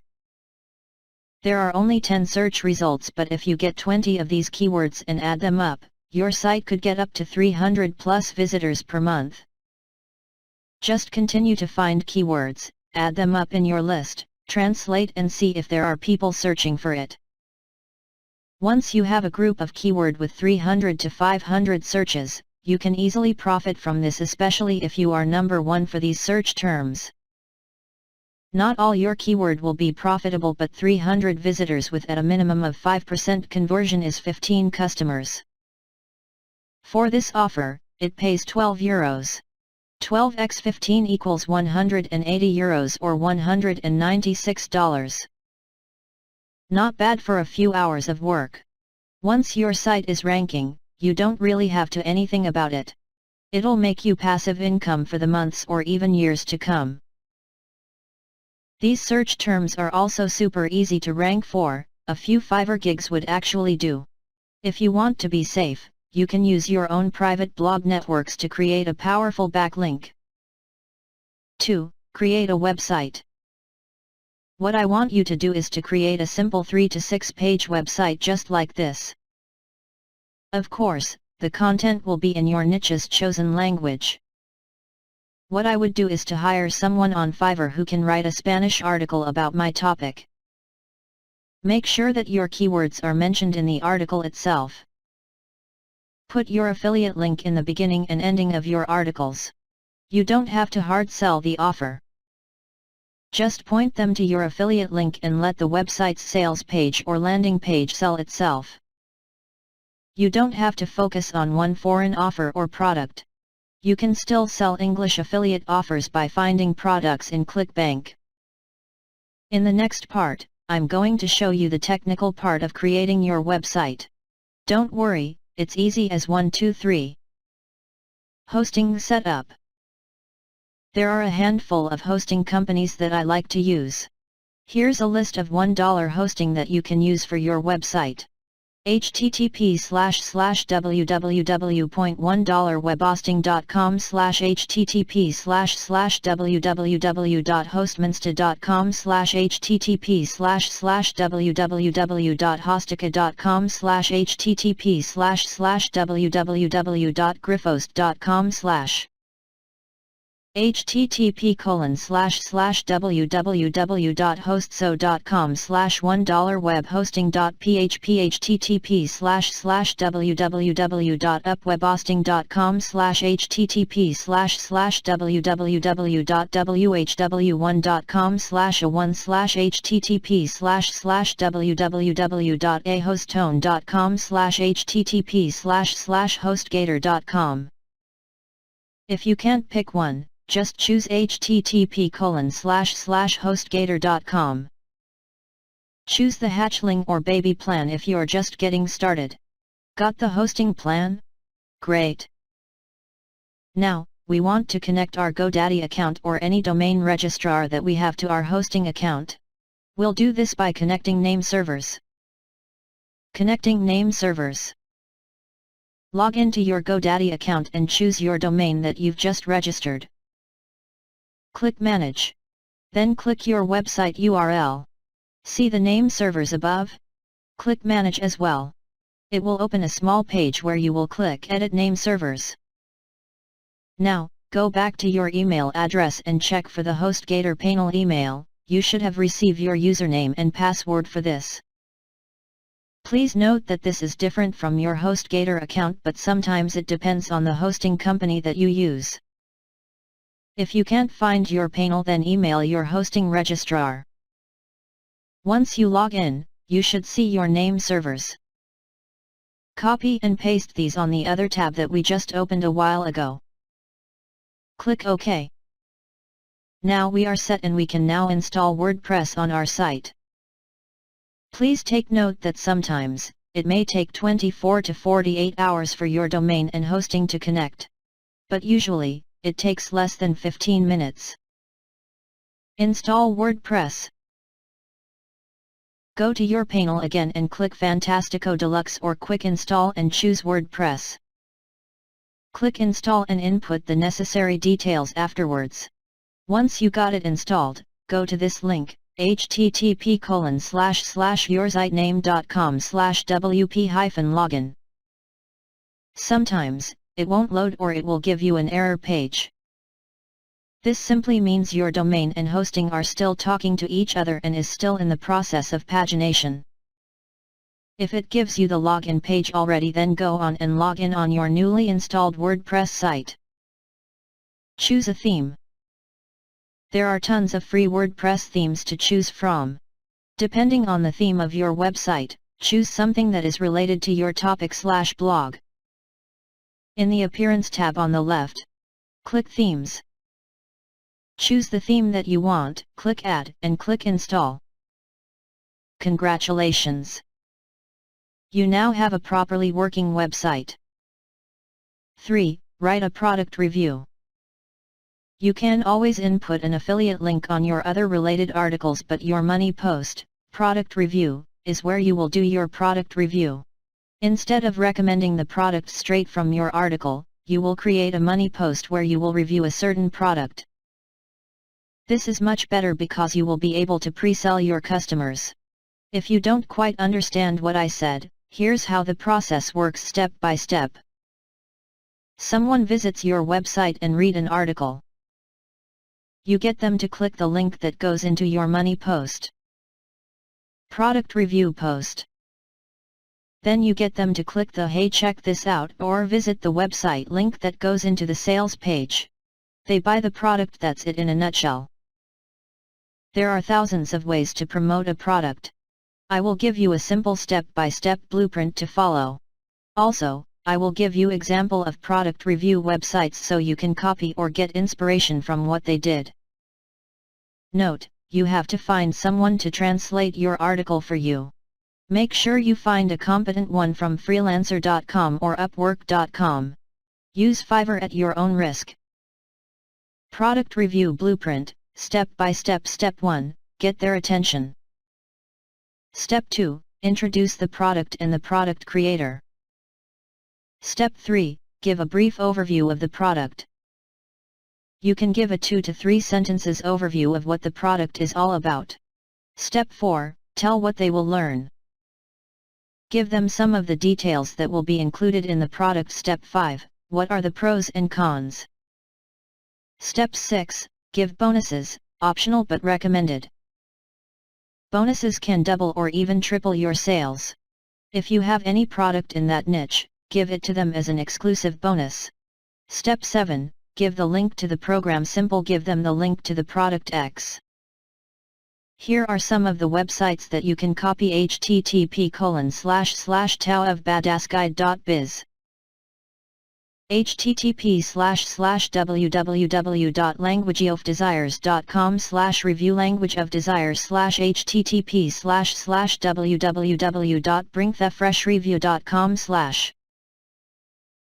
There are only 10 search results, but if you get 20 of these keywords and add them up, your site could get up to 300 plus visitors per month. Just continue to find keywords, add them up in your list, translate and see if there are people searching for it. Once you have a group of keyword with 300 to 500 searches, you can easily profit from this, especially if you are number one for these search terms. Not all your keyword will be profitable, but 300 visitors with at a minimum of 5% conversion is 15 customers. For this offer, it pays €12. 12 x 15 equals €180 or $196. Not bad for a few hours of work. Once your site is ranking, you don't really have to anything about it. It'll make you passive income for the months or even years to come. These search terms are also super easy to rank for, a few Fiverr gigs would actually do. If you want to be safe, you can use your own private blog networks to create a powerful backlink. 2. Create a website. What I want you to do is to create a simple 3 to 6 page website just like this. Of course, the content will be in your niche's chosen language. What I would do is to hire someone on Fiverr who can write a Spanish article about my topic. Make sure that your keywords are mentioned in the article itself. Put your affiliate link in the beginning and ending of your articles. You don't have to hard sell the offer. Just point them to your affiliate link and let the website's sales page or landing page sell itself. You don't have to focus on one foreign offer or product. You can still sell English affiliate offers by finding products in ClickBank. In the next part, I'm going to show you the technical part of creating your website. Don't worry, it's easy as 1, 2, 3. Hosting setup. There are a handful of hosting companies that I like to use. Here's a list of $1 hosting that you can use for your website. http://www.1dollarwebhosting.com http://www.hostminsta.com http://www.hostika.com http://www.grifhost.com http://www.hostso.com/$1webhosting.php http://www.upwebhosting.com http://www.whw1.com/http://www.ahostone.com http://hostgator.com. If you can't pick one, just choose http://hostgator.com. Choose the hatchling or baby plan if you're just getting started. Got the hosting plan? Great! Now, we want to connect our GoDaddy account or any domain registrar that we have to our hosting account. We'll do this by connecting name servers. Connecting name servers. Log into your GoDaddy account and choose your domain that you've just registered. Click Manage. Then click your website URL. See the name servers above? Click Manage as well. It will open a small page where you will click Edit Name Servers. Now, go back to your email address and check for the HostGator panel email. You should have received your username and password for this. Please note that this is different from your HostGator account, but sometimes it depends on the hosting company that you use. If you can't find your panel, then email your hosting registrar. Once you log in, you should see your name servers. Copy and paste these on the other tab that we just opened a while ago. Click OK. Now we are set and we can now install WordPress on our site. Please take note that sometimes, it may take 24 to 48 hours for your domain and hosting to connect. But usually, it takes less than 15 minutes. Install WordPress. Go to your panel again and click Fantastico Deluxe or Quick Install and choose WordPress. Click Install and input the necessary details afterwards. Once you got it installed, go to this link, http://yoursitename.com/wp-login. Sometimes, it won't load or it will give you an error page. This simply means your domain and hosting are still talking to each other and is still in the process of pagination. If it gives you the login page already, then go on and log in on your newly installed WordPress site. Choose a theme. There are tons of free WordPress themes to choose from. Depending on the theme of your website, choose something that is related to your topic/blog. In the Appearance tab on the left, click Themes. Choose the theme that you want, click Add, and click Install. Congratulations! You now have a properly working website. 3. Write a product review. You can always input an affiliate link on your other related articles, but your money post, product review, is where you will do your product review. Instead of recommending the product straight from your article, you will create a money post where you will review a certain product. This is much better because you will be able to pre-sell your customers. If you don't quite understand what I said, here's how the process works step by step. Someone visits your website and read an article. You get them to click the link that goes into your money post. Product review post. Then you get them to click the "Hey, check this out" or visit the website link that goes into the sales page. They buy the product. That's it in a nutshell. There are thousands of ways to promote a product. I will give you a simple step-by-step blueprint to follow. Also, I will give you example of product review websites so you can copy or get inspiration from what they did. Note, you have to find someone to translate your article for you. Make sure you find a competent one from freelancer.com or upwork.com. Use Fiverr at your own risk. Product review blueprint, step by step. Step 1, get their attention. Step 2, introduce the product and the product creator. Step 3, give a brief overview of the product. You can give a 2 to 3 sentences overview of what the product is all about. Step 4, tell what they will learn. Give them some of the details that will be included in the product. Step 5, what are the pros and cons? Step 6, give bonuses, optional but recommended. Bonuses can double or even triple your sales. If you have any product in that niche, give it to them as an exclusive bonus. Step 7, give the link to the program. Simple, give them the link to the product X. Here are some of the websites that you can copy: http://taoofbadassguide.biz, http://www.languageofdesires.com/review languageofdesires http://www.bringthefreshreview.com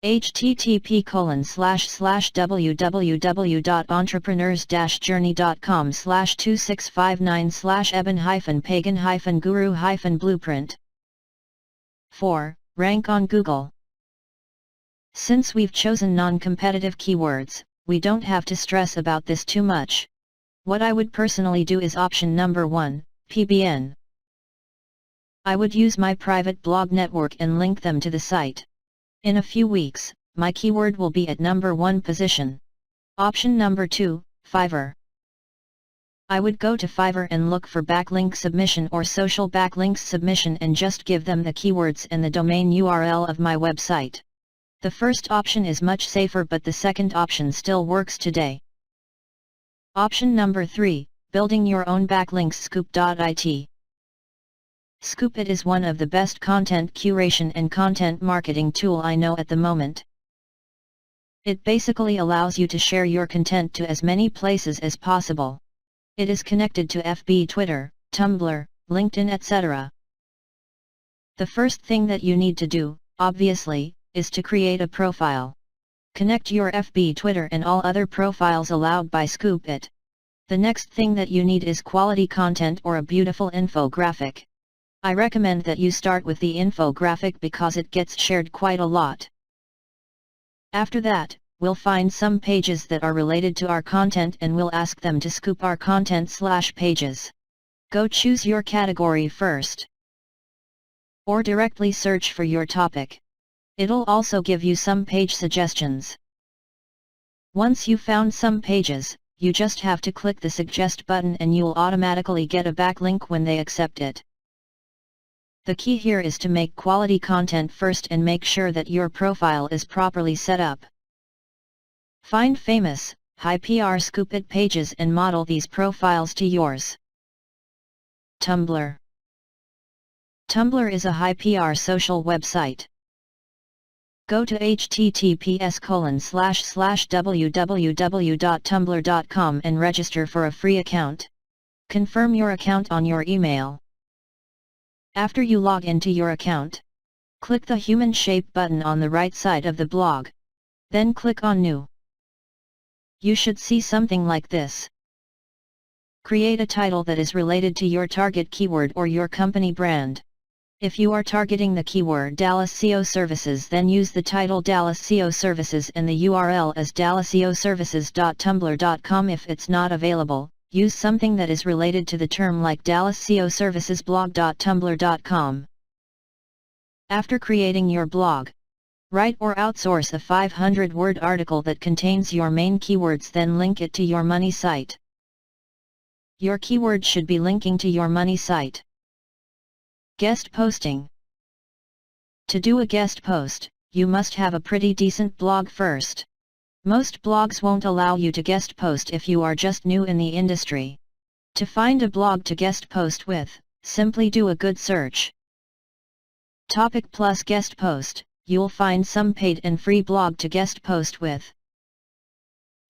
http://www.entrepreneurs-journey.com/2659/eben-pagan-guru-blueprint. 4. Rank on Google. Since we've chosen non-competitive keywords, we don't have to stress about this too much. What I would personally do is option number 1, PBN. I would use my private blog network and link them to the site. In a few weeks, my keyword will be at number 1 position. Option number 2, Fiverr. I would go to Fiverr and look for backlink submission or social backlinks submission and just give them the keywords and the domain URL of my website. The first option is much safer, but the second option still works today. Option number 3, building your own backlinks. Scoop.it. Scoop.it is one of the best content curation and content marketing tool I know at the moment. It basically allows you to share your content to as many places as possible. It is connected to FB, Twitter, Tumblr, LinkedIn, etc. The first thing that you need to do, obviously, is to create a profile. Connect your FB, Twitter and all other profiles allowed by Scoop.it. The next thing that you need is quality content or a beautiful infographic. I recommend that you start with the infographic because it gets shared quite a lot. After that, we'll find some pages that are related to our content and we'll ask them to scoop our content/pages. Go choose your category first. Or directly search for your topic. It'll also give you some page suggestions. Once you found some pages, you just have to click the suggest button and you'll automatically get a backlink when they accept it. The key here is to make quality content first and make sure that your profile is properly set up. Find famous, high PR scoop it pages and model these profiles to yours. Tumblr. Tumblr is a high PR social website. Go to https://www.tumblr.com and register for a free account. Confirm your account on your email. After you log into your account, click the human shape button on the right side of the blog. Then click on New. You should see something like this. Create a title that is related to your target keyword or your company brand. If you are targeting the keyword Dallas SEO Services, then use the title Dallas SEO Services and the URL as dallasseoservices.tumblr.com. If it's not available, use something that is related to the term like Dallas SEO Services blog.tumblr.com. After creating your blog, write or outsource a 500-word article that contains your main keywords, then link it to your money site. Your keyword should be linking to your money site. Guest posting. To do a guest post, you must have a pretty decent blog first. Most blogs won't allow you to guest post if you are just new in the industry. To find a blog to guest post with, simply do a good search. Topic plus guest post, you'll find some paid and free blog to guest post with.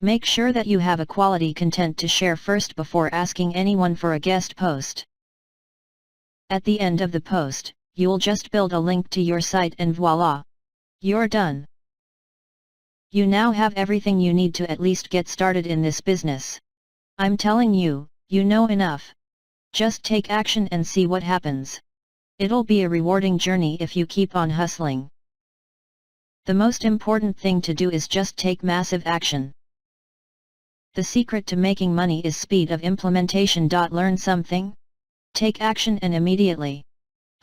Make sure that you have a quality content to share first before asking anyone for a guest post. At the end of the post, you'll just build a link to your site and voila! You're done. You now have everything you need to at least get started in this business. I'm telling you, you know enough. Just take action and see what happens. It'll be a rewarding journey if you keep on hustling. The most important thing to do is just take massive action. The secret to making money is speed of implementation. Learn something? Take action and immediately.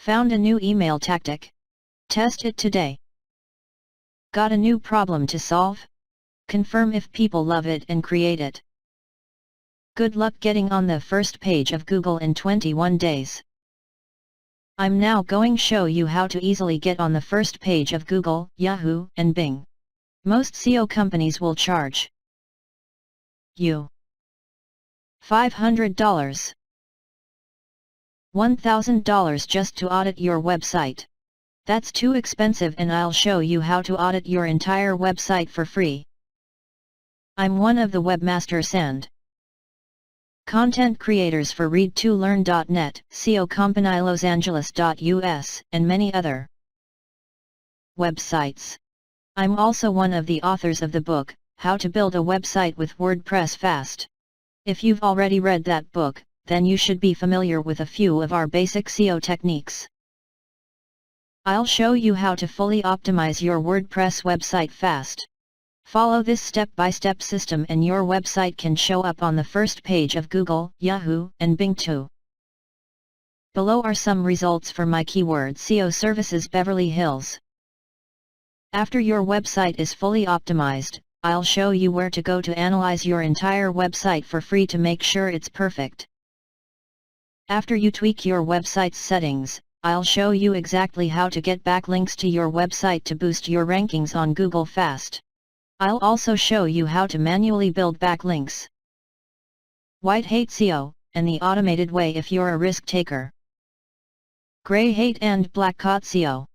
Found a new email tactic? Test it today. Got a new problem to solve? Confirm if people love it and create it. Good luck getting on the first page of Google in 21 days. I'm now going to show you how to easily get on the first page of Google, Yahoo, and Bing. Most SEO companies will charge you $500. $1,000 just to audit your website. That's too expensive, and I'll show you how to audit your entire website for free. I'm one of the webmasters and content creators for Read2Learn.net, SEO Company Los Angeles.us, and many other websites. I'm also one of the authors of the book, How to Build a Website with WordPress Fast. If you've already read that book, then you should be familiar with a few of our basic SEO techniques. I'll show you how to fully optimize your WordPress website fast. Follow this step-by-step system and your website can show up on the first page of Google, Yahoo, and Bing too. Below are some results for my keyword SEO services Beverly Hills. After your website is fully optimized, I'll show you where to go to analyze your entire website for free to make sure it's perfect. After you tweak your website's settings, I'll show you exactly how to get backlinks to your website to boost your rankings on Google fast. I'll also show you how to manually build backlinks. White Hat SEO, and the automated way if you're a risk taker. Grey Hat and Black Hat SEO.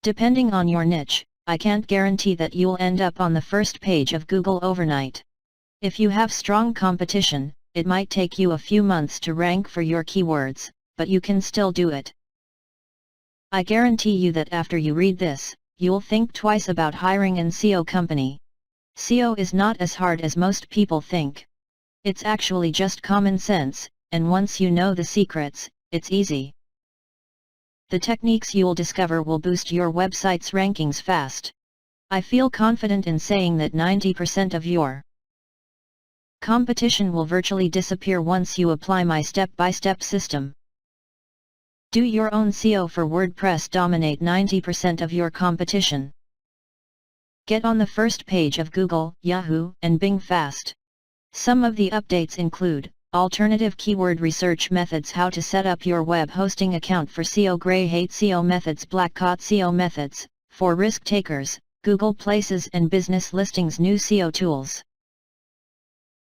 Depending on your niche, I can't guarantee that you'll end up on the first page of Google overnight. If you have strong competition, it might take you a few months to rank for your keywords, but you can still do it. I guarantee you that after you read this, you'll think twice about hiring an SEO company. SEO is not as hard as most people think. It's actually just common sense, and once you know the secrets, it's easy. The techniques you'll discover will boost your website's rankings fast. I feel confident in saying that 90% of your competition will virtually disappear once you apply my step-by-step system. Do your own SEO for WordPress. Dominate 90% of your competition. Get on the first page of Google, Yahoo, and Bing fast. Some of the updates include alternative keyword research methods, how to set up your web hosting account for SEO, Grey Hat SEO methods, Black Hat SEO methods, for risk takers, Google Places and business listings, new SEO tools.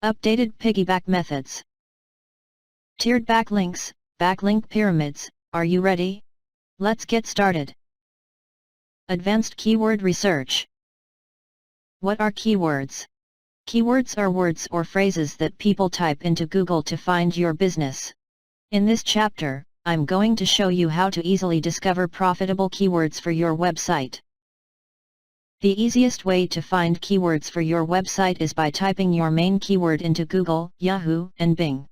Updated piggyback methods. Tiered backlinks, backlink pyramids. Are you ready? Let's get started. Advanced keyword research. What are keywords? Keywords are words or phrases that people type into Google to find your business. In this chapter, I'm going to show you how to easily discover profitable keywords for your website. The easiest way to find keywords for your website is by typing your main keyword into Google, Yahoo, and Bing.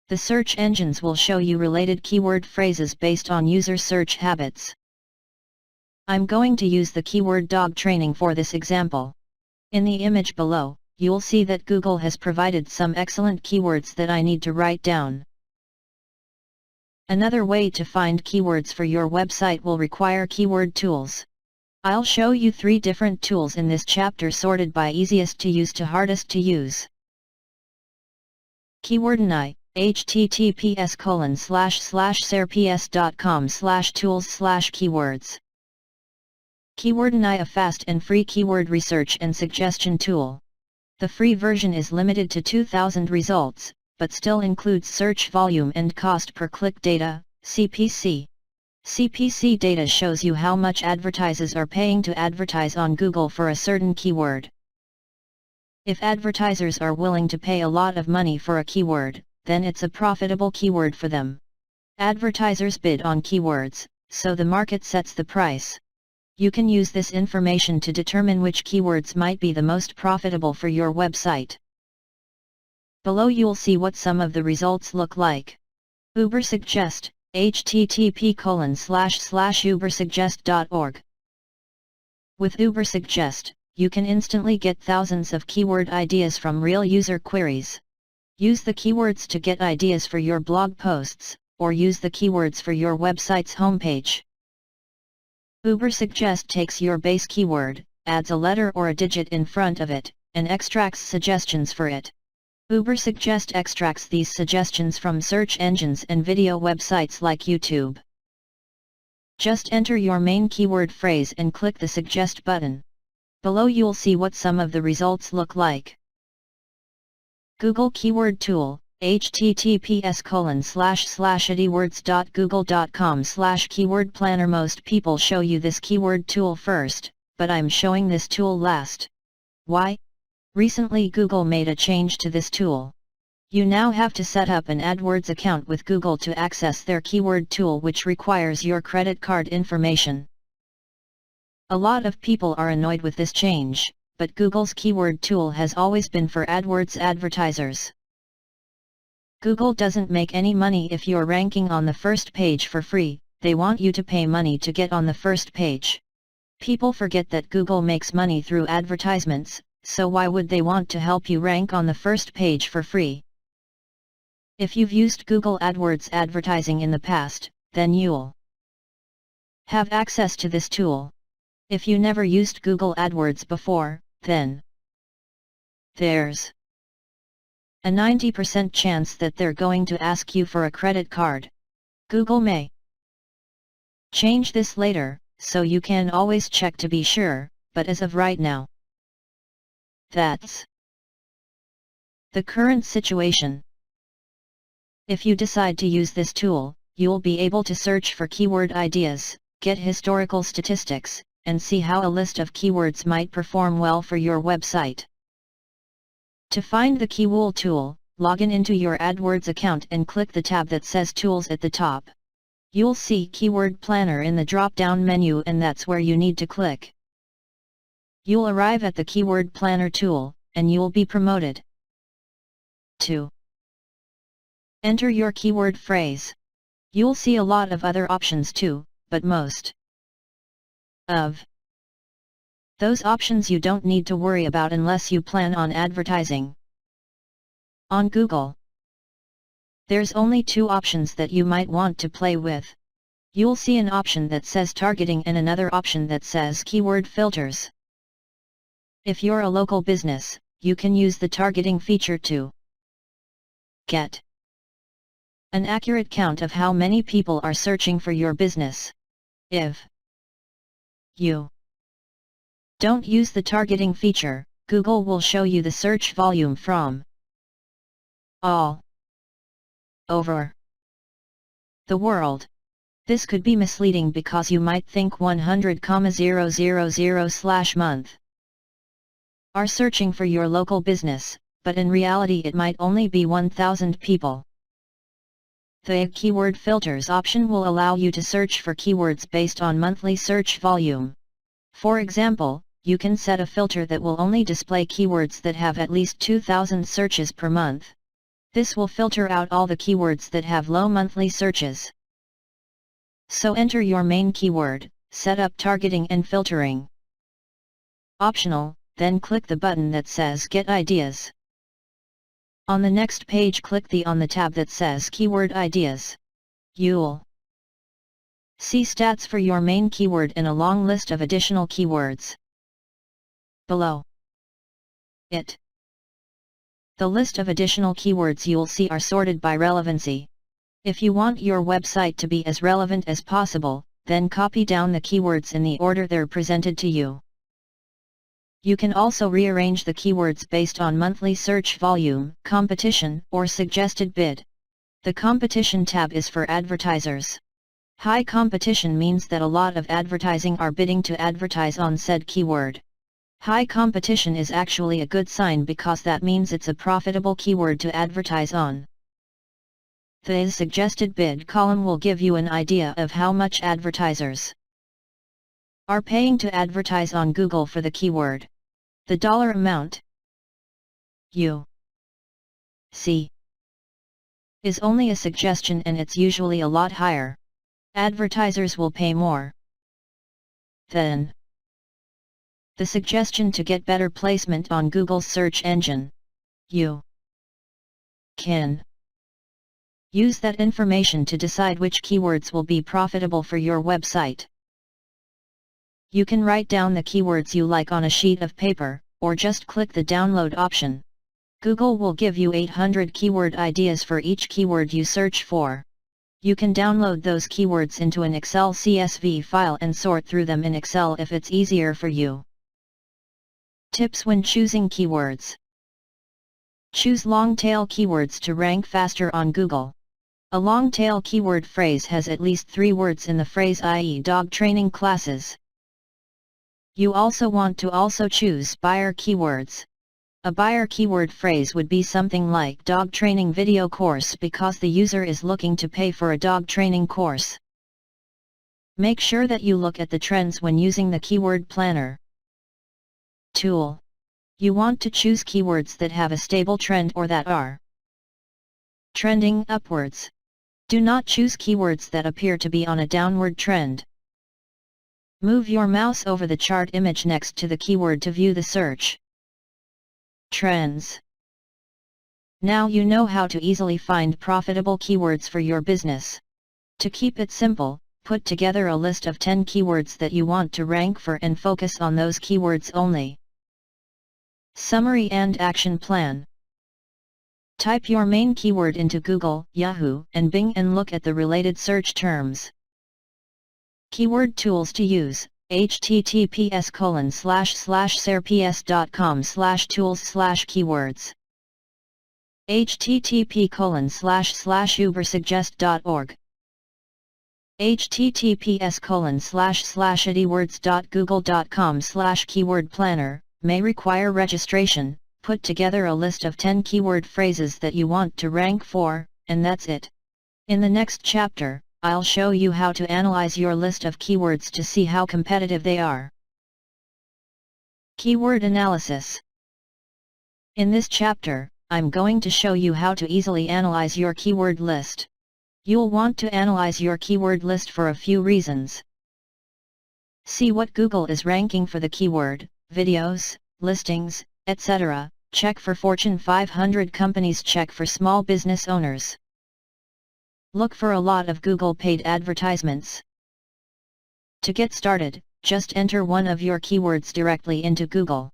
The search engines will show you related keyword phrases based on user search habits. I'm going to use the keyword dog training for this example. In the image below, you'll see that Google has provided some excellent keywords that I need to write down. Another way to find keywords for your website will require keyword tools. I'll show you 3 different tools in this chapter sorted by easiest to use to hardest to use. Keywordini, https://serps.com/tools/keywords. Keywordini, a fast and free keyword research and suggestion tool. The free version is limited to 2,000 results, but still includes search volume and cost per click data, CPC. CPC data shows you how much advertisers are paying to advertise on Google for a certain keyword. If advertisers are willing to pay a lot of money for a keyword, then it's a profitable keyword for them. Advertisers bid on keywords, so the market sets the price. You can use this information to determine which keywords might be the most profitable for your website. Below you'll see what some of the results look like. Ubersuggest, http://ubersuggest.org. With Ubersuggest, you can instantly get thousands of keyword ideas from real user queries. Use the keywords to get ideas for your blog posts, or use the keywords for your website's homepage. Ubersuggest takes your base keyword, adds a letter or a digit in front of it, and extracts suggestions for it. Ubersuggest extracts these suggestions from search engines and video websites like YouTube. Just enter your main keyword phrase and click the Suggest button. Below you'll see what some of the results look like. Google Keyword Tool, https://edwords.google.com/keyword planner. Most people show you this keyword tool first, but I'm showing this tool last. Why? Recently Google made a change to this tool. You now have to set up an AdWords account with Google to access their keyword tool, which requires your credit card information. A lot of people are annoyed with this change, but Google's keyword tool has always been for AdWords advertisers. Google doesn't make any money if you're ranking on the first page for free. They want you to pay money to get on the first page. People forget that Google makes money through advertisements, so why would they want to help you rank on the first page for free? If you've used Google AdWords advertising in the past, then you'll have access to this tool. If you never used Google AdWords before, then there's a 90% chance that they're going to ask you for a credit card. Google may change this later, so you can always check to be sure, but as of right now, that's the current situation. If you decide to use this tool, you'll be able to search for keyword ideas, get historical statistics, and see how a list of keywords might perform well for your website. To find the Keyword tool, log in into your AdWords account and click the tab that says Tools at the top. You'll see Keyword Planner in the drop-down menu, and that's where you need to click. You'll arrive at the Keyword Planner tool, and you'll be promoted to enter your keyword phrase. You'll see a lot of other options too, but most of those options you don't need to worry about unless you plan on advertising on Google. There's only 2 options that you might want to play with. You'll see an option that says targeting and another option that says keyword filters. If you're a local business, you can use the targeting feature to Get an accurate count of how many people are searching for your business. If you don't use the targeting feature, Google will show you the search volume from all over the world. This could be misleading because you might think 100,000/month are searching for your local business, but in reality it might only be 1,000 people. The keyword filters option will allow you to search for keywords based on monthly search volume. For example, you can set a filter that will only display keywords that have at least 2,000 searches per month. This will filter out all the keywords that have low monthly searches. So enter your main keyword, set up targeting and filtering. Optional, then click the button that says Get Ideas. On the next page click on the tab that says Keyword Ideas. You'll see stats for your main keyword and a long list of additional keywords. Below it, the list of additional keywords you'll see are sorted by relevancy. If you want your website to be as relevant as possible, then copy down the keywords in the order they're presented to you. You can also rearrange the keywords based on monthly search volume, competition, or suggested bid. The competition tab is for advertisers. High competition means that a lot of advertising are bidding to advertise on said keyword. High competition is actually a good sign because that means it's a profitable keyword to advertise on. The suggested bid column will give you an idea of how much advertisers are paying to advertise on Google for the keyword. The dollar amount you see is only a suggestion and it's usually a lot higher. Advertisers will pay more than the suggestion to get better placement on Google's search engine. You can use that information to decide which keywords will be profitable for your website. You can write down the keywords you like on a sheet of paper, or just click the download option. Google will give you 800 keyword ideas for each keyword you search for. You can download those keywords into an Excel CSV file and sort through them in Excel if it's easier for you. Tips when choosing keywords. Choose long-tail keywords to rank faster on Google. A long-tail keyword phrase has at least 3 words in the phrase, i.e. dog training classes. You also want to choose buyer keywords. A buyer keyword phrase would be something like dog training video course because the user is looking to pay for a dog training course. Make sure that you look at the trends when using the keyword planner tool. You want to choose keywords that have a stable trend or that are trending upwards. Do not choose keywords that appear to be on a downward trend. Move your mouse over the chart image next to the keyword to view the search trends. Now you know how to easily find profitable keywords for your business. To keep it simple, put together a list of 10 keywords that you want to rank for and focus on those keywords only. Summary and action plan. Type your main keyword into Google, Yahoo, and Bing and look at the related search terms. Keyword tools to use: https://serps.com/tools/keywords, http://ubersuggest.org, https://edwords.google.com/keyword planner. May require registration. Put together a list of 10 keyword phrases that you want to rank for, and that's it. In the next chapter, I'll show you how to analyze your list of keywords to see how competitive they are. Keyword analysis. In this chapter, I'm going to show you how to easily analyze your keyword list. You'll want to analyze your keyword list for a few reasons. See what Google is ranking for the keyword, videos, listings, etc. Check for Fortune 500 companies. Check for small business owners. Look for a lot of Google paid advertisements. To get started, just enter one of your keywords directly into Google.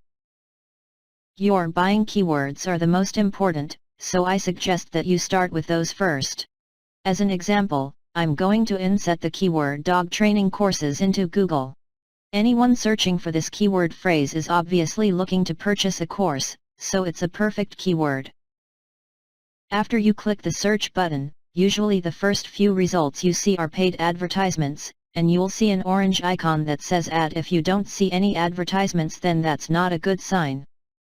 Your buying keywords are the most important, so I suggest that you start with those first. As an example, I'm going to inset the keyword dog training courses into Google. Anyone searching for this keyword phrase is obviously looking to purchase a course, so it's a perfect keyword. After you click the search button, usually the first few results you see are paid advertisements, and you'll see an orange icon that says ad. If you don't see any advertisements, then that's not a good sign.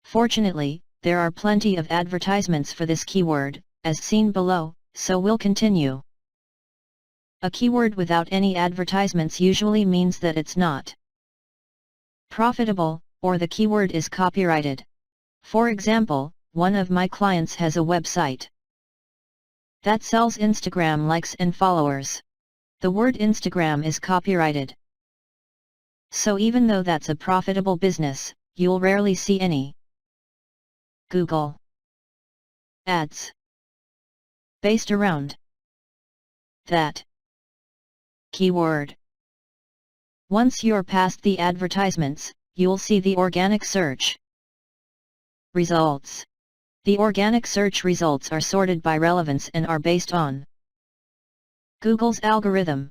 Fortunately, there are plenty of advertisements for this keyword, as seen below, so we'll continue. A keyword without any advertisements usually means that it's not profitable, or the keyword is copyrighted. For example, one of my clients has a website that sells Instagram likes and followers. The word Instagram is copyrighted. So even though that's a profitable business, you'll rarely see any Google ads based around that keyword. Once you're past the advertisements, you'll see the organic search results. The organic search results are sorted by relevance and are based on Google's algorithm.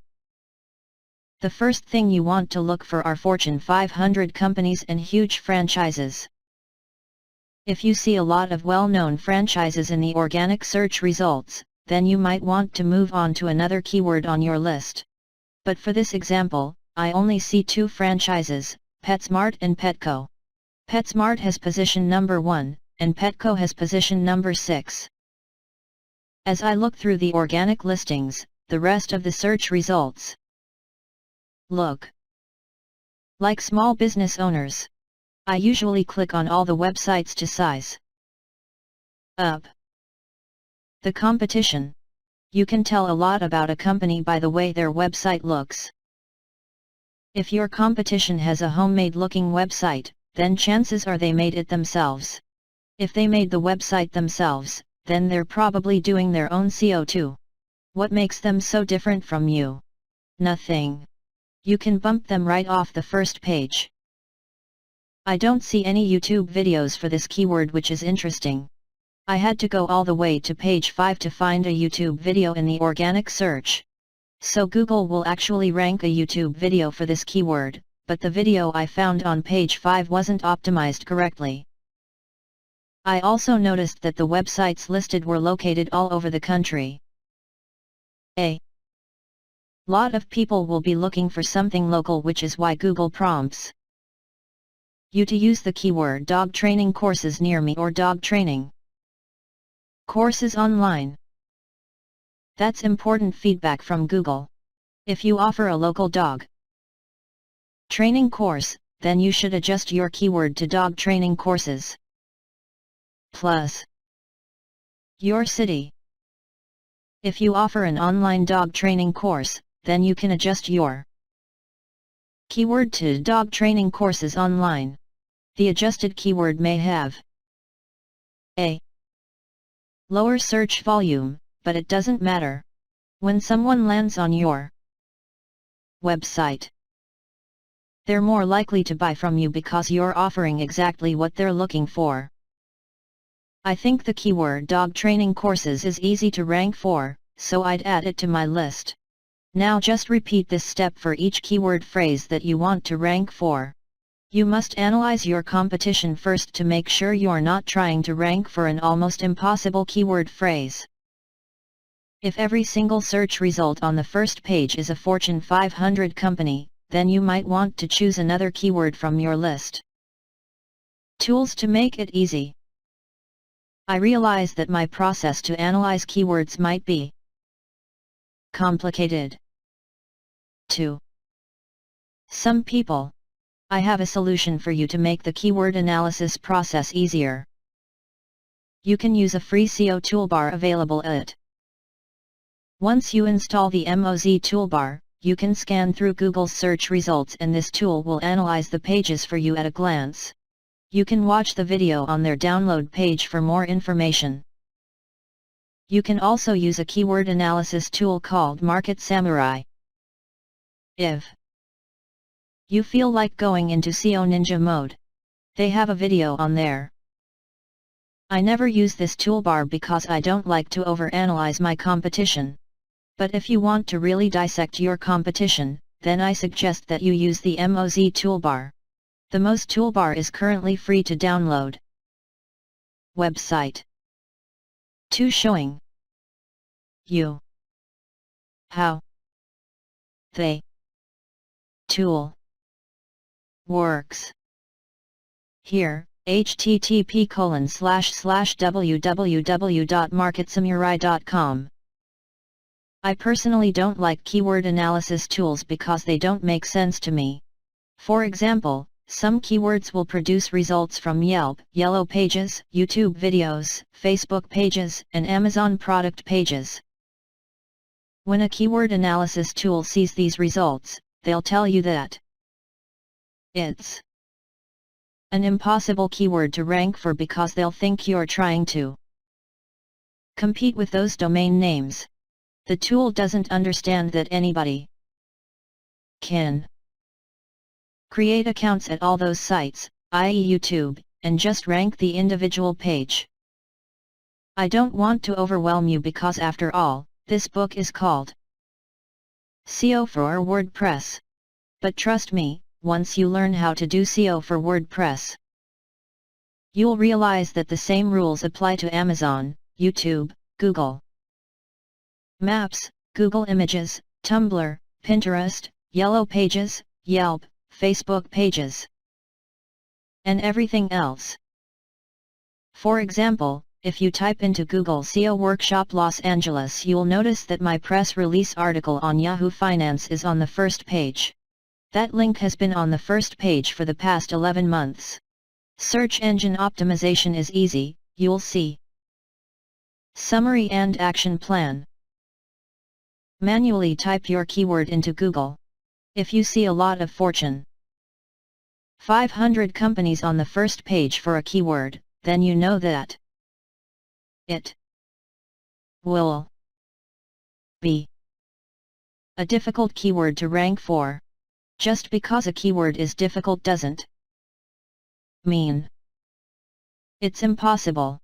The first thing you want to look for are Fortune 500 companies and huge franchises. If you see a lot of well-known franchises in the organic search results, then you might want to move on to another keyword on your list. But for this example, I only see two franchises, PetSmart and Petco. PetSmart has position number 1, and Petco has position number 6. As I look through the organic listings, the rest of the search results look like small business owners. I usually click on all the websites to size up the competition. You can tell a lot about a company by the way their website looks. If your competition has a homemade-looking website, then chances are they made it themselves. If they made the website themselves, then they're probably doing their own SEO too. What makes them so different from you? Nothing. You can bump them right off the first page. I don't see any YouTube videos for this keyword, which is interesting. I had to go all the way to page 5 to find a YouTube video in the organic search. So Google will actually rank a YouTube video for this keyword, but the video I found on page 5 wasn't optimized correctly. I also noticed that the websites listed were located all over the country. A lot of people will be looking for something local, which is why Google prompts you to use the keyword dog training courses near me or dog training courses online. That's important feedback from Google. If you offer a local dog training course, then you should adjust your keyword to dog training courses plus your city. If you offer an online dog training course, then you can adjust your keyword to dog training courses online. The adjusted keyword may have a lower search volume, but it doesn't matter. When someone lands on your website, they're more likely to buy from you because you're offering exactly what they're looking for. I think the keyword dog training courses is easy to rank for, so I'd add it to my list. Now just repeat this step for each keyword phrase that you want to rank for. You must analyze your competition first to make sure you're not trying to rank for an almost impossible keyword phrase. If every single search result on the first page is a Fortune 500 company, then you might want to choose another keyword from your list. Tools to make it easy. I realize that my process to analyze keywords might be complicated to some people. I have a solution for you to make the keyword analysis process easier. You can use a free SEO toolbar available at. Once you install the Moz toolbar, you can scan through Google's search results and this tool will analyze the pages for you at a glance. You can watch the video on their download page for more information. You can also use a keyword analysis tool called Market Samurai. If you feel like going into SEO Ninja mode, they have a video on there. I never use this toolbar because I don't like to overanalyze my competition. But if you want to really dissect your competition, then I suggest that you use the Moz toolbar. The Moz toolbar is currently free to download. Website 2 showing you how they tool works. Here, http://www.marketsamurai.com. I personally don't like keyword analysis tools because they don't make sense to me. For example, some keywords will produce results from Yelp, Yellow Pages, YouTube videos, Facebook pages, and Amazon product pages. When a keyword analysis tool sees these results, they'll tell you that it's an impossible keyword to rank for because they'll think you're trying to compete with those domain names. The tool doesn't understand that anybody can create accounts at all those sites, i.e. YouTube, and just rank the individual page. I don't want to overwhelm you because after all, this book is called SEO for WordPress. But trust me, once you learn how to do SEO for WordPress, you'll realize that the same rules apply to Amazon, YouTube, Google Maps, Google Images, Tumblr, Pinterest, Yellow Pages, Yelp, Facebook pages, and everything else. For example, if you type into Google SEO Workshop Los Angeles, you'll notice that my press release article on Yahoo Finance is on the first page. That link has been on the first page for the past 11 months. Search engine optimization is easy, you'll see. Summary and action plan. Manually type your keyword into Google. If you see a lot of Fortune 500 companies on the first page for a keyword, then you know that it will be a difficult keyword to rank for. Just because a keyword is difficult doesn't mean it's impossible.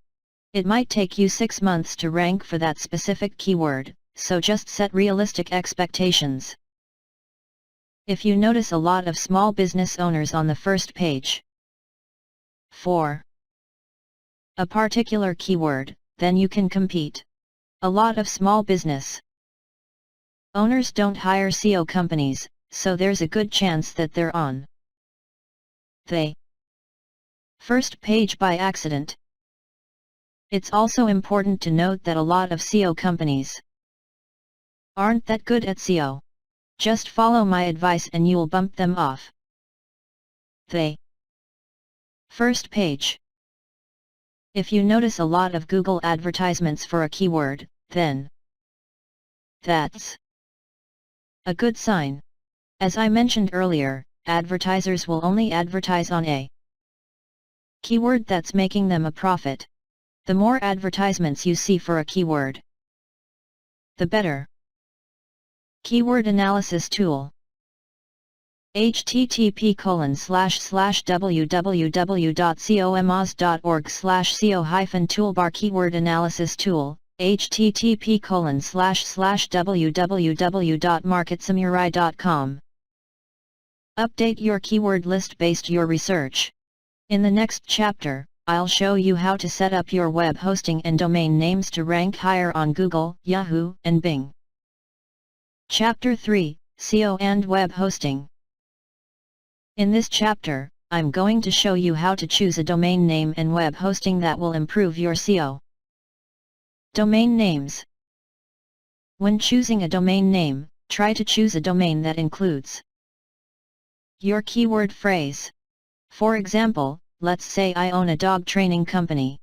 It might take you 6 months to rank for that specific keyword, so just set realistic expectations. If you notice a lot of small business owners on the first page for a particular keyword, then you can compete. A lot of small business owners don't hire SEO companies, so there's a good chance that they're on the first page by accident. It's also important to note that a lot of SEO companies aren't that good at SEO. Just follow my advice and you'll bump them off the first page. If you notice a lot of Google advertisements for a keyword, then that's a good sign. As I mentioned earlier, advertisers will only advertise on a keyword that's making them a profit. The more advertisements you see for a keyword, the better. Keyword analysis tool. http://www.comoz.org/SEO-toolbar keyword analysis tool, http://www.marketsamurai.com. Update your keyword list based your research. In the next chapter, I'll show you how to set up your web hosting and domain names to rank higher on Google, Yahoo, and Bing. Chapter 3, SEO and Web Hosting. In this chapter, I'm going to show you how to choose a domain name and web hosting that will improve your SEO. Domain names. When choosing a domain name, try to choose a domain that includes your keyword phrase. For example, let's say I own a dog training company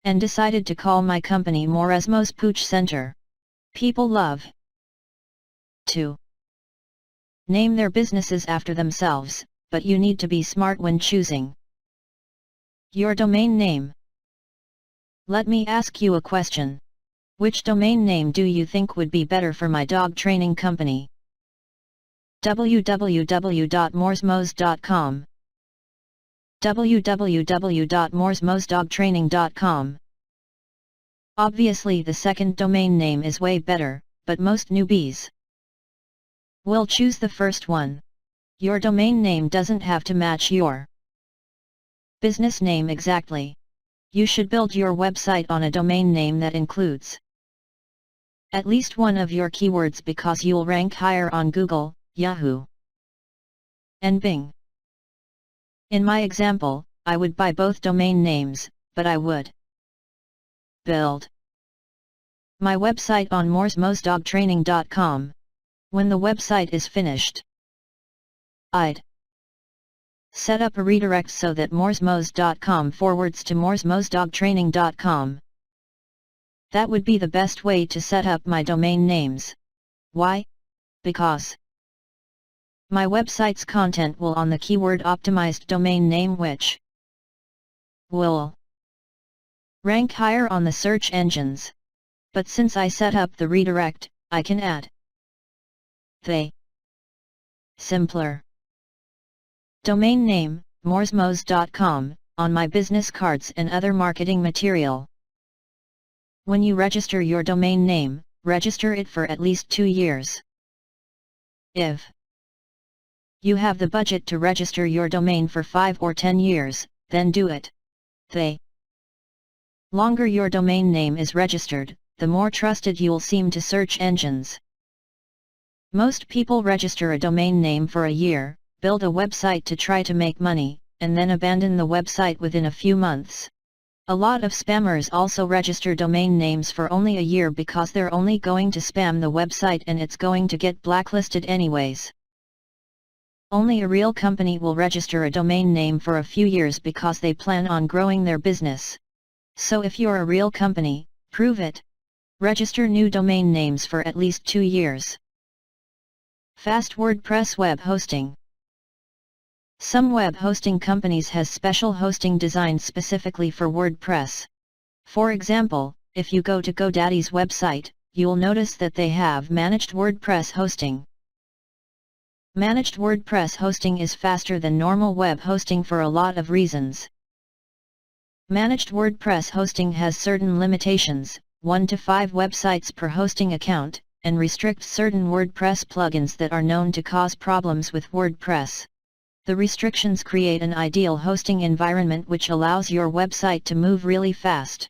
and decided to call my company Moresmo's Pooch Center. People love to name their businesses after themselves, but you need to be smart when choosing your domain name. Let me ask you a question. Which domain name do you think would be better for my dog training company? www.moresmos.com, www.mooresmosdogtraining.com. Obviously the second domain name is way better, but most newbies will choose the first one. Your domain name doesn't have to match your business name exactly. You should build your website on a domain name that includes at least one of your keywords because you'll rank higher on Google, Yahoo, and Bing. In my example, I would buy both domain names, but I would build my website on mooresmosdogtraining.com. When the website is finished, I'd set up a redirect so that mooresmos.com forwards to mooresmosdogtraining.com. That would be the best way to set up my domain names. Why? Because my website's content will on the keyword optimized domain name, which will rank higher on the search engines. But since I set up the redirect, I can add the simpler domain name, mooresmos.com, on my business cards and other marketing material. When you register your domain name, register it for at least 2 years. If you have the budget to register your domain for 5 or 10 years, then do it. The longer your domain name is registered, the more trusted you'll seem to search engines. Most people register a domain name for a year, build a website to try to make money, and then abandon the website within a few months. A lot of spammers also register domain names for only a year because they're only going to spam the website and it's going to get blacklisted anyways. Only a real company will register a domain name for a few years because they plan on growing their business. So if you're a real company, prove it. Register new domain names for at least 2 years. Fast WordPress web hosting. Some web hosting companies has special hosting designed specifically for WordPress. For example, if you go to GoDaddy's website, you'll notice that they have managed WordPress hosting. Managed WordPress hosting is faster than normal web hosting for a lot of reasons. Managed WordPress hosting has certain limitations, 1 to 5 websites per hosting account, and restricts certain WordPress plugins that are known to cause problems with WordPress. The restrictions create an ideal hosting environment which allows your website to move really fast.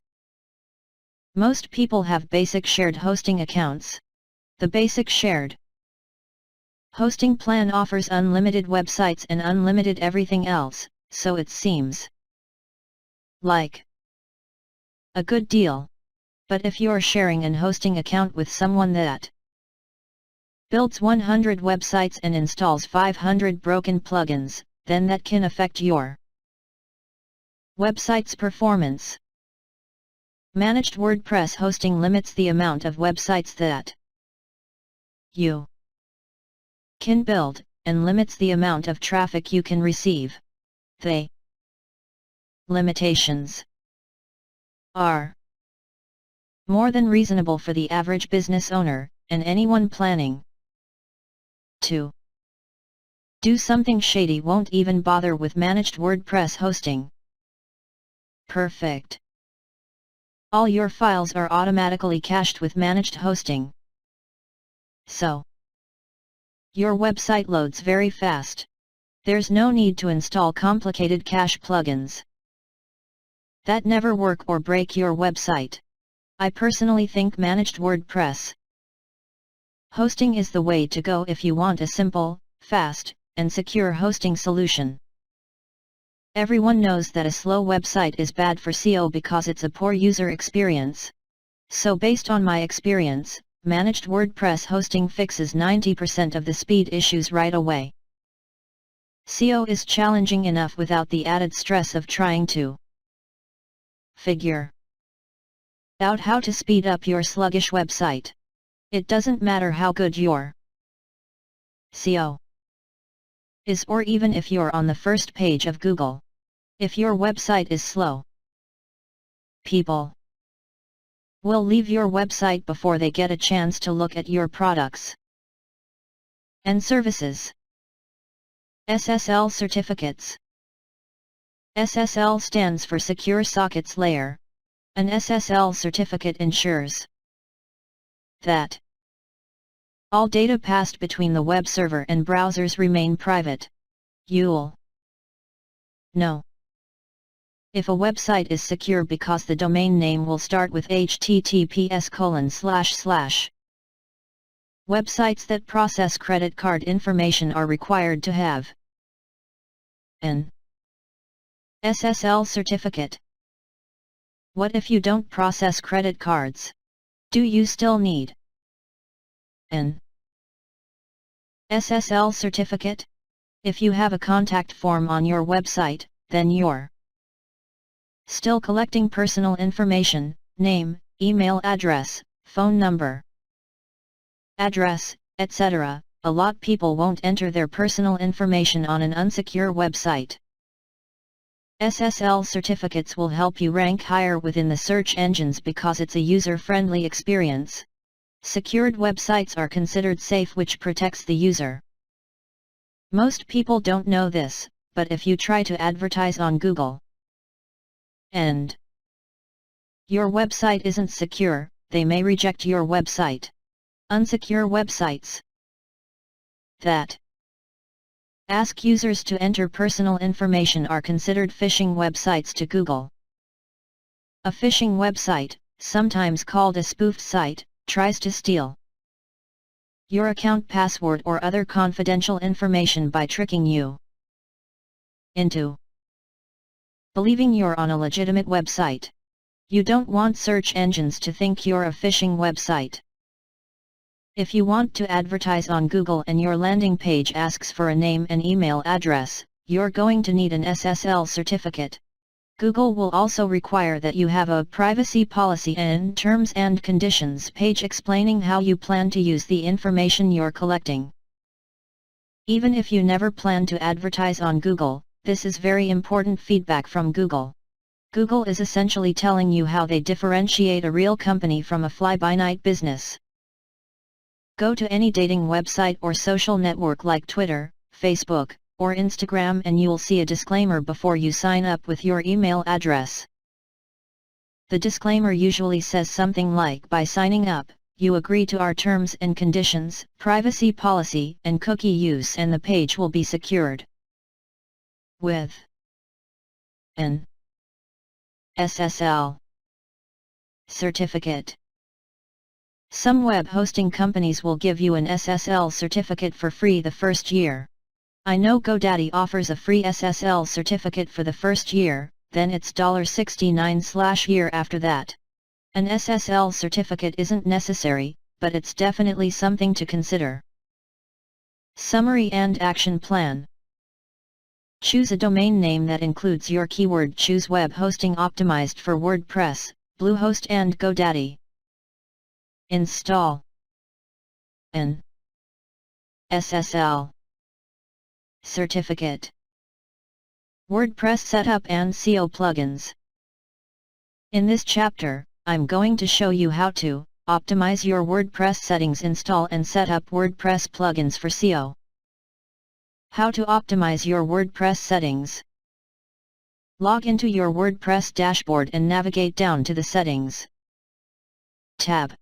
Most people have basic shared hosting accounts. The basic shared hosting plan offers unlimited websites and unlimited everything else, so it seems like a good deal. But if you're sharing an hosting account with someone that builds 100 websites and installs 500 broken plugins, then that can affect your website's performance. Managed WordPress hosting limits the amount of websites that you can build, and limits the amount of traffic you can receive. The limitations are more than reasonable for the average business owner, and anyone planning to do something shady won't even bother with managed WordPress hosting. Perfect. All your files are automatically cached with managed hosting. So your website loads very fast. There's no need to install complicated cache plugins that never work or break your website. I personally think managed WordPress hosting is the way to go if you want a simple, fast, and secure hosting solution. Everyone knows that a slow website is bad for SEO because it's a poor user experience. So based on my experience, managed WordPress hosting fixes 90% of the speed issues right away. SEO is challenging enough without the added stress of trying to figure out how to speed up your sluggish website. It doesn't matter how good your SEO is or even if you're on the first page of Google. If your website is slow, people will leave your website before they get a chance to look at your products and services. SSL certificates. SSL stands for Secure Sockets Layer. An SSL certificate ensures that all data passed between the web server and browsers remain private. You'll know if a website is secure because the domain name will start with https:// Websites that process credit card information are required to have an SSL certificate. What if you don't process credit cards? Do you still need an SSL certificate? If you have a contact form on your website, then you're still collecting personal information, name, email address, phone number, address, etc. A lot people won't enter their personal information on an unsecure website. SSL certificates will help you rank higher within the search engines because it's a user-friendly experience. Secured websites are considered safe, which protects the user. Most people don't know this, but if you try to advertise on Google and your website isn't secure, they may reject your website. Unsecure websites that ask users to enter personal information are considered phishing websites to Google. A phishing website, sometimes called a spoofed site, tries to steal your account password or other confidential information by tricking you into believing you're on a legitimate website. You don't want search engines to think you're a phishing website. If you want to advertise on Google and your landing page asks for a name and email address, you're going to need an SSL certificate. Google will also require that you have a privacy policy and terms and conditions page explaining how you plan to use the information you're collecting. Even if you never plan to advertise on Google, this is very important feedback from Google. Google is essentially telling you how they differentiate a real company from a fly-by-night business. Go to any dating website or social network like Twitter, Facebook, or Instagram and you'll see a disclaimer before you sign up with your email address. The disclaimer usually says something like, "By signing up, you agree to our terms and conditions, privacy policy, and cookie use, and the page will be secured with an SSL certificate." Some web hosting companies will give you an SSL certificate for free the first year. I know GoDaddy offers a free SSL certificate for the first year, then it's $69/year after that. An SSL certificate isn't necessary, but it's definitely something to consider. Summary and action plan. Choose a domain name that includes your keyword. Choose web hosting optimized for WordPress, Bluehost and GoDaddy. Install an SSL certificate. WordPress setup and SEO plugins. In this chapter, I'm going to show you how to optimize your WordPress settings, install and set up WordPress plugins for SEO. How to optimize your WordPress settings. Log into your WordPress dashboard and navigate down to the Settings tab.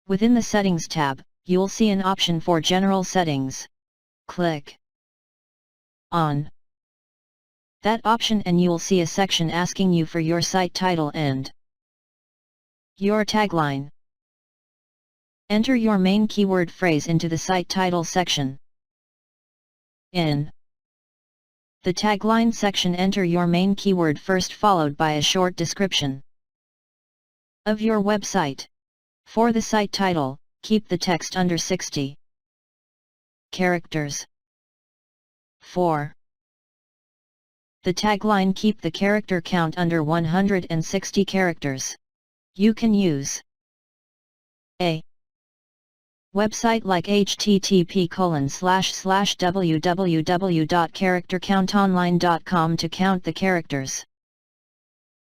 Within the Settings tab, you'll see an option for General Settings. Click on that option and you'll see a section asking you for your site title and your tagline. Enter your main keyword phrase into the site title section. In the tagline section, enter your main keyword first, followed by a short description of your website. For the site title, keep the text under 60 characters. For the tagline, keep the character count under 160 characters. You can use a website like http://www.charactercountonline.com to count the characters.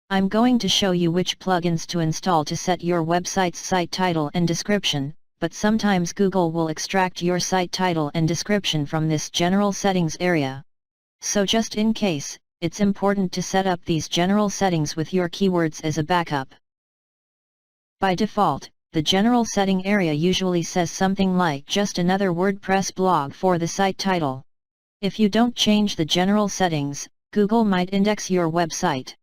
I'm going to show you which plugins to install to set your website's site title and description, but sometimes Google will extract your site title and description from this general settings area. So just in case, it's important to set up these general settings with your keywords as a backup. By default, the general setting area usually says something like just another WordPress blog for the site title. If you don't change the general settings, Google might index your website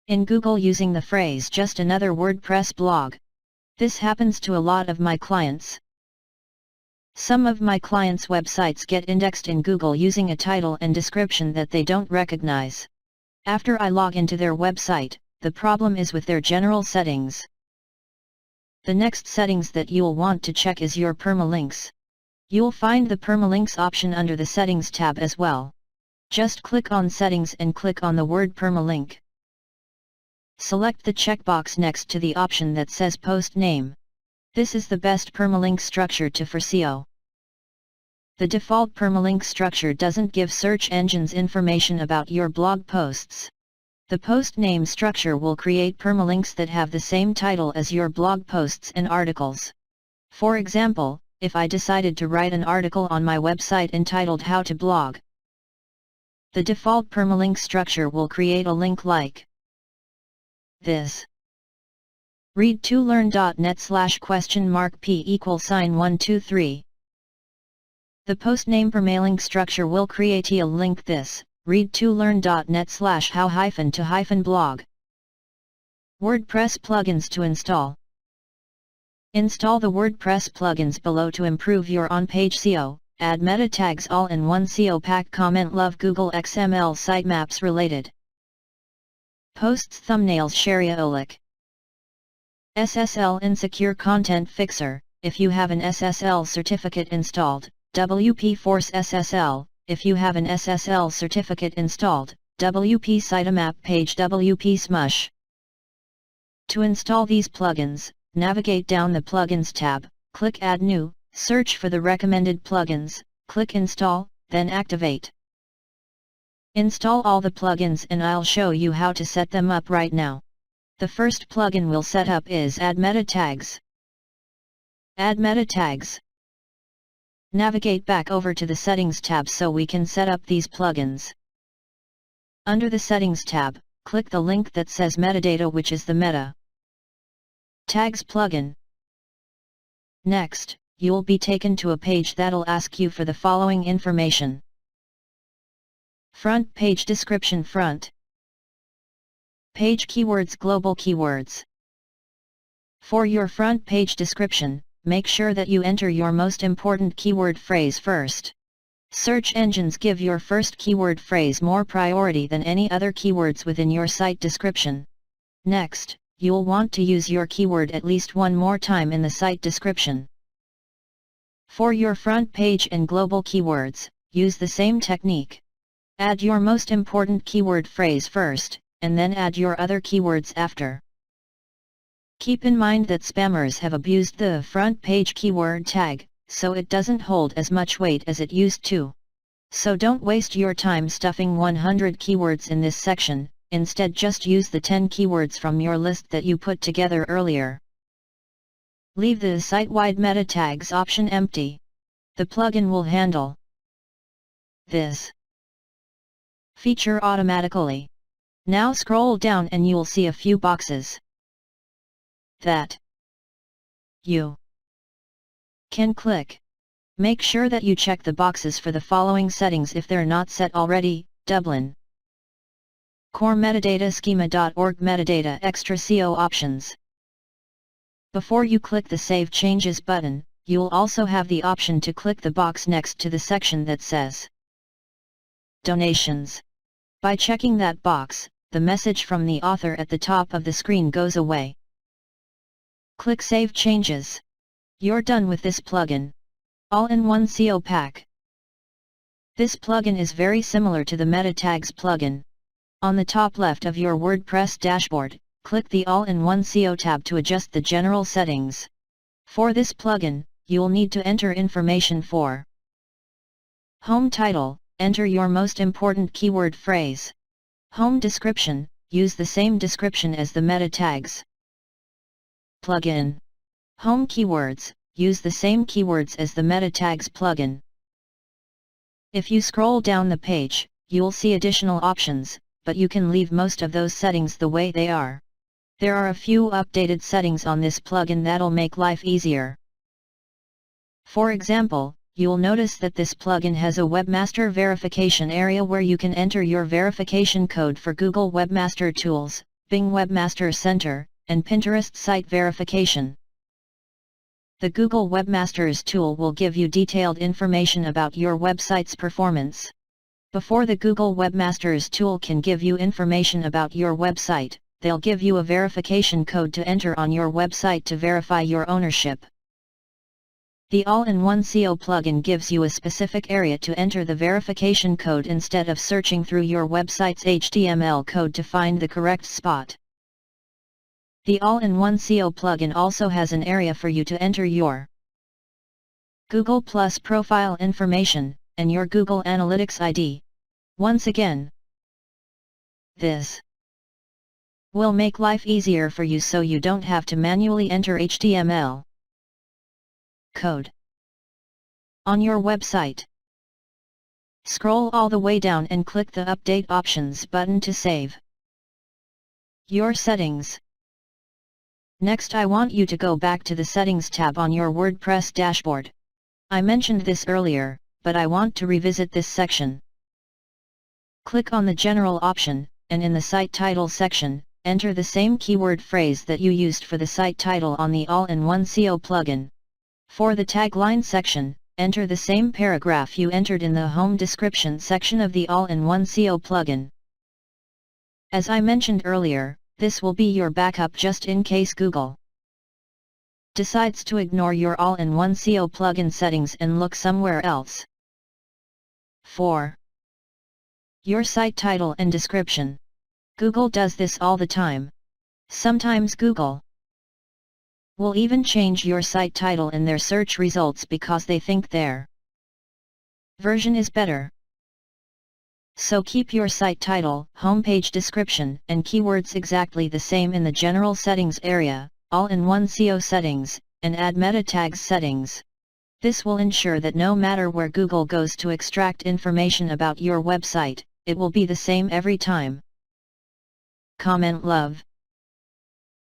in Google using the phrase just another WordPress blog. This happens to a lot of my clients. Some of my clients' websites get indexed in Google using a title and description that they don't recognize. After I log into their website, the problem is with their general settings. The next settings that you'll want to check is your permalinks. You'll find the permalinks option under the Settings tab as well. Just click on Settings and click on the word permalink. Select the checkbox next to the option that says Post Name. This is the best permalink structure for SEO. The default permalink structure doesn't give search engines information about your blog posts. The post name structure will create permalinks that have the same title as your blog posts and articles. For example, if I decided to write an article on my website entitled How to Blog, the default permalink structure will create a link like this. read2learn.net/?p=123. The post name permalink structure will create a link this. read2learn.net/how-to-blog. WordPress plugins to install. Install the WordPress plugins below to improve your on-page SEO. Add meta tags all-in-one SEO pack. Comment love Google XML sitemaps related. Posts thumbnails Shariaholic. SSL Insecure Content Fixer. If you have an SSL certificate installed, WP Force SSL. If you have an SSL certificate installed, WP Sitemap Page WP Smush. To install these plugins, navigate down the Plugins tab, click Add New, search for the recommended plugins, click Install, then Activate. Install all the plugins and I'll show you how to set them up right now. The first plugin we'll set up is Add Meta Tags. Add Meta Tags. Navigate back over to the Settings tab so we can set up these plugins. Under the Settings tab, click the link that says Metadata, which is the Meta Tags plugin. Next, you'll be taken to a page that'll ask you for the following information. Front page description. Front page keywords. Global keywords. For your front page description, make sure that you enter your most important keyword phrase first. Search engines give your first keyword phrase more priority than any other keywords within your site description. Next, you'll want to use your keyword at least one more time in the site description. For your front page and global keywords, use the same technique. Add your most important keyword phrase first, and then add your other keywords after. Keep in mind that spammers have abused the front page keyword tag, so it doesn't hold as much weight as it used to. So don't waste your time stuffing 100 keywords in this section, instead just use the 10 keywords from your list that you put together earlier. Leave the site-wide meta tags option empty. The plugin will handle this feature automatically. Now scroll down and you'll see a few boxes that you can click. Make sure that you check the boxes for the following settings if they're not set already. Dublin Core Metadata Schema.org Metadata Extra SEO Options. Before you click the Save Changes button, you'll also have the option to click the box next to the section that says Donations. By checking that box, the message from the author at the top of the screen goes away. Click Save Changes. You're done with this plugin. All-in-one SEO pack. This plugin is very similar to the Meta Tags plugin. On the top left of your WordPress dashboard, click the All-in-one SEO tab to adjust the general settings. For this plugin, you'll need to enter information for Home Title. Enter your most important keyword phrase. Home Description. Use the same description as the meta tags. Plugin. Home Keywords. Use the same keywords as the meta tags plugin. If you scroll down the page, you'll see additional options, but you can leave most of those settings the way they are. There are a few updated settings on this plugin that'll make life easier. For example, you'll notice that this plugin has a Webmaster verification area where you can enter your verification code for Google Webmaster Tools, Bing Webmaster Center, and Pinterest site verification. The Google Webmasters tool will give you detailed information about your website's performance. Before the Google Webmasters tool can give you information about your website, they'll give you a verification code to enter on your website to verify your ownership. The All-in-One SEO plugin gives you a specific area to enter the verification code instead of searching through your website's HTML code to find the correct spot. The All-in-One SEO plugin also has an area for you to enter your Google+ profile information, and your Google Analytics ID. Once again, this will make life easier for you so you don't have to manually enter HTML code on your website. Scroll all the way down and click the Update Options button to save your settings. Next, I want you to go back to the Settings tab on your WordPress dashboard. I mentioned this earlier, but I want to revisit this section. Click on the General option, and in the Site Title section, enter the same keyword phrase that you used for the site title on the All-in-One SEO plugin. For the tagline section, enter the same paragraph you entered in the Home Description section of the All-in-One SEO plugin. As I mentioned earlier, this will be your backup just in case Google decides to ignore your All-in-One SEO plugin settings and look somewhere else. 4. Your site title and description. Google does this all the time. Sometimes Google will even change your site title in their search results because they think their version is better. So keep your site title, homepage description, and keywords exactly the same in the General Settings area, All-in-One SEO settings, and add meta tags settings. This will ensure that no matter where Google goes to extract information about your website, it will be the same every time. Comment Love.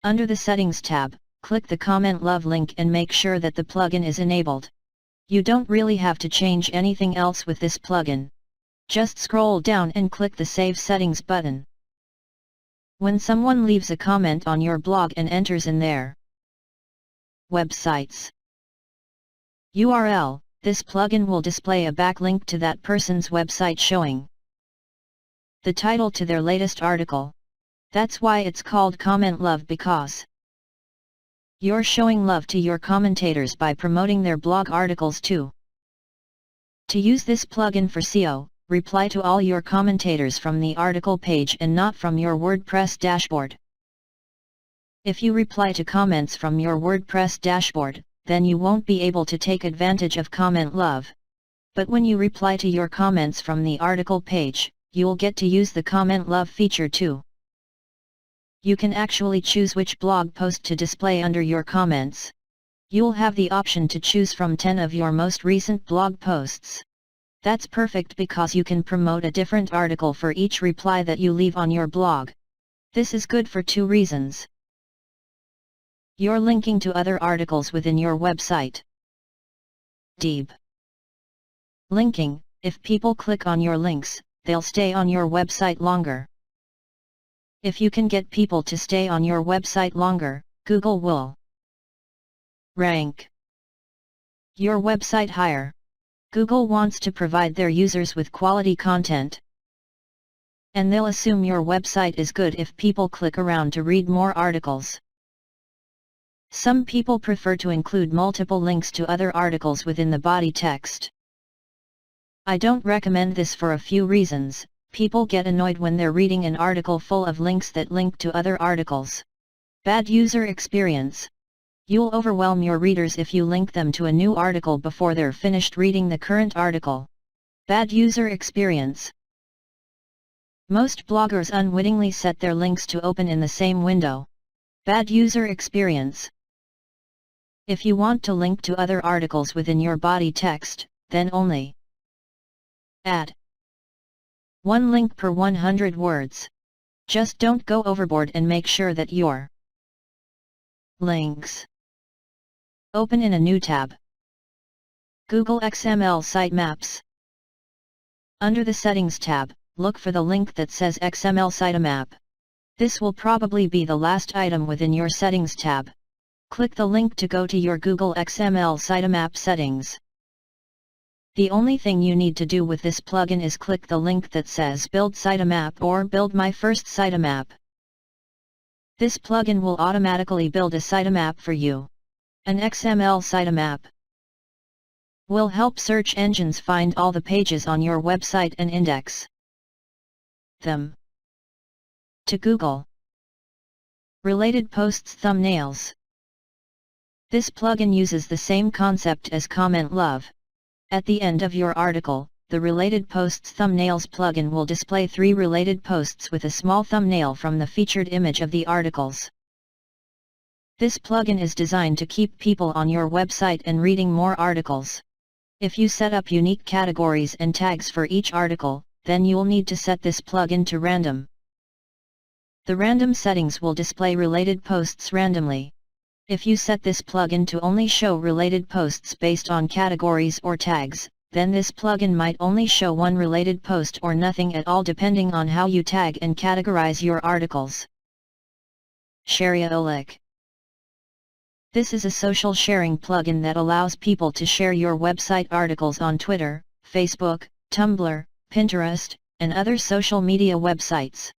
Under the Settings tab, click the Comment Love link and make sure that the plugin is enabled. You don't really have to change anything else with this plugin. Just scroll down and click the Save Settings button. When someone leaves a comment on your blog and enters in their website's URL, this plugin will display a backlink to that person's website showing the title to their latest article. That's why it's called Comment Love, because you're showing love to your commentators by promoting their blog articles too. To use this plugin for SEO, reply to all your commentators from the article page and not from your WordPress dashboard. If you reply to comments from your WordPress dashboard, then you won't be able to take advantage of Comment Love. But when you reply to your comments from the article page, you'll get to use the Comment Love feature too. You can actually choose which blog post to display under your comments. You'll have the option to choose from 10 of your most recent blog posts. That's perfect because you can promote a different article for each reply that you leave on your blog. This is good for 2 reasons. You're linking to other articles within your website. Deep linking. If people click on your links, they'll stay on your website longer. If you can get people to stay on your website longer, Google will rank your website higher. Google wants to provide their users with quality content, and they'll assume your website is good if people click around to read more articles. Some people prefer to include multiple links to other articles within the body text. I don't recommend this for a few reasons. People get annoyed when they're reading an article full of links that link to other articles. Bad user experience. You'll overwhelm your readers if you link them to a new article before they're finished reading the current article. Bad user experience. Most bloggers unwittingly set their links to open in the same window. Bad user experience. If you want to link to other articles within your body text, then only add 1 link per 100 words. Just don't go overboard and make sure that your links open in a new tab. Google XML Sitemaps. Under the Settings tab, look for the link that says XML Sitemap. This will probably be the last item within your Settings tab. Click the link to go to your Google XML Sitemap settings. The only thing you need to do with this plugin is click the link that says Build Sitemap or Build My First Sitemap. This plugin will automatically build a sitemap for you. An XML sitemap will help search engines find all the pages on your website and index them to Google. Related posts thumbnails. This plugin uses the same concept as Comment Love. At the end of your article, the Related Posts Thumbnails plugin will display 3 related posts with a small thumbnail from the featured image of the articles. This plugin is designed to keep people on your website and reading more articles. If you set up unique categories and tags for each article, then you'll need to set this plugin to random. The random settings will display related posts randomly. If you set this plugin to only show related posts based on categories or tags, then this plugin might only show one related post or nothing at all depending on how you tag and categorize your articles. Shareaholic. This is a social sharing plugin that allows people to share your website articles on Twitter, Facebook, Tumblr, Pinterest, and other social media websites.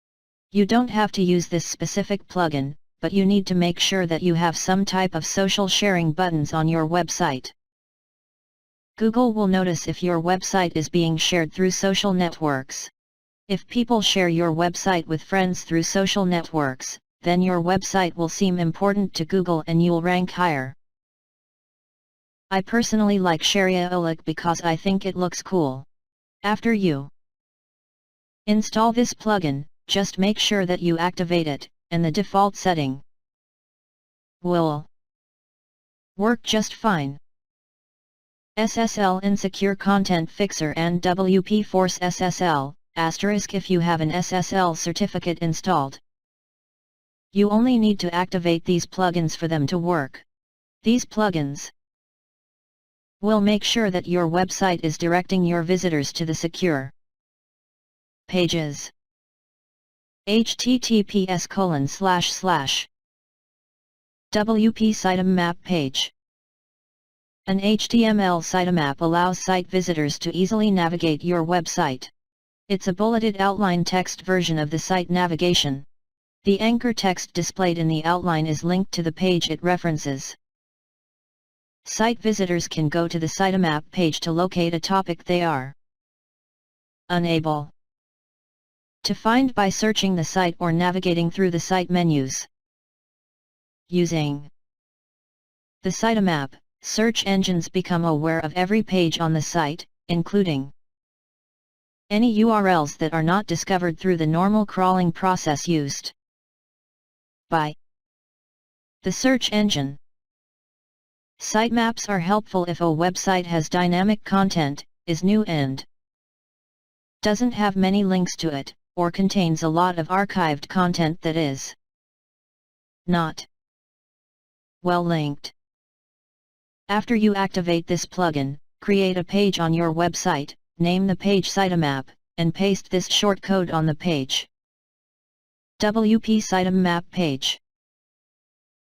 You don't have to use this specific plugin, but you need to make sure that you have some type of social sharing buttons on your website. Google will notice if your website is being shared through social networks. If people share your website with friends through social networks, then your website will seem important to Google and you'll rank higher. I personally like Shareaholic because I think it looks cool. After you install this plugin, just make sure that you activate it, and the default setting will work just fine. SSL Insecure Content Fixer and WP Force SSL, * if you have an SSL certificate installed. You only need to activate these plugins for them to work. These plugins will make sure that your website is directing your visitors to the secure pages. https://wp sitemap page. An HTML sitemap allows site visitors to easily navigate your website. It's a bulleted outline text version of the site navigation. The anchor text displayed in the outline is linked to the page it references. Site visitors can go to the sitemap page to locate a topic they are unable to find by searching the site or navigating through the site menus. Using the sitemap, search engines become aware of every page on the site, including any URLs that are not discovered through the normal crawling process used by the search engine. Sitemaps are helpful if a website has dynamic content, is new and doesn't have many links to it, or contains a lot of archived content that is not well linked. After you activate this plugin, create a page on your website, name the page sitemap, and paste this short code on the page. WP sitemap page.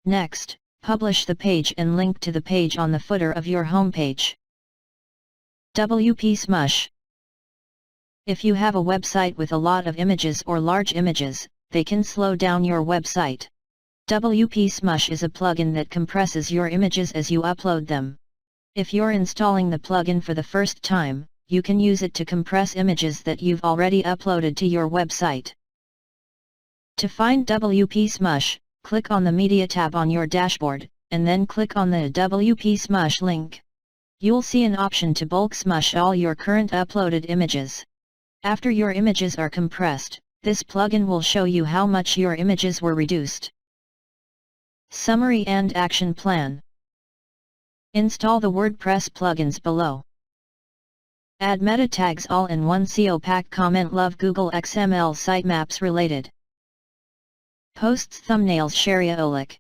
Next, publish the page and link to the page on the footer of your homepage. WP Smush. If you have a website with a lot of images or large images, they can slow down your website. WP Smush is a plugin that compresses your images as you upload them. If you're installing the plugin for the first time, you can use it to compress images that you've already uploaded to your website. To find WP Smush, click on the Media tab on your dashboard, and then click on the WP Smush link. You'll see an option to bulk smush all your current uploaded images. After your images are compressed, this plugin will show you how much your images were reduced. Summary and Action Plan. Install the WordPress plugins below. Add meta tags all in one SEO pack. Comment love Google XML sitemaps related. Posts thumbnails Shariaholic.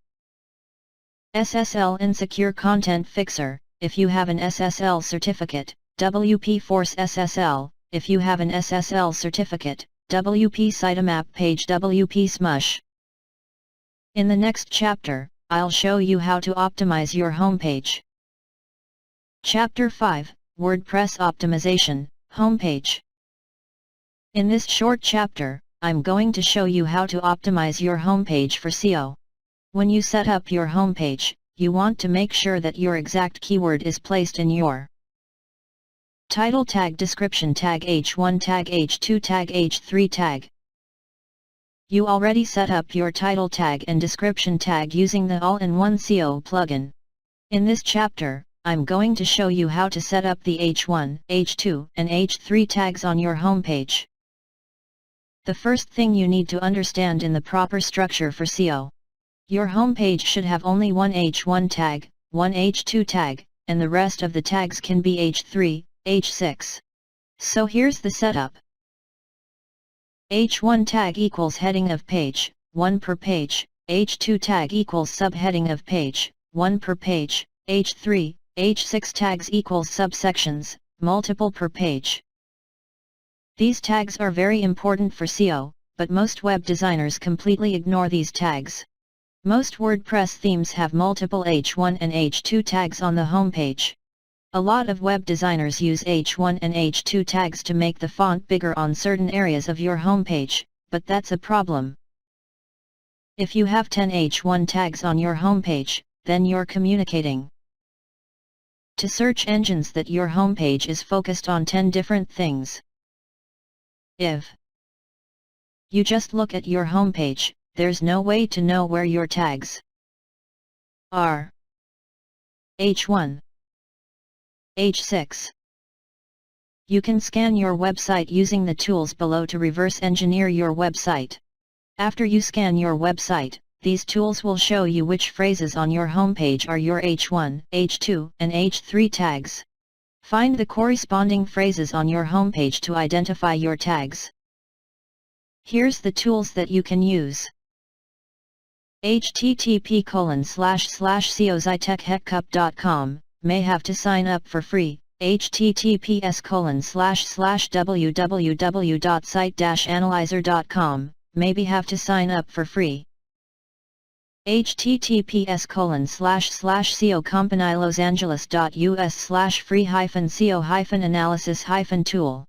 SSL Insecure Content Fixer, if you have an SSL certificate, WP Force SSL, if you have an SSL certificate, WP Sitemap Page WP Smush. In the next chapter, I'll show you how to optimize your homepage. Chapter 5, WordPress Optimization, Homepage. In this short chapter, I'm going to show you how to optimize your homepage for SEO. When you set up your homepage, you want to make sure that your exact keyword is placed in your title tag, description tag, H1 tag, H2 tag, H3 tag. You already set up your title tag and description tag using the All-in-One SEO plugin. In this chapter, I'm going to show you how to set up the H1, H2, and H3 tags on your homepage. The first thing you need to understand in the proper structure for SEO. Your homepage should have only one H1 tag, one H2 tag, and the rest of the tags can be H3, H6. So here's the setup. H1 tag equals heading of page, 1 per page, H2 tag equals subheading of page, 1 per page, H3, H6 tags equals subsections, multiple per page. These tags are very important for SEO, but most web designers completely ignore these tags. Most WordPress themes have multiple H1 and H2 tags on the homepage. A lot of web designers use H1 and H2 tags to make the font bigger on certain areas of your homepage, but that's a problem. If you have 10 H1 tags on your homepage, then you're communicating to search engines that your homepage is focused on 10 different things. If you just look at your homepage, there's no way to know where your tags are. H1, H6. You can scan your website using the tools below to reverse engineer your website. After you scan your website, these tools will show you which phrases on your homepage are your H1, H2, and H3 tags. Find the corresponding phrases on your homepage to identify your tags. Here's the tools that you can use. http://seozitechheccup.com, may have to sign up for free. https://www.site-analyzer.com, maybe have to sign up for free. https://seocompanylosangeles.us/free-seo-analysis-tool.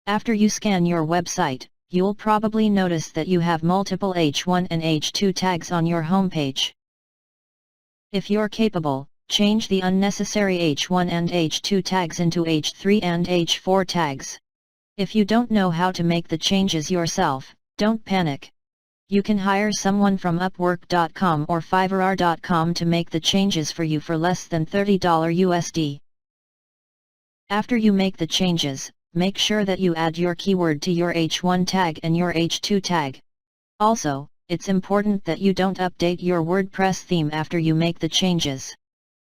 After you scan your website, you'll probably notice that you have multiple H1 and H2 tags on your homepage. If you're capable, change the unnecessary H1 and H2 tags into H3 and H4 tags. If you don't know how to make the changes yourself, don't panic. You can hire someone from Upwork.com or Fiverr.com to make the changes for you for less than $30 USD. After you make the changes, make sure that you add your keyword to your H1 tag and your H2 tag. Also, it's important that you don't update your WordPress theme after you make the changes.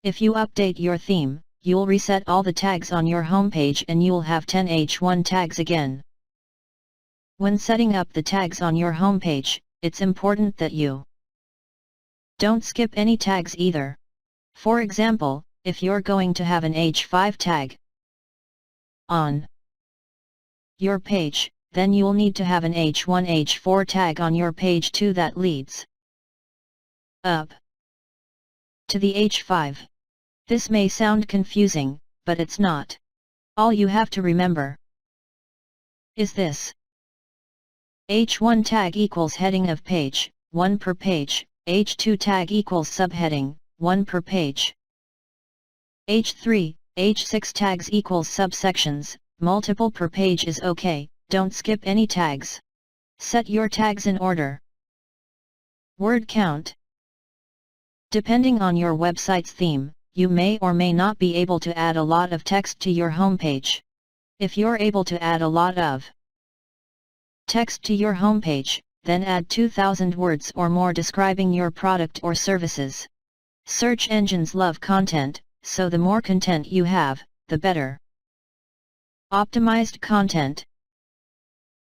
If you update your theme, you'll reset all the tags on your homepage and you'll have 10 H1 tags again. When setting up the tags on your homepage, it's important that you don't skip any tags either. For example, if you're going to have an H5 tag on your page, then you'll need to have an H1 H4 tag on your page too that leads up to the H5. This may sound confusing, but it's not. All you have to remember is this. H1 tag equals heading of page, 1 per page, H2 tag equals subheading, 1 per page. H3, H6 tags equals subsections, multiple per page is okay, don't skip any tags. Set your tags in order. Word count. Depending on your website's theme, you may or may not be able to add a lot of text to your homepage. If you're able to add a lot of text to your homepage, then add 2,000 words or more describing your product or services. Search engines love content, so the more content you have, the better. Optimized content.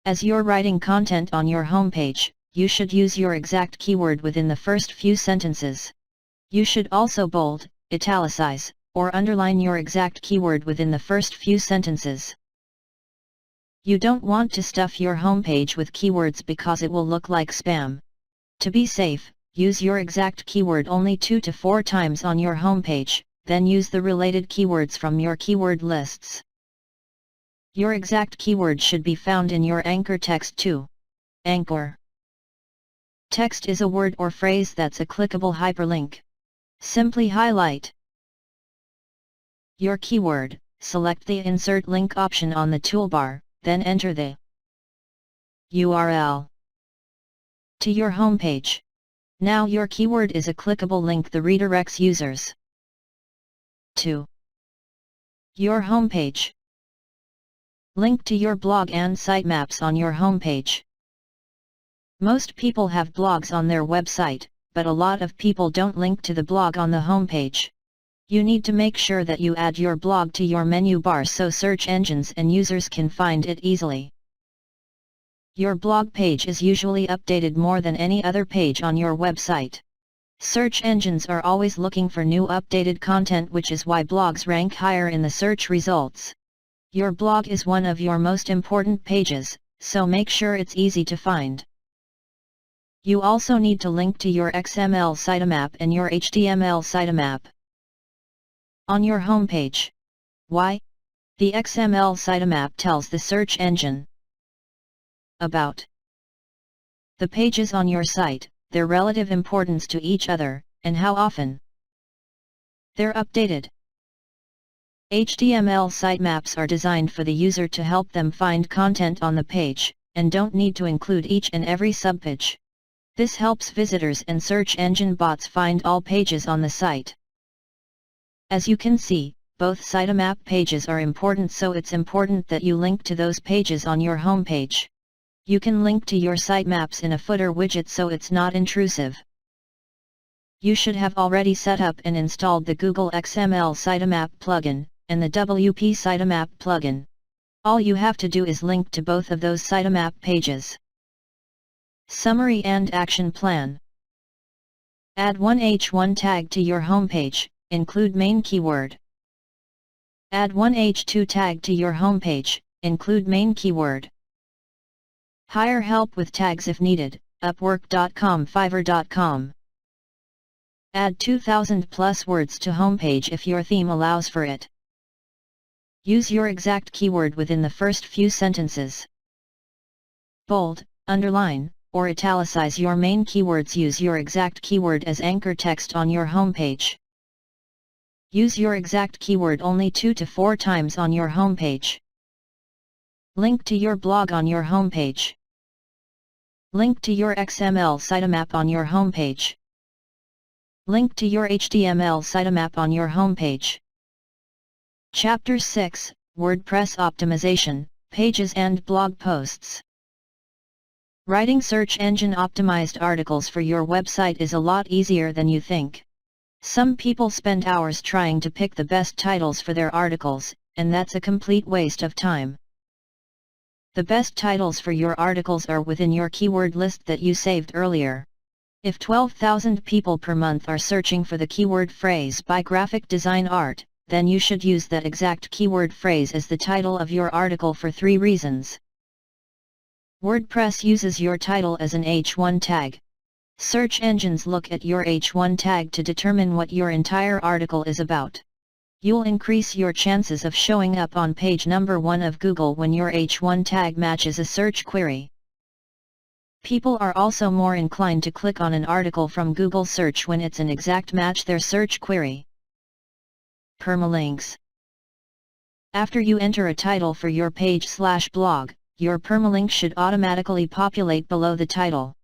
As you're writing content on your homepage, you should use your exact keyword within the first few sentences. You should also bold, italicize, or underline your exact keyword within the first few sentences. You don't want to stuff your homepage with keywords because it will look like spam. To be safe, use your exact keyword only 2 to 4 times on your homepage, then use the related keywords from your keyword lists. Your exact keyword should be found in your anchor text too. Anchor text is a word or phrase that's a clickable hyperlink. Simply highlight your keyword, select the Insert Link option on the toolbar, then enter the URL to your homepage. Now your keyword is a clickable link that redirects users to your homepage. Link to your blog and sitemaps on your homepage. Most people have blogs on their website, but a lot of people don't link to the blog on the homepage. You need to make sure that you add your blog to your menu bar so search engines and users can find it easily. Your blog page is usually updated more than any other page on your website. Search engines are always looking for new updated content, which is why blogs rank higher in the search results. Your blog is one of your most important pages, so make sure it's easy to find. You also need to link to your XML sitemap and your HTML sitemap on your homepage. Why? The XML sitemap tells the search engine about the pages on your site, their relative importance to each other, and how often they're updated. HTML sitemaps are designed for the user to help them find content on the page, and don't need to include each and every subpage. This helps visitors and search engine bots find all pages on the site. As you can see, both sitemap pages are important, so it's important that you link to those pages on your homepage. You can link to your sitemaps in a footer widget so it's not intrusive. You should have already set up and installed the Google XML Sitemap plugin, and the WP Sitemap plugin. All you have to do is link to both of those sitemap pages. Summary and action plan. Add one H1 tag to your homepage, include main keyword. Add one H2 tag to your homepage, include main keyword. Hire help with tags if needed, Upwork.com, Fiverr.com. Add 2,000 plus words to homepage if your theme allows for it. Use your exact keyword within the first few sentences. Bold, underline, or italicize your main keywords. Use your exact keyword as anchor text on your homepage. Use your exact keyword only 2 to 4 times on your homepage. Link to your blog on your homepage. Link to your XML sitemap on your homepage. Link to your HTML sitemap on your homepage. Chapter 6, WordPress Optimization, Pages and Blog Posts. Writing search engine optimized articles for your website is a lot easier than you think. Some people spend hours trying to pick the best titles for their articles, and that's a complete waste of time. The best titles for your articles are within your keyword list that you saved earlier. If 12,000 people per month are searching for the keyword phrase by graphic design art, then you should use that exact keyword phrase as the title of your article for 3 reasons. WordPress uses your title as an H1 tag. Search engines look at your H1 tag to determine what your entire article is about. You'll increase your chances of showing up on page number 1 of Google when your H1 tag matches a search query. People are also more inclined to click on an article from Google search when it's an exact match their search query. Permalinks. After you enter a title for your page/blog, your permalink should automatically populate below the title.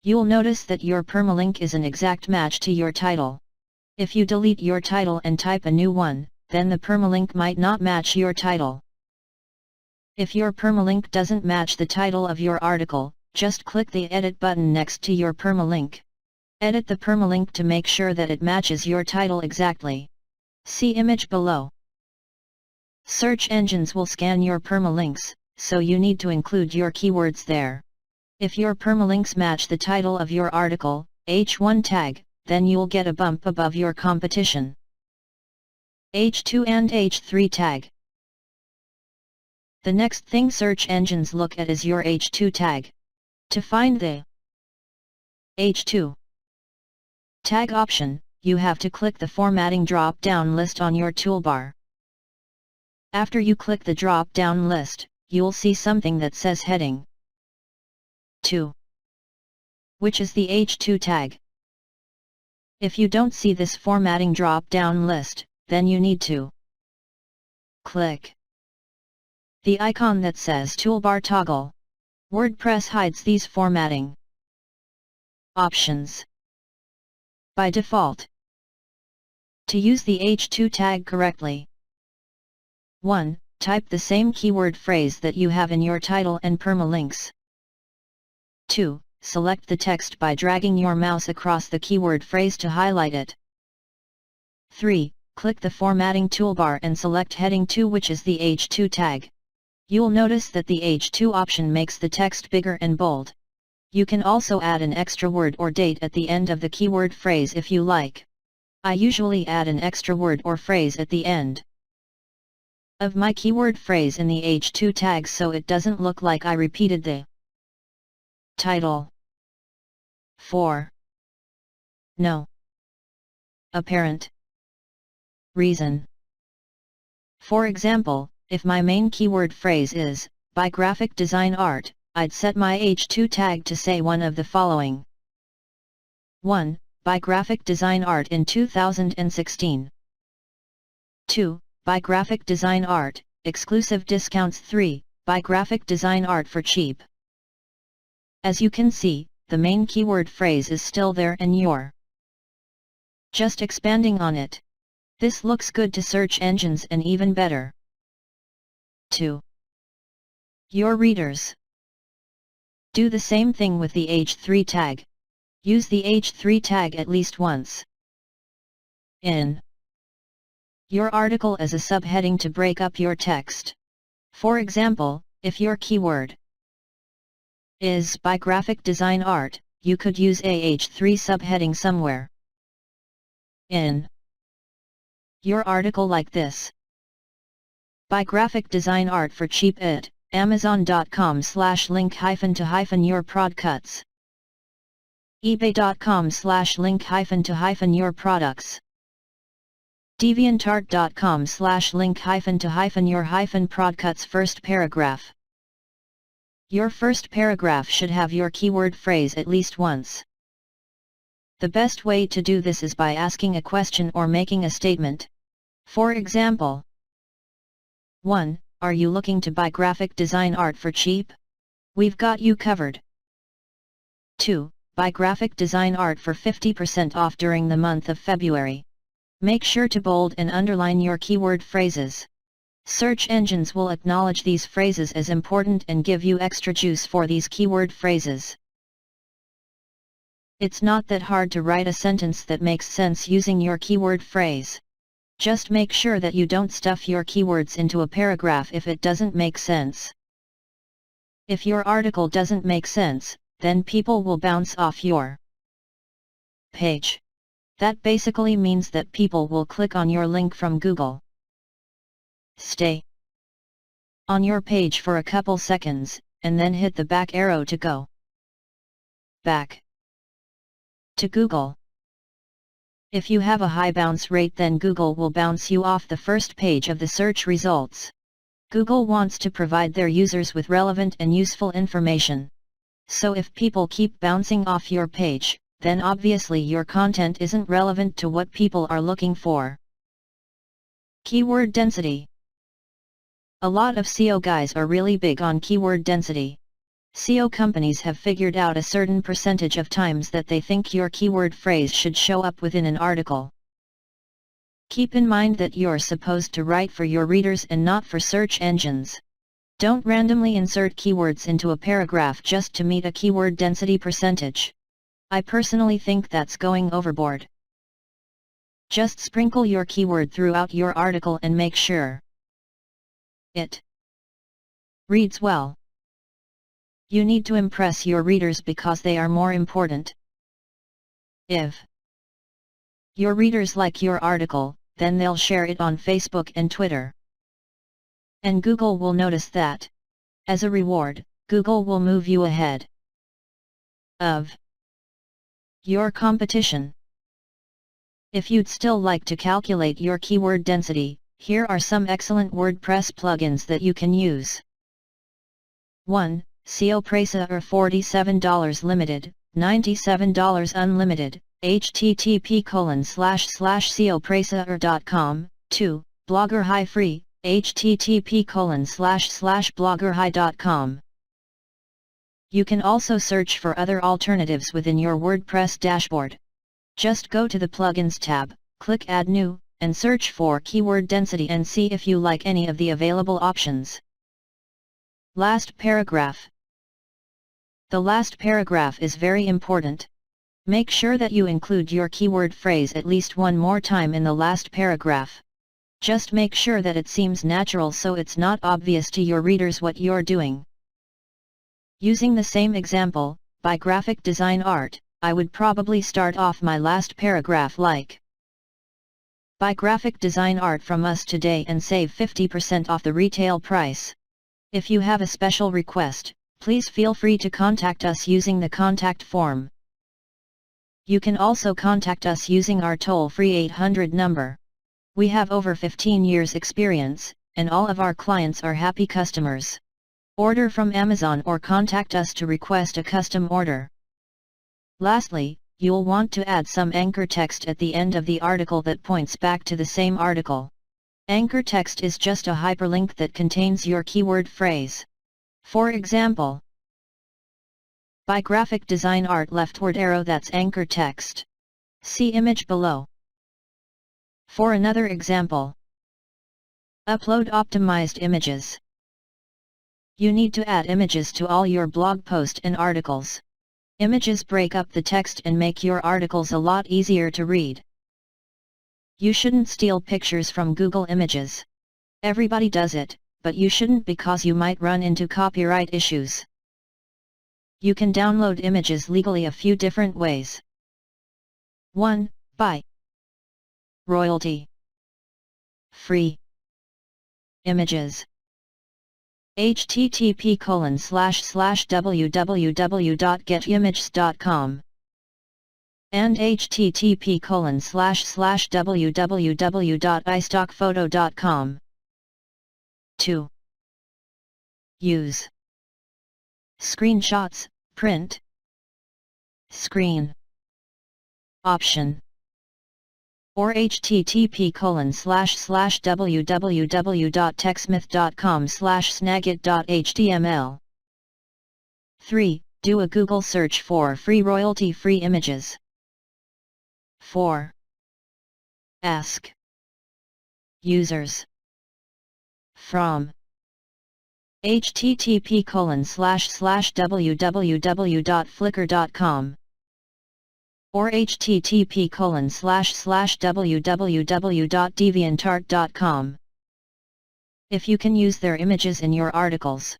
You'll notice that your permalink is an exact match to your title. If you delete your title and type a new one, then the permalink might not match your title. If your permalink doesn't match the title of your article, just click the Edit button next to your permalink. Edit the permalink to make sure that it matches your title exactly. See image below. Search engines will scan your permalinks, so you need to include your keywords there. If your permalinks match the title of your article, H1 tag, then you'll get a bump above your competition. H2 and H3 tag. The next thing search engines look at is your H2 tag. To find the H2 tag option, you have to click the formatting drop-down list on your toolbar. After you click the drop-down list, you'll see something that says heading 2, which is the H2 tag. If you don't see this formatting drop-down list, then you need to click the icon that says Toolbar Toggle. WordPress hides these formatting options by default. To use the H2 tag correctly, 1. Type the same keyword phrase that you have in your title and permalinks. 2. Select the text by dragging your mouse across the keyword phrase to highlight it. 3. Click the formatting toolbar and select heading 2, which is the H2 tag. You'll notice that the H2 option makes the text bigger and bold. You can also add an extra word or date at the end of the keyword phrase if you like. I usually add an extra word or phrase at the end of my keyword phrase in the H2 tag so it doesn't look like I repeated the title. 4. No apparent reason. For example, if my main keyword phrase is, by graphic design art, I'd set my H2 tag to say one of the following. 1. By graphic design art in 2016. 2. By graphic design art, exclusive discounts. 3. By graphic design art for cheap. As you can see, the main keyword phrase is still there and you're just expanding on it. This looks good to search engines and even better 2. Your readers. Do the same thing with the H3 tag. Use the H3 tag at least once in your article as a subheading to break up your text. For example, if your keyword is by graphic design art, you could use a H3 subheading somewhere in your article like this. By graphic design art for cheap at Amazon.com/link-to- your producuts. eBay.com/link-to- your products. DeviantArt.com/link-to- your producuts. First paragraph. Your first paragraph should have your keyword phrase at least once. The best way to do this is by asking a question or making a statement. For example, 1. Are you looking to buy graphic design art for cheap? We've got you covered. 2. Buy graphic design art for 50% off during the month of February. Make sure to bold and underline your keyword phrases. Search engines will acknowledge these phrases as important and give you extra juice for these keyword phrases. It's not that hard to write a sentence that makes sense using your keyword phrase. Just make sure that you don't stuff your keywords into a paragraph if it doesn't make sense. If your article doesn't make sense, then people will bounce off your page. That basically means that people will click on your link from Google. Stay on your page for a couple seconds, and then hit the back arrow to go back to Google. If you have a high bounce rate, then Google will bounce you off the first page of the search results. Google wants to provide their users with relevant and useful information. So if people keep bouncing off your page, then obviously your content isn't relevant to what people are looking for. Keyword density. A lot of SEO guys are really big on keyword density. SEO companies have figured out a certain percentage of times that they think your keyword phrase should show up within an article. Keep in mind that you're supposed to write for your readers and not for search engines. Don't randomly insert keywords into a paragraph just to meet a keyword density percentage. I personally think that's going overboard. Just sprinkle your keyword throughout your article and make sure It reads well. You need to impress your readers because they are more important. If your readers like your article, then they'll share it on Facebook and Twitter. And Google will notice that. As a reward, Google will move you ahead of your competition. If you'd still like to calculate your keyword density, here are some excellent WordPress plugins that you can use. 1. SEO Presa $47 limited, $97 unlimited, http://seopresa.com. 2. Blogger High free, http://bloggerhigh.com. You can also search for other alternatives within your WordPress dashboard. Just go to the Plugins tab, click Add New, and search for keyword density and see if you like any of the available options. Last paragraph. The last paragraph is very important. Make sure that you include your keyword phrase at least one more time in the last paragraph. Just make sure that it seems natural so it's not obvious to your readers what you're doing. Using the same example, by graphic design art, I would probably start off my last paragraph like, buy graphic design art from us today and save 50% off the retail price. If you have a special request, please feel free to contact us using the contact form. You can also contact us using our toll-free 800 number. We have over 15 years experience, and all of our clients are happy customers. Order from Amazon or contact us to request a custom order. Lastly, you'll want to add some anchor text at the end of the article that points back to the same article. Anchor text is just a hyperlink that contains your keyword phrase. For example, by graphic design art leftward arrow, that's anchor text. See image below. For another example, upload optimized images. You need to add images to all your blog posts and articles. Images break up the text and make your articles a lot easier to read. You shouldn't steal pictures from Google Images. Everybody does it, but you shouldn't because you might run into copyright issues. You can download images legally a few different ways. 1. By royalty free images. http://www.getimages.com and http://www.istockphoto.com. 2. Use screenshots, print screen option, or http://www.techsmith.com/snagit.html. 3. Do a Google search for free royalty-free images. 4. Ask users from http://www.flickr.com or http://www.deviantart.com. If you can use their images in your articles,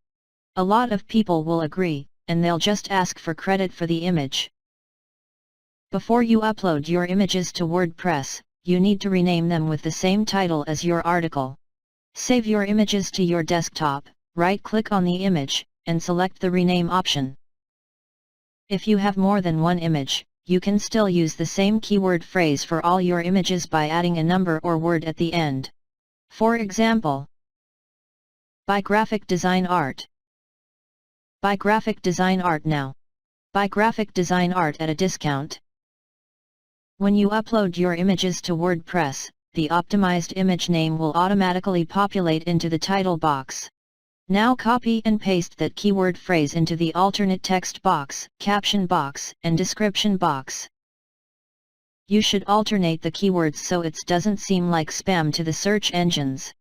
a lot of people will agree, and they'll just ask for credit for the image. Before you upload your images to WordPress, you need to rename them with the same title as your article. Save your images to your desktop, right-click on the image, and select the rename option. If you have more than one image, you can still use the same keyword phrase for all your images by adding a number or word at the end. For example, by graphic design art. Buy graphic design art now. Buy graphic design art at a discount. When you upload your images to WordPress, the optimized image name will automatically populate into the title box. Now copy and paste that keyword phrase into the alternate text box, caption box, and description box. You should alternate the keywords so it doesn't seem like spam to the search engines.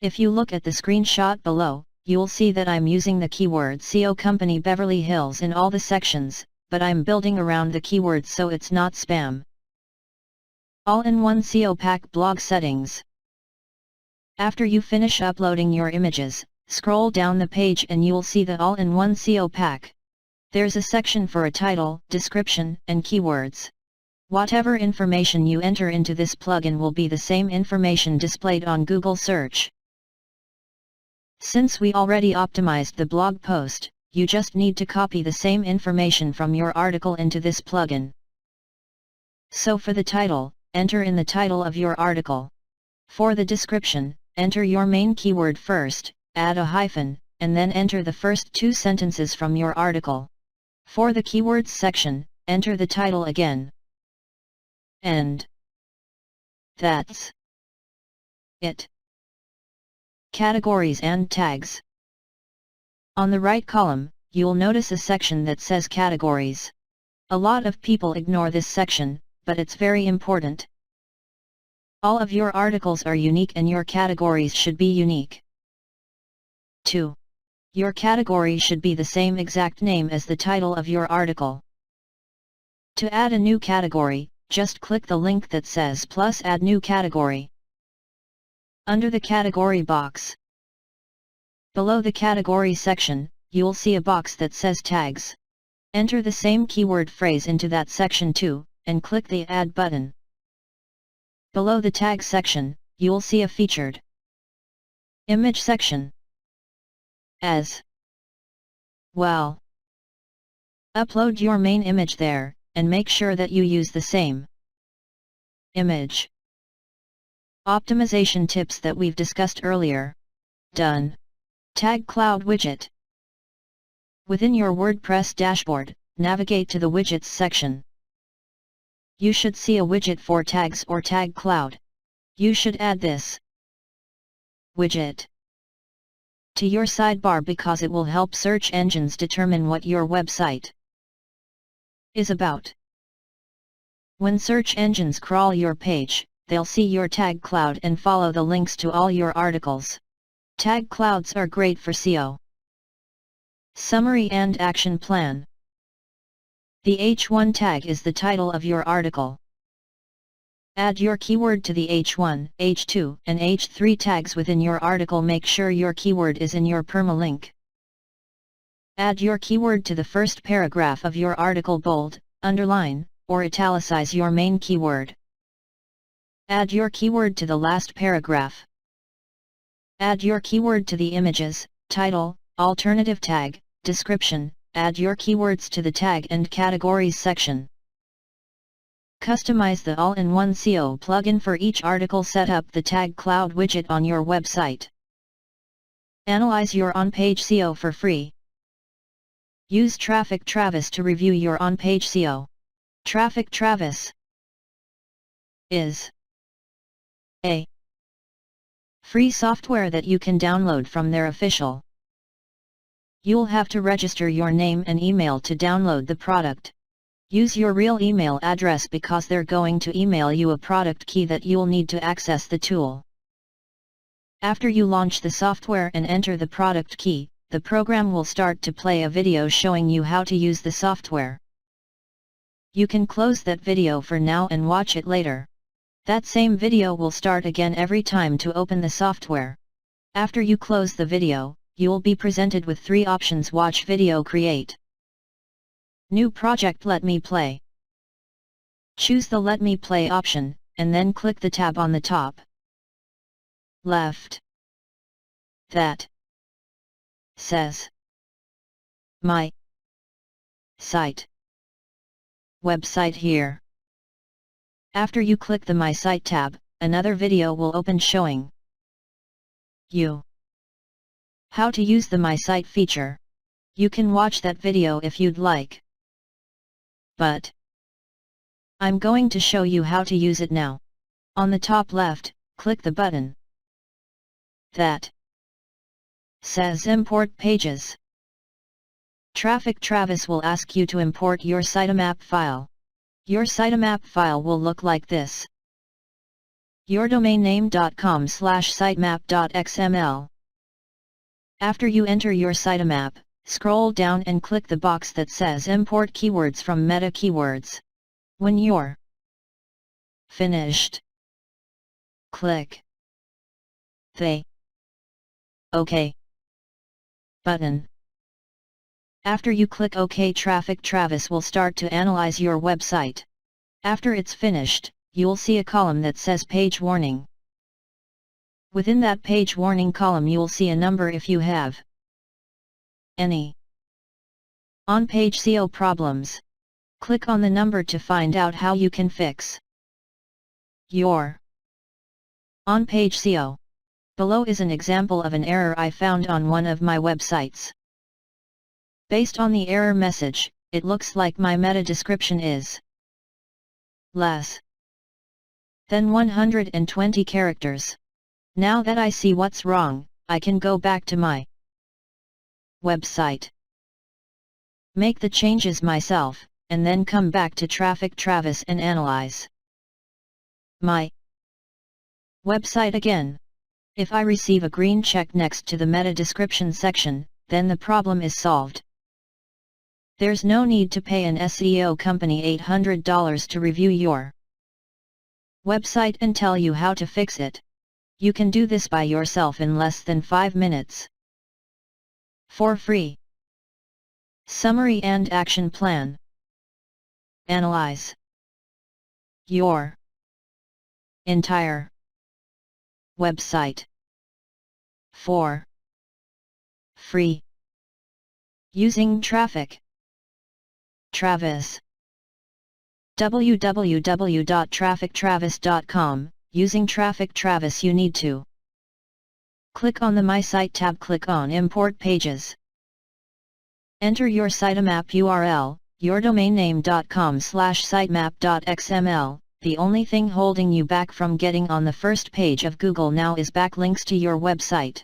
If you look at the screenshot below, you'll see that I'm using the keyword SEO Company Beverly Hills in all the sections, but I'm building around the keywords so it's not spam. All-in-one SEO Pack blog settings. After you finish uploading your images, scroll down the page and you'll see the all-in-one SEO pack. There's a section for a title, description, and keywords. Whatever information you enter into this plugin will be the same information displayed on Google search. Since we already optimized the blog post, you just need to copy the same information from your article into this plugin. So for the title, enter in the title of your article. For the description, enter your main keyword first, add a hyphen, and then enter the first 2 sentences from your article. For the keywords section, enter the title again. And that's it. Categories and tags. On the right column, you'll notice a section that says categories. A lot of people ignore this section, but it's very important. All of your articles are unique and your categories should be unique. 2. Your category should be the same exact name as the title of your article. To add a new category, just click the link that says plus add new category. Under the category box, below the category section, you'll see a box that says tags. Enter the same keyword phrase into that section too, and click the add button. Below the tag section, you'll see a featured image section as well. Upload your main image there, and make sure that you use the same image. Optimization tips that we've discussed earlier. Done. Tag Cloud widget. Within your WordPress dashboard, navigate to the Widgets section. You should see a widget for tags or Tag Cloud. You should add this widget to your sidebar because it will help search engines determine what your website is about. When search engines crawl your page, they'll see your Tag Cloud and follow the links to all your articles. Tag clouds are great for SEO. Summary and action plan. The H1 tag is the title of your article. Add your keyword to the H1, H2, and H3 tags within your article. Make sure your keyword is in your permalink. Add your keyword to the first paragraph of your article. Bold, underline, or italicize your main keyword. Add your keyword to the last paragraph. Add your keyword to the images, title, alternative tag, description. Add your keywords to the tag and categories section. Customize the all-in-one SEO plugin for each article. Set up the Tag Cloud widget on your website. Analyze your on-page SEO for free. Use Traffic Travis to review your on-page SEO. Traffic Travis is a free software that you can download from their official. You'll have to register your name and email to download the product. Use your real email address because they're going to email you a product key that you'll need to access the tool. After you launch the software and enter the product key, the program will start to play a video showing you how to use the software. You can close that video for now and watch it later. That same video will start again every time to open the software. After you close the video, you'll be presented with 3 options: watch video, create new project, let me play. Choose the let me play option, and then click the tab on the top left that says My Site website here. After you click the My Site tab, another video will open showing you how to use the My Site feature. You can watch that video if you'd like, but I'm going to show you how to use it now. On the top left, click the button that says Import Pages. Traffic Travis will ask you to import your sitemap file. Your sitemap file will look like this: yourdomainname.com/sitemap.xml. After you enter your sitemap, scroll down and click the box that says Import Keywords from Meta Keywords. When you're finished, click the OK button. After you click OK, Traffic Travis will start to analyze your website. After it's finished, you'll see a column that says Page Warning. Within that page warning column you'll see a number if you have any on-page SEO problems. Click on the number to find out how you can fix your on-page SEO. Below is an example of an error I found on one of my websites. Based on the error message, it looks like my meta description is less than 120 characters. Now that I see what's wrong, I can go back to my website, make the changes myself, and then come back to Traffic Travis and analyze my website again. If I receive a green check next to the meta description section, then the problem is solved. There's no need to pay an SEO company $800 to review your website and tell you how to fix it. You can do this by yourself in less than 5 minutes. For free. Summary and Action Plan. Analyze your entire website for free using Traffic Travis. www.traffictravis.com. Using Traffic Travis you need to click on the My Site tab, click on Import Pages. Enter your sitemap URL, your domain name.com/sitemap.xml. The only thing holding you back from getting on the first page of Google now is backlinks to your website.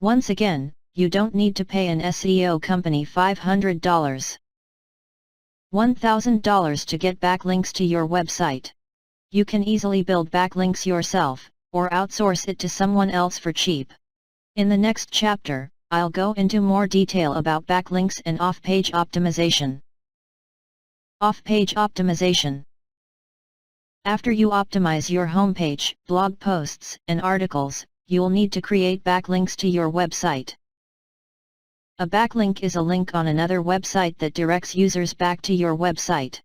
Once again, you don't need to pay an SEO company $500. $1,000 to get backlinks to your website. You can easily build backlinks yourself, or outsource it to someone else for cheap. In the next chapter, I'll go into more detail about backlinks and off-page optimization. Off-page optimization. After you optimize your homepage, blog posts, and articles, you'll need to create backlinks to your website. A backlink is a link on another website that directs users back to your website.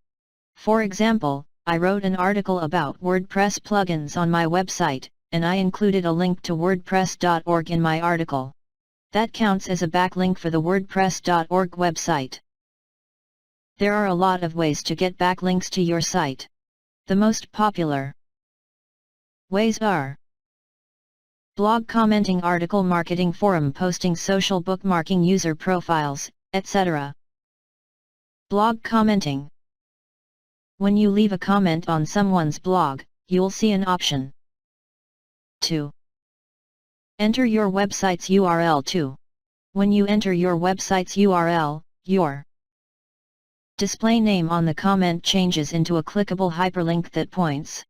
For example, I wrote an article about WordPress plugins on my website, and I included a link to WordPress.org in my article. That counts as a backlink for the WordPress.org website. There are a lot of ways to get backlinks to your site. The most popular ways are blog commenting, article marketing, forum posting, social bookmarking, user profiles, etc. Blog commenting. When you leave a comment on someone's blog, you'll see an option to enter your website's URL too. When you enter your website's URL, your display name on the comment changes into a clickable hyperlink that points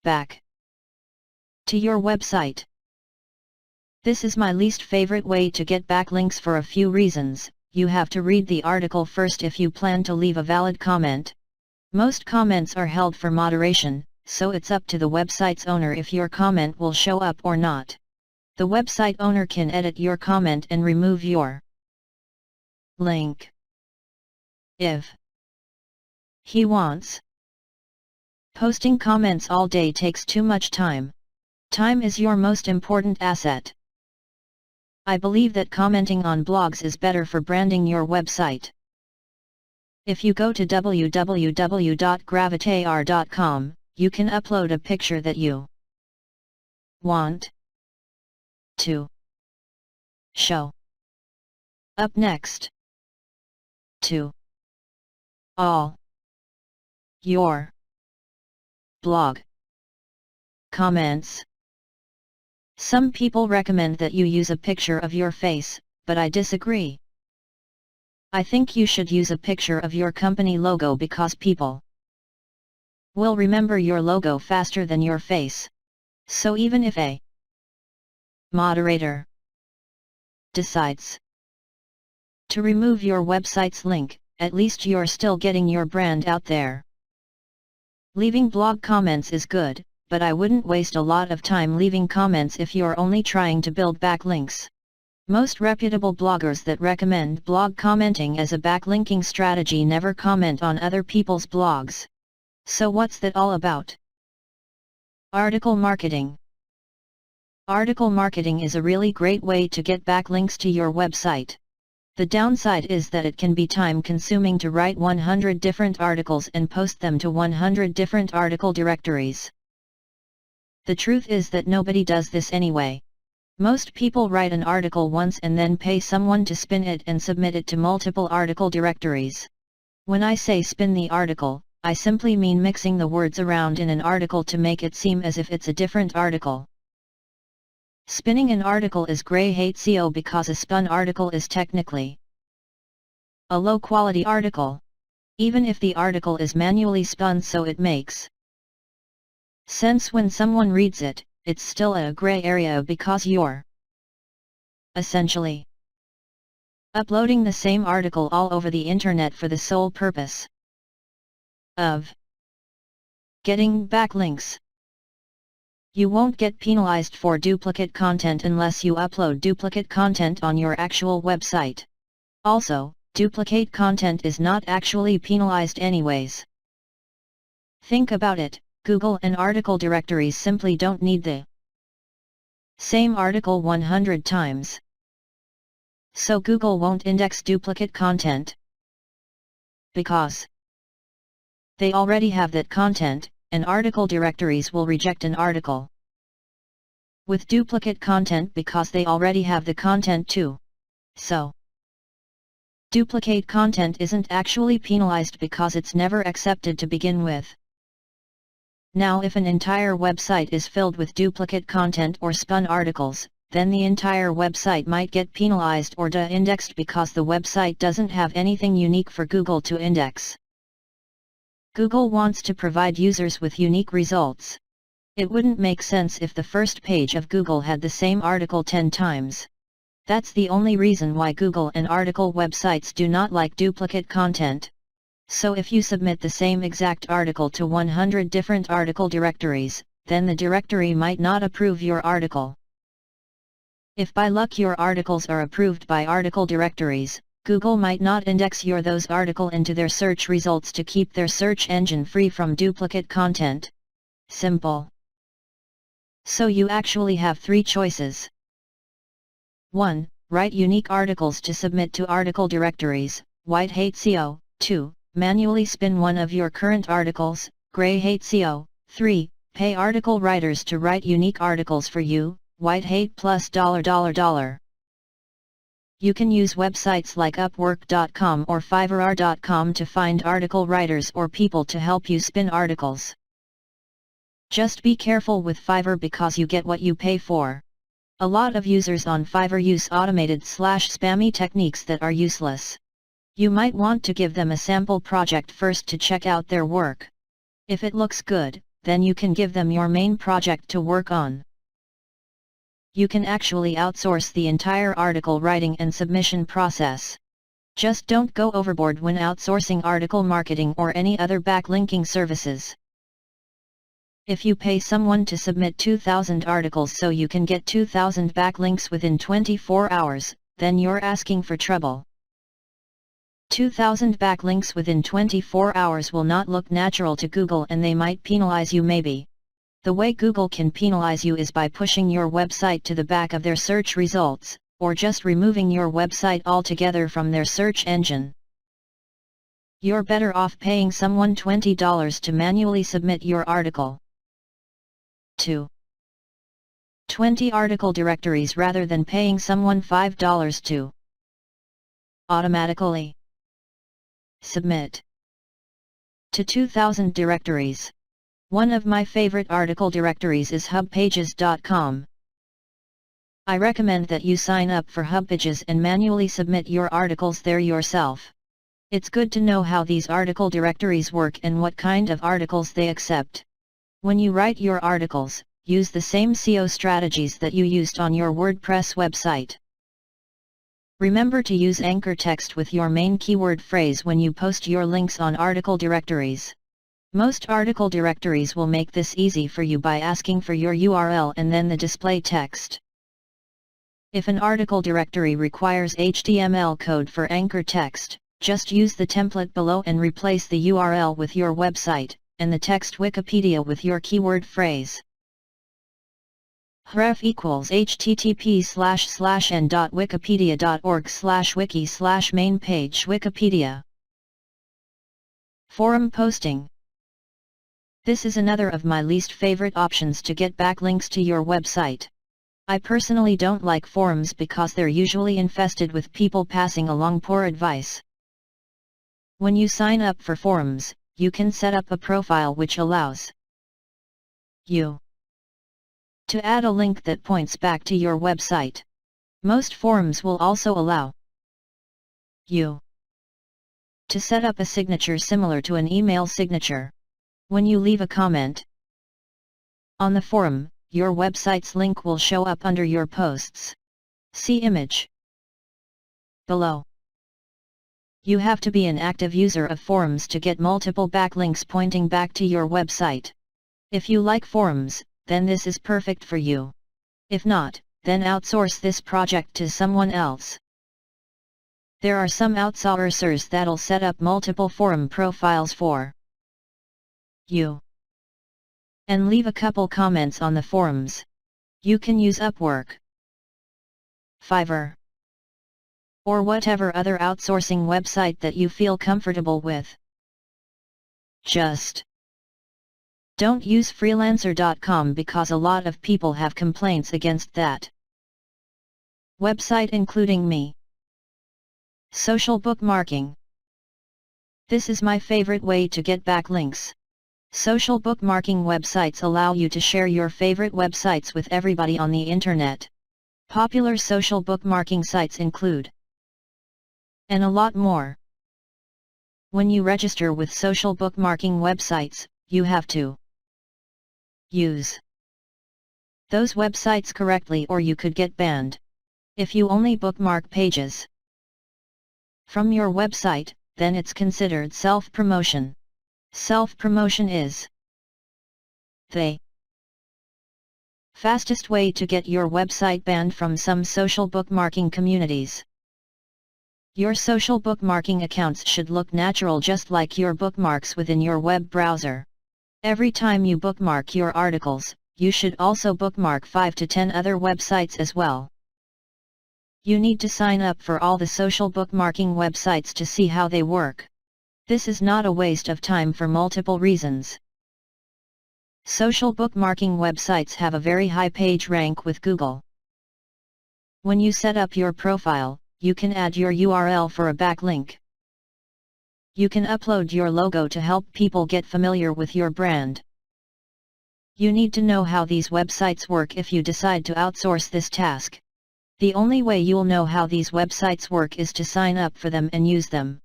back to your website. This is my least favorite way to get backlinks for a few reasons. You have to read the article first if you plan to leave a valid comment. Most comments are held for moderation, so it's up to the website's owner if your comment will show up or not. The website owner can edit your comment and remove your link if he wants. Posting comments all day takes too much time. Time is your most important asset. I believe that commenting on blogs is better for branding your website. If you go to www.gravitaire.com, you can upload a picture that you want to show up next to all your blog comments. Some people recommend that you use a picture of your face, but I disagree. I think you should use a picture of your company logo because people will remember your logo faster than your face. So even if a moderator decides to remove your website's link, at least you're still getting your brand out there. Leaving blog comments is good, but I wouldn't waste a lot of time leaving comments if you're only trying to build backlinks. Most reputable bloggers that recommend blog commenting as a backlinking strategy never comment on other people's blogs. So what's that all about? Article marketing. Article marketing is a really great way to get backlinks to your website. The downside is that it can be time-consuming to write 100 different articles and post them to 100 different article directories. The truth is that nobody does this anyway. Most people write an article once and then pay someone to spin it and submit it to multiple article directories. When I say spin the article, I simply mean mixing the words around in an article to make it seem as if it's a different article. Spinning an article is great SEO because a spun article is technically a low-quality article, even if the article is manually spun, so it makes sense when someone reads it. It's still a gray area because you're essentially uploading the same article all over the internet for the sole purpose of getting backlinks. You won't get penalized for duplicate content unless you upload duplicate content on your actual website. Also, duplicate content is not actually penalized anyways. Think about it. Google and article directories simply don't need the same article 100 times. So Google won't index duplicate content because they already have that content, and article directories will reject an article with duplicate content because they already have the content too. So, duplicate content isn't actually penalized because it's never accepted to begin with. Now, if an entire website is filled with duplicate content or spun articles, then the entire website might get penalized or de-indexed because the website doesn't have anything unique for Google to index. Google wants to provide users with unique results. It wouldn't make sense if the first page of Google had the same article 10 times. That's the only reason why Google and article websites do not like duplicate content. So if you submit the same exact article to 100 different article directories, then the directory might not approve your article. If by luck your articles are approved by article directories, Google might not index those article into their search results to keep their search engine free from duplicate content. Simple. So you actually have 3 choices. 1. Write unique articles to submit to article directories, white hat SEO. 2. Manually spin one of your current articles, gray hat SEO. 3. Pay article writers to write unique articles for you, white hat plus $. You can use websites like Upwork.com or Fiverr.com to find article writers or people to help you spin articles. Just be careful with Fiverr because you get what you pay for. A lot of users on Fiverr use automated/spammy techniques that are useless. You might want to give them a sample project first to check out their work. If it looks good, then you can give them your main project to work on. You can actually outsource the entire article writing and submission process. Just don't go overboard when outsourcing article marketing or any other backlinking services. If you pay someone to submit 2,000 articles so you can get 2,000 backlinks within 24 hours, then you're asking for trouble. 2,000 backlinks within 24 hours will not look natural to Google and they might penalize you maybe. The way Google can penalize you is by pushing your website to the back of their search results, or just removing your website altogether from their search engine. You're better off paying someone $20 to manually submit your article to 20 article directories rather than paying someone $5 to automatically submit to 2,000 directories. One of my favorite article directories is hubpages.com. I recommend that you sign up for Hubpages and manually submit your articles there yourself. It's good to know how these article directories work and what kind of articles they accept. When you write your articles, use the same SEO strategies that you used on your WordPress website. Remember to use anchor text with your main keyword phrase when you post your links on article directories. Most article directories will make this easy for you by asking for your URL and then the display text. If an article directory requires HTML code for anchor text, just use the template below and replace the URL with your website, and the text Wikipedia with your keyword phrase. href equals http://n.wikipedia.org/wiki/main page Wikipedia. Forum posting. This is another of my least favorite options to get backlinks to your website. I personally don't like forums because they're usually infested with people passing along poor advice. When you sign up for forums, you can set up a profile which allows you to add a link that points back to your website. Most forums will also allow you to set up a signature similar to an email signature. When you leave a comment on the forum, your website's link will show up under your posts. See image below. You have to be an active user of forums to get multiple backlinks pointing back to your website. If you like forums, then this is perfect for you. If not, then outsource this project to someone else. There are some outsourcers that'll set up multiple forum profiles for you and leave a couple comments on the forums. You can use Upwork, Fiverr, or whatever other outsourcing website that you feel comfortable with. Just don't use freelancer.com because a lot of people have complaints against that website, including me. Social bookmarking. This is my favorite way to get backlinks. Social bookmarking websites allow you to share your favorite websites with everybody on the internet. Popular social bookmarking sites include and a lot more. When you register with social bookmarking websites, you have to use those websites correctly or you could get banned. If you only bookmark pages from your website, then it's considered self-promotion. Self-promotion is the fastest way to get your website banned from some social bookmarking communities. Your social bookmarking accounts should look natural, just like your bookmarks within your web browser. Every time you bookmark your articles, you should also bookmark 5 to 10 other websites as well. You need to sign up for all the social bookmarking websites to see how they work. This is not a waste of time for multiple reasons. Social bookmarking websites have a very high page rank with Google. When you set up your profile, you can add your URL for a backlink. You can upload your logo to help people get familiar with your brand. You need to know how these websites work if you decide to outsource this task. The only way you'll know how these websites work is to sign up for them and use them.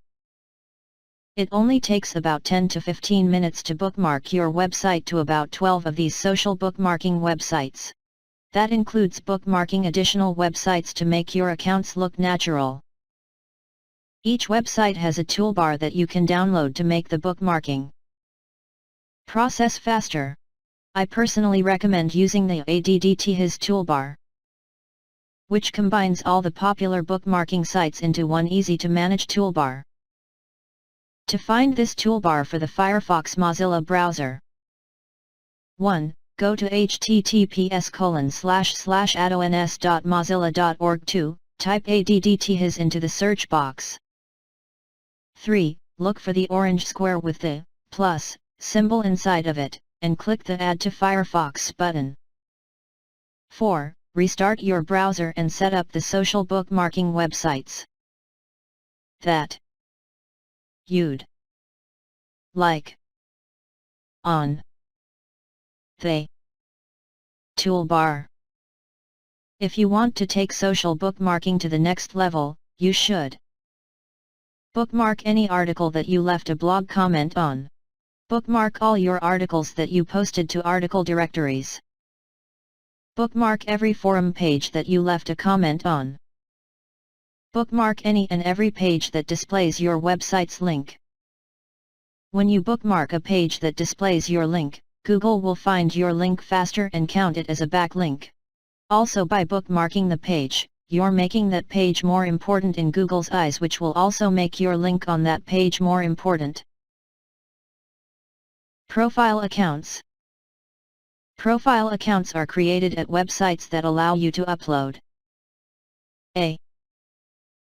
It only takes about 10 to 15 minutes to bookmark your website to about 12 of these social bookmarking websites. That includes bookmarking additional websites to make your accounts look natural. Each website has a toolbar that you can download to make the bookmarking process faster. I personally recommend using the ADDTHIS toolbar, which combines all the popular bookmarking sites into one easy-to-manage toolbar. To find this toolbar for the Firefox Mozilla browser, 1. Go to https://addons.mozilla.org. 2. Type ADDTHIS into the search box. 3. Look for the orange square with the plus symbol inside of it, and click the Add to Firefox button. 4. Restart your browser and set up the social bookmarking websites that you'd like on the toolbar. If you want to take social bookmarking to the next level, you should bookmark any article that you left a blog comment on. Bookmark all your articles that you posted to article directories. Bookmark every forum page that you left a comment on. Bookmark any and every page that displays your website's link. When you bookmark a page that displays your link, Google will find your link faster and count it as a backlink. Also, by bookmarking the page, you're making that page more important in Google's eyes, which will also make your link on that page more important. Profile accounts. Profile accounts are created at websites that allow you to upload a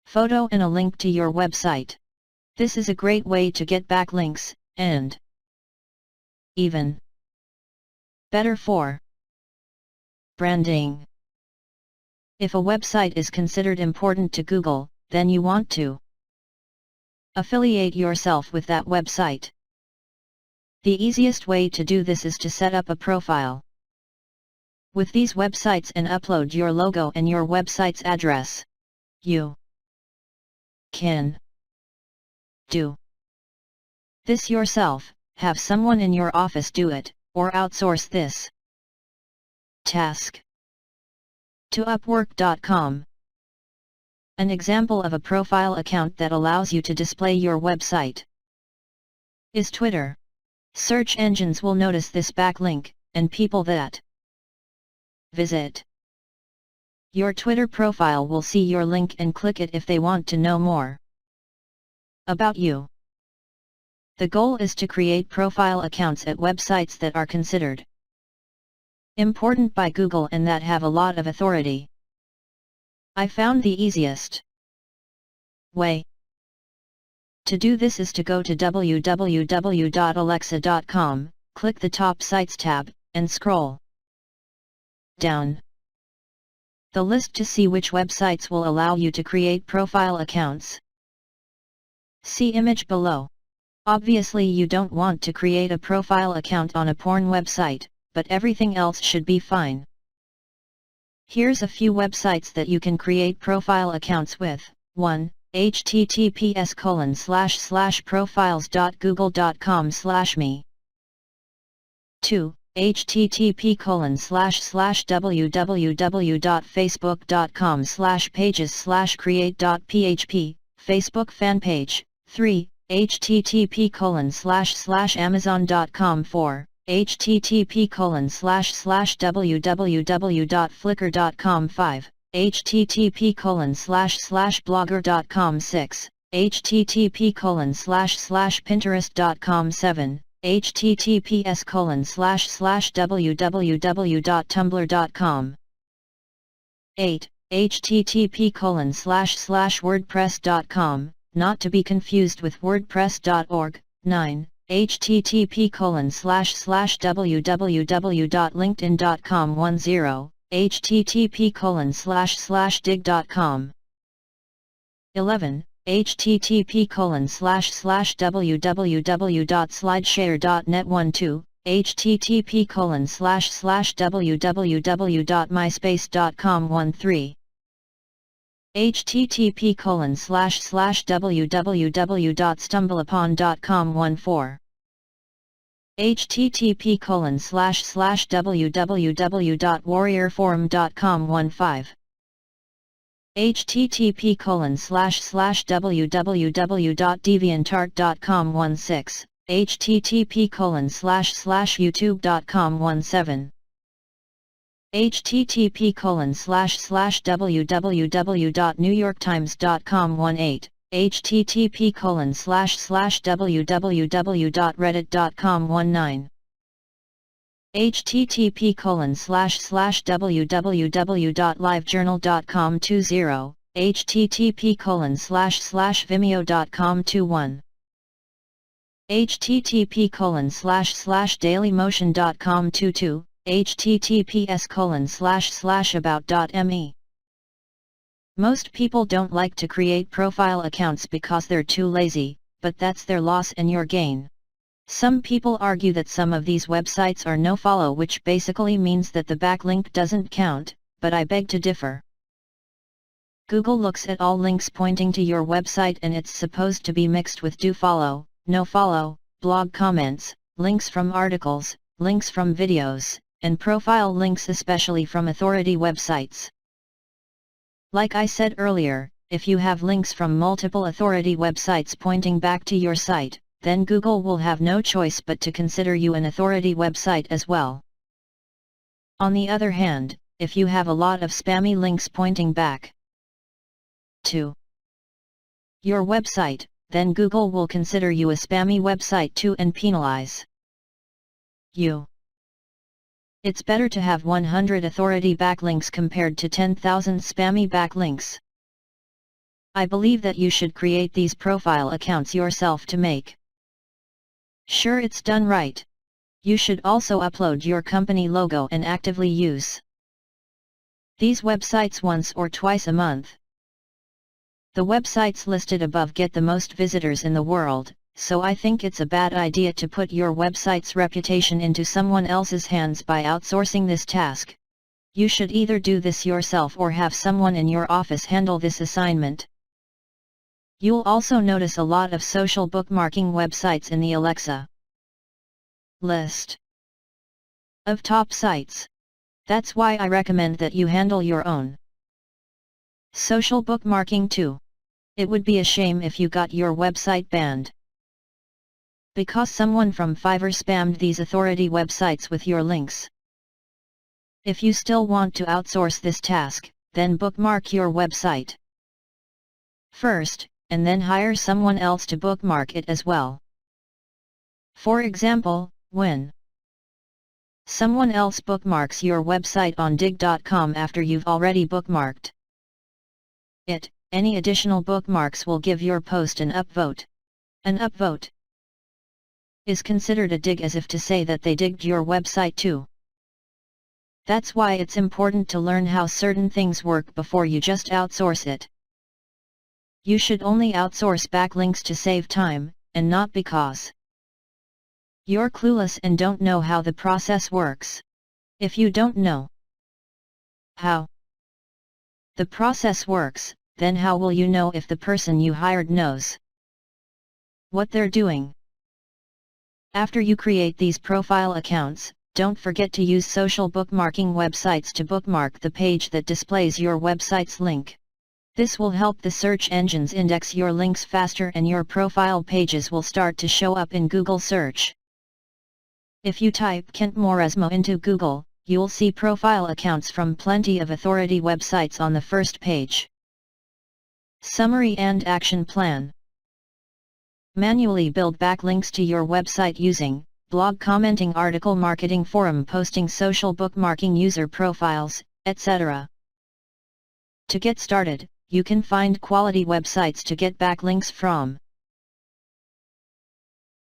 photo and a link to your website. This is a great way to get backlinks, and even better for branding. If a website is considered important to Google, then you want to affiliate yourself with that website. The easiest way to do this is to set up a profile with these websites and upload your logo and your website's address. You can do this yourself, have someone in your office do it, or outsource this task to Upwork.com. An example of a profile account that allows you to display your website is Twitter. Search engines will notice this backlink, and people that visit your Twitter profile will see your link and click it if they want to know more about you. The goal is to create profile accounts at websites that are considered important by Google and that have a lot of authority. I found the easiest way to do this is to go to www.alexa.com, click the top Sites tab, and scroll down the list to see which websites will allow you to create profile accounts. See image below. Obviously you don't want to create a profile account on a porn website, but everything else should be fine. Here's a few websites that you can create profile accounts with. 1. https://profiles.google.com/me 2. http://www.facebook.com/pages/create.php, Facebook fan page. 3. http://amazon.com 4. http://www.flickr.com 5. http://blogger.com 6. http://pinterest.com 7. https://www.tumblr.com 8. http://wordpress.com, not to be confused with wordpress.org. 9. http://www.linkedin.com 10. http://dig.com 11. http://www.slideshare.net 12. http://www.myspace.com 13. http://www.stumbleupon.com 14. http://www.warriorforum.com 15. http://www.deviantart.com 16. http://youtube.com 17. http://www.newyorktimes.com 18. http://www.reddit.com 19. http://www.livejournal.com 20. http://vimeo.com 21. http://dailymotion.com 22. https://about.me. Most people don't like to create profile accounts because they're too lazy, but that's their loss and your gain. Some people argue that some of these websites are no-follow, which basically means that the backlink doesn't count, but I beg to differ. Google looks at all links pointing to your website and it's supposed to be mixed with do-follow, no-follow, blog comments, links from articles, links from videos, and profile links especially from authority websites. Like I said earlier, if you have links from multiple authority websites pointing back to your site, then Google will have no choice but to consider you an authority website as well. On the other hand, if you have a lot of spammy links pointing back to your website, then Google will consider you a spammy website too and penalize you. It's better to have 100 authority backlinks compared to 10,000 spammy backlinks. I believe that you should create these profile accounts yourself to make sure it's done right. You should also upload your company logo and actively use these websites once or twice a month. The websites listed above get the most visitors in the world, so I think it's a bad idea to put your website's reputation into someone else's hands by outsourcing this task. You should either do this yourself or have someone in your office handle this assignment. You'll also notice a lot of social bookmarking websites in the Alexa list of top sites. That's why I recommend that you handle your own social bookmarking too. It would be a shame if you got your website banned because someone from Fiverr spammed these authority websites with your links. If you still want to outsource this task, then bookmark your website first, and then hire someone else to bookmark it as well. For example, when someone else bookmarks your website on Digg.com after you've already bookmarked it, any additional bookmarks will give your post an upvote. An upvote is considered a dig, as if to say that they digged your website too. That's why it's important to learn how certain things work before you just outsource it. You should only outsource backlinks to save time, and not because you're clueless and don't know how the process works. If you don't know how the process works, then how will you know if the person you hired knows what they're doing? After you create these profile accounts, don't forget to use social bookmarking websites to bookmark the page that displays your website's link. This will help the search engines index your links faster and your profile pages will start to show up in Google search. If you type Kent Mauresmo into Google, you'll see profile accounts from plenty of authority websites on the first page. Summary and Action Plan. Manually build backlinks to your website using blog commenting, article marketing, forum posting, social bookmarking, user profiles, etc. To get started, you can find quality websites to get backlinks from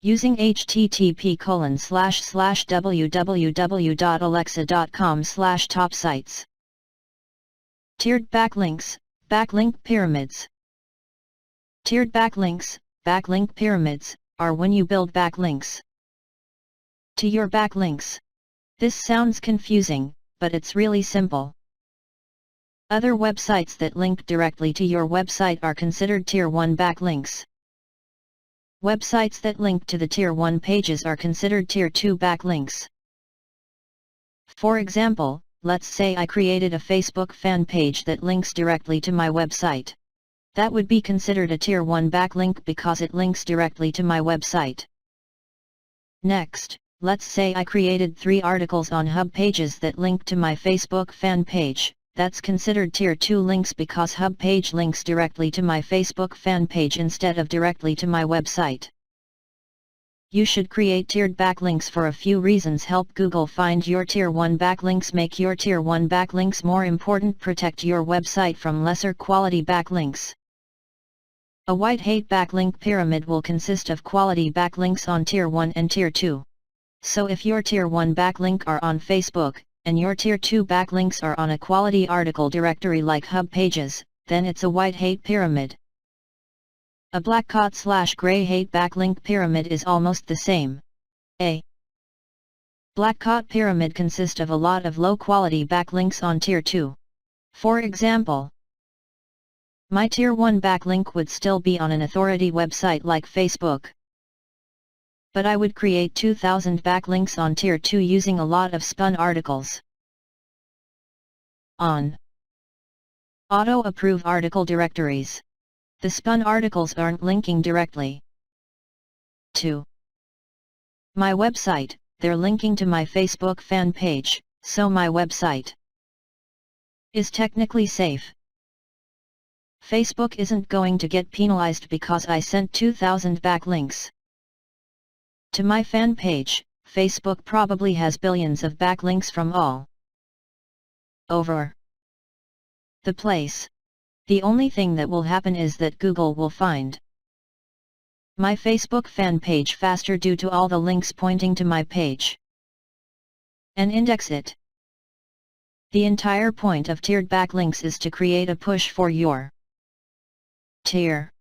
using http://www.alexa.com/topsites. Tiered backlinks, backlink pyramids. Tiered backlinks, backlink pyramids, are when you build backlinks to your backlinks. This sounds confusing, but it's really simple. Other websites that link directly to your website are considered Tier 1 backlinks. Websites that link to the Tier 1 pages are considered Tier 2 backlinks. For example, let's say I created a Facebook fan page that links directly to my website. That would be considered a Tier 1 backlink because it links directly to my website. Next, let's say I created 3 articles on Hub pages that link to my Facebook fan page. That's considered Tier 2 links because Hub page links directly to my Facebook fan page instead of directly to my website. You should create tiered backlinks for a few reasons. Help Google find your Tier 1 backlinks, make your Tier 1 backlinks more important, protect your website from lesser quality backlinks. A white-hat backlink pyramid will consist of quality backlinks on Tier 1 and Tier 2. So if your Tier 1 backlink are on Facebook, and your Tier 2 backlinks are on a quality article directory like Hub pages, then it's a white-hat pyramid. A black-hat/gray-hat backlink pyramid is almost the same. A black-hat pyramid consists of a lot of low-quality backlinks on Tier 2. For example, my Tier 1 backlink would still be on an authority website like Facebook. But I would create 2,000 backlinks on Tier 2 using a lot of spun articles on auto-approve article directories. The spun articles aren't linking directly 2. My website, they're linking to my Facebook fan page, so my website is technically safe. Facebook isn't going to get penalized because I sent 2,000 backlinks to my fan page. Facebook probably has billions of backlinks from all over the place. The only thing that will happen is that Google will find my Facebook fan page faster due to all the links pointing to my page and index it. The entire point of tiered backlinks is to create a push for your Tier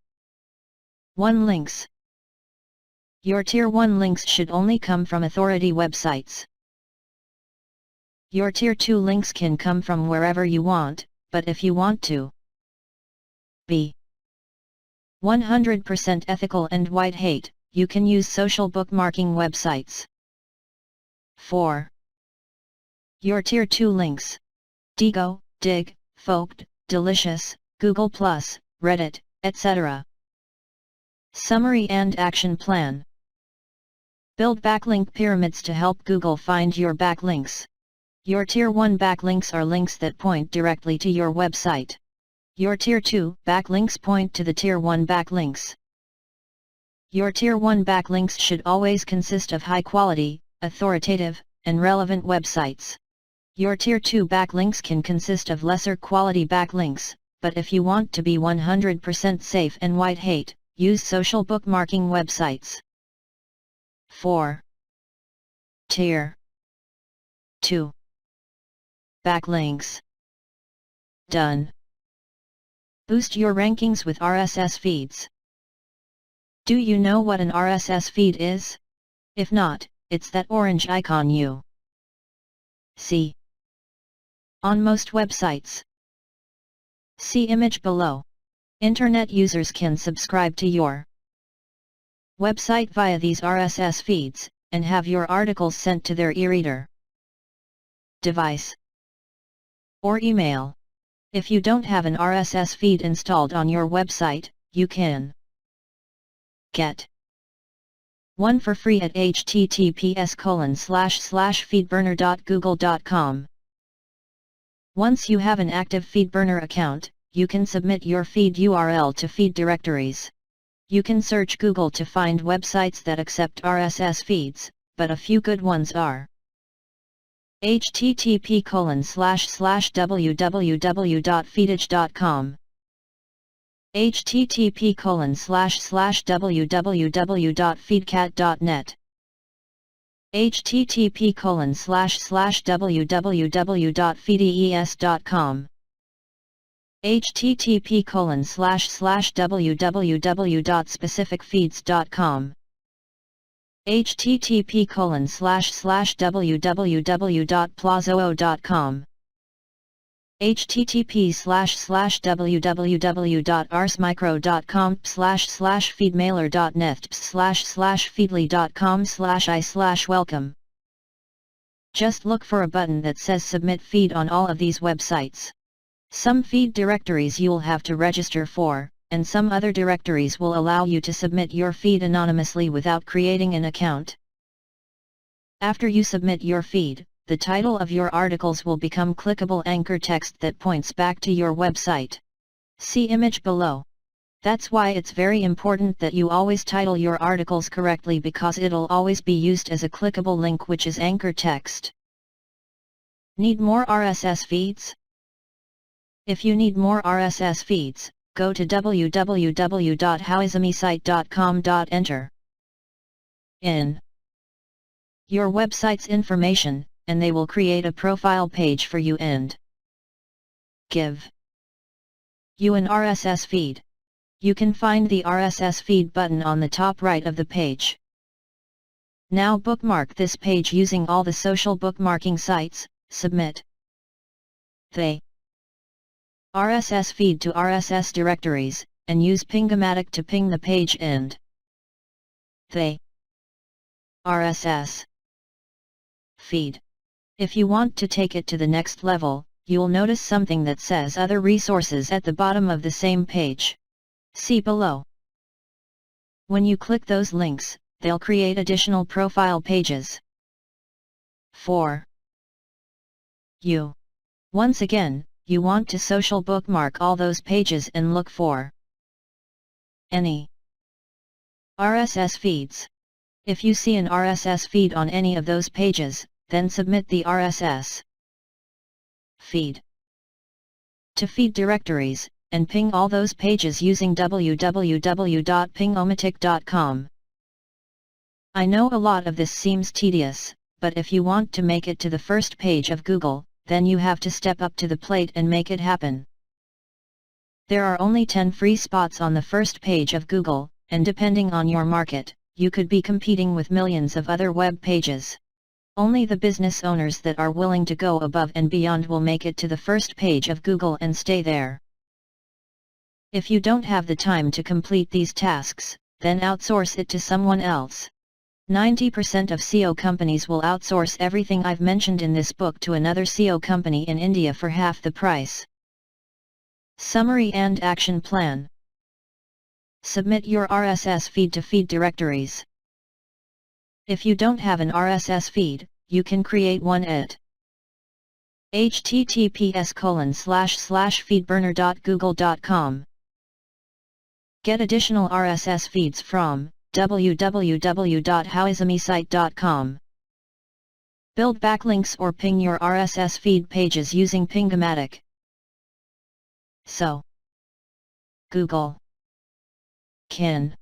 1 links. Your Tier 1 links should only come from authority websites. Your Tier 2 links can come from wherever you want, but if you want to be 100% ethical and white hate, you can use social bookmarking websites. 4. Your Tier 2 links: Diigo, Digg, Folked, Delicious, Google+, Reddit, etc. Summary and Action Plan. Build backlink pyramids to help Google find your backlinks. Your Tier 1 backlinks are links that point directly to your website. Your Tier 2 backlinks point to the Tier 1 backlinks. Your Tier 1 backlinks should always consist of high-quality, authoritative, and relevant websites. Your Tier 2 backlinks can consist of lesser quality backlinks, but if you want to be 100% safe and white hate, use social bookmarking websites. 4. Tier 2 backlinks. Done. Boost your rankings with RSS feeds. Do you know what an RSS feed is? If not, it's that orange icon you see on most websites. See image below. Internet users can subscribe to your website via these RSS feeds, and have your articles sent to their e-reader device or email. If you don't have an RSS feed installed on your website, you can get one for free at https://feedburner.google.com. Once you have an active FeedBurner account, you can submit your feed URL to feed directories. You can search Google to find websites that accept RSS feeds, but a few good ones are http://www.feedage.com, http://www.feedcat.net, http://www.feedes.com, http://www.specificfeeds.com, http://www.plazoo.com, http://www.arsmicro.com/feedmailer.net/feedly.com/I/welcome. Just look for a button that says Submit Feed on all of these websites. Some feed directories you'll have to register for, and some other directories will allow you to submit your feed anonymously without creating an account. After you submit your feed, the title of your articles will become clickable anchor text that points back to your website. See image below. That's why it's very important that you always title your articles correctly, because it'll always be used as a clickable link, which is anchor text. Need more RSS feeds? If you need more RSS feeds, go to www.howismesite.com. Enter in your website's information, and they will create a profile page for you and give you an RSS feed. You can find the RSS feed button on the top right of the page. Now bookmark this page using all the social bookmarking sites, submit the RSS feed to RSS directories, and use Ping-O-Matic to ping the page and the RSS feed. If you want to take it to the next level, you'll notice something that says Other Resources at the bottom of the same page. See below. When you click those links, they'll create additional profile pages. 4. Once again, you want to social bookmark all those pages and look for any RSS feeds. If you see an RSS feed on any of those pages, then submit the RSS feed to feed directories, and ping all those pages using www.pingomatic.com. I know a lot of this seems tedious, but if you want to make it to the first page of Google, then you have to step up to the plate and make it happen. There are only 10 free spots on the first page of Google, and depending on your market, you could be competing with millions of other web pages. Only the business owners that are willing to go above and beyond will make it to the first page of Google and stay there. If you don't have the time to complete these tasks, then outsource it to someone else. 90% of SEO companies will outsource everything I've mentioned in this book to another SEO company in India for half the price. Summary and action plan. Submit your RSS feed to feed directories. If you don't have an RSS feed, you can create one at https://feedburner.google.com. Get additional RSS feeds from www.howizmesite.com. Build backlinks or ping your RSS feed pages using Pingomatic. So, Google can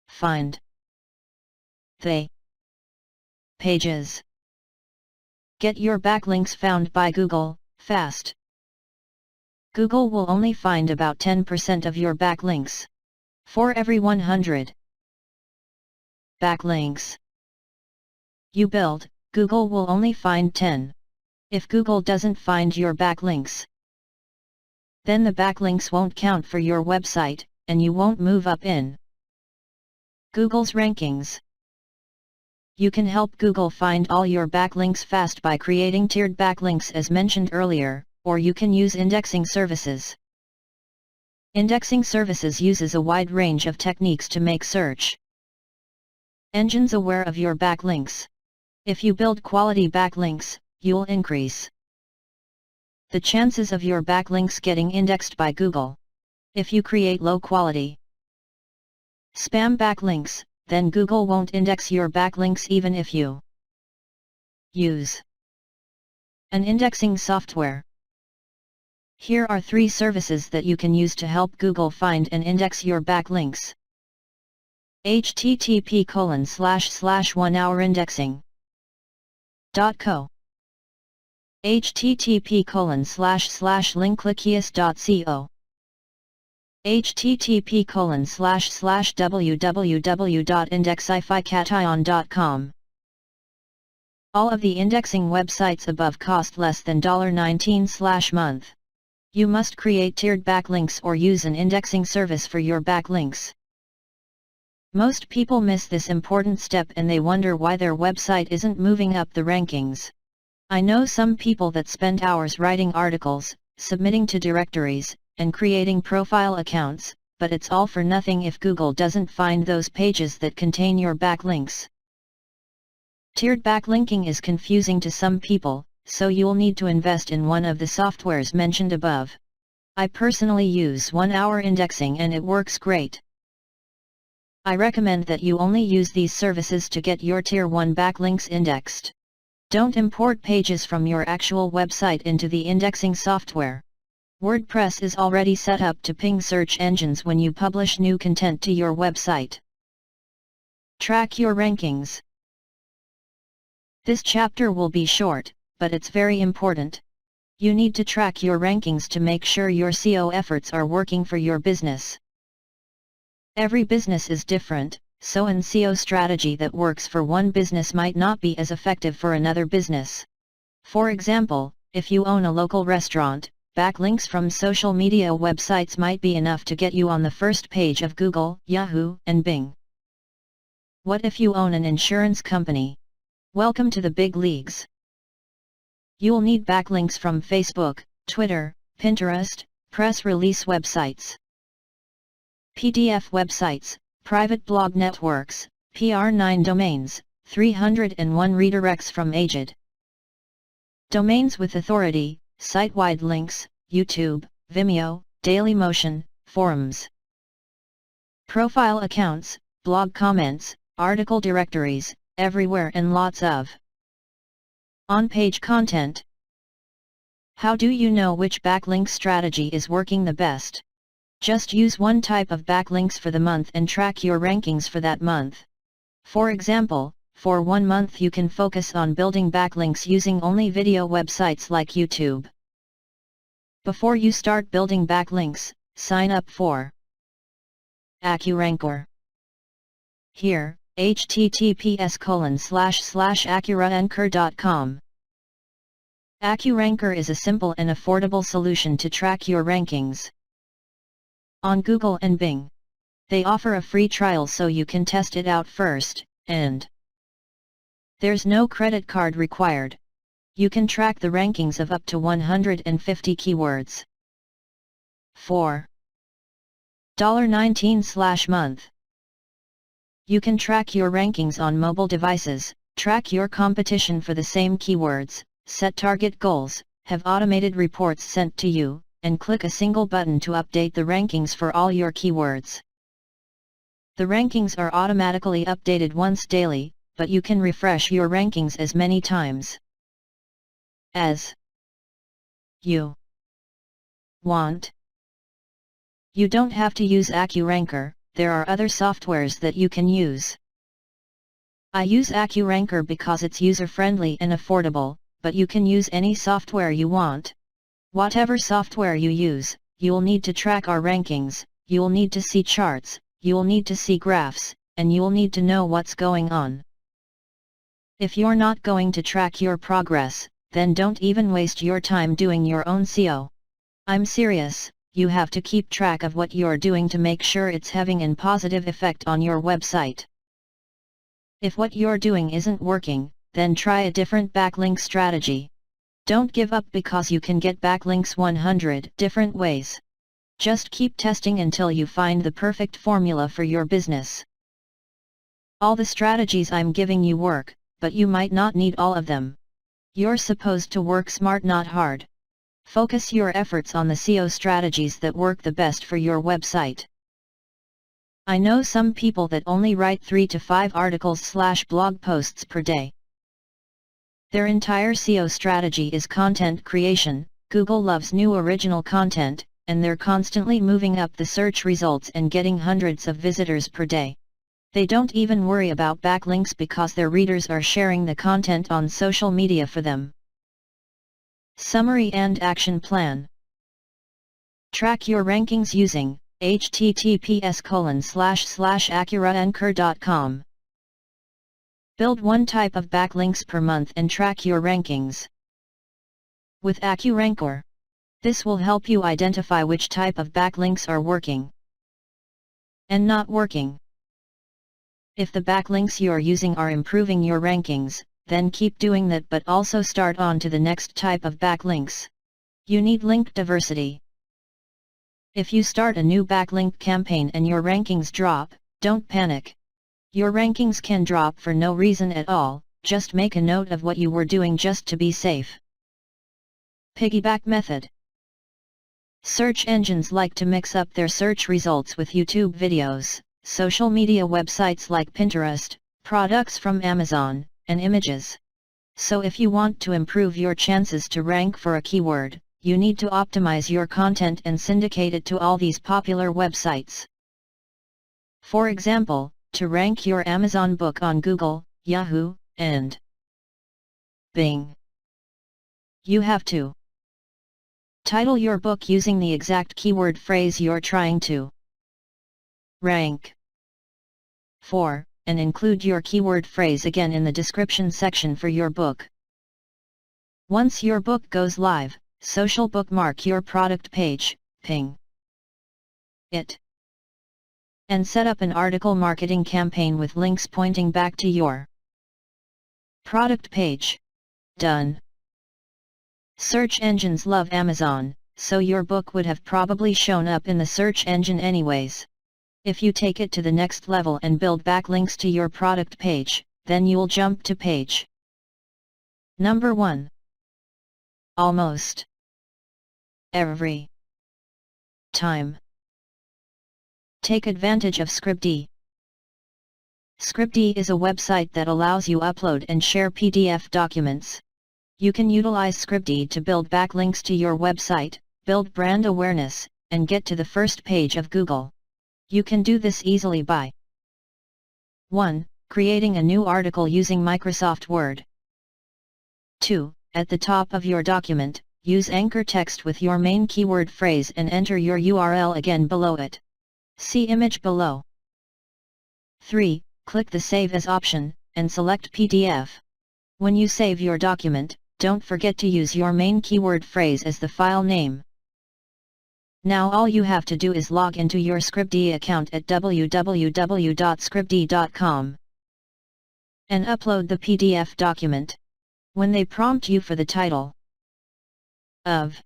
find the pages. Get your backlinks found by Google fast. Google will only find about 10% of your backlinks. For every 100 backlinks you build, Google will only find 10. If Google doesn't find your backlinks, then the backlinks won't count for your website, and you won't move up in Google's rankings. You can help Google find all your backlinks fast by creating tiered backlinks as mentioned earlier, or you can use indexing services. Indexing services uses a wide range of techniques to make search engines aware of your backlinks. If you build quality backlinks, you'll increase the chances of your backlinks getting indexed by Google. If you create low quality spam backlinks, then Google won't index your backlinks even if you use an indexing software. Here are 3 services that you can use to help Google find and index your backlinks. http://1hourindexing.co http://linkclickiest.co http://www.indexifycation.com. All of the indexing websites above cost less than $19/month. You must create tiered backlinks or use an indexing service for your backlinks. Most people miss this important step and they wonder why their website isn't moving up the rankings. I know some people that spend hours writing articles, submitting to directories, and creating profile accounts, but it's all for nothing if Google doesn't find those pages that contain your backlinks. Tiered backlinking is confusing to some people, so you'll need to invest in one of the softwares mentioned above. I personally use 1 Hour Indexing and it works great. I recommend that you only use these services to get your Tier 1 backlinks indexed. Don't import pages from your actual website into the indexing software. WordPress is already set up to ping search engines when you publish new content to your website. Track your rankings. This chapter will be short, but it's very important. You need to track your rankings to make sure your SEO efforts are working for your business. Every business is different, so an SEO strategy that works for one business might not be as effective for another business. For example, if you own a local restaurant, backlinks from social media websites might be enough to get you on the first page of Google, Yahoo, and Bing. What if you own an insurance company? Welcome to the big leagues. You'll need backlinks from Facebook, Twitter, Pinterest, press release websites, PDF websites, private blog networks, PR9 domains, 301 redirects from Aged. Domains with authority, site-wide links, YouTube, Vimeo, Dailymotion, forums. Profile accounts, blog comments, article directories, everywhere and lots of on-page content. How do you know which backlink strategy is working the best? Just use one type of backlinks for the month and track your rankings for that month. For example, for 1 month you can focus on building backlinks using only video websites like YouTube. Before you start building backlinks, sign up for AccuRanker. Here, https://accuraranker.com. AccuRanker is a simple and affordable solution to track your rankings on Google and Bing. They offer a free trial so you can test it out first, and there's no credit card required. You can track the rankings of up to 150 keywords for $19/month. You can track your rankings on mobile devices, track your competition for the same keywords, set target goals, have automated reports sent to you, and click a single button to update the rankings for all your keywords. The rankings are automatically updated once daily, but you can refresh your rankings as many times as you want. You don't have to use AccuRanker, there are other softwares that you can use. I use AccuRanker because it's user-friendly and affordable, but you can use any software you want. Whatever software you use, you'll need to track our rankings, you'll need to see charts, you'll need to see graphs, and you'll need to know what's going on. If you're not going to track your progress, then don't even waste your time doing your own SEO. I'm serious, you have to keep track of what you're doing to make sure it's having a positive effect on your website. If what you're doing isn't working, then try a different backlink strategy. Don't give up because you can get backlinks 100 different ways. Just keep testing until you find the perfect formula for your business. All the strategies I'm giving you work, but you might not need all of them. You're supposed to work smart, not hard. Focus your efforts on the SEO strategies that work the best for your website. I know some people that only write 3 to 5 articles/blog posts per day. Their entire SEO strategy is content creation. Google loves new original content, and they're constantly moving up the search results and getting hundreds of visitors per day. They don't even worry about backlinks because their readers are sharing the content on social media for them. Summary and action plan. Track your rankings using https://accuraranker.com. Build one type of backlinks per month and track your rankings with AccuRanker. This will help you identify which type of backlinks are working and not working. If the backlinks you're using are improving your rankings, then keep doing that, but also start on to the next type of backlinks. You need link diversity. If you start a new backlink campaign and your rankings drop, don't panic. Your rankings can drop for no reason at all, just make a note of what you were doing just to be safe. Piggyback method. Search engines like to mix up their search results with YouTube videos, social media websites like Pinterest, products from Amazon, and images. So if you want to improve your chances to rank for a keyword, you need to optimize your content and syndicate it to all these popular websites. For example, to rank your Amazon book on Google, Yahoo, and Bing, you have to title your book using the exact keyword phrase you're trying to rank for, and include your keyword phrase again in the description section for your book. Once your book goes live, social bookmark your product page, ping it, and set up an article marketing campaign with links pointing back to your product page. Done. Search engines love Amazon, so your book would have probably shown up in the search engine anyways. If you take it to the next level and build backlinks to your product page, then you'll jump to page number 1. Almost every time. Take advantage of Scribd. Scribd is a website that allows you upload and share PDF documents. You can utilize Scribd to build backlinks to your website, build brand awareness, and get to the first page of Google. You can do this easily by 1. Creating a new article using Microsoft Word. 2. At the top of your document, use anchor text with your main keyword phrase and enter your URL again below it. See image below. 3. Click the Save As option, and select PDF. When you save your document, don't forget to use your main keyword phrase as the file name. Now all you have to do is log into your Scribd account at www.scribd.com and upload the PDF document. When they prompt you for the title of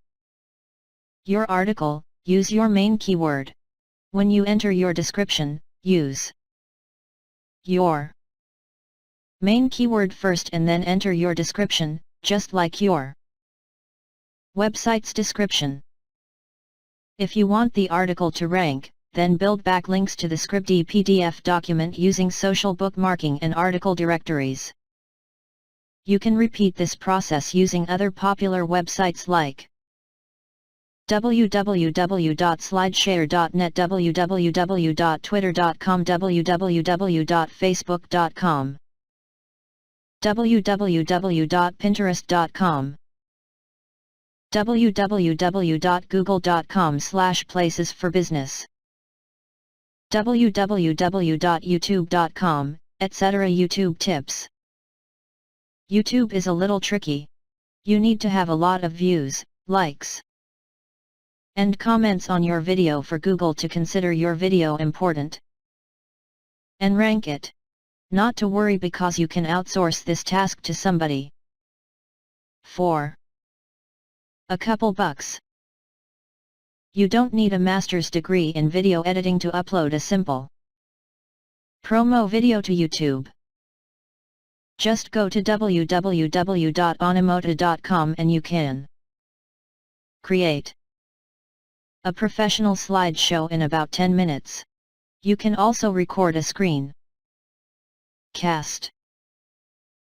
your article, use your main keyword. When you enter your description, use your main keyword first and then enter your description, just like your website's description. If you want the article to rank, then build backlinks to the Scribd PDF document using social bookmarking and article directories. You can repeat this process using other popular websites like www.slideshare.net, www.twitter.com, www.facebook.com, www.pinterest.com, www.google.com/places-for-business, www.youtube.com, etc. YouTube tips. YouTube is a little tricky. You need to have a lot of views, likes, and comments on your video for Google to consider your video important and rank it. Not to worry, because you can outsource this task to somebody for a couple bucks. You don't need a master's degree in video editing to upload a simple promo video to YouTube. Just go to www.onamota.com and you can create a professional slideshow in about 10 minutes. You can also record a screen cast.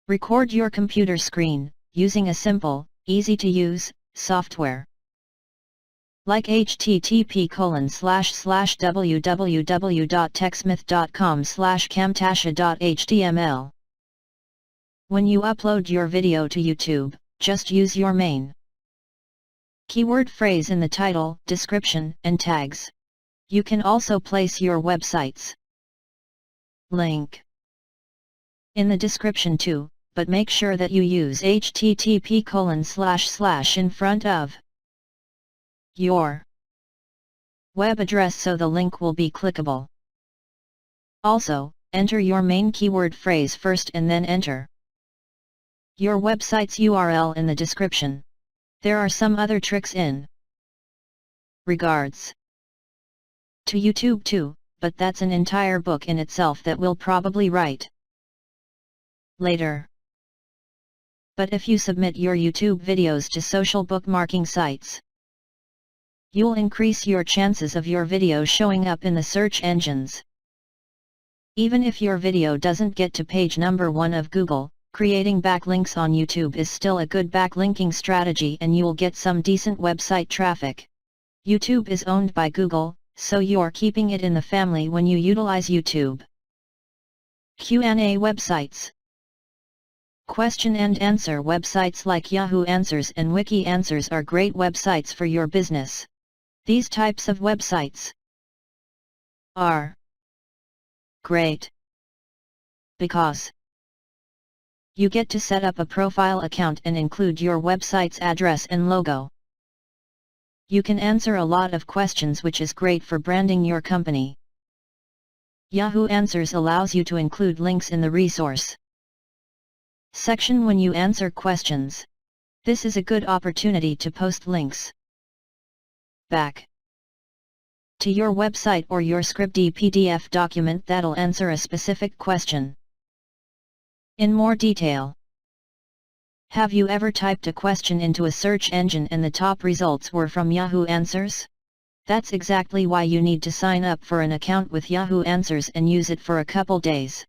Record your computer screen, using a simple, easy-to-use software like http://www.techsmith.com/camtasia.html. When you upload your video to YouTube, just use your main keyword phrase in the title, description, and tags. You can also place your website's link in the description too, but make sure that you use http:// in front of your web address so the link will be clickable. Also, enter your main keyword phrase first and then enter your website's URL in the description. There are some other tricks in regards to YouTube too, but that's an entire book in itself that we'll probably write later. But if you submit your YouTube videos to social bookmarking sites, you'll increase your chances of your video showing up in the search engines. Even if your video doesn't get to page number 1 of Google, creating backlinks on YouTube is still a good backlinking strategy and you'll get some decent website traffic. YouTube is owned by Google, so you're keeping it in the family when you utilize YouTube. Q&A websites. Question and answer websites like Yahoo Answers and Wiki Answers are great websites for your business. These types of websites are great because you get to set up a profile account and include your website's address and logo. You can answer a lot of questions, which is great for branding your company. Yahoo Answers allows you to include links in the resource section when you answer questions. This is a good opportunity to post links back to your website or your Scribd PDF document that'll answer a specific question. In more detail. Have you ever typed a question into a search engine and the top results were from Yahoo Answers? That's exactly why you need to sign up for an account with Yahoo Answers and use it for a couple days.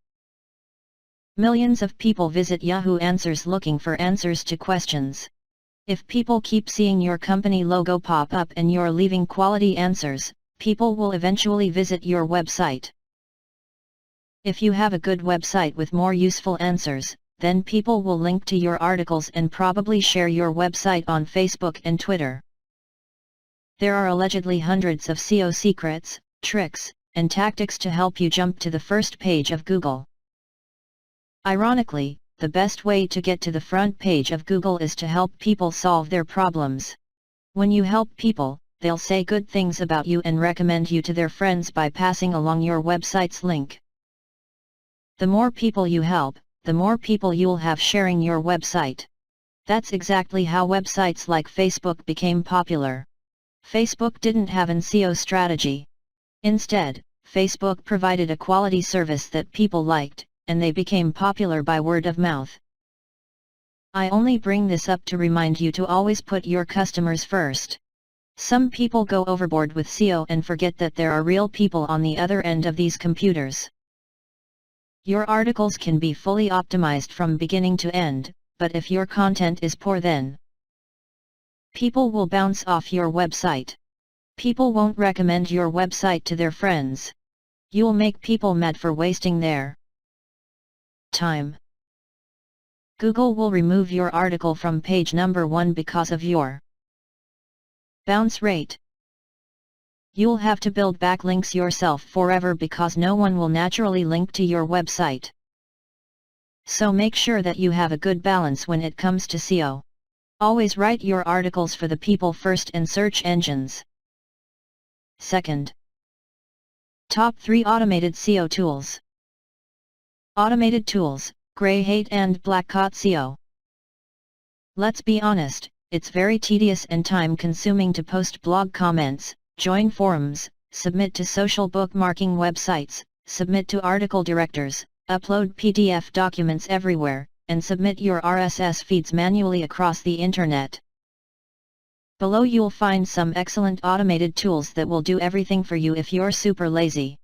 Millions of people visit Yahoo Answers looking for answers to questions. If people keep seeing your company logo pop up and you're leaving quality answers, people will eventually visit your website. If you have a good website with more useful answers, then people will link to your articles and probably share your website on Facebook and Twitter. There are allegedly hundreds of SEO secrets, tricks, and tactics to help you jump to the first page of Google. Ironically, the best way to get to the front page of Google is to help people solve their problems. When you help people, they'll say good things about you and recommend you to their friends by passing along your website's link. The more people you help, the more people you'll have sharing your website. That's exactly how websites like Facebook became popular. Facebook didn't have an SEO strategy. Instead, Facebook provided a quality service that people liked, and they became popular by word of mouth. I only bring this up to remind you to always put your customers first. Some people go overboard with SEO and forget that there are real people on the other end of these computers. Your articles can be fully optimized from beginning to end, but if your content is poor, then people will bounce off your website. People won't recommend your website to their friends. You'll make people mad for wasting their time. Google will remove your article from page number 1 because of your bounce rate. You'll have to build backlinks yourself forever because no one will naturally link to your website. So make sure that you have a good balance when it comes to SEO. Always write your articles for the people first and search engines second. Top 3 Automated SEO Tools. Automated Tools, Grey Hat and Black Hat SEO. Let's be honest, it's very tedious and time-consuming to post blog comments, join forums, submit to social bookmarking websites, submit to article directors, upload PDF documents everywhere, and submit your RSS feeds manually across the internet. Below you'll find some excellent automated tools that will do everything for you if you're super lazy.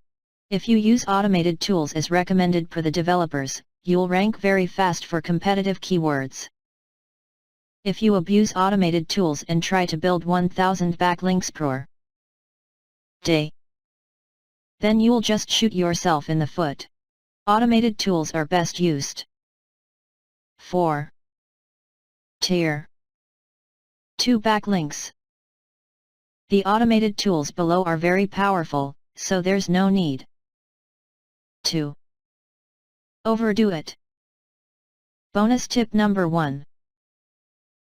If you use automated tools as recommended for the developers, you'll rank very fast for competitive keywords. If you abuse automated tools and try to build 1000 backlinks per day, then you'll just shoot yourself in the foot. Automated tools are best used 4. Tier 2 backlinks. The automated tools below are very powerful, so there's no need to overdo it. Bonus tip number 1.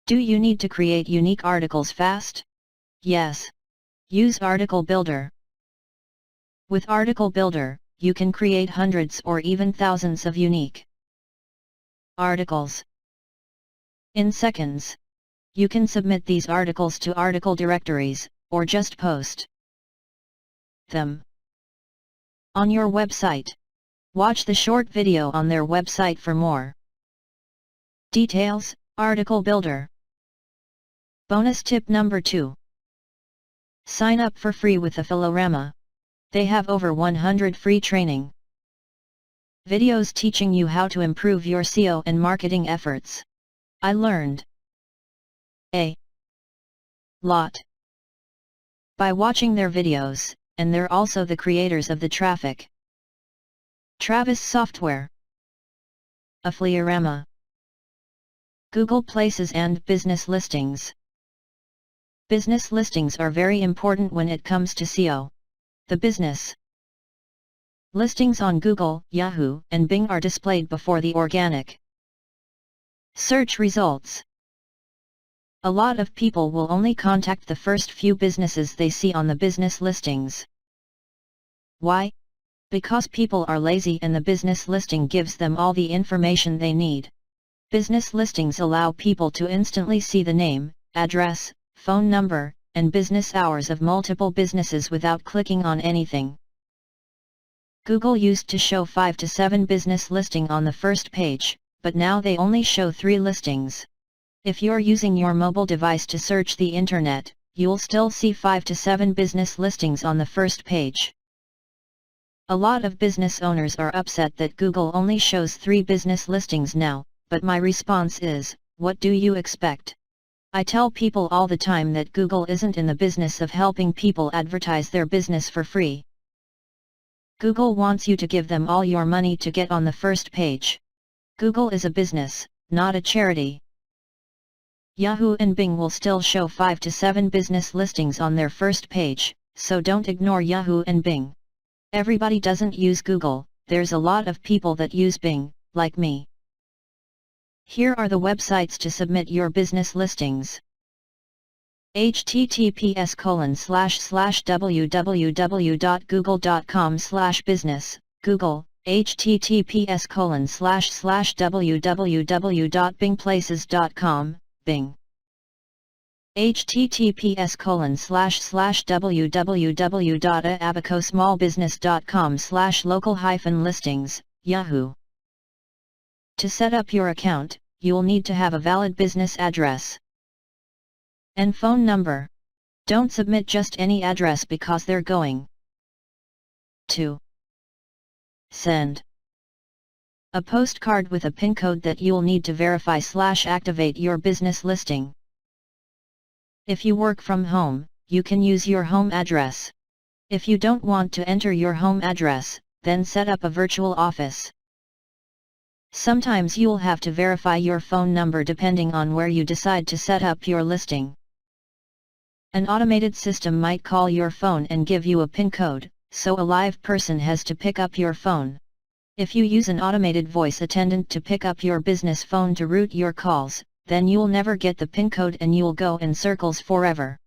Do you need to create unique articles fast? Yes. Use Article Builder. With Article Builder, you can create hundreds or even thousands of unique articles in seconds. You can submit these articles to article directories, or just post them on your website. Watch the short video on their website for more details. Article Builder. Bonus tip number 2. Sign up for free with Affilorama. They have over 100 free training videos teaching you how to improve your SEO and marketing efforts. I learned a lot by watching their videos, and they're also the creators of the Traffic Travis software. Affilorama. Google Places and Business Listings. Business listings are very important when it comes to SEO. The business listings on Google, Yahoo, and Bing are displayed before the organic search results. A lot of people will only contact the first few businesses they see on the business listings. Why? Because people are lazy and the business listing gives them all the information they need. Business listings allow people to instantly see the name, address, phone number, and business hours of multiple businesses without clicking on anything. Google used to show 5 to 7 business listings on the first page, but now they only show 3 listings. If you're using your mobile device to search the internet, you'll still see 5 to 7 business listings on the first page. A lot of business owners are upset that Google only shows 3 business listings now, but my response is, what do you expect? I tell people all the time that Google isn't in the business of helping people advertise their business for free. Google wants you to give them all your money to get on the first page. Google is a business, not a charity. Yahoo and Bing will still show 5 to 7 business listings on their first page, so don't ignore Yahoo and Bing. Everybody doesn't use Google, there's a lot of people that use Bing, like me. Here are the websites to submit your business listings. https://www.google.com/business, Google, https://www.bingplaces.com, Bing. https://www.abacosmallbusiness.com/local-listings, Yahoo. To set up your account, you'll need to have a valid business address and phone number. Don't submit just any address because they're going to send a postcard with a PIN code that you'll need to verify/activate your business listing. If you work from home, you can use your home address. If you don't want to enter your home address, then set up a virtual office. Sometimes you'll have to verify your phone number depending on where you decide to set up your listing. An automated system might call your phone and give you a PIN code, so a live person has to pick up your phone. If you use an automated voice attendant to pick up your business phone to route your calls, then you'll never get the PIN code and you'll go in circles forever.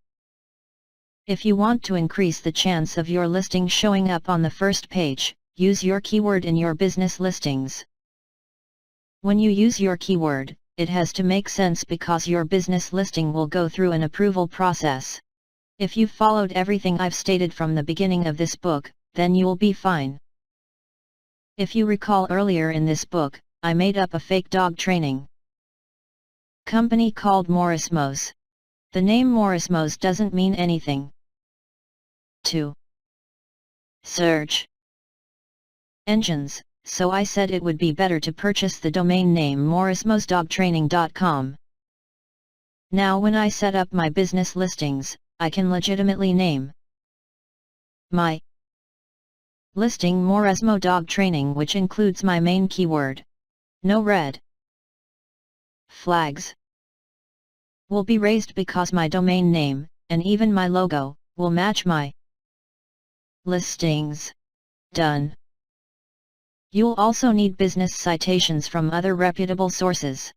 If you want to increase the chance of your listing showing up on the first page, use your keyword in your business listings. When you use your keyword, it has to make sense because your business listing will go through an approval process. If you've followed everything I've stated from the beginning of this book, then you'll be fine. If you recall earlier in this book, I made up a fake dog training company called Morrismos. The name Morrismos doesn't mean anything to search engines, so I said it would be better to purchase the domain name morrismosdogtraining.com. Now when I set up my business listings, I can legitimately name my listing Morrismo Dog Training, which includes my main keyword. No red flags will be raised because my domain name, and even my logo, will match my listings. Done. You'll also need business citations from other reputable sources.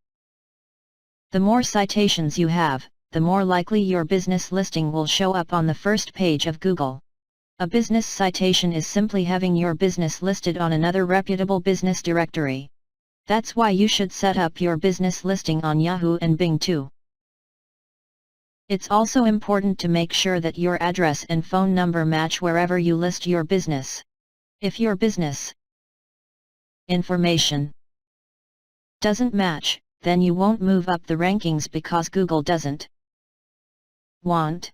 The more citations you have, the more likely your business listing will show up on the first page of Google. A business citation is simply having your business listed on another reputable business directory. That's why you should set up your business listing on Yahoo and Bing too. It's also important to make sure that your address and phone number match wherever you list your business. If your business information doesn't match, then you won't move up the rankings because Google doesn't want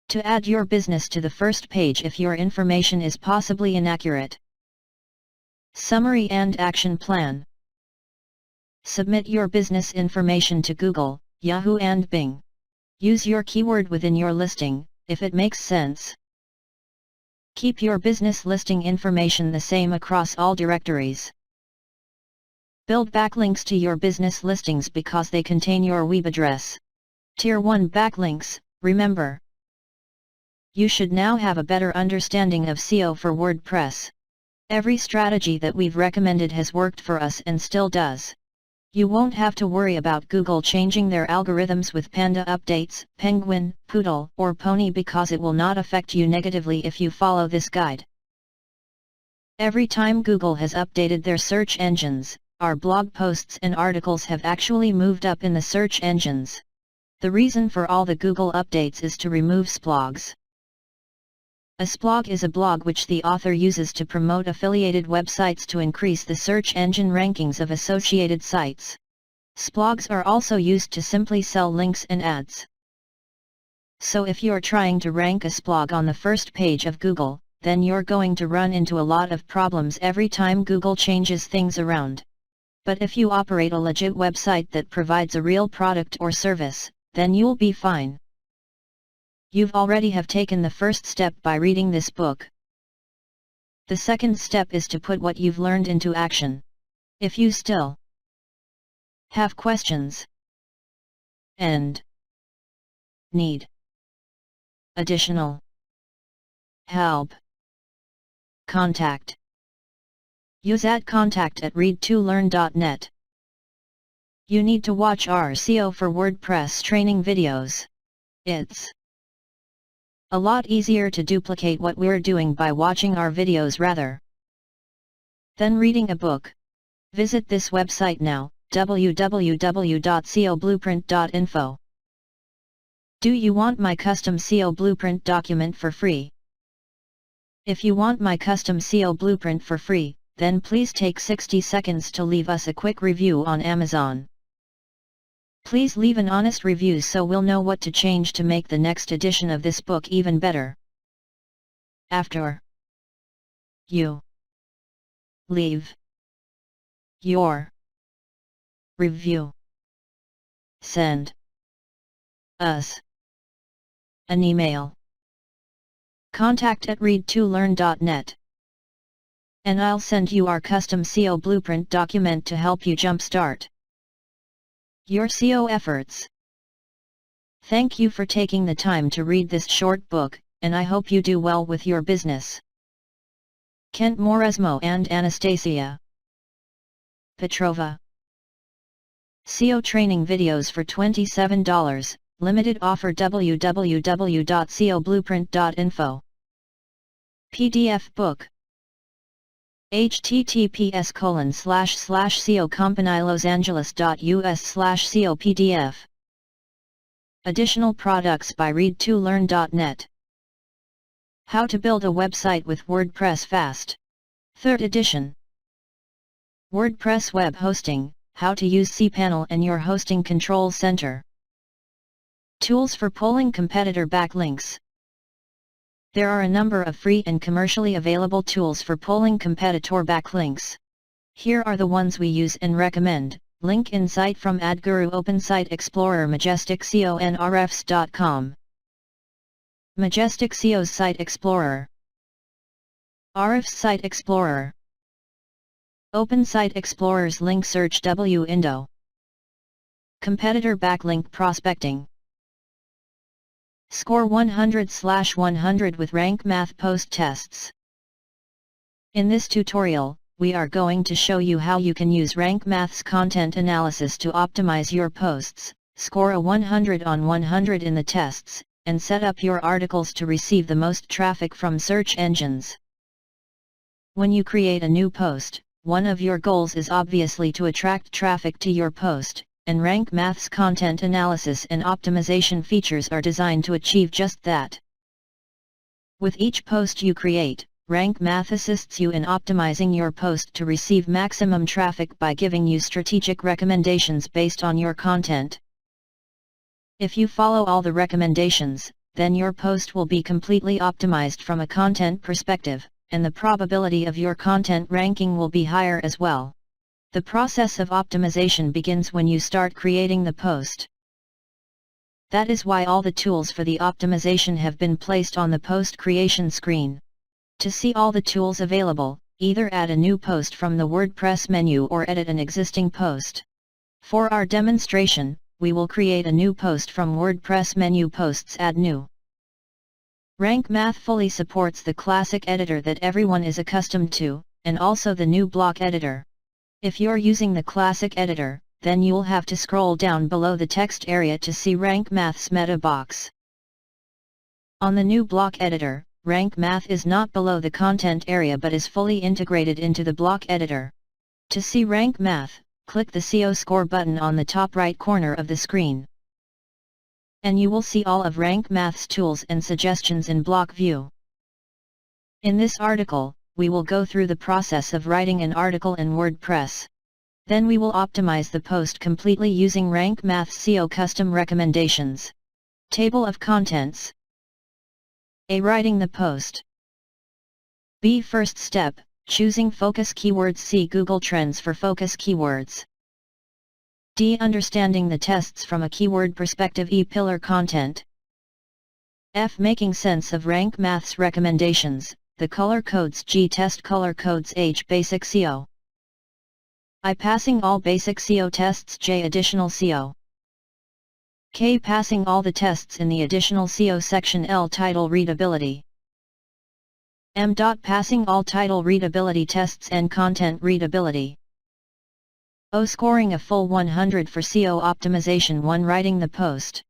to add your business to the first page if your information is possibly inaccurate. Summary and action plan. Submit your business information to Google, Yahoo and Bing. Use your keyword within your listing, if it makes sense. Keep your business listing information the same across all directories. Build backlinks to your business listings because they contain your web address. Tier 1 backlinks. Remember, you should now have a better understanding of SEO for WordPress. Every strategy that we've recommended has worked for us and still does. You won't have to worry about Google changing their algorithms with Panda updates, Penguin, Poodle, or Pony because it will not affect you negatively if you follow this guide. Every time Google has updated their search engines, our blog posts and articles have actually moved up in the search engines. The reason for all the Google updates is to remove splogs. A splog is a blog which the author uses to promote affiliated websites to increase the search engine rankings of associated sites. Splogs are also used to simply sell links and ads. So if you're trying to rank a splog on the first page of Google, then you're going to run into a lot of problems every time Google changes things around. But if you operate a legit website that provides a real product or service, then you'll be fine. You've already have taken the first step by reading this book. The second step is to put what you've learned into action. If you still have questions and need additional help, contact us at contact@read2learn.net. You need to watch our SEO for WordPress training videos. It's a lot easier to duplicate what we're doing by watching our videos rather than reading a book. Visit this website now, www.seoblueprint.info. Do you want my custom SEO blueprint document for free? If you want my custom SEO blueprint for free, then please take 60 seconds to leave us a quick review on Amazon. Please leave an honest review so we'll know what to change to make the next edition of this book even better. After you leave your review, send us an email, contact@read2learn.net, and I'll send you our custom SEO blueprint document to help you jumpstart your SEO efforts. Thank you for taking the time to read this short book, and I hope you do well with your business. Kent Moresmo and Anastasia Petrova. SEO training videos for $27, limited offer www.seoblueprint.info. PDF book. https://seocompanilosangeles.us/SEO PDF. Additional products by read2learn.net. How to build a website with WordPress fast. 3rd edition. WordPress web hosting, how to use cPanel and your hosting control center. Tools for pulling competitor backlinks. There are a number of free and commercially available tools for pulling competitor backlinks. Here are the ones we use and recommend. Link in site from AdGuru, OpenSite Explorer, Majestic SEO, and Ahrefs.com. Majestic SEO's Site Explorer, Ahrefs Site Explorer, OpenSite Explorer's Link Search WINDOW. Competitor backlink prospecting. Score 100/100 with Rank Math post tests. In this tutorial, we are going to show you how you can use Rank Math's content analysis to optimize your posts, score a 100 on 100 in the tests, and set up your articles to receive the most traffic from search engines. When you create a new post, one of your goals is obviously to attract traffic to your post, and Rank Math's content analysis and optimization features are designed to achieve just that. With each post you create, Rank Math assists you in optimizing your post to receive maximum traffic by giving you strategic recommendations based on your content. If you follow all the recommendations, then your post will be completely optimized from a content perspective, and the probability of your content ranking will be higher as well. The process of optimization begins when you start creating the post. That is why all the tools for the optimization have been placed on the post creation screen. To see all the tools available, either add a new post from the WordPress menu or edit an existing post. For our demonstration, we will create a new post from WordPress menu. Posts, add new. Rank Math fully supports the classic editor that everyone is accustomed to, and also the new block editor. If you're using the classic editor, then you'll have to scroll down below the text area to see Rank Math's meta box. On the new block editor, Rank Math is not below the content area but is fully integrated into the block editor. To see Rank Math, click the SEO score button on the top right corner of the screen. and you will see all of Rank Math's tools and suggestions in block view. In this article, we will go through the process of writing an article in WordPress. Then we will optimize the post completely using Rank Math's SEO custom recommendations. Table of contents. A. Writing the post. B. First step, choosing focus keywords. C. Google Trends for focus keywords. D. Understanding the tests from a keyword perspective. E. Pillar content. F. Making sense of Rank Math's recommendations, the color codes. G. Test color codes. H. Basic SEO. I. Passing all basic SEO tests. J. Additional SEO. K. Passing all the tests in the additional SEO section. L. Title readability. M. Passing all title readability tests and content readability. O. Scoring a full 100 for SEO optimization. 1. Writing the post.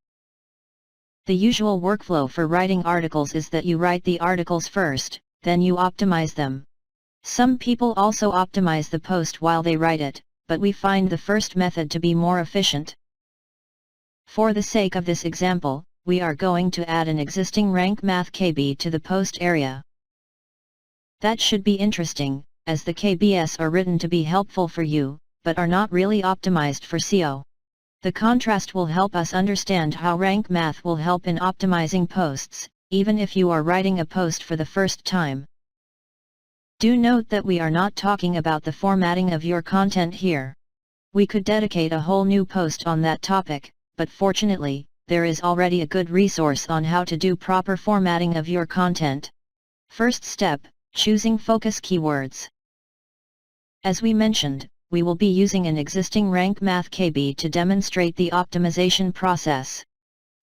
The usual workflow for writing articles is that you write the articles first, then you optimize them. Some people also optimize the post while they write it, but we find the first method to be more efficient. For the sake of this example, we are going to add an existing Rank Math KB to the post area. That should be interesting, as the KBs are written to be helpful for you, but are not really optimized for SEO. The contrast will help us understand how Rank Math will help in optimizing posts, even if you are writing a post for the first time. Do note that we are not talking about the formatting of your content here. We could dedicate a whole new post on that topic, but fortunately, there is already a good resource on how to do proper formatting of your content. First step, choosing focus keywords. As we mentioned, we will be using an existing Rank Math KB to demonstrate the optimization process.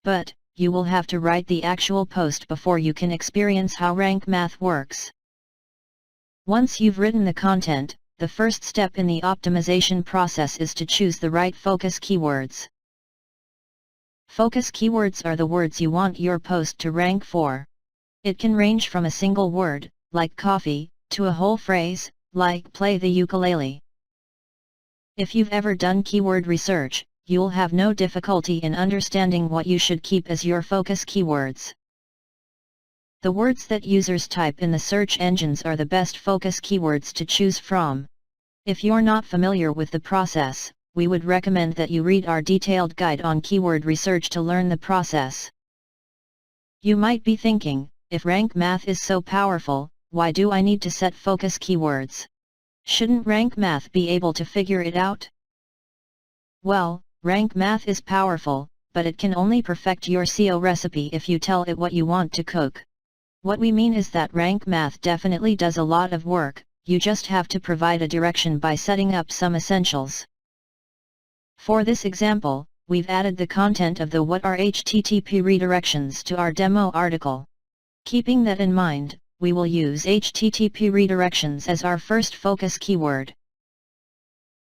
But, you will have to write the actual post before you can experience how Rank Math works. Once you've written the content, the first step in the optimization process is to choose the right focus keywords. Focus keywords are the words you want your post to rank for. It can range from a single word, like coffee, to a whole phrase, like play the ukulele. If you've ever done keyword research, you'll have no difficulty in understanding what you should keep as your focus keywords. The words that users type in the search engines are the best focus keywords to choose from. If you're not familiar with the process, we would recommend that you read our detailed guide on keyword research to learn the process. You might be thinking, if Rank Math is so powerful, why do I need to set focus keywords? Shouldn't Rank Math be able to figure it out? Well, Rank Math is powerful, but it can only perfect your SEO recipe if you tell it what you want to cook. What we mean is that Rank Math definitely does a lot of work, you just have to provide a direction by setting up some essentials. For this example, we've added the content of the What are HTTP redirections to our demo article. Keeping that in mind, we will use HTTP redirections as our first focus keyword.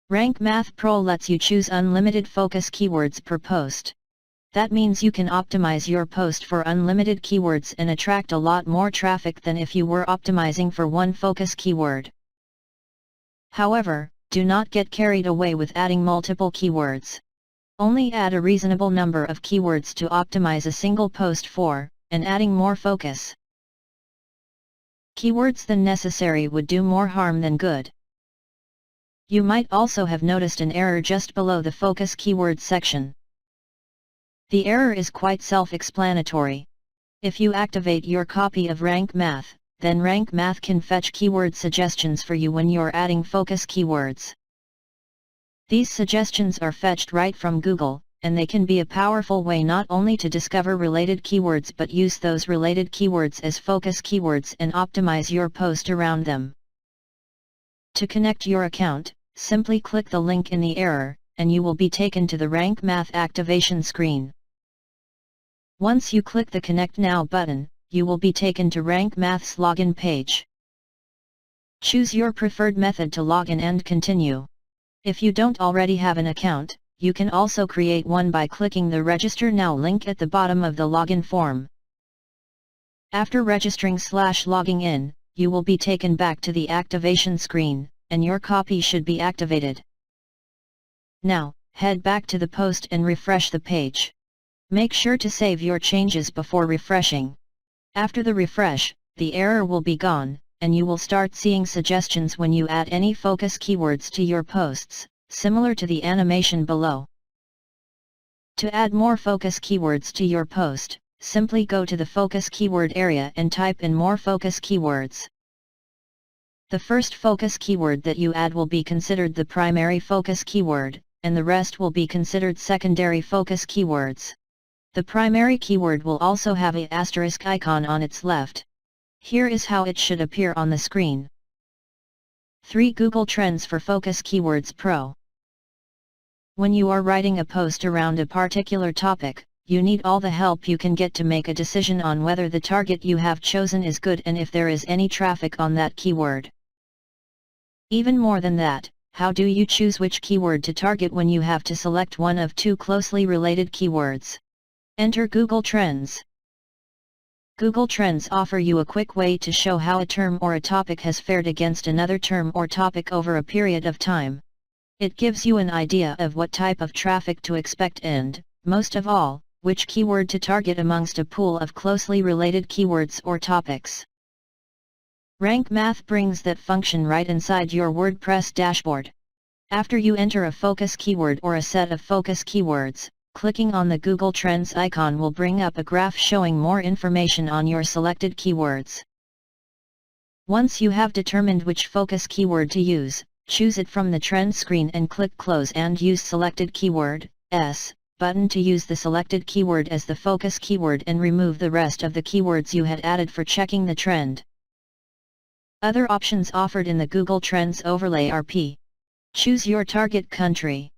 Rank Math Pro lets you choose unlimited focus keywords per post. That means you can optimize your post for unlimited keywords and attract a lot more traffic than if you were optimizing for one focus keyword. However, do not get carried away with adding multiple keywords. Only add a reasonable number of keywords to optimize a single post for, and adding more focus keywords than necessary would do more harm than good. You might also have noticed an error just below the focus keywords section. The error is quite self-explanatory. If you activate your copy of Rank Math, then Rank Math can fetch keyword suggestions for you when you're adding focus keywords. These suggestions are fetched right from Google, and they can be a powerful way not only to discover related keywords but use those related keywords as focus keywords and optimize your post around them. To connect your account, simply click the link in the error, and you will be taken to the Rank Math activation screen. Once you click the Connect Now button, you will be taken to Rank Math's login page. Choose your preferred method to log in and continue. If you don't already have an account, you can also create one by clicking the Register Now link at the bottom of the login form. After registering/logging in, you will be taken back to the activation screen, and your copy should be activated. Now, head back to the post and refresh the page. Make sure to save your changes before refreshing. After the refresh, the error will be gone, and you will start seeing suggestions when you add any focus keywords to your posts, similar to the animation below. To add more focus keywords to your post, simply go to the focus keyword area and type in more focus keywords. The first focus keyword that you add will be considered the primary focus keyword, and the rest will be considered secondary focus keywords. The primary keyword will also have an asterisk icon on its left. Here is how it should appear on the screen. 3. Google Trends for Focus Keywords Pro. When you are writing a post around a particular topic, you need all the help you can get to make a decision on whether the target you have chosen is good and if there is any traffic on that keyword. Even more than that, how do you choose which keyword to target when you have to select one of two closely related keywords? Enter Google Trends. Google Trends offer you a quick way to show how a term or a topic has fared against another term or topic over a period of time. It gives you an idea of what type of traffic to expect and, most of all, which keyword to target amongst a pool of closely related keywords or topics. Rank Math brings that function right inside your WordPress dashboard. After you enter a focus keyword or a set of focus keywords, clicking on the Google Trends icon will bring up a graph showing more information on your selected keywords. Once you have determined which focus keyword to use, choose it from the Trends screen and click Close and use Selected Keyword button to use the selected keyword as the focus keyword and remove the rest of the keywords you had added for checking the trend. Other options offered in the Google Trends overlay are P. Choose your target country.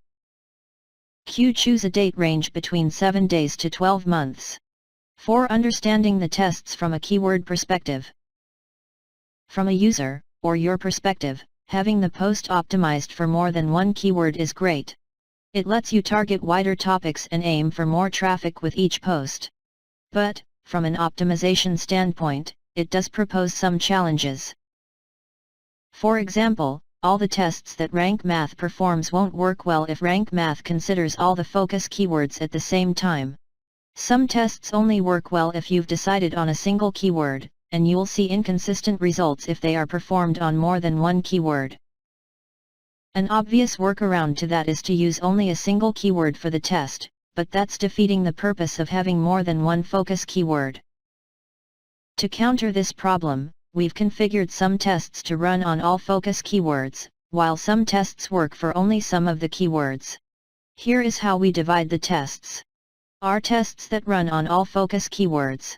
Q. Choose a date range between 7 days to 12 months. 4. Understanding the tests from a keyword perspective. From a user, or your perspective, having the post optimized for more than one keyword is great. It lets you target wider topics and aim for more traffic with each post. But, from an optimization standpoint, it does propose some challenges. For example, all the tests that Rank Math performs won't work well if Rank Math considers all the focus keywords at the same time. Some tests only work well if you've decided on a single keyword, and you'll see inconsistent results if they are performed on more than one keyword. An obvious workaround to that is to use only a single keyword for the test, but that's defeating the purpose of having more than one focus keyword. To counter this problem, we've configured some tests to run on all focus keywords, while some tests work for only some of the keywords. Here is how we divide the tests. R tests that run on all focus keywords.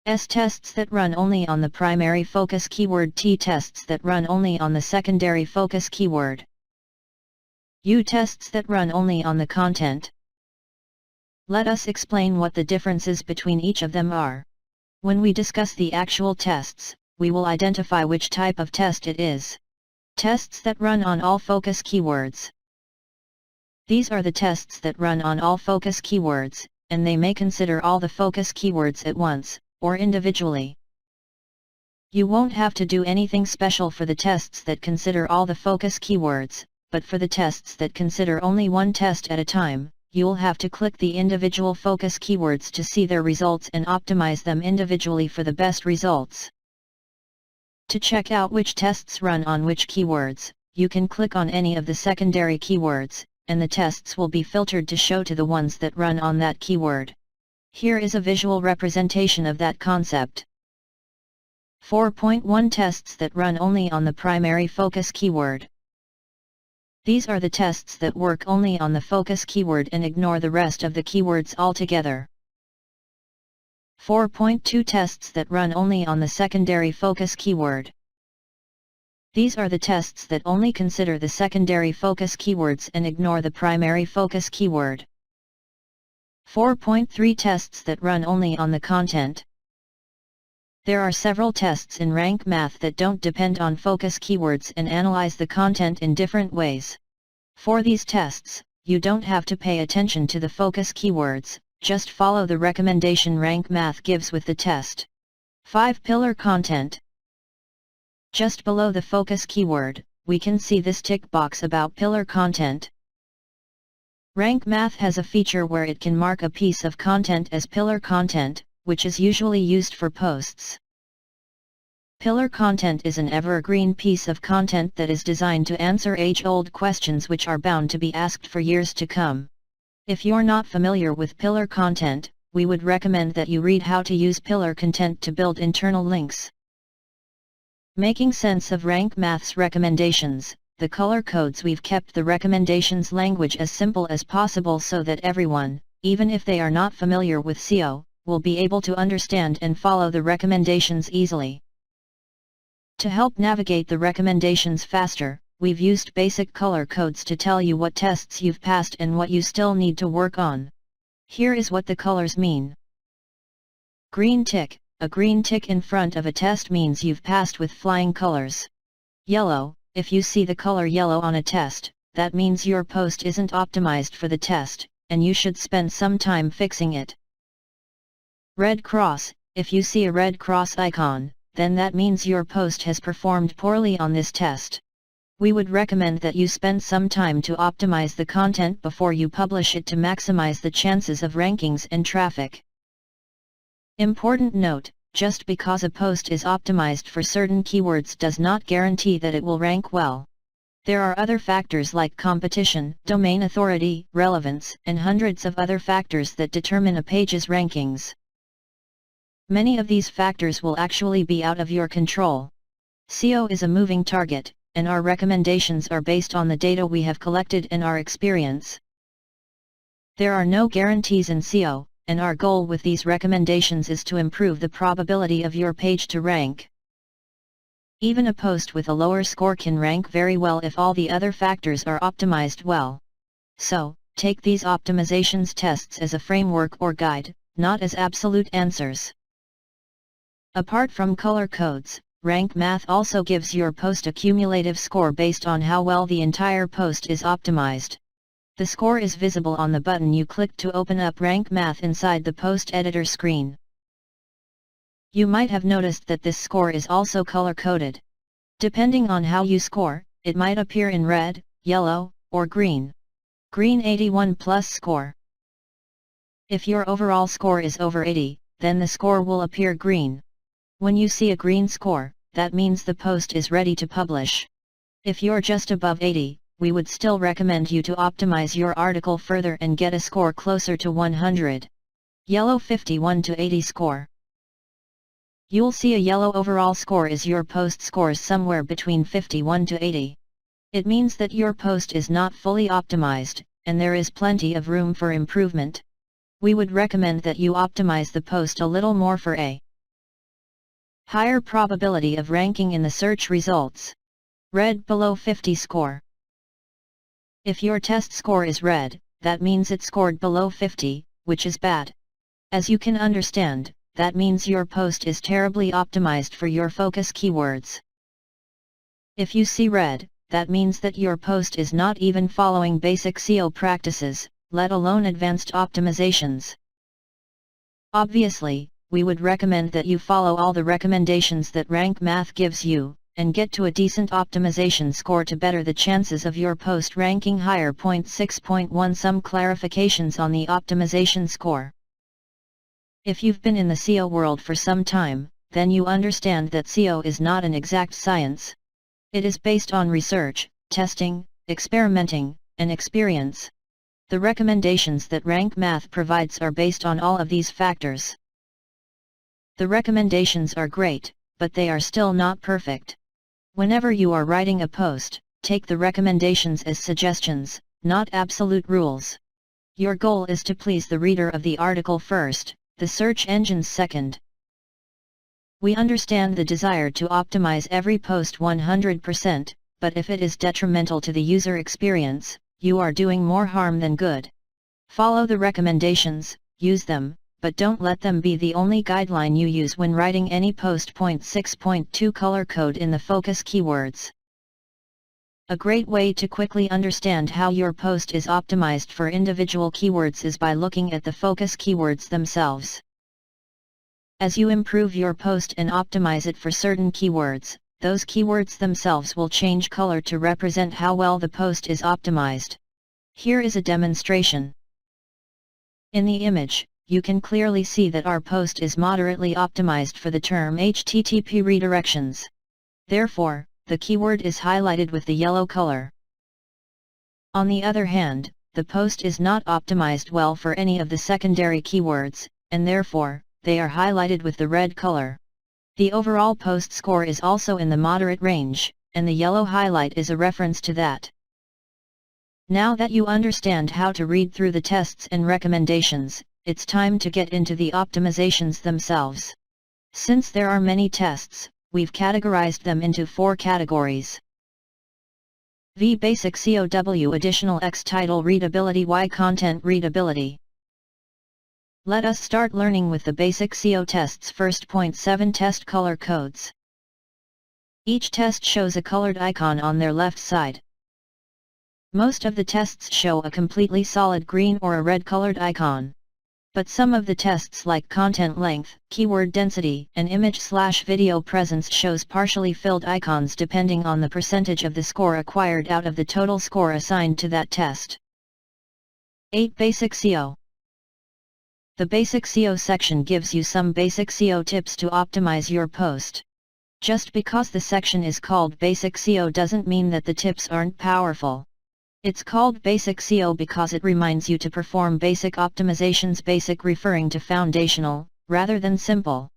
S tests that run only on the primary focus keyword. T tests that run only on the secondary focus keyword. U tests that run only on the content. Let us explain what the differences between each of them are. When we discuss the actual tests, we will identify which type of test it is. Tests that run on all focus keywords. These are the tests that run on all focus keywords, and they may consider all the focus keywords at once, or individually. You won't have to do anything special for the tests that consider all the focus keywords, but for the tests that consider only one test at a time, you'll have to click the individual focus keywords to see their results and optimize them individually for the best results. To check out which tests run on which keywords, you can click on any of the secondary keywords, and the tests will be filtered to show to the ones that run on that keyword. Here is a visual representation of that concept. 4.1 Tests that run only on the primary focus keyword. These are the tests that work only on the focus keyword and ignore the rest of the keywords altogether. 4.2 Tests that run only on the secondary focus keyword. These are the tests that only consider the secondary focus keywords and ignore the primary focus keyword. 4.3 Tests that run only on the content. There are several tests in Rank Math that don't depend on focus keywords and analyze the content in different ways. For these tests, you don't have to pay attention to the focus keywords, just follow the recommendation Rank Math gives with the test. 5. Pillar content. Just below the focus keyword, we can see this tick box about pillar content. Rank Math has a feature where it can mark a piece of content as pillar content, which is usually used for posts. Pillar content is an evergreen piece of content that is designed to answer age-old questions which are bound to be asked for years to come. If you're not familiar with pillar content, we would recommend that you read how to use pillar content to build internal links. Making sense of Rank Math's recommendations. The color codes. We've kept the recommendations language as simple as possible so that everyone, even if they are not familiar with SEO, will be able to understand and follow the recommendations easily. To help navigate the recommendations faster, we've used basic color codes to tell you what tests you've passed and what you still need to work on. Here is what the colors mean. Green tick. A green tick in front of a test means you've passed with flying colors. Yellow. If you see the color yellow on a test, that means your post isn't optimized for the test, and you should spend some time fixing it. Red cross. If you see a red cross icon, then that means your post has performed poorly on this test. We would recommend that you spend some time to optimize the content before you publish it to maximize the chances of rankings and traffic. Important note: just because a post is optimized for certain keywords does not guarantee that it will rank well. There are other factors like competition, domain authority, relevance, and hundreds of other factors that determine a page's rankings. Many of these factors will actually be out of your control. SEO is a moving target, and our recommendations are based on the data we have collected and our experience. There are no guarantees in SEO, and our goal with these recommendations is to improve the probability of your page to rank. Even a post with a lower score can rank very well if all the other factors are optimized well. So, take these optimizations tests as a framework or guide, not as absolute answers. Apart from color codes, Rank Math also gives your post a cumulative score based on how well the entire post is optimized. The score is visible on the button you click to open up Rank Math inside the post editor screen. You might have noticed that this score is also color-coded. Depending on how you score, it might appear in red, yellow, or green. Green 81 plus score. If your overall score is over 80, then the score will appear green. When you see a green score, that means the post is ready to publish. If you're just above 80, we would still recommend you to optimize your article further and get a score closer to 100. Yellow 51 to 80 score. You'll see a yellow overall score is your post scores somewhere between 51 to 80. It means that your post is not fully optimized, and there is plenty of room for improvement. We would recommend that you optimize the post a little more for a higher probability of ranking in the search results. Red below 50 score. If your test score is red, that means it scored below 50, which is bad. As you can understand, that means your post is terribly optimized for your focus keywords. If you see red, that means that your post is not even following basic SEO practices, let alone advanced optimizations. Obviously, we would recommend that you follow all the recommendations that Rank Math gives you, and get to a decent optimization score to better the chances of your post ranking higher. 6.1 Some clarifications on the optimization score. If you've been in the SEO world for some time, then you understand that SEO is not an exact science. It is based on research, testing, experimenting, and experience. The recommendations that Rank Math provides are based on all of these factors. The recommendations are great, but they are still not perfect. Whenever you are writing a post, take the recommendations as suggestions, not absolute rules. Your goal is to please the reader of the article first, the search engines second. We understand the desire to optimize every post 100%, but if it is detrimental to the user experience, you are doing more harm than good. Follow the recommendations, use them, but don't let them be the only guideline you use when writing any post. 6.2 Color code in the focus keywords. A great way to quickly understand how your post is optimized for individual keywords is by looking at the focus keywords themselves. As you improve your post and optimize it for certain keywords, those keywords themselves will change color to represent how well the post is optimized. Here is a demonstration. In the image, you can clearly see that our post is moderately optimized for the term HTTP redirections. Therefore, the keyword is highlighted with the yellow color. On the other hand, the post is not optimized well for any of the secondary keywords, and therefore, they are highlighted with the red color. The overall post score is also in the moderate range, and the yellow highlight is a reference to that. Now that you understand how to read through the tests and recommendations, it's time to get into the optimizations themselves. Since there are many tests, we've categorized them into 4 categories. V. Basic COW Additional X. Title Readability. Y. Content Readability. Let us start learning with the basic CO tests first. Point 7 Test Color Codes. Each test shows a colored icon on their left side. Most of the tests show a completely solid green or a red colored icon. But some of the tests like content length, keyword density, and image/video presence shows partially filled icons depending on the percentage of the score acquired out of the total score assigned to that test. 8. Basic CO. The Basic CO section gives you some basic CO tips to optimize your post. Just because the section is called Basic CO doesn't mean that the tips aren't powerful. It's called Basic CO because it reminds you to perform basic optimizations, basic referring to foundational, rather than simple.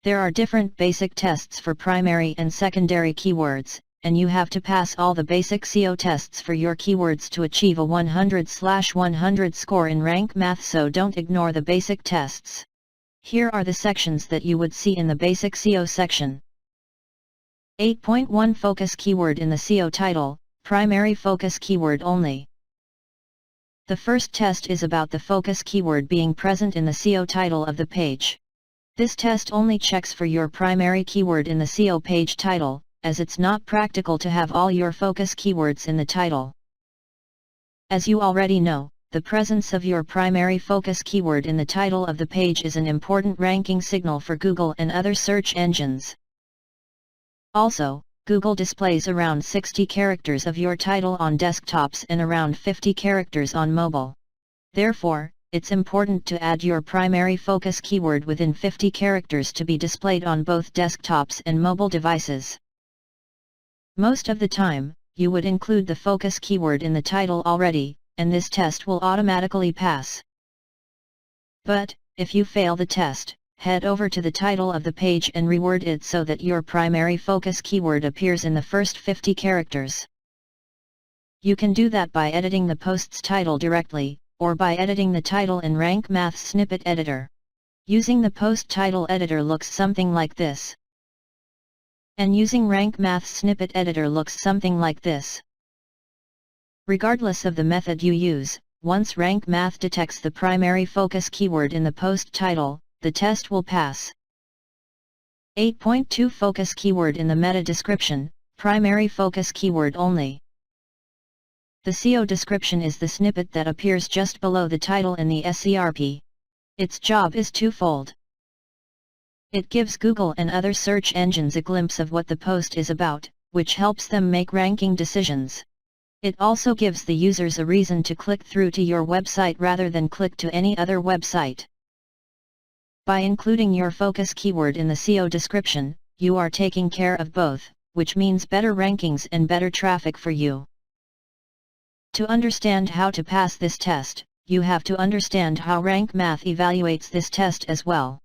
There are different basic tests for primary and secondary keywords, and you have to pass all the basic CO tests for your keywords to achieve a 100/100 score in Rank Math, so don't ignore the basic tests. Here are the sections that you would see in the Basic CO section. 8.1 Focus keyword in the CO title. Primary focus keyword only. The first test is about the focus keyword being present in the CO title of the page. This test only checks for your primary keyword in the CO page title, as it's not practical to have all your focus keywords in the title. As you already know, the presence of your primary focus keyword in the title of the page is an important ranking signal for Google and other search engines. Also, Google displays around 60 characters of your title on desktops and around 50 characters on mobile. Therefore, it's important to add your primary focus keyword within 50 characters to be displayed on both desktops and mobile devices. Most of the time, you would include the focus keyword in the title already, and this test will automatically pass. But, if you fail the test, head over to the title of the page and reword it so that your primary focus keyword appears in the first 50 characters. You can do that by editing the post's title directly, or by editing the title in Rank Math Snippet Editor. Using the post title editor looks something like this. And using Rank Math Snippet Editor looks something like this. Regardless of the method you use, once Rank Math detects the primary focus keyword in the post title, the test will pass. 8.2 Focus keyword in the meta description, primary focus keyword only. The CO description is the snippet that appears just below the title in the SERP. Its job is twofold. It gives Google and other search engines a glimpse of what the post is about, which helps them make ranking decisions. It also gives the users a reason to click through to your website rather than click to any other website. By including your focus keyword in the CO description, you are taking care of both, which means better rankings and better traffic for you. To understand how to pass this test, you have to understand how Rank Math evaluates this test as well.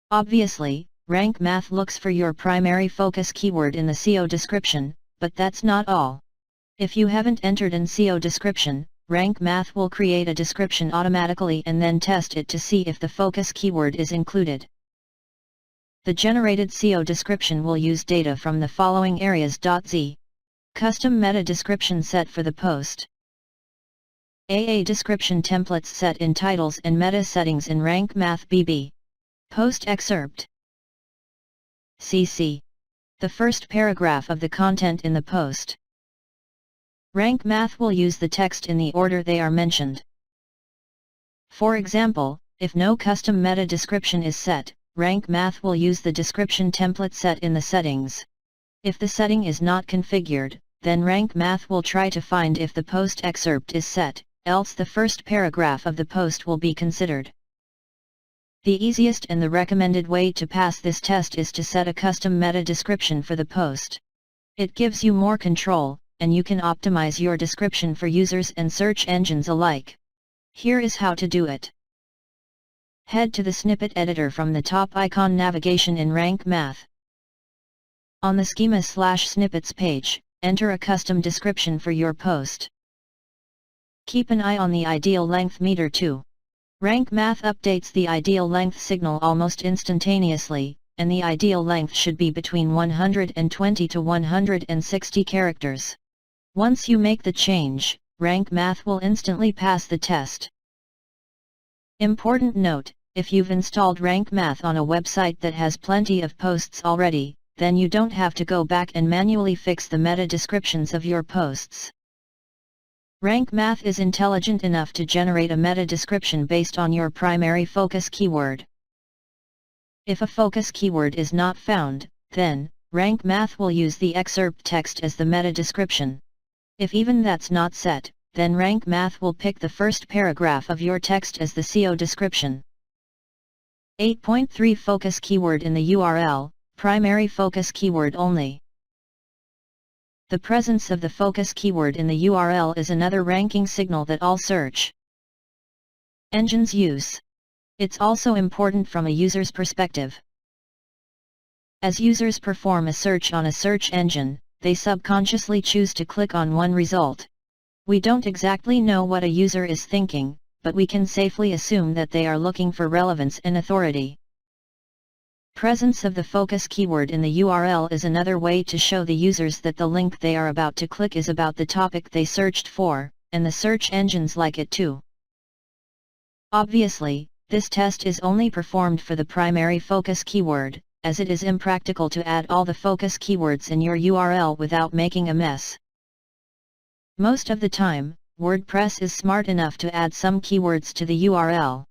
Obviously, Rank Math looks for your primary focus keyword in the CO description, but that's not all. If you haven't entered in CO description, Rank Math will create a description automatically and then test it to see if the focus keyword is included. The generated CO description will use data from the following areas. Z. Custom meta description set for the post. AA description templates set in titles and meta settings in Rank Math BB. Post excerpt. CC. The first paragraph of the content in the post. Rank Math will use the text in the order they are mentioned. For example, if no custom meta description is set, Rank Math will use the description template set in the settings. If the setting is not configured, then Rank Math will try to find if the post excerpt is set, else the first paragraph of the post will be considered. The easiest and the recommended way to pass this test is to set a custom meta description for the post. It gives you more control, and you can optimize your description for users and search engines alike. Here is how to do it. Head to the snippet editor from the top icon navigation in Rank Math. On the schema/snippets page, enter a custom description for your post. Keep an eye on the ideal length meter too. Rank Math updates the ideal length signal almost instantaneously, and the ideal length should be between 120 to 160 characters. Once you make the change, Rank Math will instantly pass the test. Important note: if you've installed Rank Math on a website that has plenty of posts already, then you don't have to go back and manually fix the meta descriptions of your posts. Rank Math is intelligent enough to generate a meta description based on your primary focus keyword. If a focus keyword is not found, then Rank Math will use the excerpt text as the meta description. If even that's not set, then Rank Math will pick the first paragraph of your text as the SEO description. 8.3 Focus keyword in the URL, primary focus keyword only. The presence of the focus keyword in the URL is another ranking signal that all search engines use. It's also important from a user's perspective. As users perform a search on a search engine, they subconsciously choose to click on one result. We don't exactly know what a user is thinking, but we can safely assume that they are looking for relevance and authority. Presence of the focus keyword in the URL is another way to show the users that the link they are about to click is about the topic they searched for, and the search engines like it too. Obviously, this test is only performed for the primary focus keyword, as it is impractical to add all the focus keywords in your URL without making a mess. Most of the time, WordPress is smart enough to add some keywords to the URL.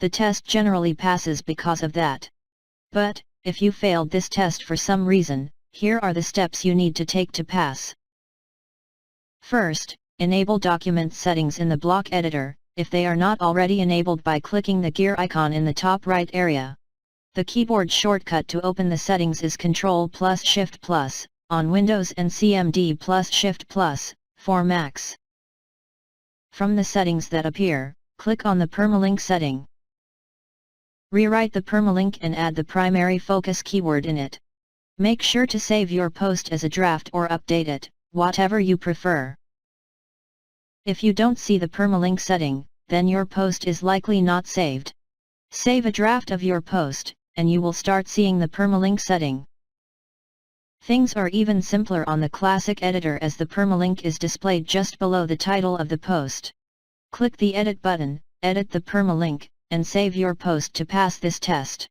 The test generally passes because of that. But, if you failed this test for some reason, here are the steps you need to take to pass. First, enable document settings in the block editor, if they are not already enabled, by clicking the gear icon in the top right area. The keyboard shortcut to open the settings is Ctrl+Shift+, on Windows, and CMD+Shift+, for Macs. From the settings that appear, click on the permalink setting. Rewrite the permalink and add the primary focus keyword in it. Make sure to save your post as a draft or update it, whatever you prefer. If you don't see the permalink setting, then your post is likely not saved. Save a draft of your post, and you will start seeing the permalink setting. Things are even simpler on the classic editor, as the permalink is displayed just below the title of the post. Click the Edit button, edit the permalink, and save your post to pass this test.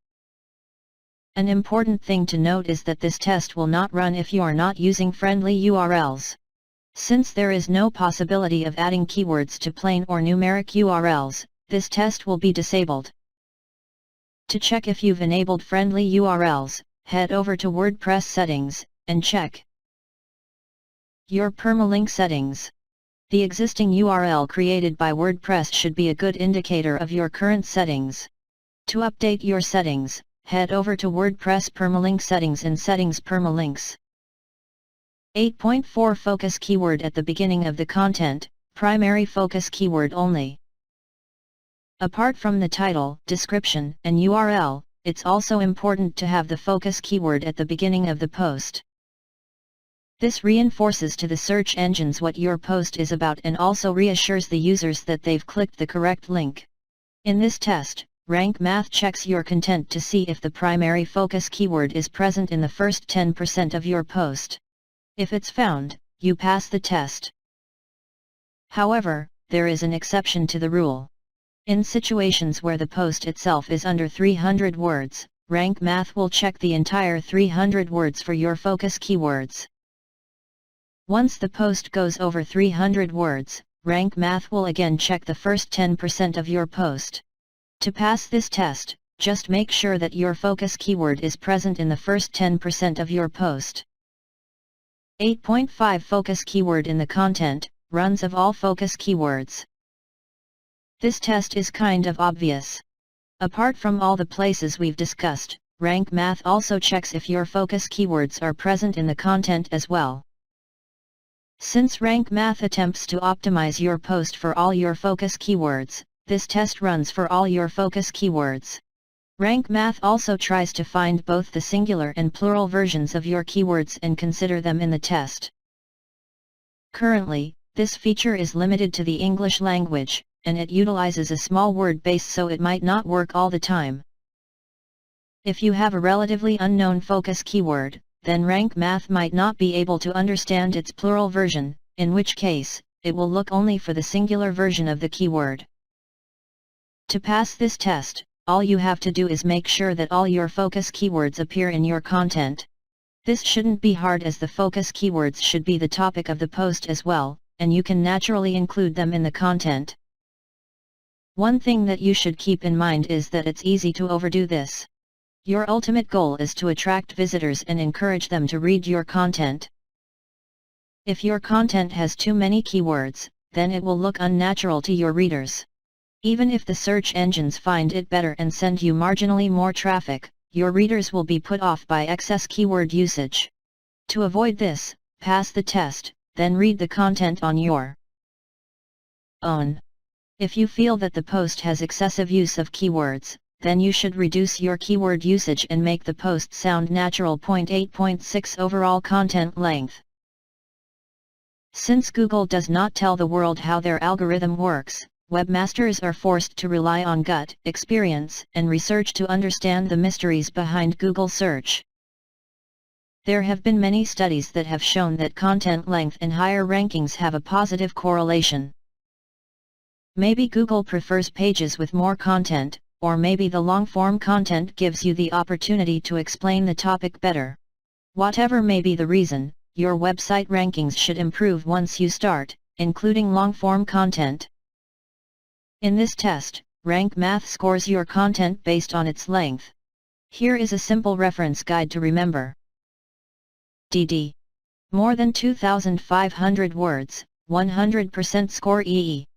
An important thing to note is that this test will not run if you are not using friendly URLs. Since there is no possibility of adding keywords to plain or numeric URLs, this test will be disabled. To check if you've enabled friendly URLs, head over to WordPress settings, and check your permalink settings. The existing URL created by WordPress should be a good indicator of your current settings. To update your settings, head over to WordPress permalink settings and settings permalinks. 8.4 Focus keyword at the beginning of the content, primary focus keyword only. Apart from the title, description, and URL, it's also important to have the focus keyword at the beginning of the post. This reinforces to the search engines what your post is about and also reassures the users that they've clicked the correct link. In this test, Rank Math checks your content to see if the primary focus keyword is present in the first 10% of your post. If it's found, you pass the test. However, there is an exception to the rule. In situations where the post itself is under 300 words, Rank Math will check the entire 300 words for your focus keywords. Once the post goes over 300 words, Rank Math will again check the first 10% of your post. To pass this test, just make sure that your focus keyword is present in the first 10% of your post. 8.5 Focus keyword in the content, runs of all focus keywords. This test is kind of obvious. Apart from all the places we've discussed, Rank Math also checks if your focus keywords are present in the content as well. Since Rank Math attempts to optimize your post for all your focus keywords, this test runs for all your focus keywords. Rank Math also tries to find both the singular and plural versions of your keywords and consider them in the test. Currently, this feature is limited to the English language, and it utilizes a small word base, so it might not work all the time. If you have a relatively unknown focus keyword, then Rank Math might not be able to understand its plural version, in which case, it will look only for the singular version of the keyword. To pass this test, all you have to do is make sure that all your focus keywords appear in your content. This shouldn't be hard, as the focus keywords should be the topic of the post as well, and you can naturally include them in the content. One thing that you should keep in mind is that it's easy to overdo this. Your ultimate goal is to attract visitors and encourage them to read your content. If your content has too many keywords, then it will look unnatural to your readers. Even if the search engines find it better and send you marginally more traffic, your readers will be put off by excess keyword usage. To avoid this, pass the test, then read the content on your own. If you feel that the post has excessive use of keywords, then you should reduce your keyword usage and make the post sound natural. 8.6 Overall content length. Since Google does not tell the world how their algorithm works, webmasters are forced to rely on gut experience and research to understand the mysteries behind Google search. There have been many studies that have shown that content length and higher rankings have a positive correlation. Maybe Google prefers pages with more content, or maybe the long-form content gives you the opportunity to explain the topic better. Whatever may be the reason, your website rankings should improve once you start including long-form content. In this test, Rank Math scores your content based on its length. Here is a simple reference guide to remember. DD. More than 2,500 words, 100% score EE.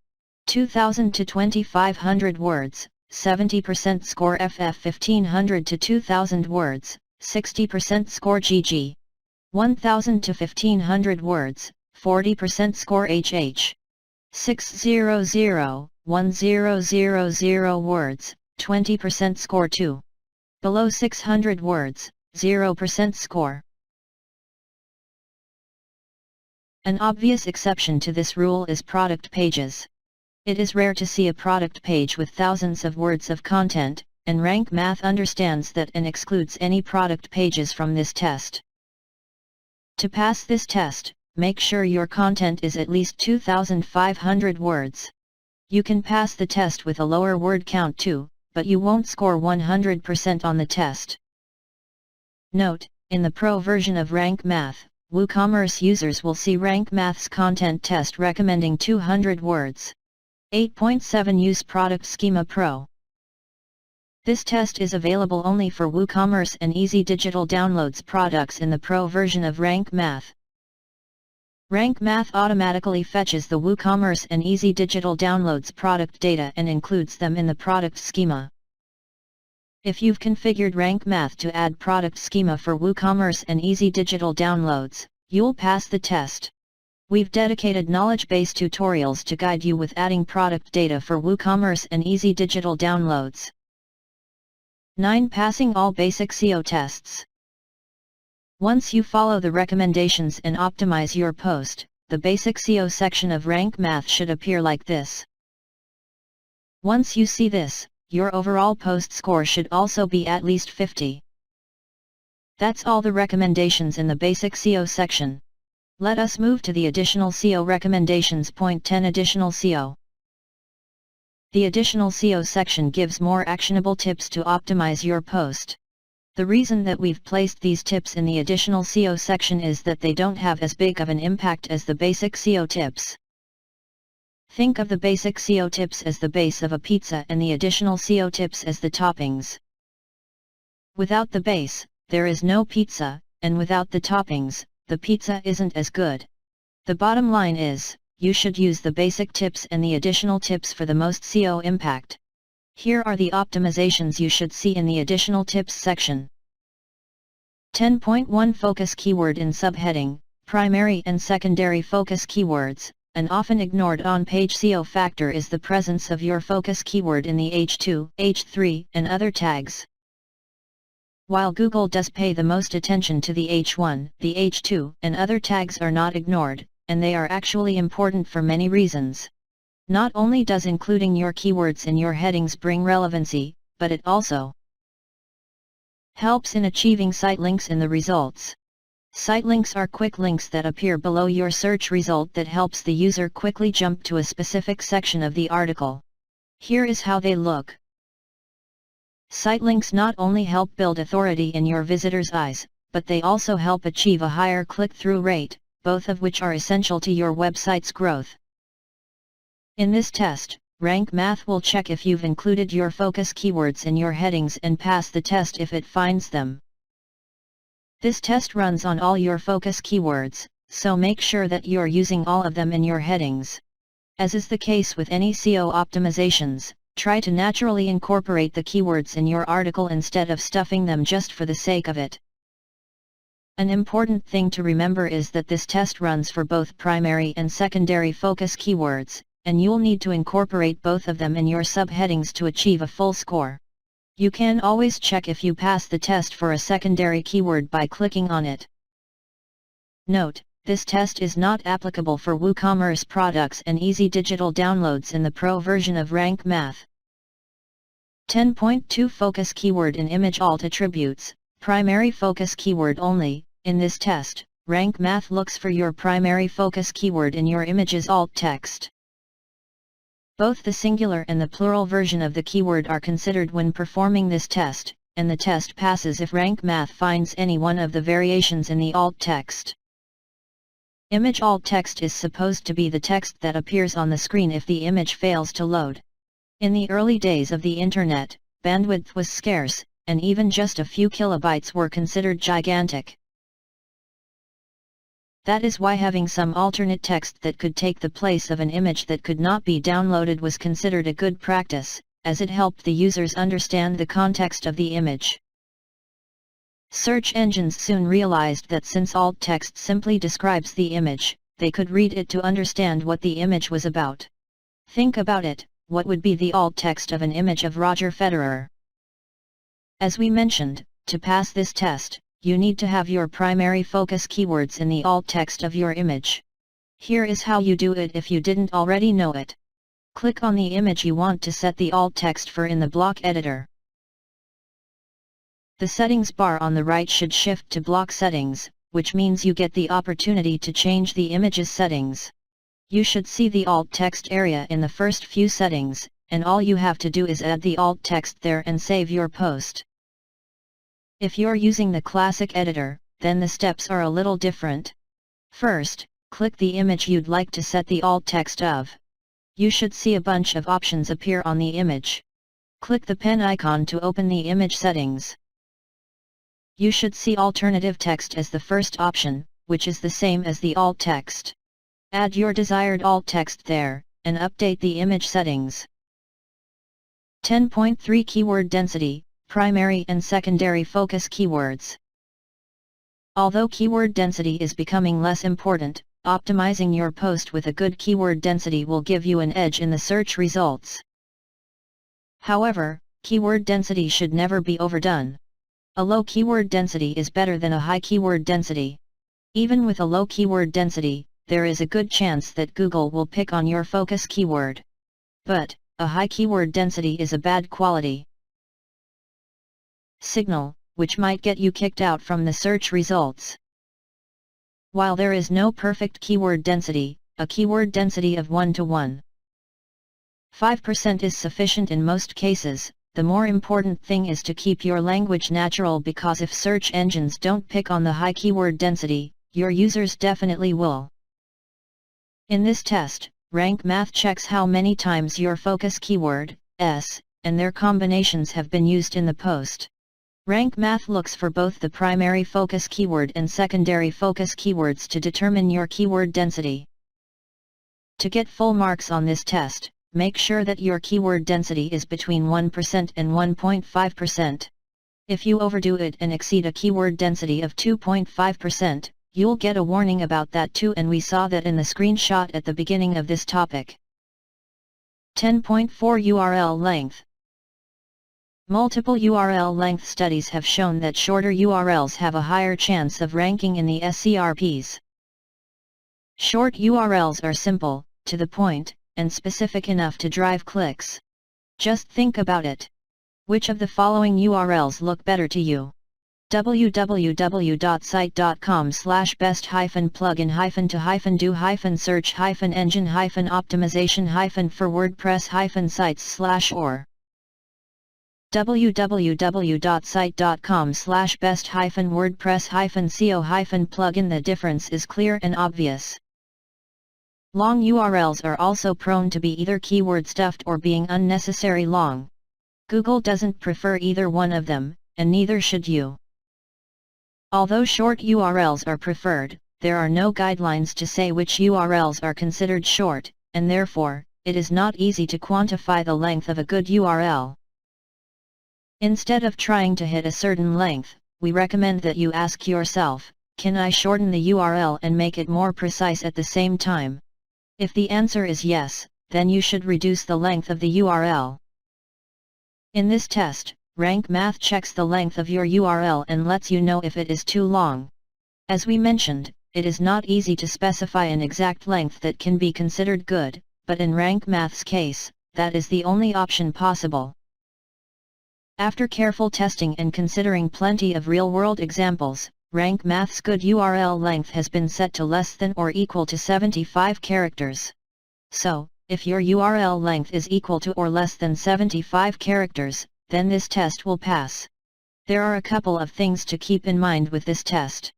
2,000 to 2,500 words, 70% score FF. 1,500 to 2,000 words, 60% score GG. 1,000 to 1,500 words, 40% score HH. 600, 1,000 words, 20% score 2. Below 600 words, 0% score. An obvious exception to this rule is product pages. It is rare to see a product page with thousands of words of content, and Rank Math understands that and excludes any product pages from this test. To pass this test, make sure your content is at least 2,500 words. You can pass the test with a lower word count too, but you won't score 100% on the test. Note, in the Pro version of Rank Math, WooCommerce users will see Rank Math's content test recommending 200 words. 8.7 Use Product Schema Pro. This test is available only for WooCommerce and Easy Digital Downloads products in the Pro version of Rank Math. Rank Math automatically fetches the WooCommerce and Easy Digital Downloads product data and includes them in the product schema. If you've configured Rank Math to add product schema for WooCommerce and Easy Digital Downloads, you'll pass the test. We've dedicated knowledge-based tutorials to guide you with adding product data for WooCommerce and Easy Digital Downloads. 9. Passing all basic SEO tests. Once you follow the recommendations and optimize your post, the basic SEO section of Rank Math should appear like this. Once you see this, your overall post score should also be at least 50. That's all the recommendations in the basic SEO section. Let us move to the additional SEO recommendations. Point 10 Additional SEO. The additional SEO section gives more actionable tips to optimize your post. The reason that we've placed these tips in the additional SEO section is that they don't have as big of an impact as the basic SEO tips. Think of the basic SEO tips as the base of a pizza and the additional SEO tips as the toppings. Without the base, there is no pizza, and without the toppings, the pizza isn't as good. The bottom line is, you should use the basic tips and the additional tips for the most SEO impact. Here are the optimizations you should see in the additional tips section. 10.1 Focus keyword in subheading. Primary and secondary focus keywords. An often ignored on-page SEO factor is the presence of your focus keyword in the H2, H3, and other tags. While Google does pay the most attention to the H1, the H2, and other tags are not ignored, and they are actually important for many reasons. Not only does including your keywords in your headings bring relevancy, but it also helps in achieving site links in the results. Site links are quick links that appear below your search result that helps the user quickly jump to a specific section of the article. Here is how they look. Site links not only help build authority in your visitors' eyes, but they also help achieve a higher click-through rate, both of which are essential to your website's growth. In this test, Rank Math will check if you've included your focus keywords in your headings and pass the test if it finds them. This test runs on all your focus keywords, so make sure that you're using all of them in your headings. As is the case with any SEO optimizations, try to naturally incorporate the keywords in your article instead of stuffing them just for the sake of it. An important thing to remember is that this test runs for both primary and secondary focus keywords, and you'll need to incorporate both of them in your subheadings to achieve a full score. You can always check if you pass the test for a secondary keyword by clicking on it. Note, this test is not applicable for WooCommerce products and easy digital downloads in the Pro version of Rank Math. 10.2 Focus keyword in image alt attributes. Primary focus keyword only. In this test, Rank Math looks for your primary focus keyword in your image's alt text. Both the singular and the plural version of the keyword are considered when performing this test, and the test passes if Rank Math finds any one of the variations in the alt text. Image alt text is supposed to be the text that appears on the screen if the image fails to load. In the early days of the internet, bandwidth was scarce, and even just a few kilobytes were considered gigantic. That is why having some alternate text that could take the place of an image that could not be downloaded was considered a good practice, as it helped the users understand the context of the image. Search engines soon realized that since alt text simply describes the image, they could read it to understand what the image was about. Think about it, what would be the alt text of an image of Roger Federer? As we mentioned, to pass this test, you need to have your primary focus keywords in the alt text of your image. Here is how you do it if you didn't already know it. Click on the image you want to set the alt text for in the block editor. The settings bar on the right should shift to block settings, which means you get the opportunity to change the image's settings. You should see the alt text area in the first few settings, and all you have to do is add the alt text there and save your post. If you're using the classic editor, then the steps are a little different. First, click the image you'd like to set the alt text of. You should see a bunch of options appear on the image. Click the pen icon to open the image settings. You should see alternative text as the first option, which is the same as the alt text. Add your desired alt text there, and update the image settings. 10.3 Keyword density. Primary and secondary focus keywords. Although keyword density is becoming less important, optimizing your post with a good keyword density will give you an edge in the search results. However, keyword density should never be overdone. A low keyword density is better than a high keyword density. Even with a low keyword density, there is a good chance that Google will pick on your focus keyword. But, a high keyword density is a bad quality signal, which might get you kicked out from the search results. While there is no perfect keyword density, a keyword density of 1 to 1.5% is sufficient in most cases. The more important thing is to keep your language natural, because if search engines don't pick on the high keyword density, your users definitely will. In this test, Rank Math checks how many times your focus keyword, S, and their combinations have been used in the post. Rank Math looks for both the primary focus keyword and secondary focus keywords to determine your keyword density. To get full marks on this test, make sure that your keyword density is between 1% and 1.5%. If you overdo it and exceed a keyword density of 2.5%, you'll get a warning about that too, and we saw that in the screenshot at the beginning of this topic. 10.4 URL length. Multiple URL length studies have shown that shorter URLs have a higher chance of ranking in the SERPs. Short URLs are simple, to the point, and specific enough to drive clicks. Just think about it. Which of the following URLs look better to you? www.site.com/best-to-do-search-engine-optimization-for WordPress-sites/or www.site.com/best-wordpress-co-plugin. The difference is clear and obvious. Long URLs are also prone to be either keyword stuffed or being unnecessary long. Google doesn't prefer either one of them, and neither should you. Although short URLs are preferred, there are no guidelines to say which URLs are considered short, and therefore, it is not easy to quantify the length of a good URL. Instead of trying to hit a certain length, we recommend that you ask yourself, can I shorten the URL and make it more precise at the same time? If the answer is yes, then you should reduce the length of the URL. In this test, Rank Math checks the length of your URL and lets you know if it is too long. As we mentioned, it is not easy to specify an exact length that can be considered good, but in Rank Math's case, that is the only option possible. After careful testing and considering plenty of real-world examples, Rank Math's good URL length has been set to less than or equal to 75 characters. So, if your URL length is equal to or less than 75 characters, then this test will pass. There are a couple of things to keep in mind with this test.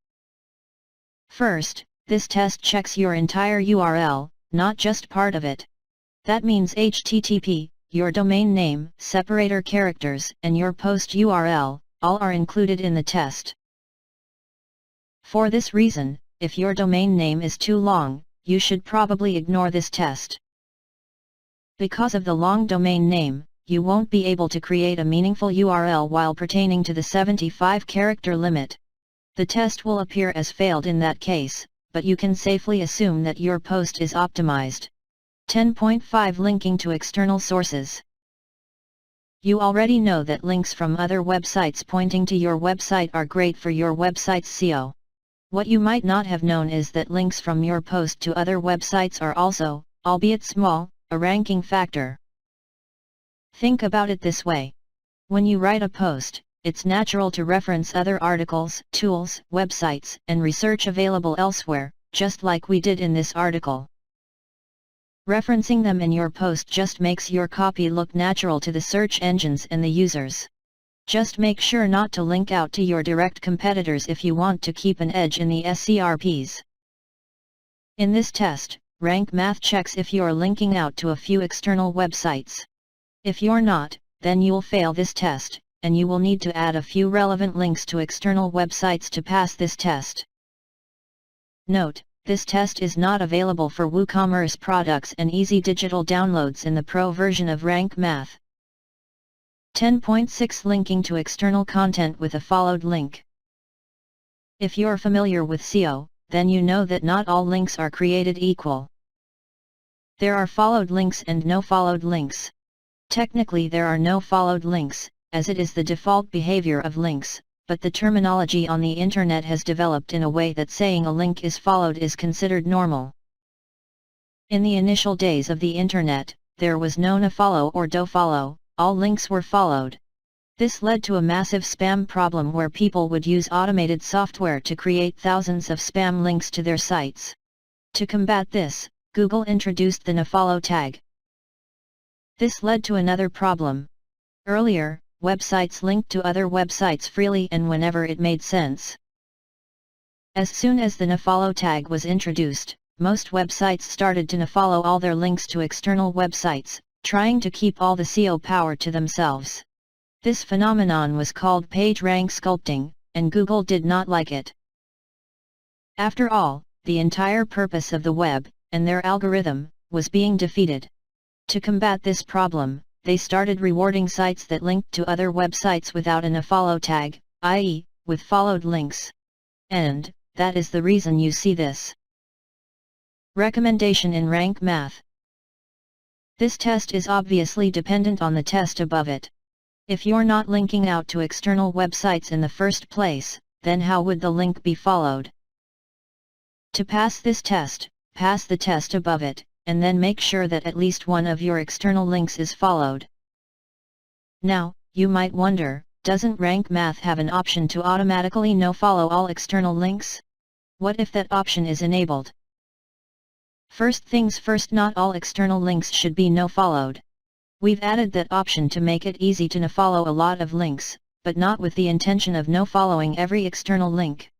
First, this test checks your entire URL, not just part of it. That means HTTP, your domain name, separator characters, and your post URL, all are included in the test. For this reason, if your domain name is too long, you should probably ignore this test. Because of the long domain name, you won't be able to create a meaningful URL while pertaining to the 75-character limit. The test will appear as failed in that case, but you can safely assume that your post is optimized. 10.5 Linking to external sources. You already know that links from other websites pointing to your website are great for your website's SEO. What you might not have known is that links from your post to other websites are also, albeit small, a ranking factor. Think about it this way. When you write a post, it's natural to reference other articles, tools, websites, and research available elsewhere, just like we did in this article. Referencing them in your post just makes your copy look natural to the search engines and the users. Just make sure not to link out to your direct competitors if you want to keep an edge in the SERPs. In this test, Rank Math checks if you're linking out to a few external websites. If you're not, then you'll fail this test, and you will need to add a few relevant links to external websites to pass this test. Note: this test is not available for WooCommerce products and easy digital downloads in the Pro version of Rank Math. 10.6 Linking to external content with a followed link. If you're familiar with SEO, then you know that not all links are created equal. There are followed links and no followed links. Technically there are no followed links, as it is the default behavior of links, but the terminology on the internet has developed in a way that saying a link is followed is considered normal. In the initial days of the internet, there was no nofollow or dofollow, all links were followed. This led to a massive spam problem where people would use automated software to create thousands of spam links to their sites. To combat this, Google introduced the nofollow tag. This led to another problem. Earlier, websites linked to other websites freely and whenever it made sense. As soon as the nofollow tag was introduced, most websites started to nofollow all their links to external websites, trying to keep all the SEO power to themselves. This phenomenon was called PageRank sculpting, and Google did not like it. After all, the entire purpose of the web, and their algorithm, was being defeated. To combat this problem, they started rewarding sites that linked to other websites without a nofollow tag, i.e., with followed links. And that is the reason you see this recommendation in Rank Math. This test is obviously dependent on the test above it. If you're not linking out to external websites in the first place, then how would the link be followed? To pass this test, pass the test above it, and then make sure that at least one of your external links is followed. Now, you might wonder, doesn't Rank Math have an option to automatically nofollow all external links? What if that option is enabled? First things first, not all external links should be nofollowed. We've added that option to make it easy to nofollow a lot of links, but not with the intention of nofollowing every external link.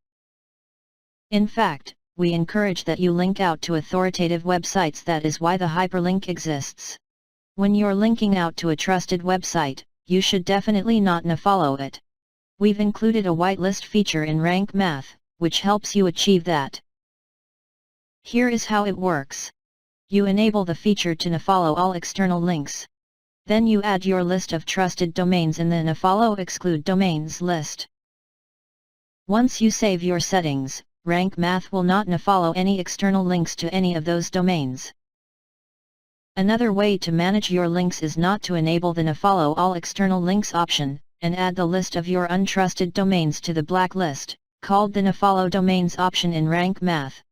In fact, we encourage that you link out to authoritative websites. That is why the hyperlink exists. When you're linking out to a trusted website, you should definitely not nofollow it. We've included a whitelist feature in Rank Math, which helps you achieve that. Here is how it works. You enable the feature to nofollow all external links. Then you add your list of trusted domains in the nofollow exclude domains list. Once you save your settings, Rank Math will not nofollow any external links to any of those domains. Another way to manage your links is not to enable the nofollow all external links option, and add the list of your untrusted domains to the blacklist, called the nofollow domains option in Rank Math.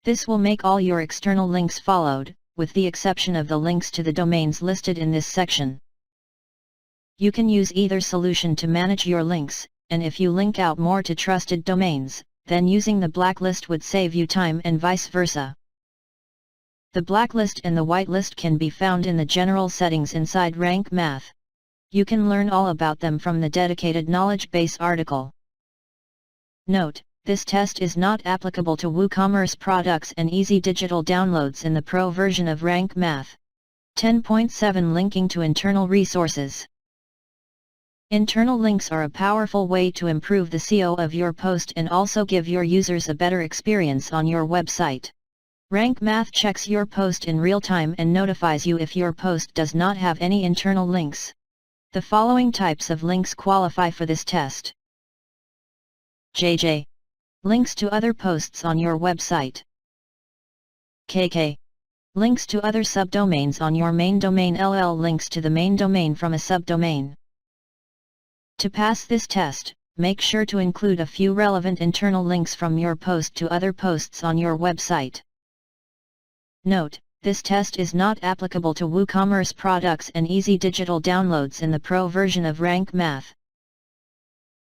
This will make all your external links followed, with the exception of the links to the domains listed in this section. You can use either solution to manage your links, and if you link out more to trusted domains, then using the blacklist would save you time and vice versa. The blacklist and the whitelist can be found in the general settings inside Rank Math. You can learn all about them from the dedicated knowledge base article. Note: this test is not applicable to WooCommerce products and easy digital downloads in the Pro version of Rank Math. 10.7 Linking to internal resources. Internal links are a powerful way to improve the SEO of your post and also give your users a better experience on your website. Rank Math checks your post in real time and notifies you if your post does not have any internal links. The following types of links qualify for this test. JJ. Links to other posts on your website. KK. Links to other subdomains on your main domain. LL. Links to the main domain from a subdomain. To pass this test, make sure to include a few relevant internal links from your post to other posts on your website. Note: this test is not applicable to WooCommerce products and easy digital downloads in the Pro version of Rank Math.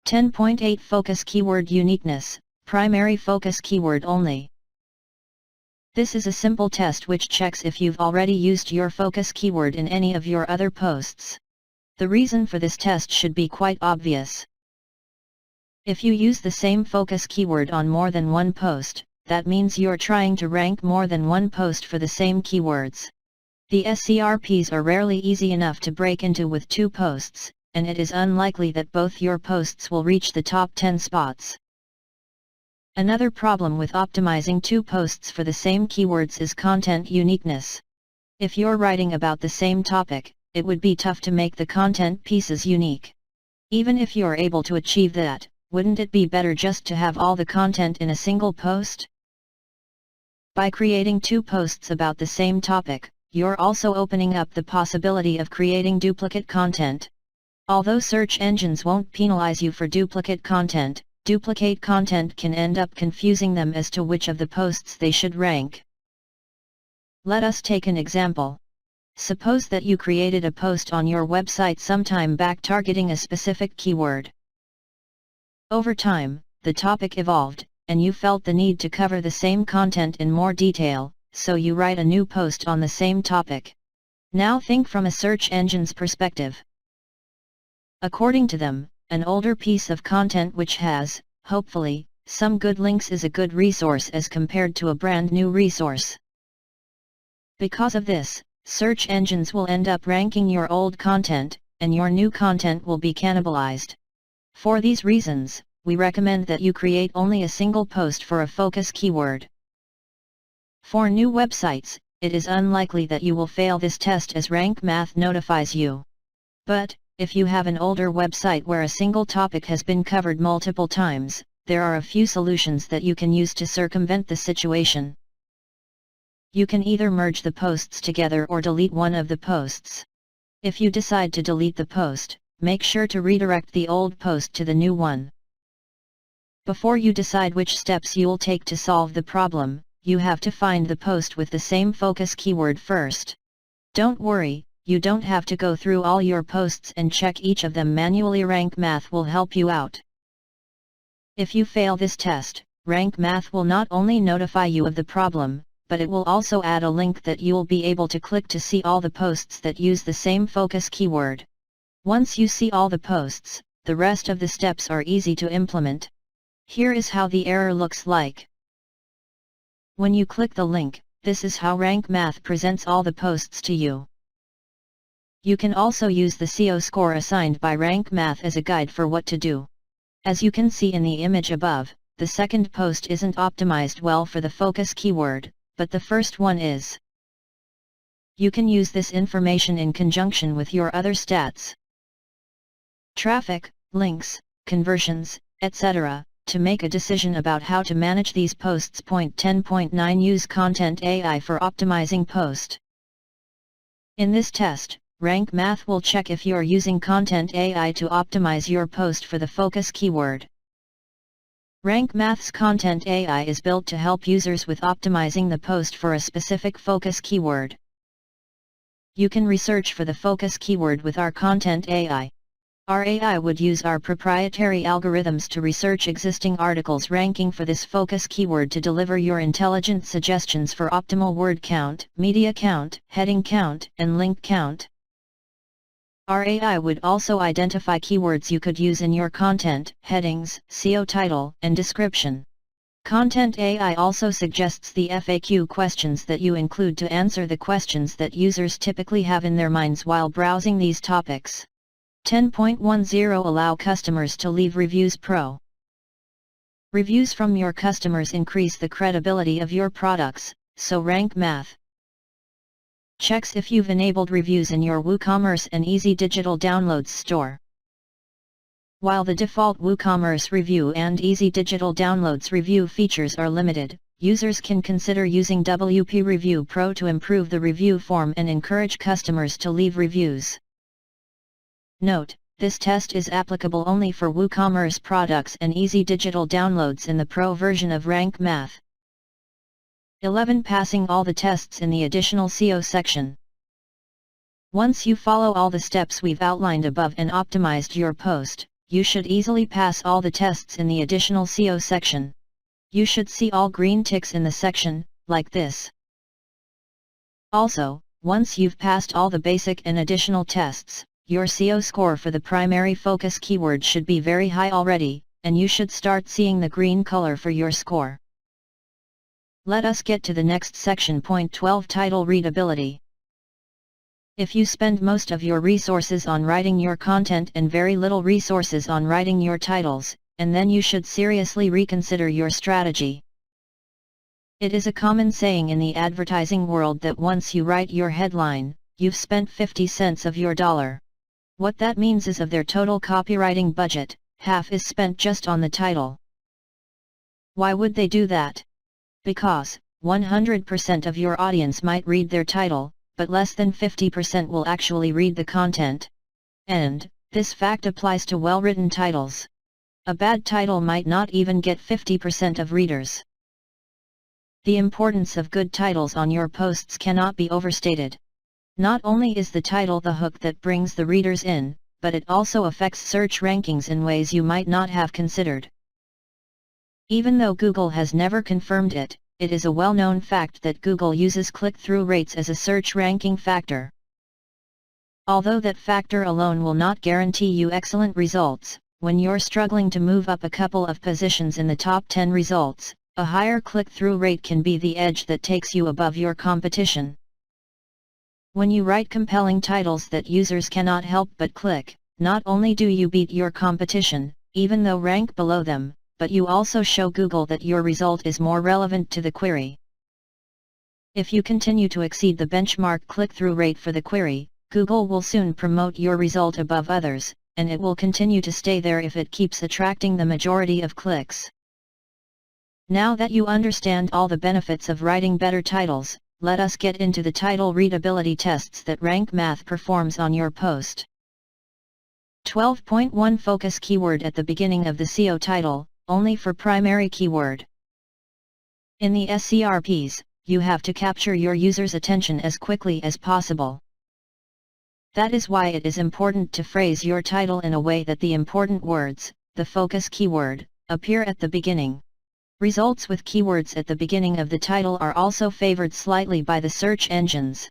10.8 Focus keyword uniqueness. Primary focus keyword only. This is a simple test which checks if you've already used your focus keyword in any of your other posts. The reason for this test should be quite obvious. If you use the same focus keyword on more than one post, that means you're trying to rank more than one post for the same keywords. The SCRPs are rarely easy enough to break into with two posts, and it is unlikely that both your posts will reach the top 10 spots. Another problem with optimizing two posts for the same keywords is content uniqueness. If you're writing about the same topic, it would be tough to make the content pieces unique. Even if you're able to achieve that, wouldn't it be better just to have all the content in a single post? By creating two posts about the same topic, you're also opening up the possibility of creating duplicate content. Although search engines won't penalize you for duplicate content, duplicate content can end up confusing them as to which of the posts they should rank. Let us take an example. Suppose that you created a post on your website sometime back targeting a specific keyword. Over time, the topic evolved, and you felt the need to cover the same content in more detail, so you write a new post on the same topic. Now think from a search engine's perspective. According to them, an older piece of content which has, hopefully, some good links is a good resource as compared to a brand new resource. Because of this, search engines will end up ranking your old content, and your new content will be cannibalized. For these reasons, we recommend that you create only a single post for a focus keyword. For new websites, it is unlikely that you will fail this test as Rank Math notifies you. But, if you have an older website where a single topic has been covered multiple times, there are a few solutions that you can use to circumvent the situation. You can either merge the posts together or delete one of the posts. If you decide to delete the post, make sure to redirect the old post to the new one. Before you decide which steps you'll take to solve the problem, you have to find the post with the same focus keyword first. Don't worry, you don't have to go through all your posts and check each of them manually. Rank Math will help you out. If you fail this test, Rank Math will not only notify you of the problem, but it will also add a link that you'll be able to click to see all the posts that use the same focus keyword. Once you see all the posts, the rest of the steps are easy to implement. Here is how the error looks like. When you click the link, this is how Rank Math presents all the posts to you. You can also use the SEO score assigned by Rank Math as a guide for what to do. As you can see in the image above, the second post isn't optimized well for the focus keyword, but the first one is. You can use this information in conjunction with your other stats, traffic, links, conversions, etc., to make a decision about how to manage these posts. Point 10.9 Use Content AI for optimizing post. In this test, Rank Math will check if you're using Content AI to optimize your post for the focus keyword. Rank Math's Content AI is built to help users with optimizing the post for a specific focus keyword. You can research for the focus keyword with our Content AI. Our AI would use our proprietary algorithms to research existing articles ranking for this focus keyword to deliver your intelligent suggestions for optimal word count, media count, heading count, and link count. Our AI would also identify keywords you could use in your content, headings, SEO title, and description. Content AI also suggests the FAQ questions that you include to answer the questions that users typically have in their minds while browsing these topics. 10.10 Allow customers to leave reviews. Pro. Reviews from your customers increase the credibility of your products, so Rank Math checks if you've enabled reviews in your WooCommerce and Easy Digital Downloads store. While the default WooCommerce review and Easy Digital Downloads review features are limited, users can consider using WP Review Pro to improve the review form and encourage customers to leave reviews. Note, this test is applicable only for WooCommerce products and Easy Digital Downloads in the Pro version of Rank Math. 11. Passing all the tests in the additional SEO section. Once you follow all the steps we've outlined above and optimized your post, you should easily pass all the tests in the additional SEO section. You should see all green ticks in the section, like this. Also, once you've passed all the basic and additional tests, your SEO score for the primary focus keyword should be very high already, and you should start seeing the green color for your score. Let us get to the next section. Point 12 Title Readability. If you spend most of your resources on writing your content and very little resources on writing your titles, and then you should seriously reconsider your strategy. It is a common saying in the advertising world that once you write your headline, you've spent 50 cents of your dollar. What that means is of their total copywriting budget, half is spent just on the title. Why would they do that? Because 100% of your audience might read their title, but less than 50% will actually read the content. And this fact applies to well-written titles. A bad title might not even get 50% of readers. The importance of good titles on your posts cannot be overstated. Not only is the title the hook that brings the readers in, but it also affects search rankings in ways you might not have considered. Even though Google has never confirmed it, it is a well-known fact that Google uses click-through rates as a search ranking factor. Although that factor alone will not guarantee you excellent results, when you're struggling to move up a couple of positions in the top 10 results, a higher click-through rate can be the edge that takes you above your competition. When you write compelling titles that users cannot help but click, not only do you beat your competition, even though rank below them, but you also show Google that your result is more relevant to the query. If you continue to exceed the benchmark click-through rate for the query, Google will soon promote your result above others, and it will continue to stay there if it keeps attracting the majority of clicks. Now that you understand all the benefits of writing better titles, let us get into the title readability tests that Rank Math performs on your post. 12.1 Focus keyword at the beginning of the SEO title, only for primary keyword. In the SERPs, you have to capture your user's attention as quickly as possible. That is why it is important to phrase your title in a way that the important words, the focus keyword, appear at the beginning. Results with keywords at the beginning of the title are also favored slightly by the search engines.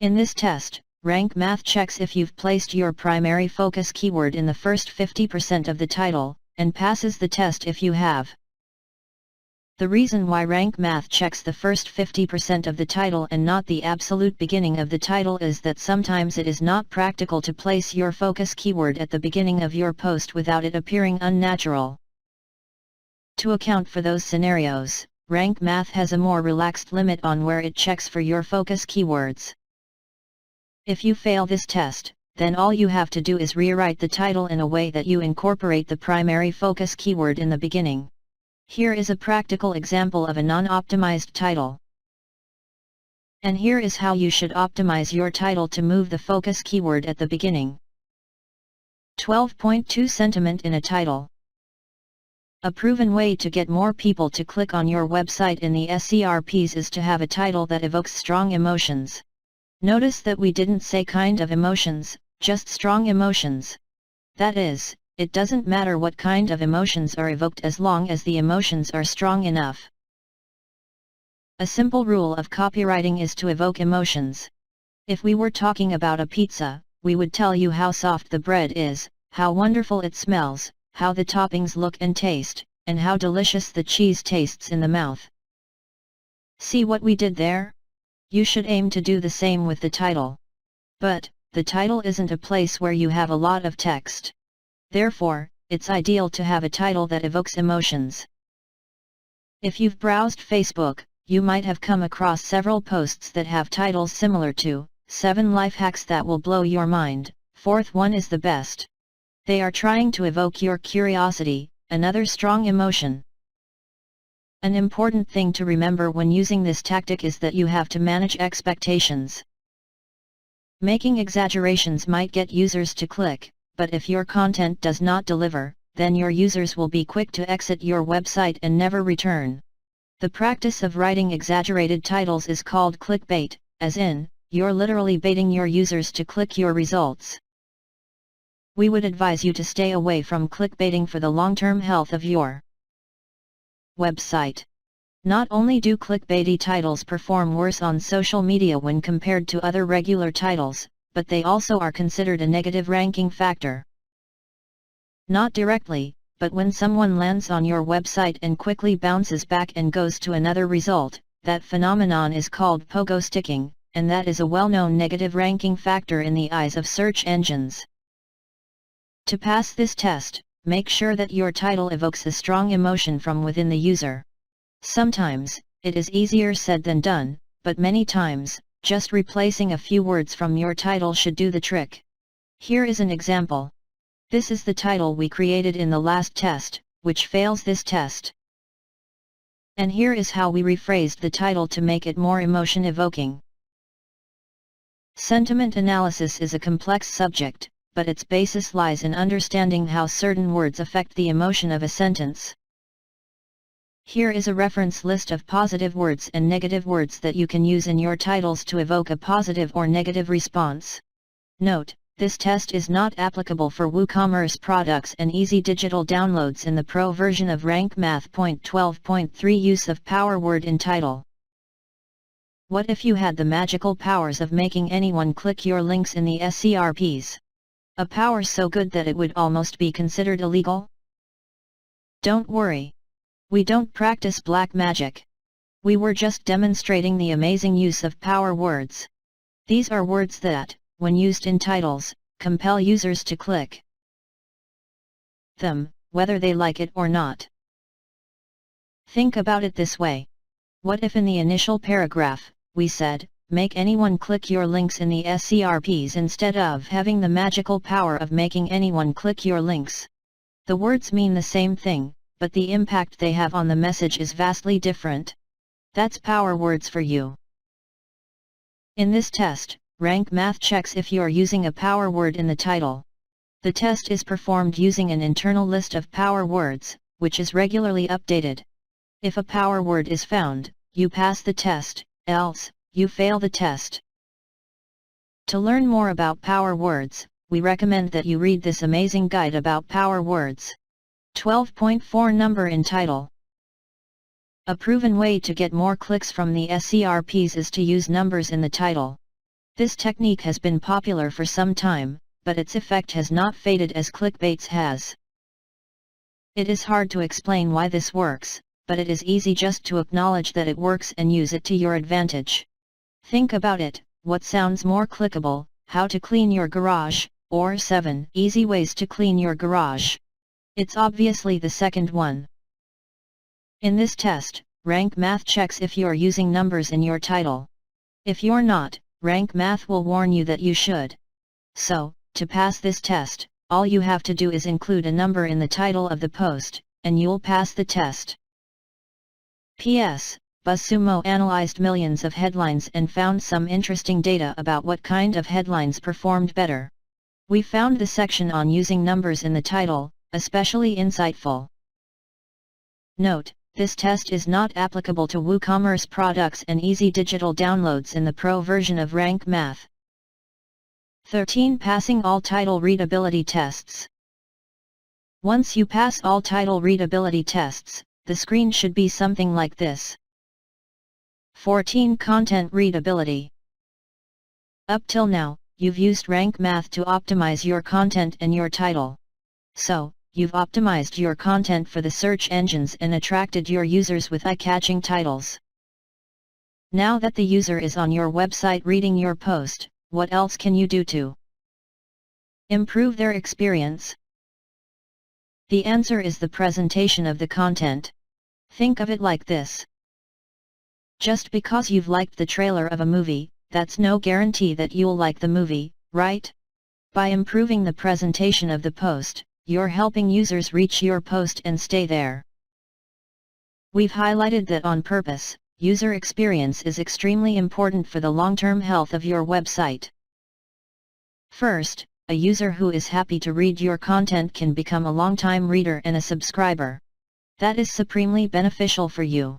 In this test, Rank Math checks if you've placed your primary focus keyword in the first 50% of the title, and passes the test if you have. The reason why Rank Math checks the first 50% of the title and not the absolute beginning of the title is that sometimes it is not practical to place your focus keyword at the beginning of your post without it appearing unnatural. To account for those scenarios, Rank Math has a more relaxed limit on where it checks for your focus keywords. If you fail this test, then all you have to do is rewrite the title in a way that you incorporate the primary focus keyword in the beginning. Here is a practical example of a non-optimized title. And here is how you should optimize your title to move the focus keyword at the beginning. 12.2 Sentiment in a title. A proven way to get more people to click on your website in the SERPs is to have a title that evokes strong emotions. Notice that we didn't say kind of emotions, just strong emotions. That is, it doesn't matter what kind of emotions are evoked as long as the emotions are strong enough. A simple rule of copywriting is to evoke emotions. If we were talking about a pizza, we would tell you how soft the bread is, how wonderful it smells, how the toppings look and taste, and how delicious the cheese tastes in the mouth. See what we did there? You should aim to do the same with the title. But, the title isn't a place where you have a lot of text. Therefore, it's ideal to have a title that evokes emotions. If you've browsed Facebook, you might have come across several posts that have titles similar to 7 life hacks that will blow your mind, 4th one is the best. They are trying to evoke your curiosity, another strong emotion. An important thing to remember when using this tactic is that you have to manage expectations. Making exaggerations might get users to click, but if your content does not deliver, then your users will be quick to exit your website and never return. The practice of writing exaggerated titles is called clickbait, as in, you're literally baiting your users to click your results. We would advise you to stay away from clickbaiting for the long-term health of your website. Not only do clickbaity titles perform worse on social media when compared to other regular titles, but they also are considered a negative ranking factor. Not directly, but when someone lands on your website and quickly bounces back and goes to another result, that phenomenon is called pogo sticking, and that is a well-known negative ranking factor in the eyes of search engines. To pass this test, make sure that your title evokes a strong emotion from within the user. Sometimes, it is easier said than done, but many times, just replacing a few words from your title should do the trick. Here is an example. This is the title we created in the last test, which fails this test. And here is how we rephrased the title to make it more emotion-evoking. Sentiment analysis is a complex subject, but its basis lies in understanding how certain words affect the emotion of a sentence. Here is a reference list of positive words and negative words that you can use in your titles to evoke a positive or negative response. Note, this test is not applicable for WooCommerce products and easy digital downloads in the Pro version of Rank Math. 12.3 Use of Power Word in Title. What if you had the magical powers of making anyone click your links in the SERPs? A power so good that it would almost be considered illegal? Don't worry. We don't practice black magic. We were just demonstrating the amazing use of power words. These are words that, when used in titles, compel users to click them, whether they like it or not. Think about it this way. What if in the initial paragraph, we said, make anyone click your links in the SERPs instead of having the magical power of making anyone click your links? The words mean the same thing, but the impact they have on the message is vastly different. That's power words for you. In this test, Rank Math checks if you're using a power word in the title. The test is performed using an internal list of power words, which is regularly updated. If a power word is found, you pass the test, else, you fail the test. To learn more about power words, we recommend that you read this amazing guide about power words. 12.4 Number in title. A proven way to get more clicks from the SERPs is to use numbers in the title. This technique has been popular for some time, but its effect has not faded as clickbait's has. It is hard to explain why this works, but it is easy just to acknowledge that it works and use it to your advantage. Think about it, what sounds more clickable, how to clean your garage, or 7 easy ways to clean your garage? It's obviously the second one. In this test, Rank Math checks if you're using numbers in your title. If you're not, Rank Math will warn you that you should. So, to pass this test, all you have to do is include a number in the title of the post, and you'll pass the test. P.S. BuzzSumo analyzed millions of headlines and found some interesting data about what kind of headlines performed better. We found the section on using numbers in the title especially insightful. Note: this test is not applicable to WooCommerce products and easy digital downloads in the Pro version of Rank Math. 13. Passing all title readability tests. Once you pass all title readability tests, the screen should be something like this. 14. Content readability. Up till now, you've used Rank Math to optimize your content and your title. So, you've optimized your content for the search engines and attracted your users with eye-catching titles. Now that the user is on your website reading your post, what else can you do to improve their experience? The answer is the presentation of the content. Think of it like this. Just because you've liked the trailer of a movie, that's no guarantee that you'll like the movie, right? By improving the presentation of the post, you're helping users reach your post and stay there. We've highlighted that on purpose. User experience is extremely important for the long-term health of your website. First, a user who is happy to read your content can become a long-time reader and a subscriber. That is supremely beneficial for you.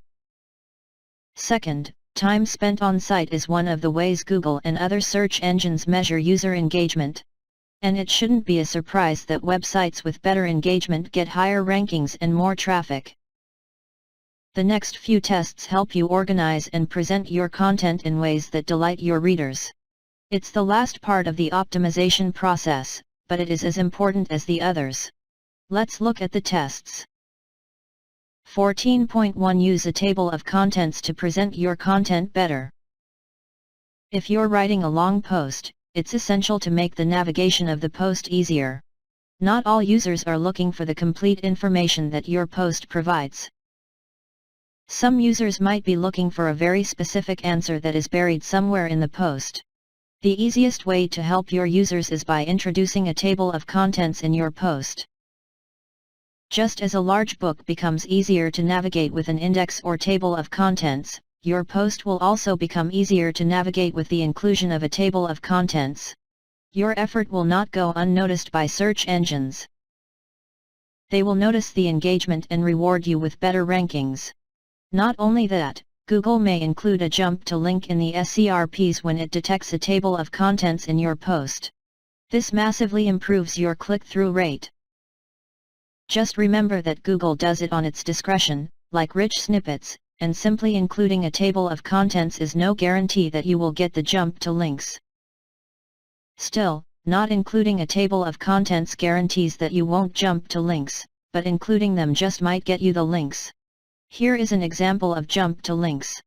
Second, time spent on site is one of the ways Google and other search engines measure user engagement. And it shouldn't be a surprise that websites with better engagement get higher rankings and more traffic. The next few tests help you organize and present your content in ways that delight your readers. It's the last part of the optimization process, but it is as important as the others. Let's look at the tests. 14.1 Use a table of contents to present your content better. If you're writing a long post, it's essential to make the navigation of the post easier. Not all users are looking for the complete information that your post provides. Some users might be looking for a very specific answer that is buried somewhere in the post. The easiest way to help your users is by introducing a table of contents in your post. Just as a large book becomes easier to navigate with an index or table of contents, your post will also become easier to navigate with the inclusion of a table of contents. Your effort will not go unnoticed by search engines. They will notice the engagement and reward you with better rankings. Not only that, Google may include a jump to link in the SERPs when it detects a table of contents in your post. This massively improves your click-through rate. Just remember that Google does it on its discretion, like rich snippets, and simply including a table of contents is no guarantee that you will get the jump to links. Still, not including a table of contents guarantees that you won't jump to links, but including them just might get you the links. Here is an example of jump to links.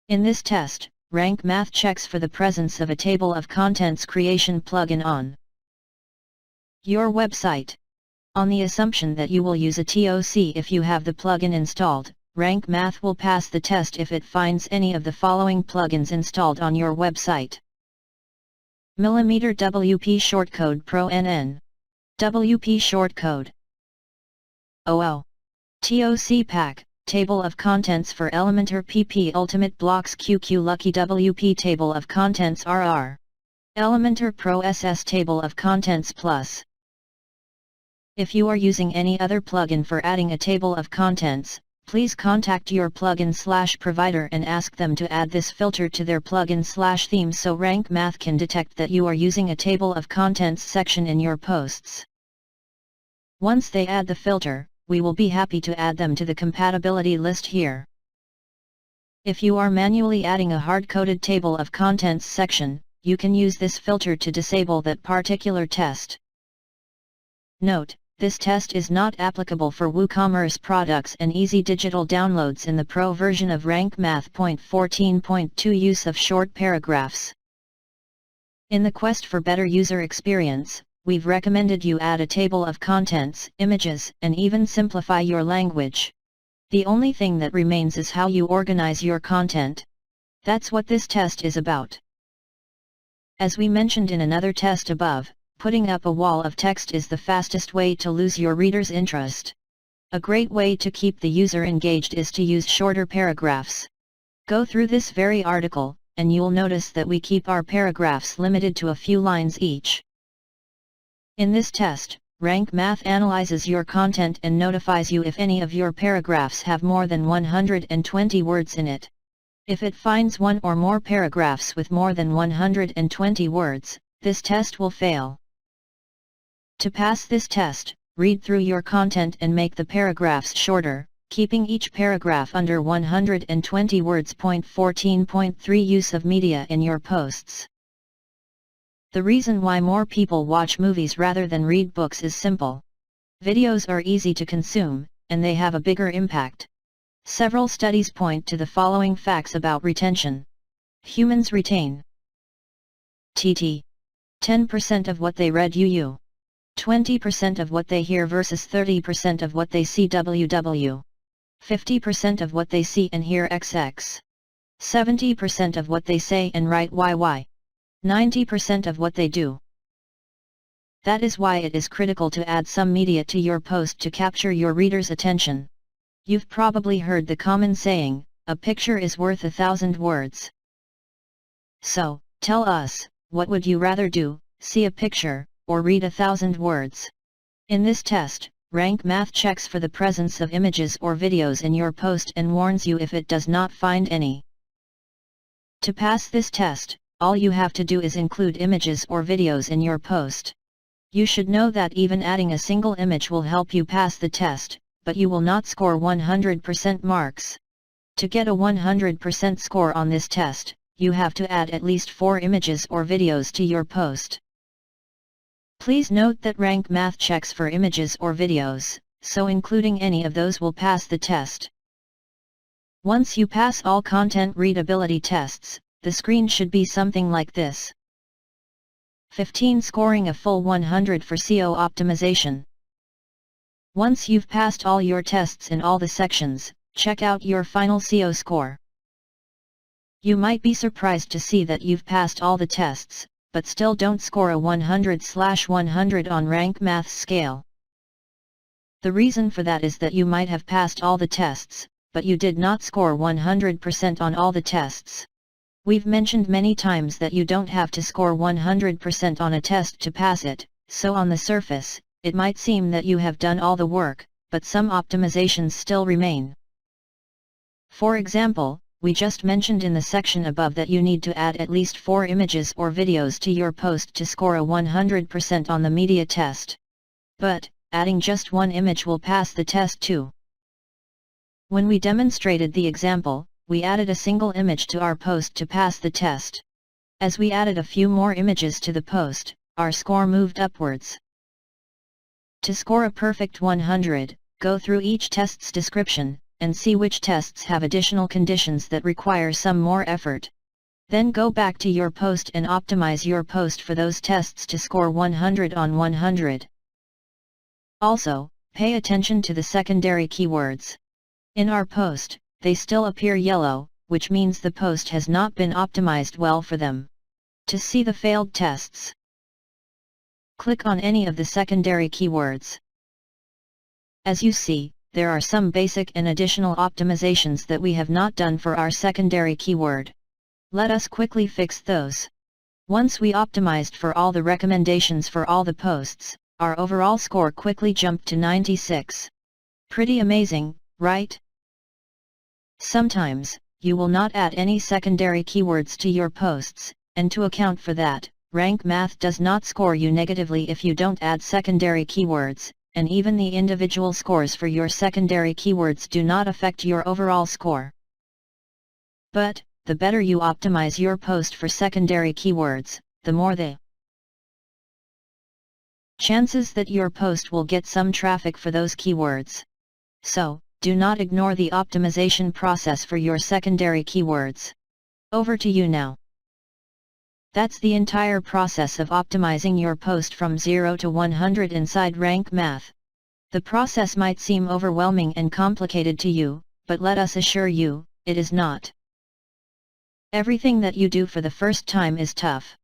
In this test, Rank Math checks for the presence of a table of contents creation plugin on your website. On the assumption that you will use a TOC if you have the plugin installed, Rank Math will pass the test if it finds any of the following plugins installed on your website. Millimeter WP Shortcode Pro NN. WP Shortcode. OO. TOC Pack, Table of Contents for Elementor PP Ultimate Blocks QQ Lucky WP Table of Contents RR. Elementor Pro SS Table of Contents Plus. If you are using any other plugin for adding a table of contents, please contact your plugin/provider and ask them to add this filter to their plugin/theme so Rank Math can detect that you are using a table of contents section in your posts. Once they add the filter, we will be happy to add them to the compatibility list here. If you are manually adding a hard-coded table of contents section, you can use this filter to disable that particular test. Note: this test is not applicable for WooCommerce products and easy digital downloads in the Pro version of Rank Math. 14.2 Use of short paragraphs. In the quest for better user experience, we've recommended you add a table of contents, images, and even simplify your language. The only thing that remains is how you organize your content. That's what this test is about. As we mentioned in another test above, putting up a wall of text is the fastest way to lose your reader's interest. A great way to keep the user engaged is to use shorter paragraphs. Go through this very article, and you'll notice that we keep our paragraphs limited to a few lines each. In this test, Rank Math analyzes your content and notifies you if any of your paragraphs have more than 120 words in it. If it finds one or more paragraphs with more than 120 words, this test will fail. To pass this test, read through your content and make the paragraphs shorter, keeping each paragraph under 120 words. 14.3 Use of media in your posts. The reason why more people watch movies rather than read books is simple. Videos are easy to consume, and they have a bigger impact. Several studies point to the following facts about retention. Humans retain 10% of what they read 20% of what they hear versus 30% of what they see 50% of what they see and hear 70% of what they say and write 90% of what they do. That is why it is critical to add some media to your post to capture your reader's attention. You've probably heard the common saying, a picture is worth 1,000 words. So, tell us, what would you rather do, see a picture, or read 1,000 words? In this test, Rank Math checks for the presence of images or videos in your post and warns you if it does not find any. To pass this test, all you have to do is include images or videos in your post. You should know that even adding a single image will help you pass the test, but you will not score 100% marks. To get a 100% score on this test, you have to add at least 4 images or videos to your post. Please note that Rank Math checks for images or videos, so including any of those will pass the test. Once you pass all content readability tests, the screen should be something like this. 15 scoring a full 100 for SEO optimization. Once you've passed all your tests in all the sections, check out your final SEO score. You might be surprised to see that you've passed all the tests, but still don't score a 100/100 on Rank Math's scale. The reason for that is that you might have passed all the tests, but you did not score 100% on all the tests. We've mentioned many times that you don't have to score 100% on a test to pass it, so on the surface, it might seem that you have done all the work, but some optimizations still remain. For example, we just mentioned in the section above that you need to add at least 4 images or videos to your post to score a 100% on the media test. But, adding just one image will pass the test too. When we demonstrated the example, we added a single image to our post to pass the test. As we added a few more images to the post, our score moved upwards. To score a perfect 100, go through each test's description, and see which tests have additional conditions that require some more effort. Then go back to your post and optimize your post for those tests to score 100 on 100. Also, pay attention to the secondary keywords. In our post, they still appear yellow, which means the post has not been optimized well for them. To see the failed tests, click on any of the secondary keywords. As you see, there are some basic and additional optimizations that we have not done for our secondary keyword. Let us quickly fix those. Once we optimized for all the recommendations for all the posts, our overall score quickly jumped to 96. Pretty amazing, right? Sometimes, you will not add any secondary keywords to your posts, and to account for that, Rank Math does not score you negatively if you don't add secondary keywords, and even the individual scores for your secondary keywords do not affect your overall score. But, the better you optimize your post for secondary keywords, the more the chances that your post will get some traffic for those keywords. So, do not ignore the optimization process for your secondary keywords. Over to you now. That's the entire process of optimizing your post from 0 to 100 inside Rank Math. The process might seem overwhelming and complicated to you, but let us assure you, it is not. Everything that you do for the first time is tough.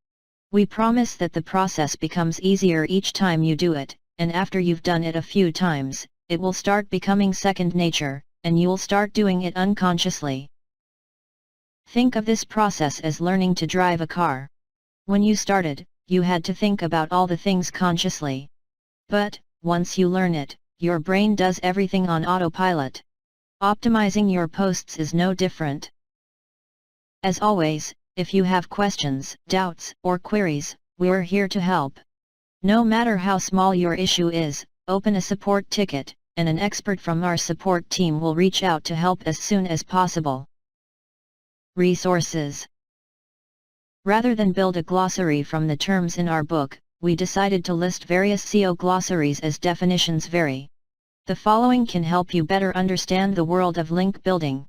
We promise that the process becomes easier each time you do it, and after you've done it a few times, it will start becoming second nature, and you'll start doing it unconsciously. Think of this process as learning to drive a car. When you started, you had to think about all the things consciously. But, once you learn it, your brain does everything on autopilot. Optimizing your posts is no different. As always, if you have questions, doubts, or queries, we're here to help. No matter how small your issue is, open a support ticket, and an expert from our support team will reach out to help as soon as possible. Resources. Rather than build a glossary from the terms in our book, we decided to list various SEO glossaries as definitions vary. The following can help you better understand the world of link building.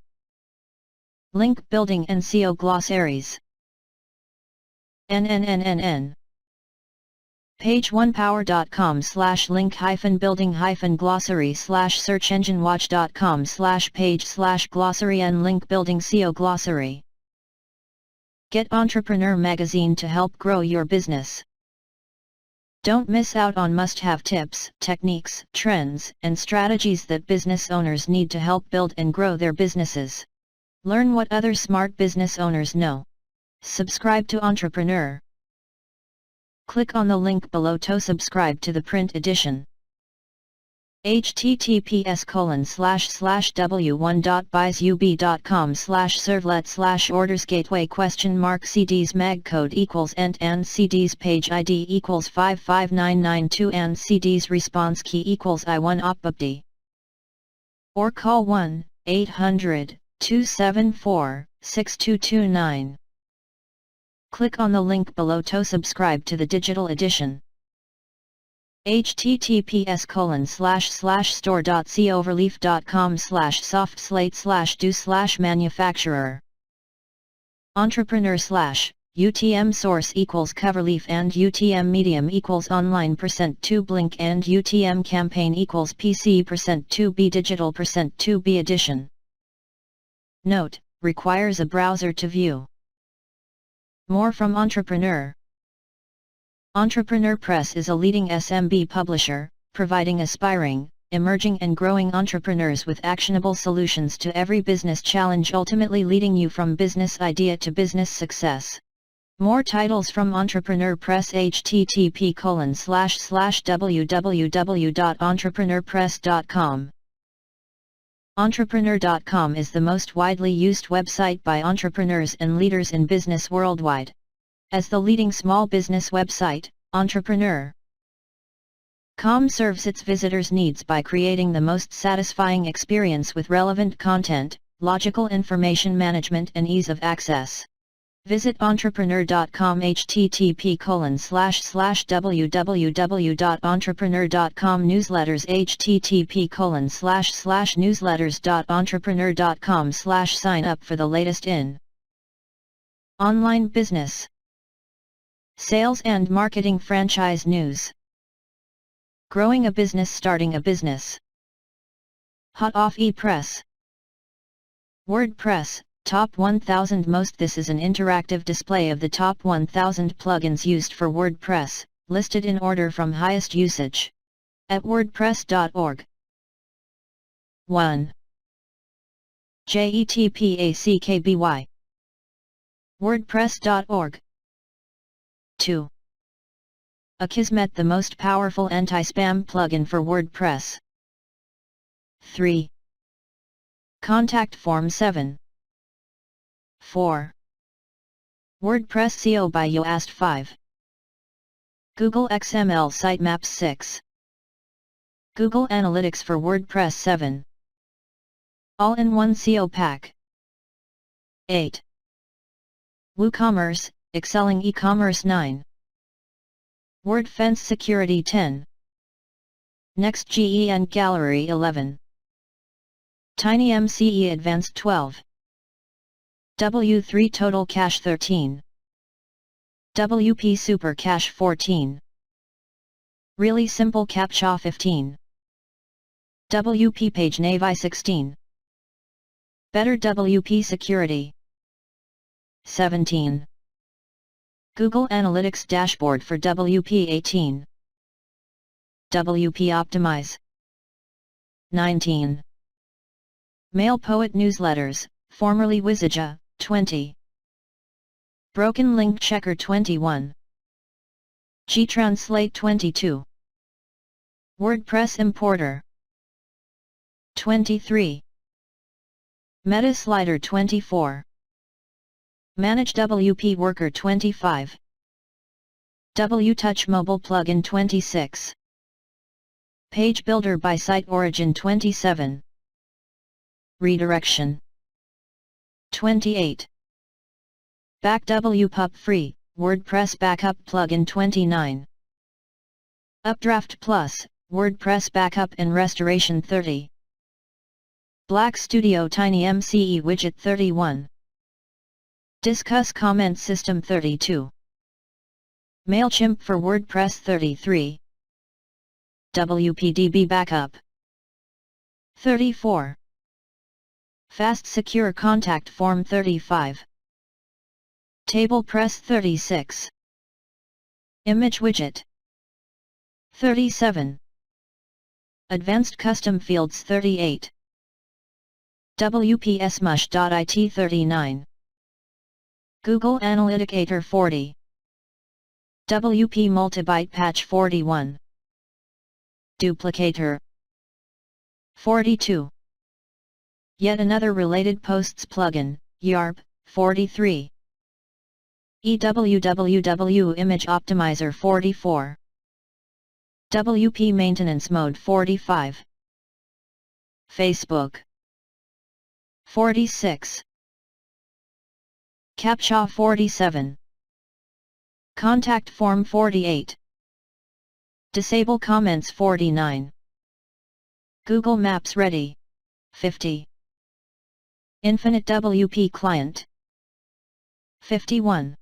Link building and SEO glossaries. NNNNN. page1power.com/link-building-glossary/searchenginewatch.com/page/glossary and link building SEO glossary. Get Entrepreneur magazine to help grow your business. Don't miss out on must-have tips, techniques, trends, and strategies that business owners need to help build and grow their businesses. Learn what other smart business owners know. Subscribe to Entrepreneur. Click on the link below to subscribe to the print edition. https://w1.bizub.com/servlet/orders-gateway CDs mag code equals ent and CDs page ID equals 55992 and CDs response key equals I1 opupd. Or call 1-800-274-6229. Click on the link below to subscribe to the digital edition. https://store.coverleaf.com/softslate/do/manufacturer. Entrepreneur/ UTM source equals coverleaf and UTM medium equals online %2 blink and UTM campaign equals PC %2B digital %2B edition. Note, requires a browser to view. More from Entrepreneur. Entrepreneur Press is a leading SMB publisher, providing aspiring, emerging and growing entrepreneurs with actionable solutions to every business challenge, ultimately leading you from business idea to business success. More titles from Entrepreneur Press: http://www.entrepreneurpress.com. Entrepreneur.com is the most widely used website by entrepreneurs and leaders in business worldwide. As the leading small business website, Entrepreneur.com serves its visitors' needs by creating the most satisfying experience with relevant content, logical information management and ease of access. Visit Entrepreneur.com http://www.entrepreneur.com newsletters http://newsletters.entrepreneur.com/sign up for the latest in Online business. Sales and marketing franchise news. Growing a business, starting a business. Hot off ePress. WordPress, Top 1000 most. This is an interactive display of the top 1000 plugins used for WordPress, listed in order from highest usage. At wordpress.org. 1. JETPACKBY. WordPress.org. 2. Akismet, the most powerful anti-spam plugin for WordPress. 3. Contact Form 7. 4. WordPress SEO by Yoast 5. Google XML Sitemaps 6. Google Analytics for WordPress 7. All-in-one SEO pack. 8. WooCommerce, Excelling e-commerce 9. WordFence Security 10. NextGen Gallery 11. TinyMCE Advanced 12. W3 Total Cache 13. WP Super Cache 14. Really Simple CAPTCHA 15. WP Page Navi 16. Better WP Security 17. Google Analytics Dashboard for WP 18. WP Optimize 19. MailPoet Newsletters, formerly Wizija, 20. Broken Link Checker 21. gTranslate 22. WordPress Importer 23. Meta Slider 24. Manage WP Worker 25. WTouch Mobile Plugin 26. Page Builder by Site Origin 27. Redirection 28. Back WPUB Free, WordPress Backup Plugin 29. Updraft Plus, WordPress Backup and Restoration 30. Black Studio TinyMCE Widget 31. Discuss Comment System 32. MailChimp for WordPress 33. WPDB Backup 34. Fast Secure Contact Form 35. TablePress 36. Image Widget 37. Advanced Custom Fields 38. WPSmush.it 39. Google Analyticator 40. WP Multibyte Patch 41. Duplicator 42. Yet another related posts plugin, YARP, 43. EWWW Image Optimizer 44. WP Maintenance Mode 45. Facebook 46. CAPTCHA 47. Contact Form 48. Disable Comments 49. Google Maps Ready 50. Infinite WP Client 51.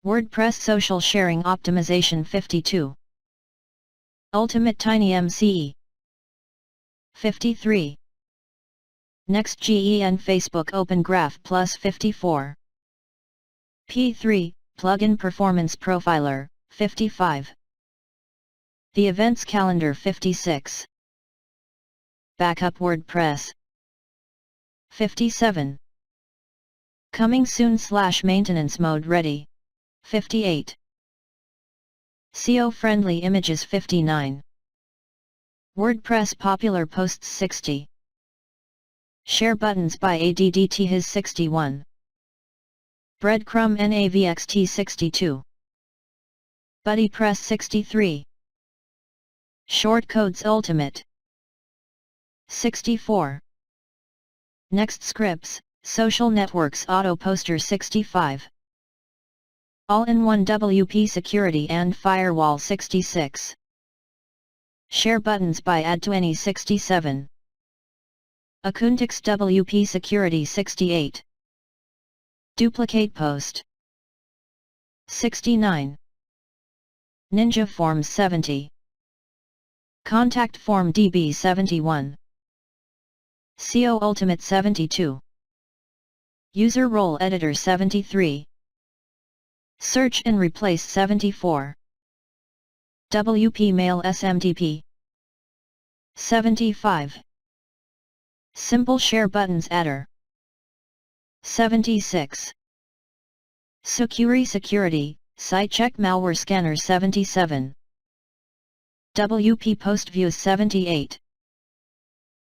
WordPress Social Sharing Optimization 52. Ultimate TinyMCE 53. NextGen Facebook Open Graph Plus 54. P3, Plugin Performance Profiler, 55. The Events Calendar 56. Backup WordPress 57. Coming Soon / Maintenance Mode Ready 58. SEO Friendly Images 59. WordPress Popular Posts 60. Share Buttons by ADDT His 61. Breadcrumb NAVXT 62. BuddyPress 63. Shortcodes Ultimate 64. Next Scripts, Social Networks Auto Poster 65. All-in-one WP Security and Firewall 66. Share Buttons by Add2Any 67. Acoustic WP Security 68. Duplicate post. 69. Ninja Forms 70. Contact Form DB 71. CO Ultimate 72. User Role Editor 73. Search and Replace 74. WP Mail SMTP 75. Simple Share Buttons Adder 76. Security, Site Check Malware Scanner 77. WP Post Views 78.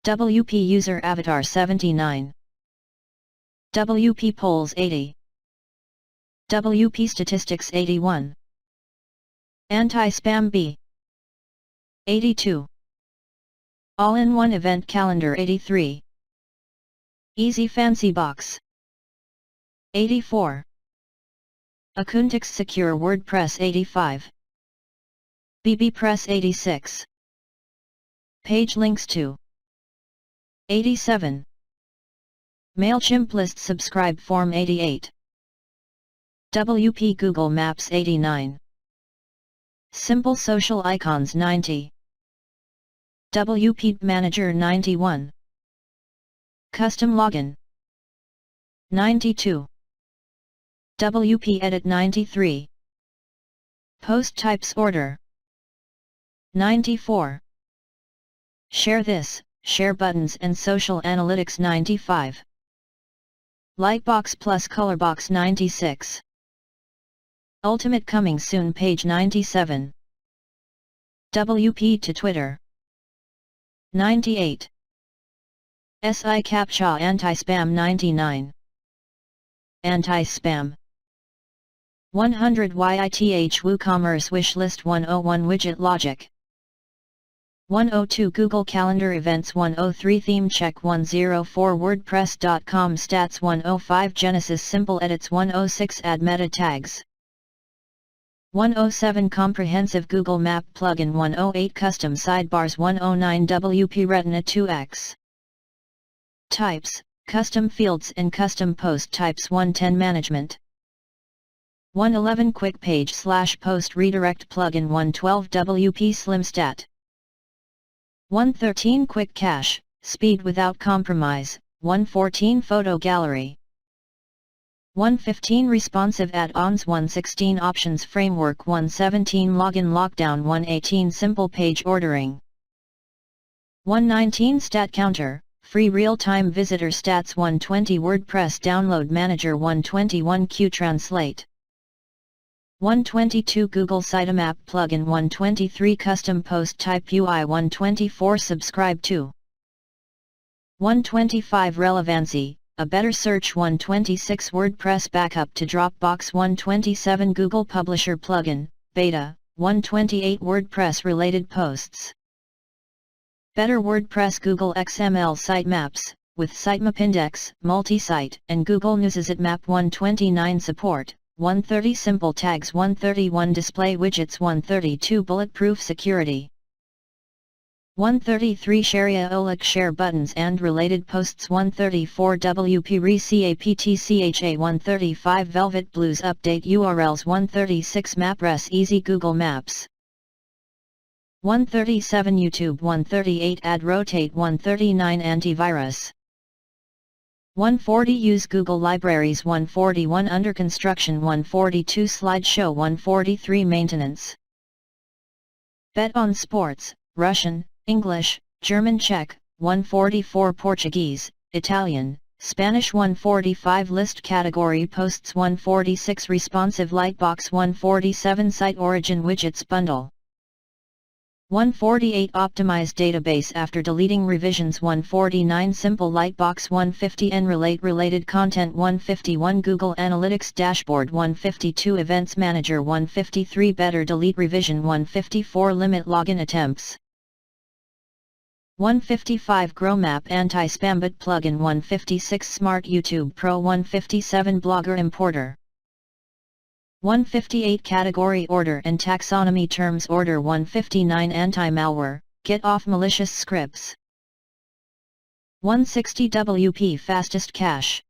WP User Avatar 79. WP Polls 80. WP Statistics 81. Anti-Spam B 82. All-in-One Event Calendar 83. Easy Fancy Box 84. Akuntix Secure WordPress 85. BBPress 86. Page links to 87. MailChimp List Subscribe Form 88. WP Google Maps 89. Simple Social Icons 90. WP Manager 91. Custom Login 92. WP Edit 93. Post Types Order 94. Share This, Share Buttons and Social Analytics 95. Lightbox plus Colorbox 96. Ultimate Coming Soon page 97. WP to Twitter 98. SI CAPTCHA Anti-Spam 99. Anti-Spam 100 YITH WooCommerce Wishlist 101 Widget Logic 102 Google Calendar Events 103 Theme Check 104 WordPress.com Stats 105 Genesis Simple Edits 106 Add Meta Tags 107 Comprehensive Google Map Plugin 108 Custom Sidebars 109 WP Retina 2X Types, Custom Fields and Custom Post Types 110 Management 111 Quick Page / Post Redirect Plugin 112 WP SlimStat 113 Quick Cache, Speed Without Compromise, 114 Photo Gallery 115 Responsive Add-ons 116 Options Framework 117 Login Lockdown 118 Simple Page Ordering 119 Stat Counter, Free Real-Time Visitor Stats 120 WordPress Download Manager 121 Qtranslate 122 Google Sitemap Plugin 123 Custom Post Type UI 124 Subscribe to 125 Relevancy, a better search 126 WordPress Backup to Dropbox 127 Google Publisher Plugin, Beta, 128 WordPress related posts. Better WordPress Google XML Sitemaps, with Sitemap Index, Multisite and Google News Sitemap 129 support. 130 Simple Tags 131 Display Widgets 132 Bulletproof Security 133 Sharia OLEC Share Buttons and Related Posts 134 WP ReCAPTCHA 135 Velvet Blues Update URLs 136 MapRes Easy Google Maps 137 YouTube 138 Add Rotate 139 Antivirus 140 Use Google Libraries 141 Under Construction 142 Slideshow 143 Maintenance Bet on Sports, Russian, English, German Czech, 144 Portuguese, Italian, Spanish 145 List Category Posts 146 Responsive Lightbox 147 Site Origin Widgets Bundle 148 Optimized Database after deleting revisions 149 Simple Lightbox 150 NRelate Related Content 151 Google Analytics Dashboard 152 Events Manager 153 Better Delete Revision 154 Limit Login Attempts 155 GrowMap Anti-Spambot Plugin 156 Smart YouTube Pro 157 Blogger Importer 158 Category Order and Taxonomy Terms Order 159 Anti-Malware, Get Off Malicious Scripts 160 WP Fastest Cache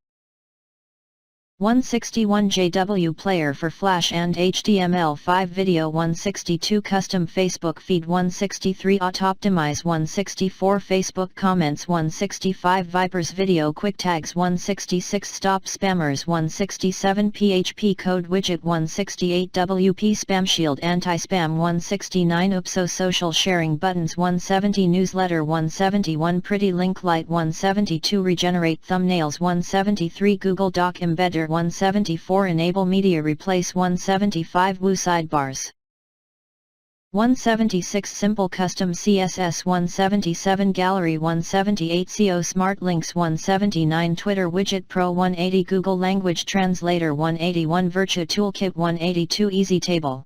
161 JW Player for Flash and HTML5 Video 162 Custom Facebook Feed 163 Auto-Optimize 164 Facebook Comments 165 Vipers Video Quick Tags 166 Stop Spammers 167 PHP Code Widget 168 WP Spam Shield Anti-Spam 169 UPSO Social Sharing Buttons 170 Newsletter 171 Pretty Link Light 172 Regenerate Thumbnails 173 Google Doc Embedder 174 Enable Media Replace 175 Woo Sidebars 176 Simple Custom CSS 177 Gallery 178 SEO Smart Links 179 Twitter Widget Pro 180 Google Language Translator 181 Virtua Toolkit 182 Easy Table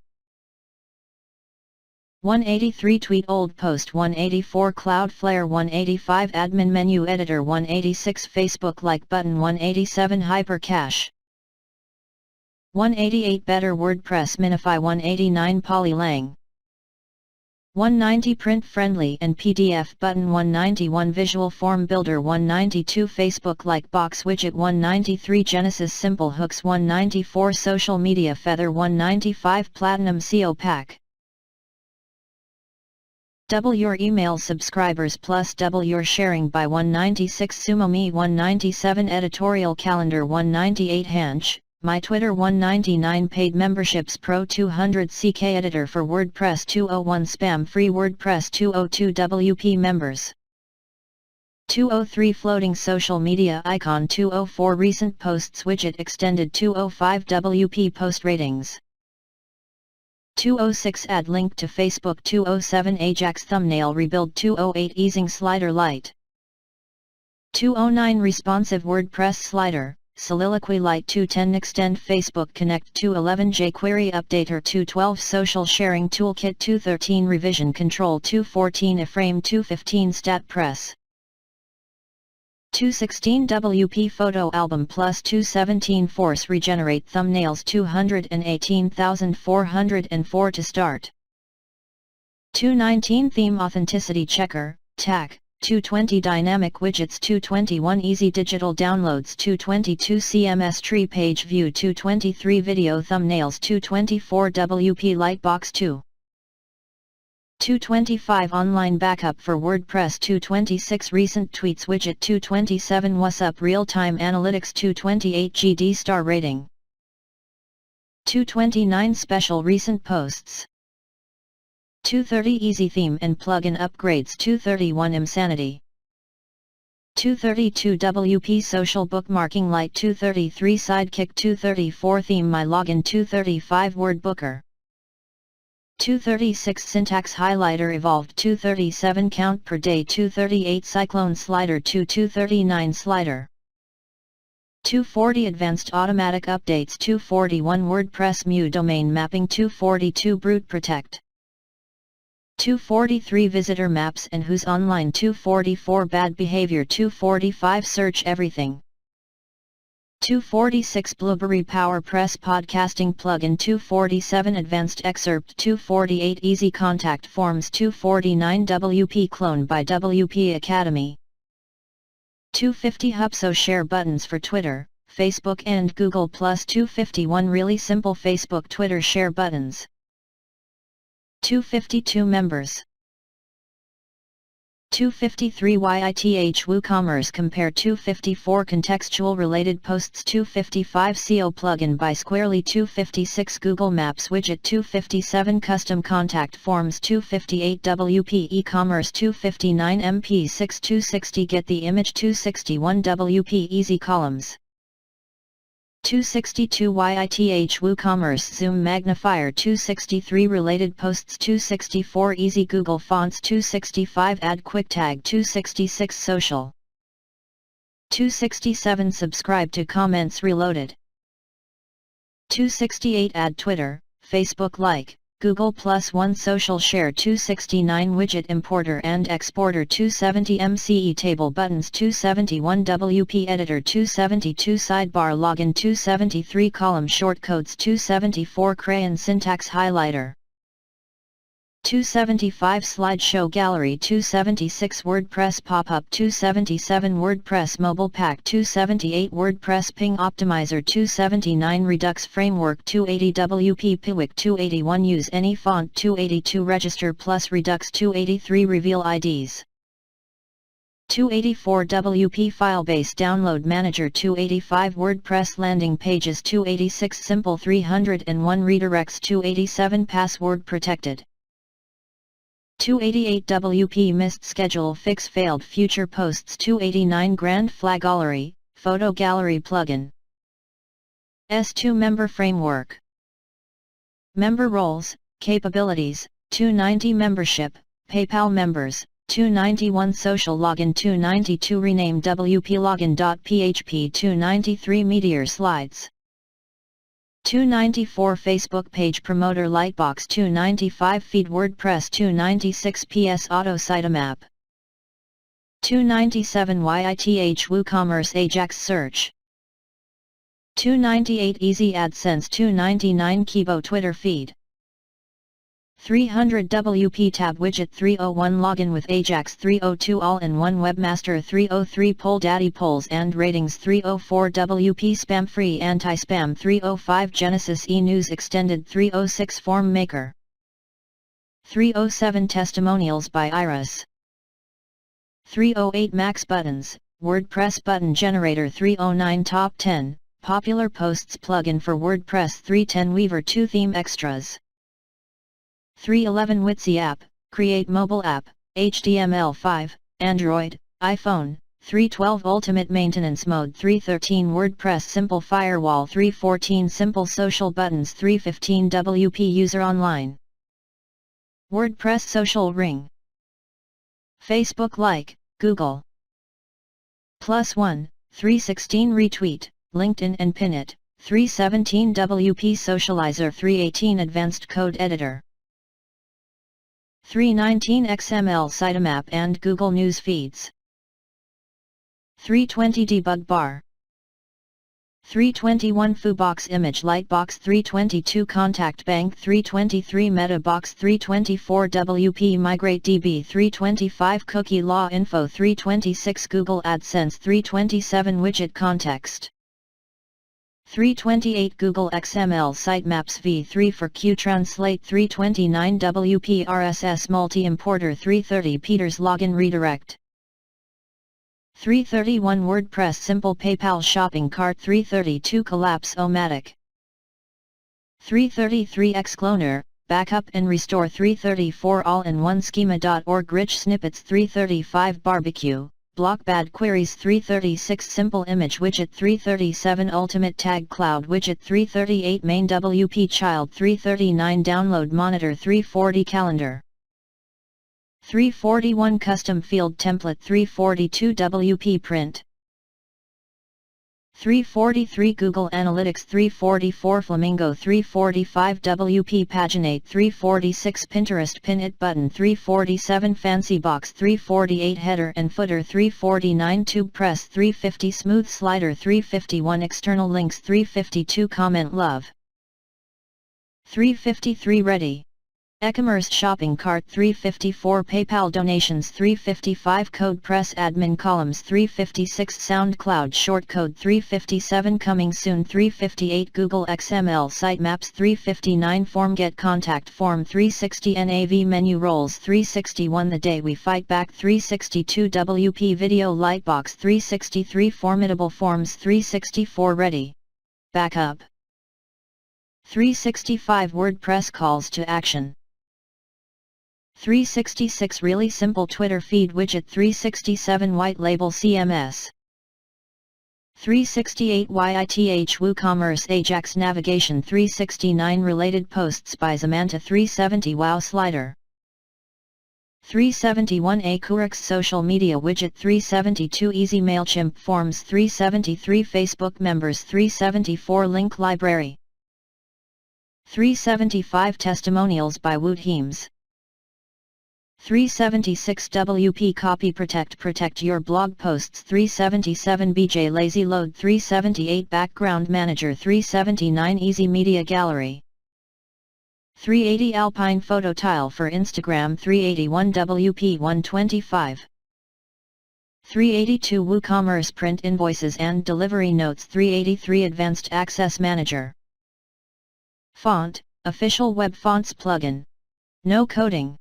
183 Tweet Old Post 184 Cloudflare 185 Admin Menu Editor 186 Facebook Like Button 187 Hypercache 188 Better WordPress Minify 189 Polylang 190 Print Friendly and PDF Button 191 Visual Form Builder 192 Facebook Like Box Widget 193 Genesis Simple Hooks 194 Social Media Feather 195 Platinum SEO Pack Double your email subscribers plus double your sharing by 196 SumoMe 197 Editorial Calendar 198 Hanch, My Twitter 199 Paid Memberships Pro 200 CK Editor for WordPress 201 Spam Free WordPress 202 WP Members 203 Floating Social Media Icon 204 Recent Posts Widget Extended 205 WP Post Ratings 206 Add link to Facebook 207 Ajax Thumbnail Rebuild 208 Easing Slider Lite 209 Responsive WordPress Slider, Soliloquy Lite 210 Extend Facebook Connect 211 jQuery Updater 212 Social Sharing Toolkit 213 Revision Control 214 Iframe 215 StatPress 216 WP Photo Album Plus 217 Force Regenerate Thumbnails 218,404 to start 219 Theme Authenticity Checker, TAC, 220 Dynamic Widgets 221 Easy Digital Downloads 222 CMS Tree Page View 223 Video Thumbnails 224 WP Lightbox 225 Online Backup for WordPress 226 Recent Tweets Widget 227 WhatsApp Real-Time Analytics 228 GD Star Rating 229 Special Recent Posts 230 Easy Theme and Plugin Upgrades 231 Imsanity 232 WP Social Bookmarking Lite 233 Sidekick 234 Theme My Login 235 Word Booker 236 Syntax Highlighter Evolved 237 Count per Day 238 Cyclone Slider 239 Slider 240 Advanced Automatic Updates 241 WordPress Mu Domain Mapping 242 Brute Protect 243 Visitor Maps and Who's Online 244 Bad Behavior 245 Search Everything 246 Blueberry PowerPress Podcasting Plugin 247 Advanced Excerpt 248 Easy Contact Forms 249 WP Clone by WP Academy 250 Hupso Share Buttons for Twitter, Facebook and Google Plus 251 Really Simple Facebook Twitter Share Buttons 252 Members 253 YITH WooCommerce Compare 254 Contextual Related Posts 255 SEO Plugin by Squarely 256 Google Maps Widget 257 Custom Contact Forms 258 WP E-Commerce 259 MP6 260 Get the Image 261 WP Easy Columns 262 YITH WooCommerce Zoom Magnifier 263 Related Posts 264 Easy Google Fonts 265 Add Quick Tag 266 Social 267 Subscribe to Comments Reloaded 268 Add Twitter, Facebook Like, Google Plus One Social Share 269 Widget Importer and Exporter 270 MCE Table Buttons 271 WP Editor 272 Sidebar Login 273 Column Shortcodes 274 Crayon Syntax Highlighter 275 Slideshow Gallery 276 WordPress Pop-up 277 WordPress Mobile Pack 278 WordPress Ping Optimizer 279 Redux Framework 280 WP Piwik 281 Use any font 282 Register plus Redux 283 Reveal IDs 284 WP Filebase Download Manager 285 WordPress Landing Pages 286 Simple 301 Redirects 287 Password Protected 288 WP Missed Schedule Fix Failed Future Posts 289 Grand Flag Gallery, Photo Gallery Plugin S2 Member Framework Member Roles, Capabilities, 290 Membership, PayPal Members, 291 Social Login 292 Rename WP Login.php 293 Meteor Slides 294 Facebook Page Promoter Lightbox 295 Feed WordPress 296 PS Auto Sitemap 297 YITH WooCommerce Ajax Search 298 Easy AdSense 299 Kibo Twitter Feed 300 WP Tab Widget 301 Login with Ajax 302 All-in-One Webmaster 303 Poll Daddy Polls and Ratings 304 WP Spam Free Anti-Spam 305 Genesis eNews Extended 306 Form Maker 307 Testimonials by Iris 308 Max Buttons, WordPress Button Generator 309 Top 10, Popular Posts Plugin for WordPress 310 Weaver 2 Theme Extras 311 Witsy App, Create Mobile App, HTML5, Android, iPhone, 312 Ultimate Maintenance Mode 313 WordPress Simple Firewall 314 Simple Social Buttons 315 WP User Online WordPress Social Ring Facebook Like, Google +1, 316 Retweet, LinkedIn and Pin It, 317 WP Socializer 318 Advanced Code Editor 319 XML Sitemap and Google News Feeds 320 Debug Bar 321 Foobox Image Lightbox 322 Contact Bank 323 MetaBox 324 WP Migrate DB 325 Cookie Law Info 326 Google AdSense 327 Widget Context 328 Google XML Sitemaps v3 for QTranslate 329 WP RSS Multi-Importer 330 Peter's Login Redirect 331 WordPress Simple PayPal Shopping Cart 332 Collapse-O-Matic 333 Xcloner, Backup and Restore 334 All-in-One Schema.org Rich Snippets 335 Barbecue, Block Bad Queries 336 Simple Image Widget 337 Ultimate Tag Cloud Widget 338 Main WP Child 339 Download Monitor 340 Calendar 341 Custom Field Template 342 WP Print 343 Google Analytics 344 Flamingo 345 WP Paginate 346 Pinterest Pin It Button 347 Fancy Box 348 Header and Footer 349 Tube Press 350 Smooth Slider 351 External Links 352 Comment Love 353 Ready E-commerce Shopping Cart 354 PayPal Donations 355 Code Press Admin Columns 356 SoundCloud Shortcode 357 Coming Soon 358 Google XML Sitemaps 359 Form Get Contact Form 360 NAV Menu Roles 361 The Day We Fight Back 362 WP Video Lightbox 363 Formidable Forms 364 Ready Backup 365 WordPress Calls to Action 366 Really Simple Twitter Feed Widget 367 White Label CMS 368 YITH WooCommerce Ajax Navigation 369 Related Posts by Zamanta 370 Wow Slider 371 Acurex Social Media Widget 372 Easy MailChimp Forms 373 Facebook Members 374 Link Library 375 Testimonials by WooThemes 376 WP Copy Protect your blog posts 377 BJ Lazy Load 378 Background Manager 379 Easy Media Gallery 380 Alpine photo tile for Instagram 381 WP 125 382 WooCommerce print invoices and delivery notes 383 Advanced Access Manager Font, official web fonts plugin. No coding.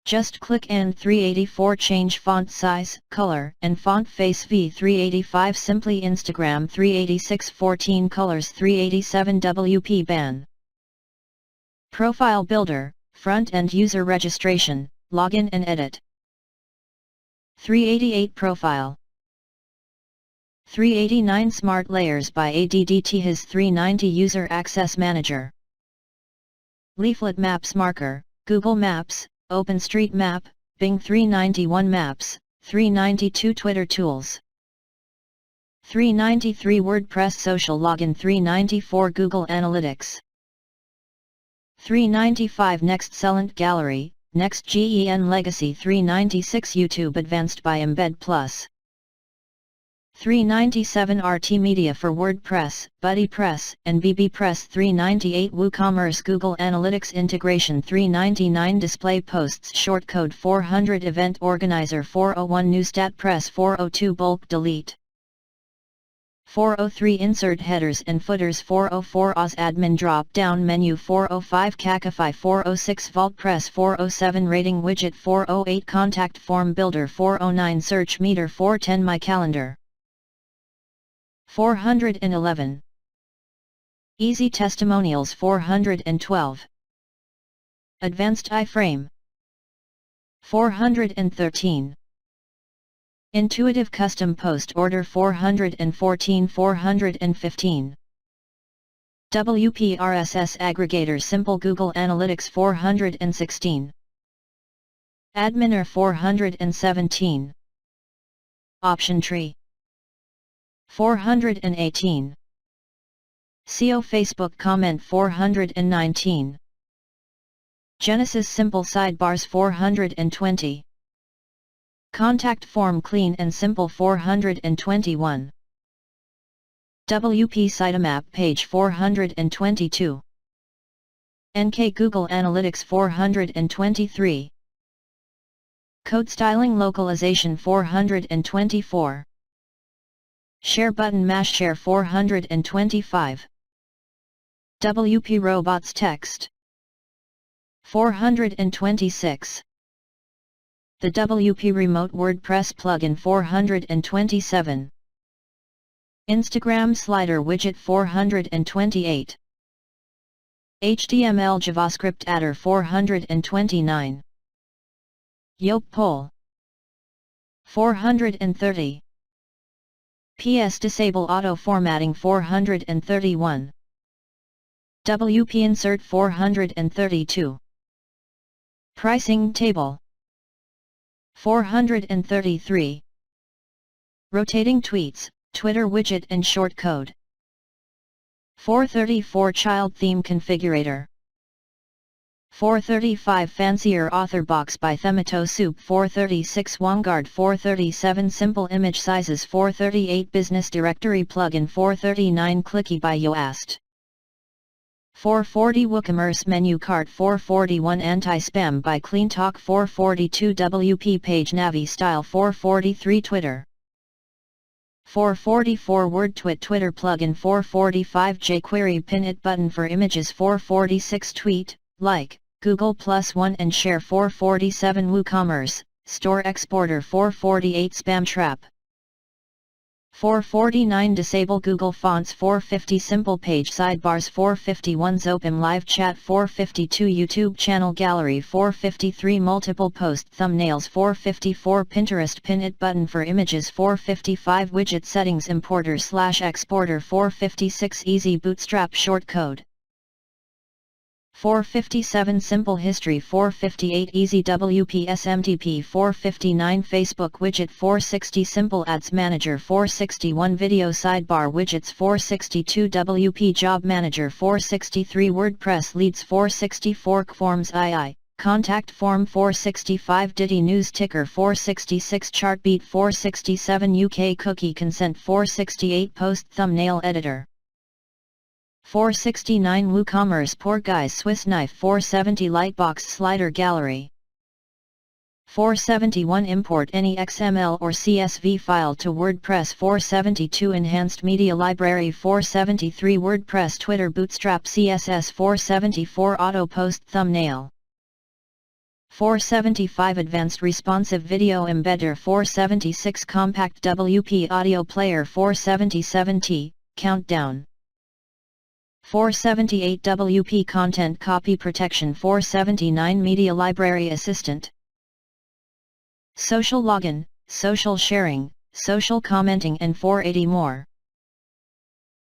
Just click and 384 change font size, color, and font face v385 simply Instagram 386 14 colors 387 WP ban. Profile Builder, front-end user registration, login and edit. 388 Profile 389 Smart Layers by ADDT His 390 User Access Manager Leaflet Maps Marker, Google Maps, OpenStreetMap, Bing 391 Maps, 392 Twitter Tools 393 WordPress Social Login 394 Google Analytics 395 Nextcellent Gallery, NextGen Legacy 396 YouTube Advanced by Embed Plus 397 RT Media for WordPress, BuddyPress, and BBPress 398 WooCommerce Google Analytics Integration 399 Display Posts Shortcode 400 Event Organizer 401 NewStatPress 402 Bulk Delete 403 Insert Headers and Footers 404 Oz Admin Drop-Down Menu 405 Kakify 406 VaultPress 407 Rating Widget 408 Contact Form Builder 409 Search Meter 410 My Calendar 411 Easy Testimonials 412 Advanced iframe 413 Intuitive Custom Post Order 414 415 WP RSS Aggregator Simple Google Analytics 416 Adminer 417 Option Tree 418 SEO Facebook Comment 419 Genesis Simple Sidebars 420 Contact Form Clean and Simple 421 WP Sitemap Page 422 NK Google Analytics 423 Code Styling Localization 424 Share Button Mash Share 425 WP Robots Text 426 The WP Remote WordPress Plugin 427 Instagram Slider Widget 428 HTML JavaScript Adder 429 Yoke Poll 430 PS Disable Auto Formatting 431 WP Insert 432 Pricing Table 433 Rotating Tweets, Twitter Widget and Shortcode 434 Child Theme Configurator 435 Fancier Author Box by Themato Soup 436 Vanguard 437 Simple Image Sizes 438 Business Directory Plugin 439 Clicky by Yoast 440 WooCommerce Menu Cart 441 Anti-Spam by CleanTalk 442 WP Page Navi Style 443 Twitter 444 WordTwit Twitter Plugin 445 jQuery Pin It Button for Images 446 Tweet, Like, Google +1 and Share 447 WooCommerce, Store Exporter 448 Spam Trap 449 Disable Google Fonts 450 Simple Page Sidebars 451 Zopim Live Chat 452 YouTube Channel Gallery 453 Multiple Post Thumbnails 454 Pinterest Pin It Button for Images 455 Widget Settings Importer/Exporter 456 Easy Bootstrap Shortcode 457 Simple History 458 Easy WP SMTP 459 Facebook Widget 460 Simple Ads Manager 461 Video Sidebar Widgets 462 WP Job Manager 463 WordPress Leads 464 Forms II, Contact Form 465 Ditty News Ticker 466 Chartbeat 467 UK Cookie Consent 468 Post Thumbnail Editor 469 WooCommerce Poor Guys Swiss Knife 470 Lightbox Slider Gallery 471 Import any XML or CSV file to WordPress 472 Enhanced Media Library 473 WordPress Twitter Bootstrap CSS 474 Auto Post Thumbnail 475 Advanced Responsive Video Embedder 476 Compact WP Audio Player 477 T, Countdown 478 WP Content Copy Protection 479 Media Library Assistant Social Login, Social Sharing, Social Commenting and 480 more.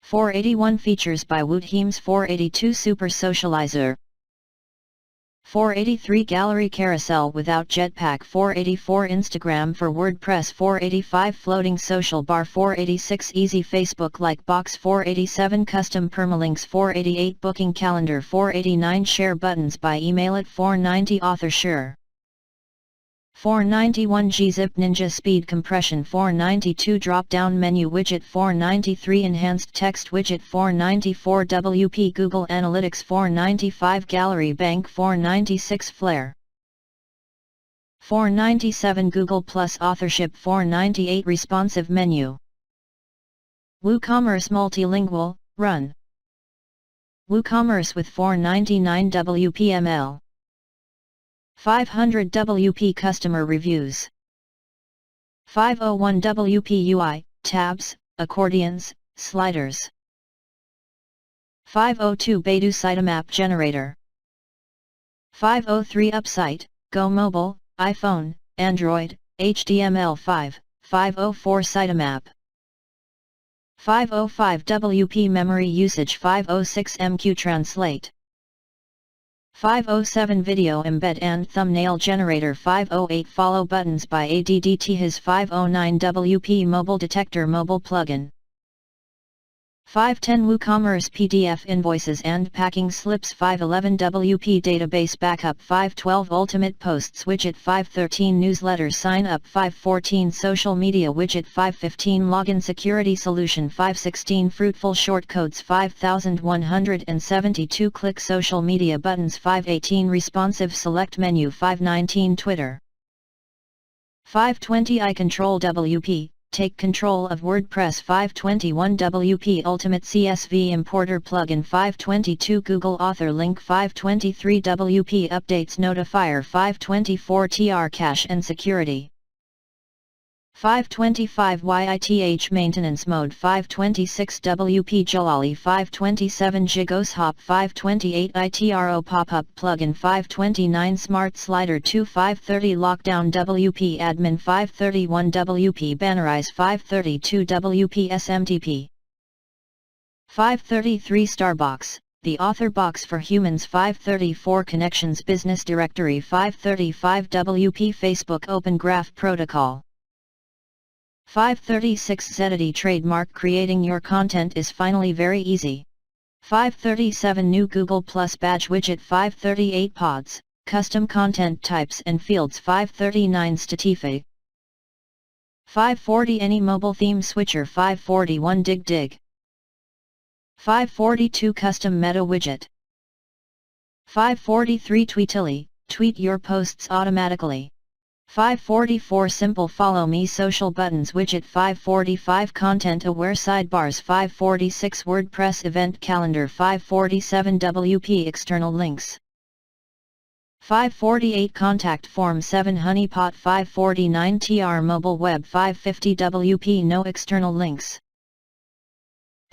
481 Features by WooThemes 482 Super Socializer 483 Gallery Carousel without Jetpack 484 Instagram for WordPress 485 Floating Social Bar 486 Easy Facebook Like Box 487 Custom Permalinks 488 Booking Calendar 489 Share Buttons by Email at 490 Author Sure 491 gzip Ninja Speed Compression 492 Drop-down Menu Widget 493 Enhanced Text Widget 494 WP Google Analytics 495 Gallery Bank 496 Flare 497 Google Plus Authorship 498 Responsive Menu WooCommerce Multilingual, Run WooCommerce with 499 WPML 500 WP Customer Reviews 501 WP UI, Tabs, Accordions, Sliders 502 Baidu Sitemap Generator 503 Upsite, Go Mobile, iPhone, Android, HTML5, 504 Sitemap 505 WP Memory Usage 506 MQ Translate 507 Video Embed and Thumbnail Generator 508 Follow Buttons by ADDTHIS 509 WP Mobile Detector Mobile Plugin 510 WooCommerce PDF Invoices and Packing Slips 511 WP Database Backup 512 Ultimate Posts Widget 513 Newsletter Sign Up 514 Social Media Widget 515 Login Security Solution 516 Fruitful Shortcodes 5172 Click Social Media Buttons 518 Responsive Select Menu 519 Twitter 520 iControl WP Take control of WordPress 521 WP Ultimate CSV Importer Plugin 522 Google Author Link 523 WP Updates Notifier 524 TR Cache and Security 525 YITH Maintenance Mode 526 WP Jalali 527 Gigoshop 528 ITRO Pop-up Plugin 529 Smart Slider 2 530 Lockdown WP Admin 531 WP Bannerize 532 WP SMTP 533 Starbox, the Author Box for Humans 534 Connections Business Directory 535 WP Facebook Open Graph Protocol 536 Zedity Trademark Creating your content is finally very easy. 537 New Google Plus Badge Widget 538 Pods, Custom Content Types and Fields 539 Statify 540 Any Mobile Theme Switcher 541 Dig 542 Custom Meta Widget 543 Tweetily, tweet your posts automatically 544 Simple Follow Me Social Buttons Widget 545 Content Aware Sidebars 546 WordPress Event Calendar 547 WP External Links 548 Contact Form 7 Honeypot 549 TR Mobile Web 550 WP No External Links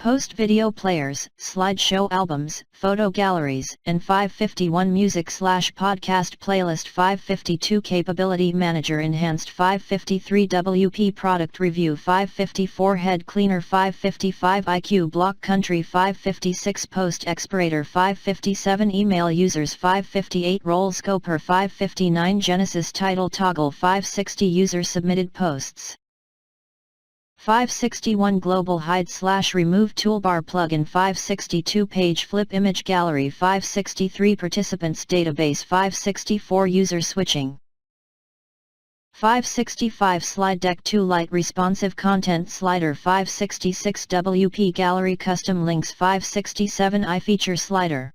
Post Video Players, Slideshow Albums, Photo Galleries, and 551 Music/Podcast Playlist 552 Capability Manager Enhanced 553 WP Product Review 554 Head Cleaner 555 IQ Block Country 556 Post Expirator 557 Email Users 558 Role Scoper 559 Genesis Title Toggle 560 User Submitted Posts 561 Global Hide/Remove Toolbar Plugin 562 Page Flip Image Gallery 563 Participants Database 564 User Switching 565 Slide Deck 2 Light Responsive Content Slider 566 WP Gallery Custom Links 567 iFeature Slider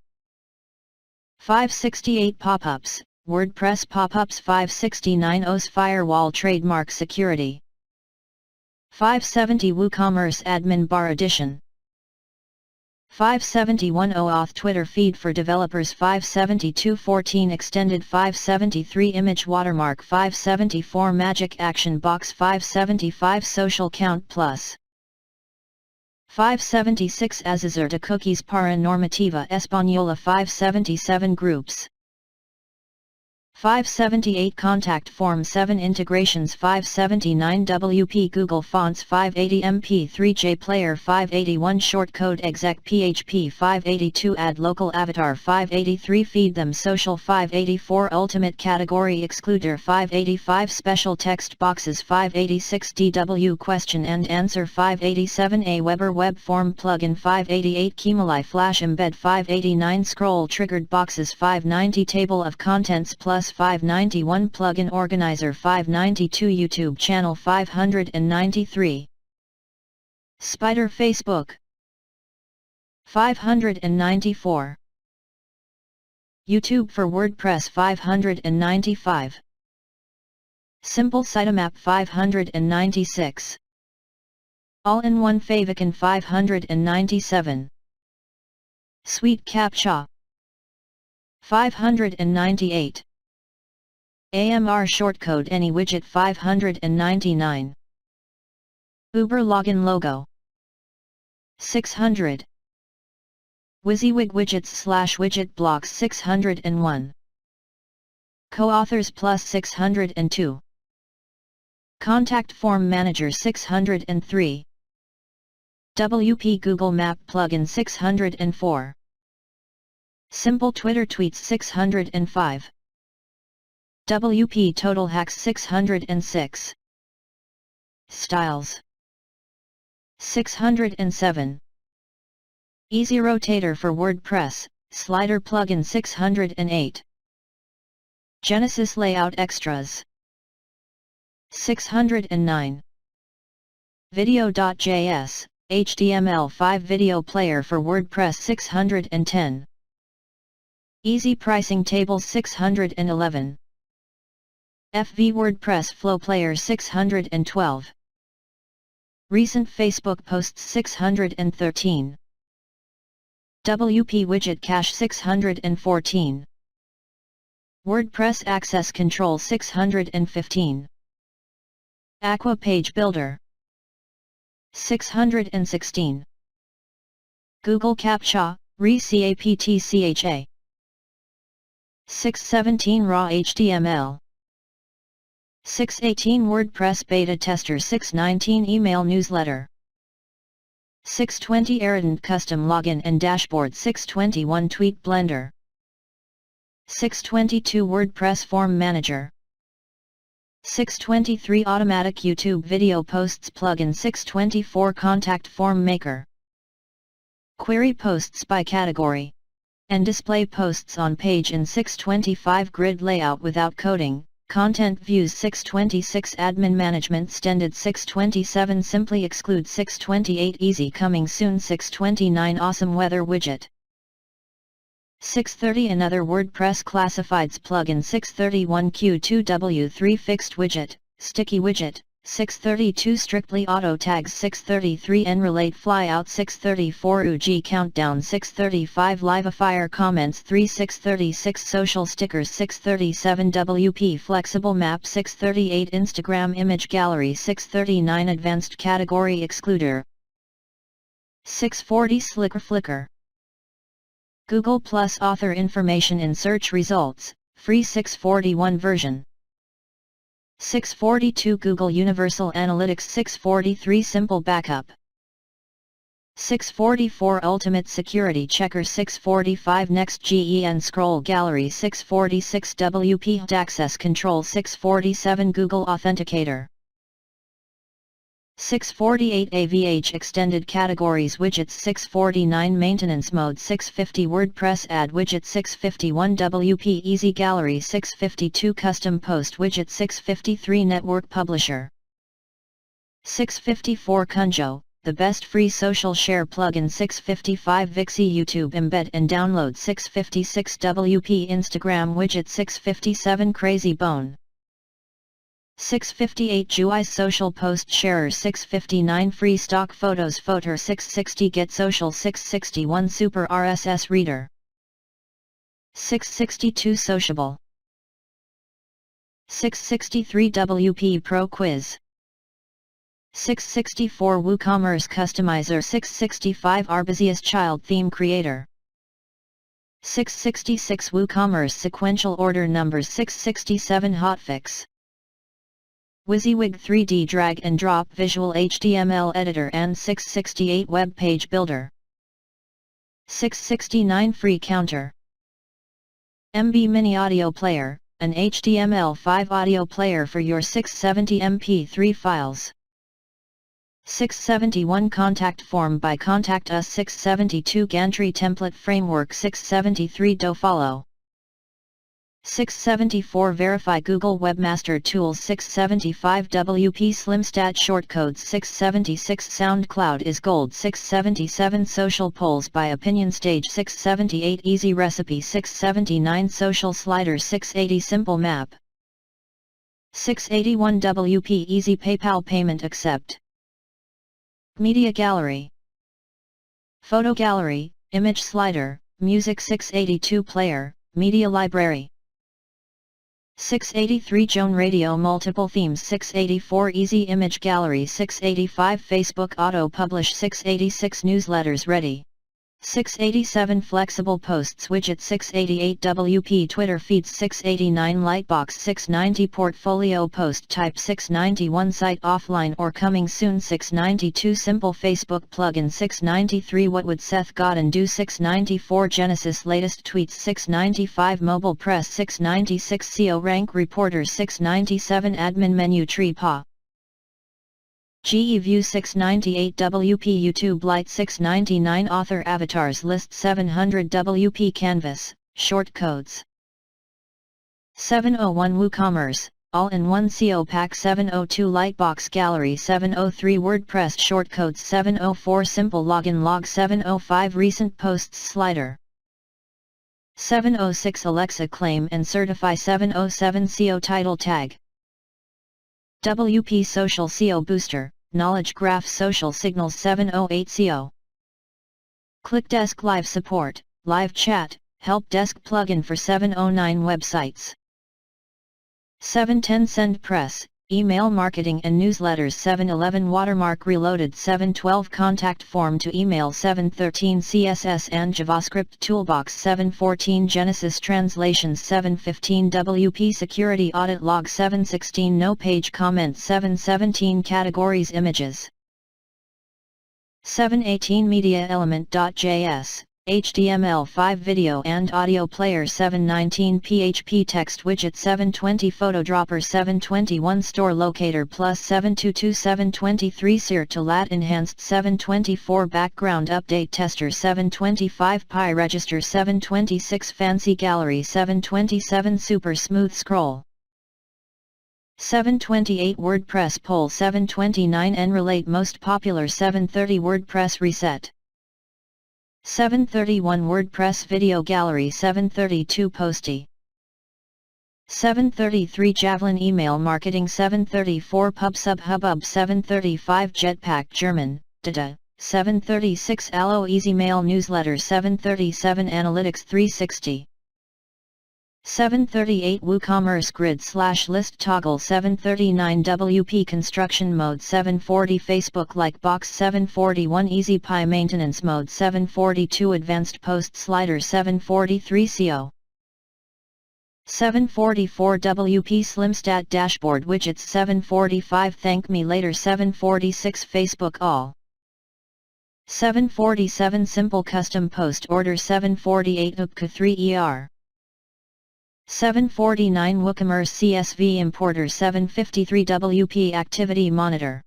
568 Pop-ups, WordPress Pop-ups 569 OS Firewall Trademark Security 570 WooCommerce Admin Bar Edition 571 OAuth Twitter Feed for Developers 572 14 Extended 573 Image Watermark 574 Magic Action Box 575 Social Count Plus 576 Azizar de Cookies para Normativa Española 577 Groups 578 Contact Form 7 Integrations 579 WP Google Fonts 580 MP3J Player 581 Shortcode Exec PHP 582 Add Local Avatar 583 Feed Them Social 584 Ultimate Category Excluder 585 Special Text Boxes 586 DW Question and Answer 587 Aweber Web Form Plugin 588 Keymali Flash Embed 589 Scroll Triggered Boxes 590 Table of Contents Plus 591 Plugin Organizer 592 YouTube Channel 593 Spider Facebook 594 YouTube for WordPress 595 Simple Sitemap 596 All-in-One Favicon 597 Sweet Captcha 598 AMR Shortcode Any Widget 599 Uber Login Logo 600 WYSIWYG Widgets / Widget Blocks 601 Co-authors plus 602 Contact Form Manager 603 WP Google Map Plugin 604 Simple Twitter Tweets 605 WP Total Hacks 606 Styles 607 Easy Rotator for WordPress, Slider Plugin 608 Genesis Layout Extras 609 Video.js, HTML5 Video Player for WordPress 610 Easy Pricing Tables 611 FV WordPress Flow Player 612 Recent Facebook Posts 613 WP Widget Cache 614 WordPress Access Control 615 Aqua Page Builder 616 Google Captcha, ReCaptcha 617 Raw HTML 618 WordPress Beta Tester 619 Email Newsletter 620 Erudent Custom Login and Dashboard 621 Tweet Blender 622 WordPress Form Manager 623 Automatic YouTube Video Posts Plugin 624 Contact Form Maker Query Posts by Category and Display Posts on Page in 625 Grid Layout without coding Content Views 626 Admin Management Extended 627 Simply Exclude 628 Easy Coming Soon 629 Awesome Weather Widget 630 Another WordPress Classifieds Plugin 631 Q2W3 Fixed Widget, Sticky Widget 632 Strictly Auto Tags 633 NRelate Flyout 634 UG Countdown 635 Livefire Comments 636 Social Stickers 637 WP Flexible Map 638 Instagram Image Gallery 639 Advanced Category Excluder 640 Slicker Flickr Google Plus Author Information in Search Results, Free 641 version 642 Google Universal Analytics 643 Simple Backup 644 Ultimate Security Checker 645 Next.gen Scroll Gallery 646 WP Access Control 647 Google Authenticator 648 AVH Extended Categories Widgets 649 Maintenance Mode 650 WordPress Add Widget 651 WP Easy Gallery 652 Custom Post Widget 653 Network Publisher 654 Kunjo, the best free social share plugin 655 Vixie YouTube Embed and Download 656 WP Instagram Widget 657 Crazy Bone 658 Juice Social Post Sharer 659 Free Stock Photos Photor 660 Get Social 661 Super RSS Reader 662 Sociable 663 WP Pro Quiz 664 WooCommerce Customizer 665 Arbazius Child Theme Creator 666 WooCommerce Sequential Order Numbers 667 Hotfix WYSIWYG 3D Drag and Drop Visual HTML Editor and 668 Web Page Builder 669 Free Counter MB Mini Audio Player, an HTML5 audio player for your 670 MP3 files 671 Contact Form by Contact Us 672 Gantry Template Framework 673 DoFollow 674 Verify Google Webmaster Tools 675 WP Slimstat Shortcodes 676 SoundCloud is Gold 677 Social Polls by Opinion Stage 678 Easy Recipe 679 Social Sliders 680 Simple Map 681 WP Easy PayPal Payment Accept Media Gallery Photo Gallery, Image Slider, Music 682 Player, Media Library 683 Joan Radio Multiple Themes 684 Easy Image Gallery 685 Facebook Auto Publish 686 Newsletters Ready 687 Flexible Posts Widget 688 WP Twitter Feeds 689 Lightbox 690 Portfolio Post Type 691 Site Offline or Coming Soon 692 Simple Facebook Plugin 693 What Would Seth Godin Do 694 Genesis Latest Tweets 695 Mobile Press 696 SEO Rank Reporters 697 Admin Menu Tree Pa GE View 698 WP YouTube Lite 699 Author Avatars List 700 WP Canvas, Shortcodes 701 WooCommerce, All-in-One SEO Pack 702 Lightbox Gallery 703 WordPress Shortcodes 704 Simple Login Log 705 Recent Posts Slider 706 Alexa Claim and Certify 707 SEO Title Tag WP Social SEO Booster, Knowledge Graph Social Signals 708 SEO ClickDesk Live Support, Live Chat, Help Desk Plugin for 709 websites 710 Send Press, Email Marketing and Newsletters 711 Watermark Reloaded 712 Contact Form to Email 713 CSS and JavaScript Toolbox 714 Genesis Translations 715 WP Security Audit Log 716 No Page Comments 717 Categories Images 718 Media Element.js HTML5 Video and Audio Player 719 PHP Text Widget 720 Photo Dropper 721 Store Locator Plus 722 723 Sear to Lat Enhanced 724 Background Update Tester 725 Pi Register 726 Fancy Gallery 727 Super Smooth Scroll 728 WordPress Poll 729 Enrelate Most Popular 730 WordPress Reset 731 WordPress Video Gallery 732 Posty 733 Javelin Email Marketing 734 PubSub Hubbub 735 Jetpack German, Dada, 736 Allo Easy Mail Newsletter 737 Analytics 360 738 WooCommerce Grid/List Toggle 739 WP Construction Mode 740 Facebook Like Box 741 Easy Pi Maintenance Mode 742 Advanced Post Slider 743 SEO 744 WP Slimstat Dashboard Widgets 745 Thank Me Later 746 Facebook All 747 Simple Custom Post Order 748 UPCA 3 ER 749 WooCommerce CSV Importer 753 WP Activity Monitor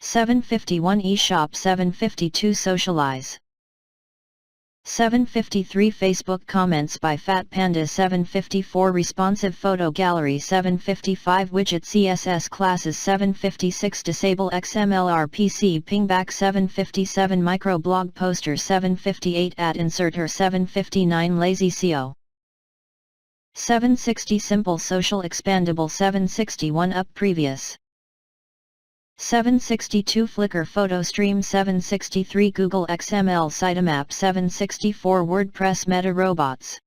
751 eShop 752 Socialize 753 Facebook comments by Fat Panda 754 Responsive photo gallery 755 Widget CSS classes 756 Disable XML RPC pingback 757 Microblog poster 758 Ad inserter 759 Lazy SEO 760 Simple Social Expandable 761 Up Previous 762 Flickr Photo Stream 763 Google XML Sitemap 764 WordPress Meta Robots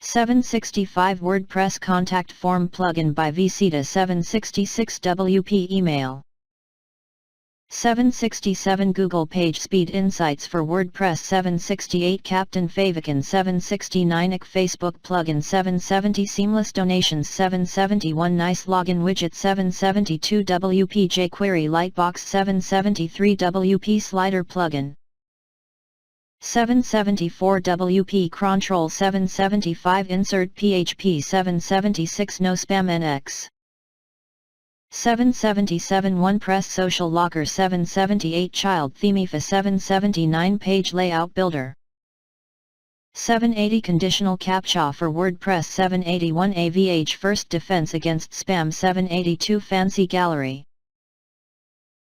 765 WordPress Contact Form Plugin by Vcita 766 WP Email 767 Google Page Speed Insights for WordPress 768 Captain Favicon 769 IC Facebook Plugin 770 Seamless Donations 771 Nice Login Widget 772 WP jQuery Lightbox 773 WP Slider Plugin 774 WP Crontrol 775 Insert PHP 776 No Spam NX 777 OnePress Social Locker 778 Child Themify 779 Page Layout Builder 780 Conditional Captcha for WordPress 781 AVH First Defense Against Spam 782 Fancy Gallery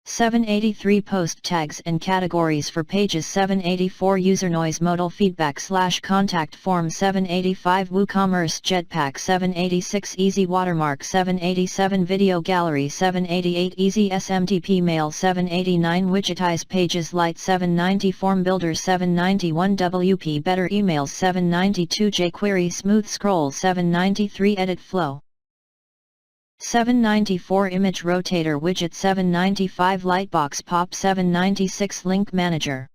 783 Post Tags and Categories for Pages 784 User Noise Modal Feedback / Contact Form 785 WooCommerce Jetpack 786 Easy Watermark 787 Video Gallery 788 Easy SMTP Mail 789 Widgetize Pages Lite 790 Form Builder 791 WP Better Emails 792 jQuery Smooth Scroll 793 Edit Flow 794 Image Rotator Widget 795 Lightbox Pop 796 Link Manager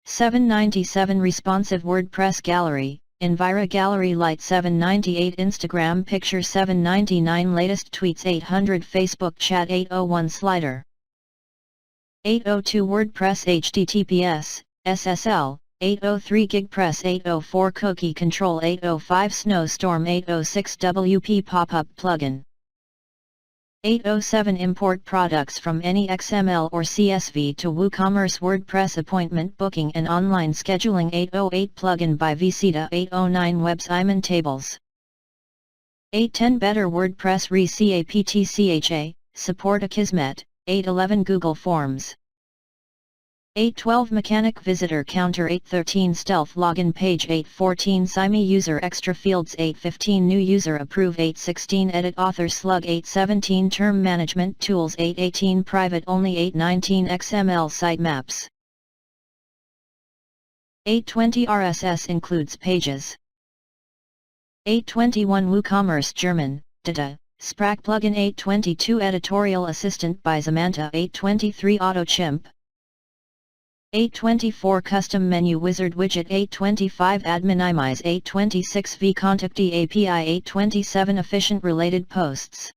797 Responsive WordPress Gallery, Envira Gallery Lite 798 Instagram Picture 799 Latest Tweets 800 Facebook Chat 801 Slider 802 WordPress HTTPS, SSL 803 GigPress 804 Cookie Control 805 Snowstorm 806 WP Pop-up Plugin 807 Import products from any XML or CSV to WooCommerce WordPress Appointment Booking and Online Scheduling 808 Plugin by Vcita 809 Websiman Tables 810 Better WordPress Re-CAPTCHA, Support Akismet, 811 Google Forms 812 Mechanic Visitor Counter 813 Stealth Login Page 814 SIME User Extra Fields 815 New User Approve 816 Edit Author Slug 817 Term Management Tools 818 Private Only 819 XML Sitemaps 820 RSS includes pages 821 WooCommerce German, Data, Sprach Plugin 822 Editorial Assistant by Zamanta 823 AutoChimp 824 Custom Menu Wizard Widget 825 Adminimize 826 vContactD API 827 Efficient Related Posts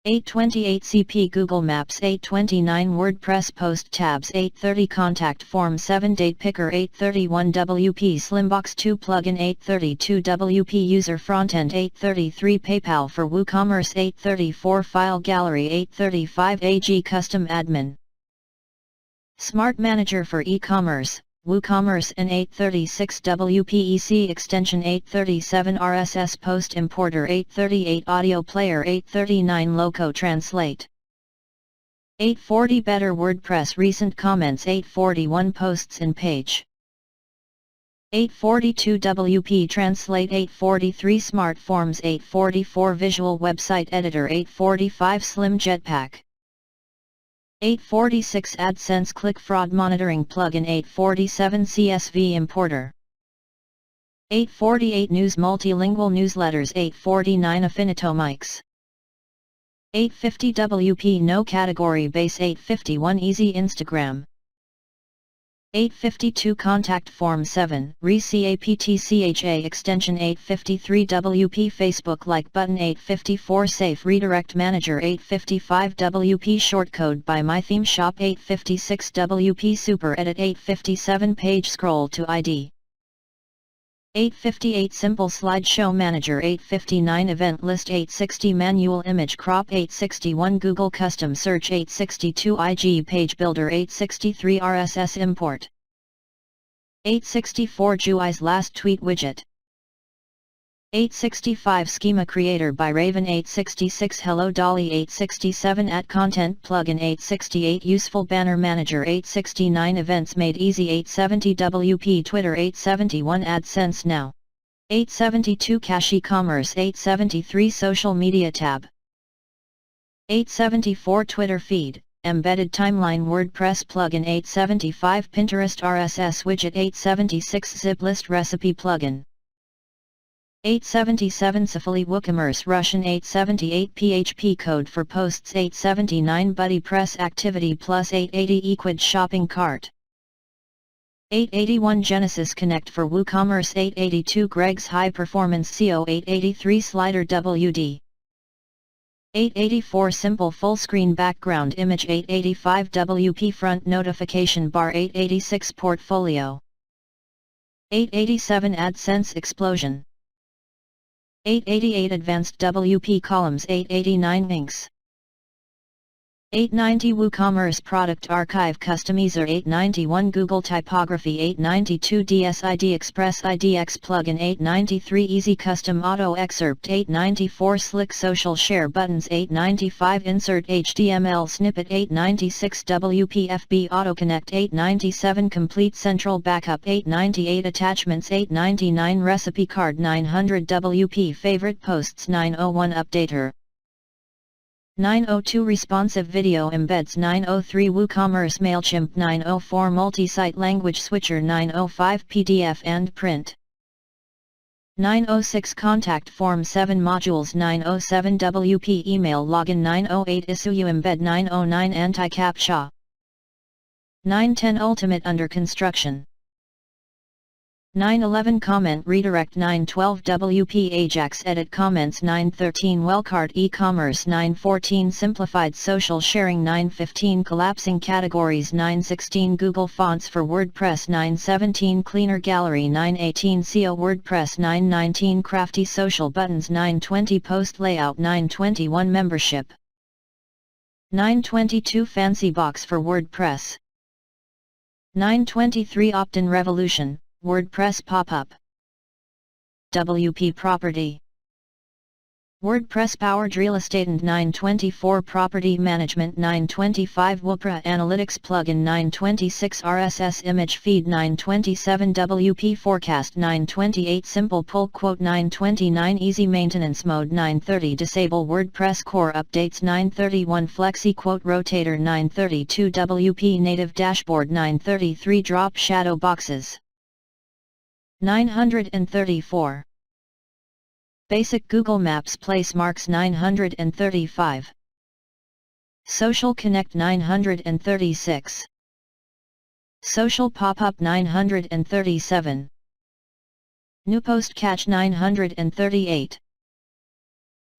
828 CP Google Maps 829 WordPress Post Tabs 830 Contact Form 7 Date Picker 831 WP Slimbox 2 Plugin 832 WP User Frontend 833 PayPal for WooCommerce 834 File Gallery 835 AG Custom Admin Smart Manager for E-commerce, WooCommerce and 836 WPEC Extension 837 RSS Post Importer 838 Audio Player 839 Loco Translate 840 Better WordPress Recent Comments 841 Posts in Page 842 WP Translate 843 Smart Forms 844 Visual Website Editor 845 Slim Jetpack 846 AdSense Click Fraud Monitoring Plugin 847 CSV Importer 848 News Multilingual Newsletters 849 Affinito Mics 850 WP No Category Base 851 Easy Instagram 852 Contact Form 7 Re-CAPTCHA Extension 853 WP Facebook Like Button 854 Safe Redirect Manager 855 WP Shortcode by MyThemeShop 856 WP Super Edit 857 Page Scroll to ID 858 Simple Slideshow Manager 859 Event List 860 Manual Image Crop 861 Google Custom Search 862 IG Page Builder 863 RSS Import 864 GUI's Last Tweet Widget 865 Schema Creator by Raven 866 Hello Dolly 867 Content Plugin 868 Useful Banner Manager 869 Events Made Easy 870 WP Twitter 871 AdSense Now 872 Cache E-commerce 873 Social Media Tab 874 Twitter Feed Embedded Timeline WordPress Plugin 875 Pinterest RSS Widget 876 Zip List Recipe Plugin 877 Safari WooCommerce Russian 878 PHP Code for Posts 879 BuddyPress Activity Plus 880 Equid Shopping Cart 881 Genesis Connect for WooCommerce 882 Greg's High Performance SEO 883 Slider WD 884 Simple Full Screen Background Image 885 WP Front Notification Bar 886 Portfolio 887 AdSense Explosion 888 Advanced WP Columns 889 Inks 890 WooCommerce Product Archive Customizer 891 Google Typography 892 DSID Express IDX Plugin 893 Easy Custom Auto Excerpt 894 Slick Social Share Buttons 895 Insert HTML Snippet 896 WPFB AutoConnect 897 Complete Central Backup 898 Attachments 899 Recipe Card 900 WP Favorite Posts 901 Updater 902 Responsive Video Embeds 903 WooCommerce MailChimp 904 Multi-Site Language Switcher 905 PDF and Print 906 Contact Form 7 Modules 907 WP Email Login 908 Isuyu Embed 909 Anti-CAPTCHA 910 Ultimate Under Construction 911 Comment Redirect 912 WP Ajax Edit Comments 913 Wellcart E-commerce 914 Simplified Social Sharing 915 Collapsing Categories 916 Google Fonts for WordPress 917 Cleaner Gallery 918 SEO WordPress 919 Crafty Social Buttons 920 Post Layout 921 Membership 922 Fancy Box for WordPress 923 Opt-in Revolution WordPress Pop-up WP Property WordPress Powered Real Estate and 924 Property Management 925 Woopra Analytics Plugin 926 RSS Image Feed 927 WP Forecast 928 Simple Pull Quote 929 Easy Maintenance Mode 930 Disable WordPress Core Updates 931 Flexi Quote Rotator 932 WP Native Dashboard 933 Drop Shadow Boxes 934 Basic Google Maps Place Marks 935 Social Connect 936 Social Pop-up 937 New Post Catch 938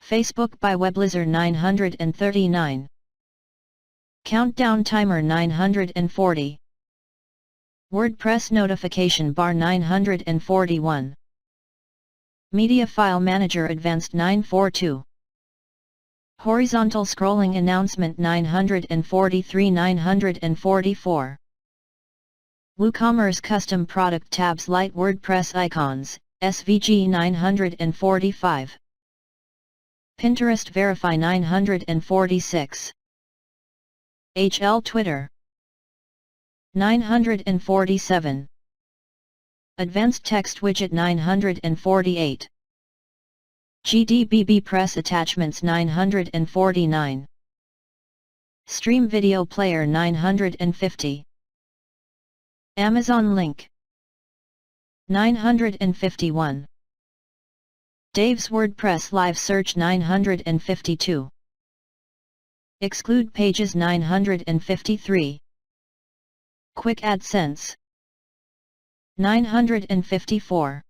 Facebook by Weblizer 939 Countdown Timer 940 WordPress Notification Bar 941 Media File Manager Advanced 942 Horizontal Scrolling Announcement 943 944 WooCommerce Custom Product Tabs Light WordPress Icons, SVG 945 Pinterest Verify 946 HL Twitter 947 Advanced Text Widget 948 GDBB Press Attachments 949 Stream Video Player 950 Amazon Link 951 Dave's WordPress Live Search 952 Exclude Pages 953 Quick AdSense 954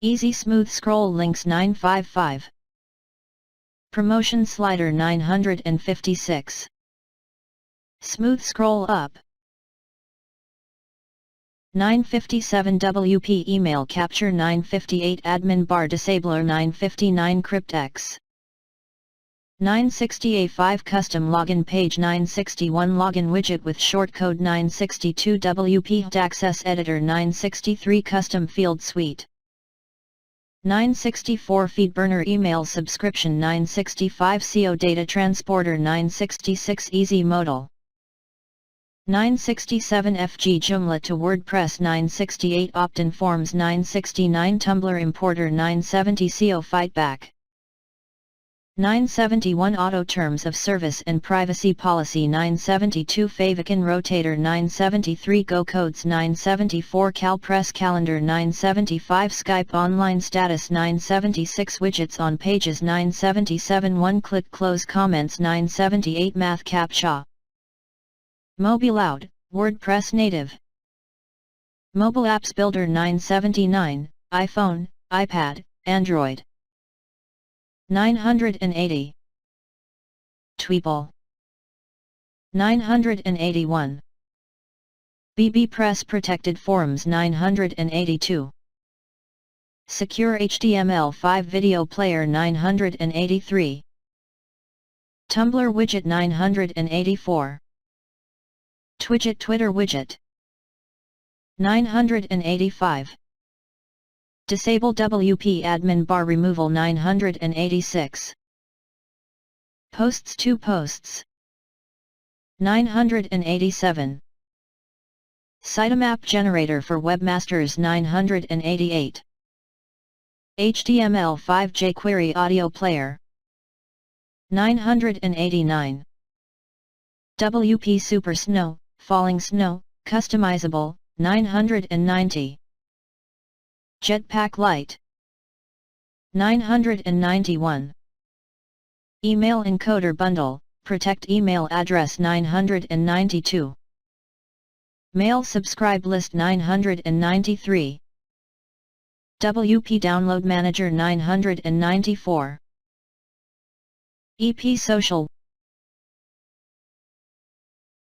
Easy Smooth Scroll Links 955 Promotion Slider 956 Smooth Scroll Up 957 WP Email Capture 958 Admin Bar Disabler 959 CryptX 960 A5 Custom Login Page 961 Login Widget with Shortcode 962 WP Access Editor 963 Custom Field Suite 964 FeedBurner Email Subscription 965 SEO Data Transporter 966 Easy Modal 967 FG Joomla to WordPress 968 Opt-in Forms 969 Tumblr Importer 970 SEO Fightback 971 Auto Terms of Service and Privacy Policy 972 Favicon Rotator 973 Go Codes 974 CalPress Calendar 975 Skype Online Status 976 Widgets on Pages 977 One-Click Close Comments 978 Math CAPTCHA Mobiloud, WordPress Native Mobile Apps Builder 979, iPhone, iPad, Android 980 Tweeple 981 bbPress Protected Forums 982 Secure HTML5 Video Player 983 Tumblr Widget 984 Twidget Twitter Widget 985 Disable WP Admin Bar Removal 986 Posts to Posts 987 Sitemap Generator for Webmasters 988 HTML5 jQuery Audio Player 989 WP Super Snow, Falling Snow, Customizable, 990 Jetpack Lite 991 Email Encoder Bundle, Protect Email Address 992 Mail Subscribe List 993 WP Download Manager 994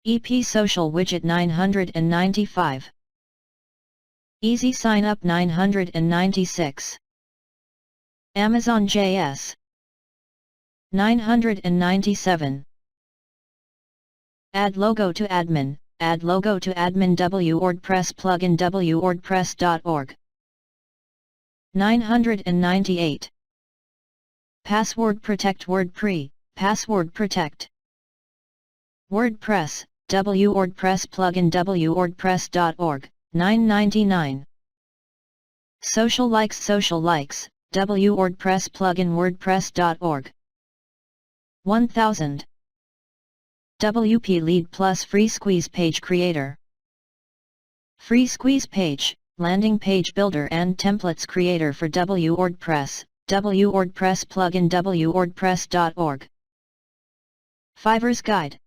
EP Social Widget 995 Easy Sign Up 996 Amazon JS 997 Add Logo to Admin, Add Logo to Admin WordPress Plugin WordPress.org 998 Password Protect WordPre, Password Protect WordPress, WordPress Plugin WordPress.org, 999 Social Likes WordPress Plugin WordPress.org 1000 WP Lead Plus Free Squeeze Page Creator Free Squeeze Page, Landing Page Builder and Templates Creator for WordPress, WordPress Plugin WordPress.org Fiverr's Guide